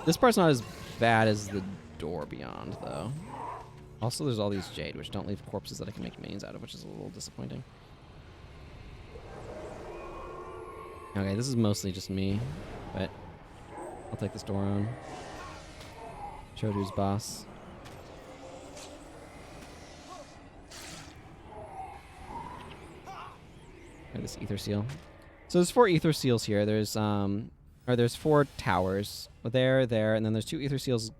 this part's not as bad as the door beyond, though. Also, there's all these jade, which don't leave corpses that I can make minions out of, which is a little disappointing. Okay, this is mostly just me, but I'll take this door on. Chodu's boss. This ether seal. So there's 4 ether seals here. There's 4 towers. There, and then there's 2 ether seals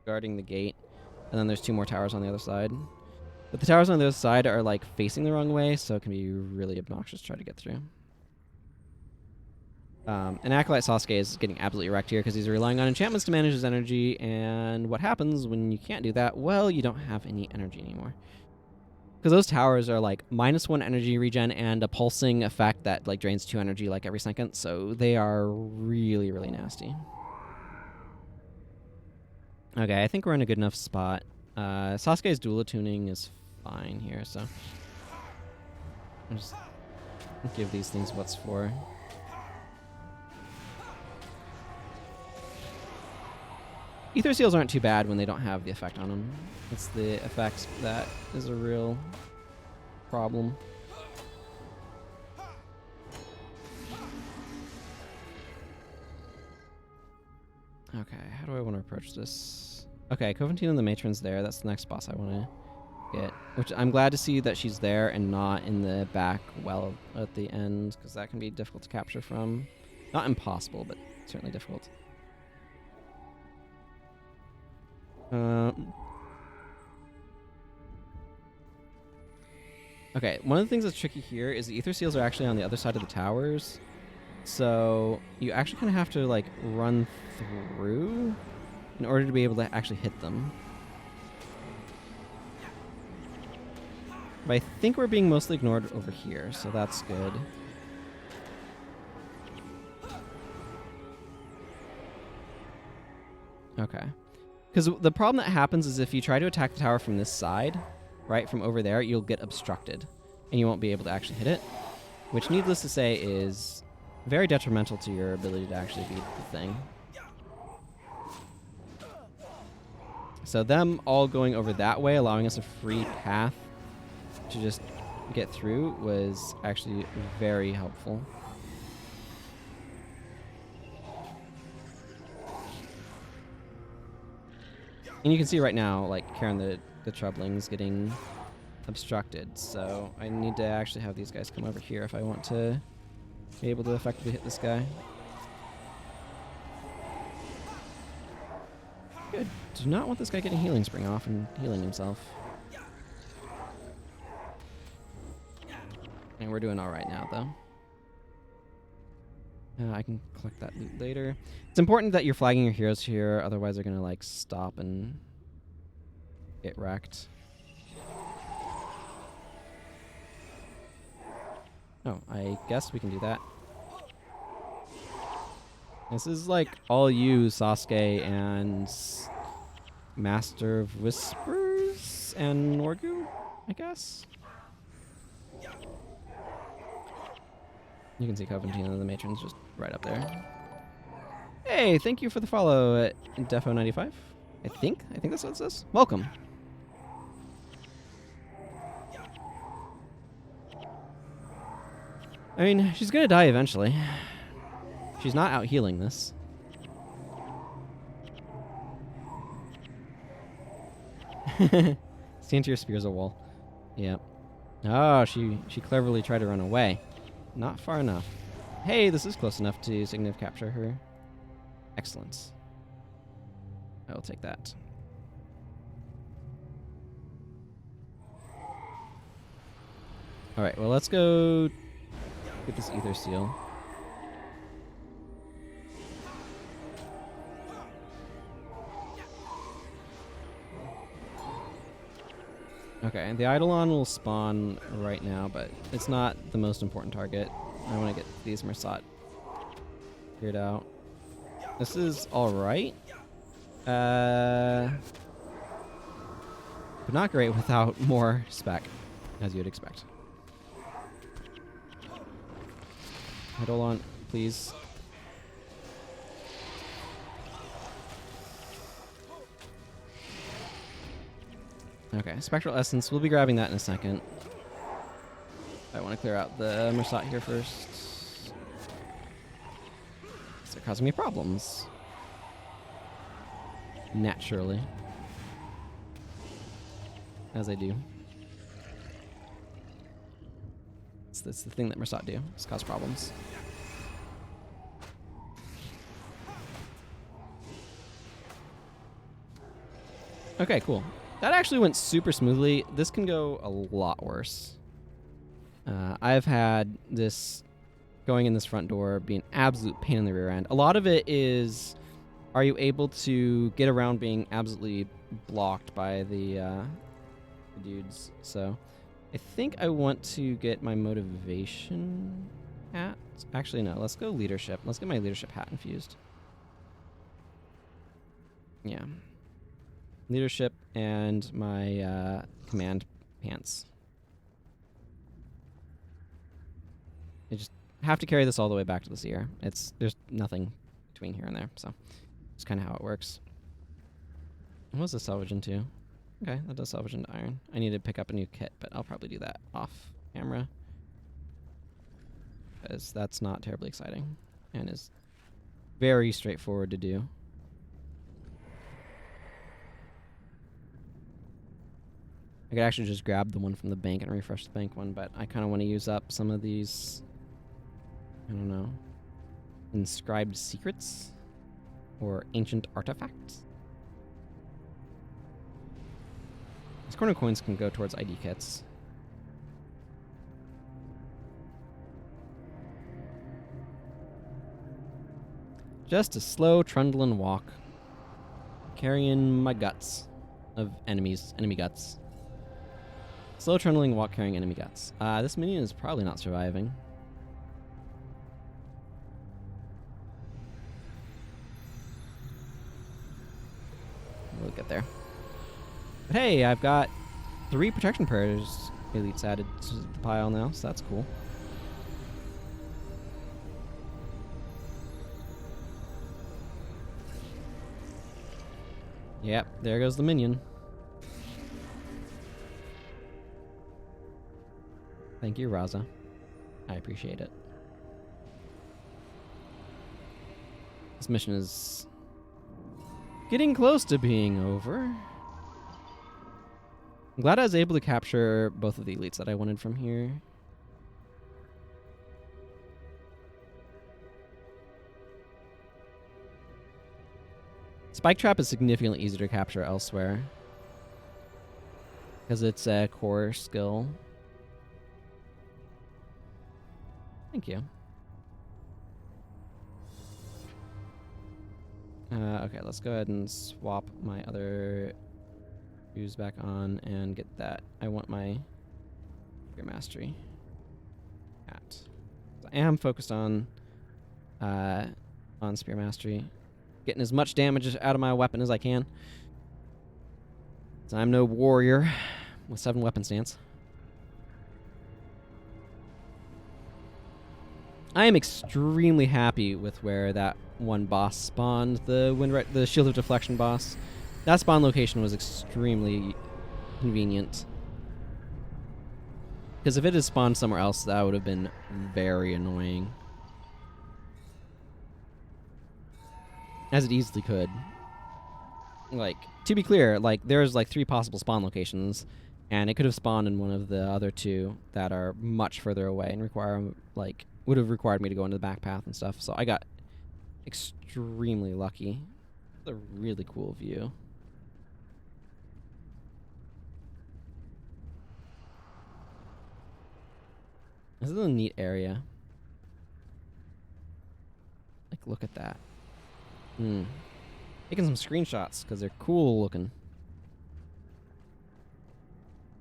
guarding the gate, and then there's 2 more towers on the other side. But the towers on the other side are like facing the wrong way, so it can be really obnoxious to try to get through. And Acolyte Sasuke is getting absolutely wrecked here because he's relying on enchantments to manage his energy, and what happens when you can't do that? Well, you don't have any energy anymore. Because those towers are like -1 energy regen and a pulsing effect that like drains 2 energy like every second, so they are really, really nasty. Okay, I think we're in a good enough spot. Sasuke's dual attuning is fine here, so I'll just give these things what's for. Ether seals aren't too bad when they don't have the effect on them. It's the effect that is a real problem. Okay, how do I want to approach this? Okay, Coventine and the Matron's there. That's the next boss I want to get. Which I'm glad to see that she's there and not in the back well at the end, because that can be difficult to capture from. Not impossible, but certainly difficult. Okay, one of the things that's tricky here is the ether seals are actually on the other side of the towers. So you actually kind of have to like run through in order to be able to actually hit them. But I think we're being mostly ignored over here, so that's good. Okay. Because the problem that happens is if you try to attack the tower from this side, right, from over there, you'll get obstructed, and you won't be able to actually hit it, which, needless to say, is very detrimental to your ability to actually beat the thing. So them all going over that way, allowing us a free path to just get through, was actually very helpful. And you can see right now, like, Karen the Troubling's getting obstructed, so I need to actually have these guys come over here if I want to be able to effectively hit this guy. Good. Do not want this guy getting Healing Spring off and healing himself. And we're doing alright now, though. I can collect that loot later. It's important that you're flagging your heroes here, otherwise they're gonna, like, stop and get wrecked. Oh, I guess we can do that. This is like all you, Sasuke, and Master of Whispers and Norgu, I guess. You can see Coventina the Matron's just right up there. Hey, thank you for the follow at Defo95. I think that's what it says. Welcome. I mean, she's gonna die eventually. She's not out healing this. Stand to your spears a wall. Yep. Oh, she cleverly tried to run away. Not far enough. Hey, this is close enough to significant capture her. Excellent. I will take that. Alright, well, let's go get this ether seal. Okay, the Eidolon will spawn right now, but it's not the most important target. I want to get these Mersat cleared out. This is alright. But not great without more spec, as you would expect. Eidolon, please. Okay, Spectral Essence. We'll be grabbing that in a second. I want to clear out the Mersat here first. They're causing me problems. Naturally. As they do. That's the thing that Mersat do, is cause problems. Okay, cool. That actually went super smoothly. This can go a lot worse. I've had this going in this front door be an absolute pain in the rear end. A lot of it is, are you able to get around being absolutely blocked by the dudes? So I think I want to get my motivation hat. Actually, no. Let's go leadership. Let's get my leadership hat infused. Yeah. Leadership and my command pants. I just have to carry this all the way back to the Seer. There's nothing between here and there, so it's kind of how it works. What was this salvage into? Okay, that does salvage into iron. I need to pick up a new kit, but I'll probably do that off camera, because that's not terribly exciting and is very straightforward to do. I could actually just grab the one from the bank and refresh the bank one, but I kind of want to use up some of these, I don't know, inscribed secrets or ancient artifacts. These corner coins can go towards ID kits. Just a slow trundling walk, carrying my guts of enemy guts. Slow trundling walk carrying enemy guts. This minion is probably not surviving. We'll get there. But hey, I've got 3 protection prayers elites added to the pile now, so that's cool. Yep, there goes the minion. Thank you, Raza. I appreciate it. This mission is getting close to being over. I'm glad I was able to capture both of the elites that I wanted from here. Spike Trap is significantly easier to capture elsewhere because it's a core skill. Thank you. Okay, let's go ahead and swap my other shoes back on and get that. I want my Spear Mastery hat. So I am focused on Spear Mastery, getting as much damage out of my weapon as I can. So I'm no warrior with 7 weapon stance. I am extremely happy with where that one boss spawned, the Shield of Deflection boss. That spawn location was extremely convenient. Because if it had spawned somewhere else, that would have been very annoying. As it easily could. Like, to be clear, like, there's like 3 possible spawn locations, and it could have spawned in one of the other 2 that are much further away and would have required me to go into the back path and stuff. So I got extremely lucky. It's a really cool view. This is a neat area. Like, look at that. Taking some screenshots because they're cool looking.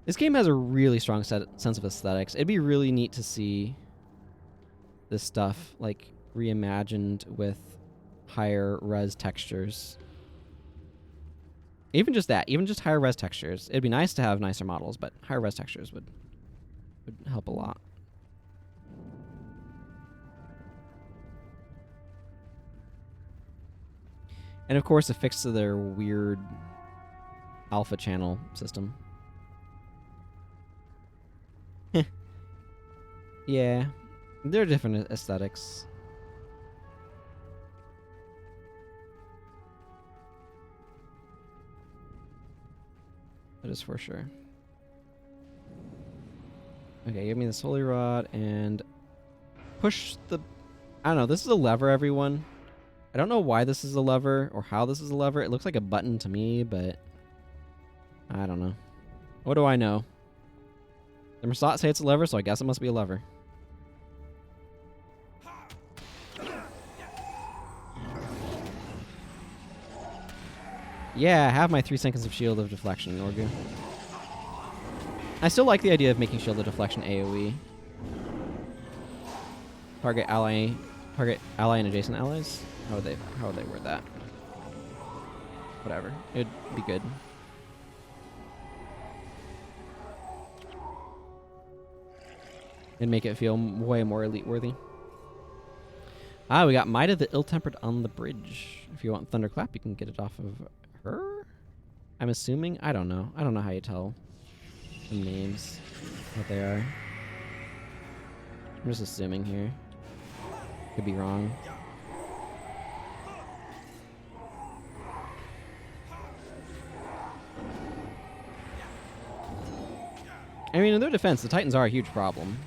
This game has a really strong sense of aesthetics. It'd be really neat to see this stuff like reimagined with higher res textures. Even just that, even just higher res textures. It'd be nice to have nicer models, but higher res textures would help a lot. And of course, a fix to their weird alpha channel system. Yeah, they're different aesthetics. That is for sure. Okay, give me this holy rod and push the... I don't know, this is a lever, everyone. I don't know why this is a lever or how this is a lever. It looks like a button to me, but I don't know. What do I know? The Mersat say it's a lever, so I guess it must be a lever. Yeah, have my 3 seconds of Shield of Deflection, Orgu. I still like the idea of making Shield of Deflection AoE. Target ally and adjacent allies? How would they word that? Whatever. It'd be good. And make it feel way more elite worthy. Ah, we got Might of the Ill-Tempered on the bridge. If you want Thunderclap, you can get it off of her? I'm assuming? I don't know. I don't know how you tell the names, what they are. I'm just assuming here. Could be wrong. I mean, in their defense, the Titans are a huge problem.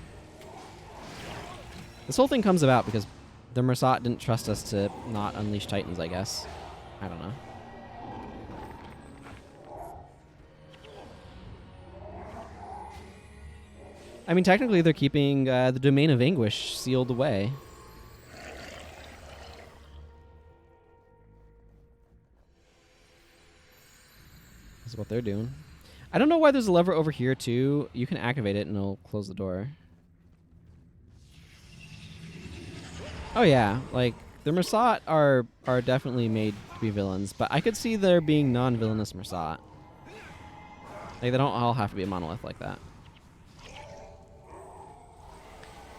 This whole thing comes about because the Mersat didn't trust us to not unleash Titans, I guess. I don't know. I mean, technically, they're keeping the Domain of Anguish sealed away. That's what they're doing. I don't know why there's a lever over here, too. You can activate it, and it'll close the door. Oh, yeah. Like, the Mersat are definitely made to be villains, but I could see there being non-villainous Mersat. Like, they don't all have to be a monolith like that.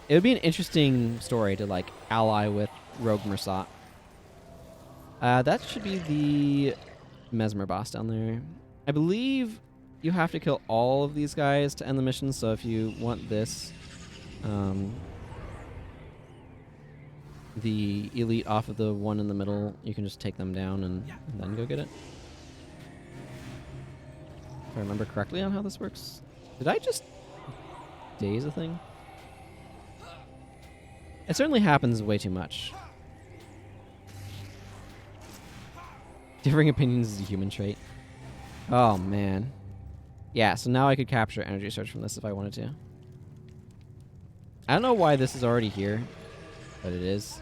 It would be an interesting story to, like, ally with Rogue Mersat. That should be the Mesmer boss down there. I believe you have to kill all of these guys to end the mission, so if you want this, the elite off of the one in the middle, you can just take them down and then go get it. If I remember correctly on how this works. Did I just daze a thing? It certainly happens way too much. Differing opinions is a human trait. Oh, man. Yeah, so now I could capture energy surge from this if I wanted to. I don't know why this is already here, but it is.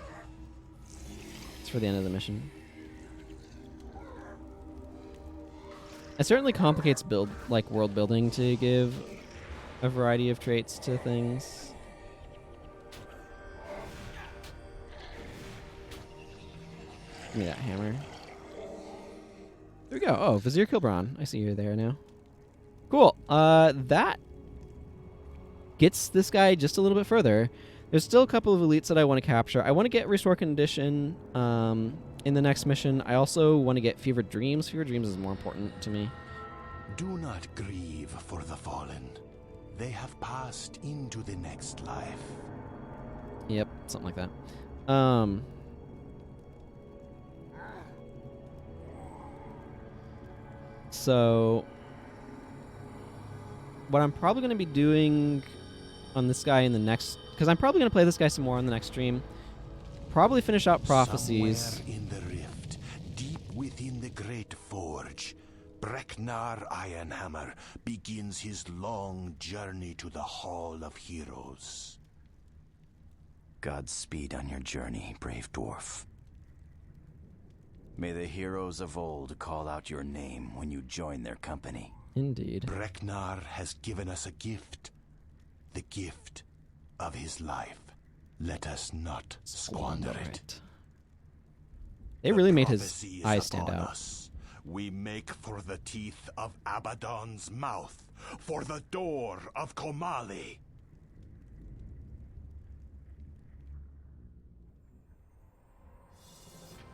It's for the end of the mission. It certainly complicates world building to give a variety of traits to things. Give me that hammer. There we go. Oh, Vizier Kilbron. I see you're there now. Cool. That gets this guy just a little bit further. There's still a couple of elites that I want to capture. I want to get Restore Condition in the next mission. I also want to get Fevered Dreams. Fevered Dreams is more important to me. Do not grieve for the fallen. They have passed into the next life. Yep, something like that. So what I'm probably going to be doing on this guy in the next... Because I'm probably going to play this guy some more on the next stream. Probably finish out Prophecies. Somewhere in the rift, deep within the great forge, Droknar Ironhammer begins his long journey to the Hall of Heroes. Godspeed on your journey, brave dwarf. May the heroes of old call out your name when you join their company. Indeed. Droknar has given us a gift. The gift of his life. Let us not squander it. They really made his prophecy is eyes stand upon out. us. We make for the teeth of Abaddon's mouth, for the door of Komali.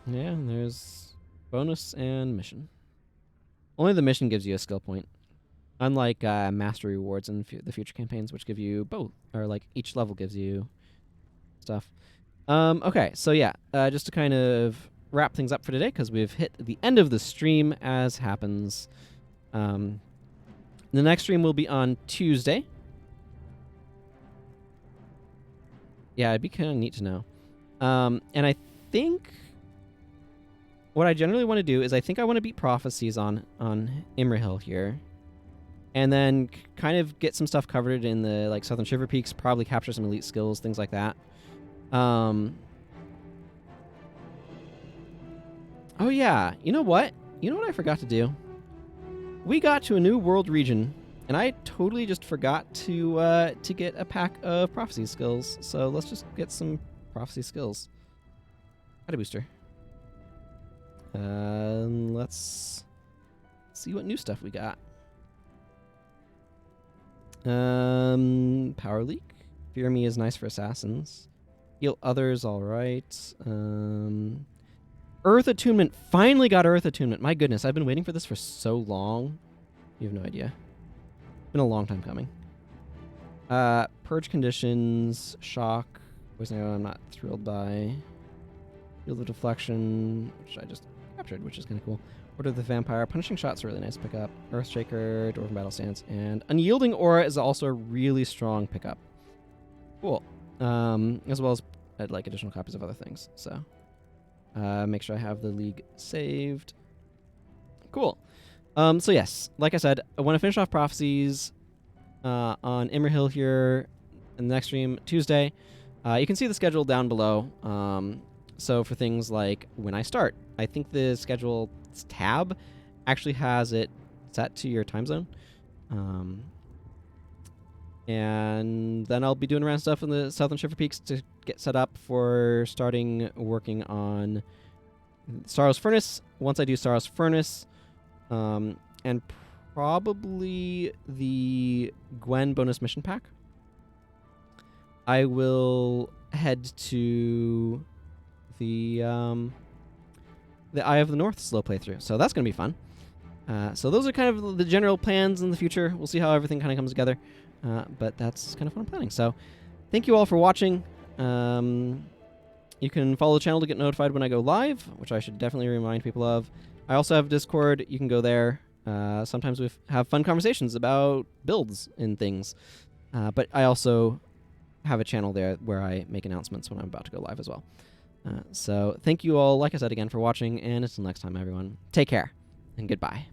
Yeah, and there's bonus and mission. Only the mission gives you a skill point. Unlike mastery rewards in the future campaigns, which give you both, or like each level gives you stuff. Okay, so yeah, just to kind of wrap things up for today, because we've hit the end of the stream as happens. The next stream will be on Tuesday. Yeah, it'd be kind of neat to know. And I think what I generally want to do is I think I want to beat Prophecies on Imrahil here. And then kind of get some stuff covered in the like Southern Shiver Peaks, probably capture some elite skills, things like that. Oh yeah, you know what? You know what I forgot to do? We got to a new world region, and I totally just forgot to get a pack of Prophecy skills. So let's just get some Prophecy skills. Howdy, booster. Let's see what new stuff we got. Power Leak. Fear Me is nice for assassins. Heal others, alright. Earth Attunement. Finally got Earth Attunement. My goodness, I've been waiting for this for so long. You have no idea. It's been a long time coming. Purge Conditions. Shock. Poison Arrow I'm not thrilled by. Field of Deflection, which I just captured, which is kind of cool. Order of the Vampire. Punishing Shot's a really nice pickup. Earthshaker, Dwarven Battle Stance, and Unyielding Aura is also a really strong pickup. Cool. As well as like additional copies of other things. So make sure I have the League saved. Cool. So yes, like I said, I want to finish off Prophecies on Imrahil here in the next stream Tuesday. You can see the schedule down below. So for things like when I start, I think the schedule tab actually has it set to your time zone. And then I'll be doing around stuff in the Southern Shiver Peaks to get set up for starting working on Staros Furnace. Once I do Staros Furnace, and probably the Gwen bonus mission pack. I will head to the Eye of the North slow playthrough, so that's going to be fun. So those are kind of the general plans in the future. We'll see how everything kind of comes together, but that's kind of what I'm planning. So thank you all for watching. You can follow the channel to get notified when I go live, which I should definitely remind people of. I also have Discord. You can go there. Sometimes we have fun conversations about builds and things. But I also have a channel there where I make announcements when I'm about to go live as well. So thank you all, like I said again, for watching. And until next time, everyone, take care and goodbye.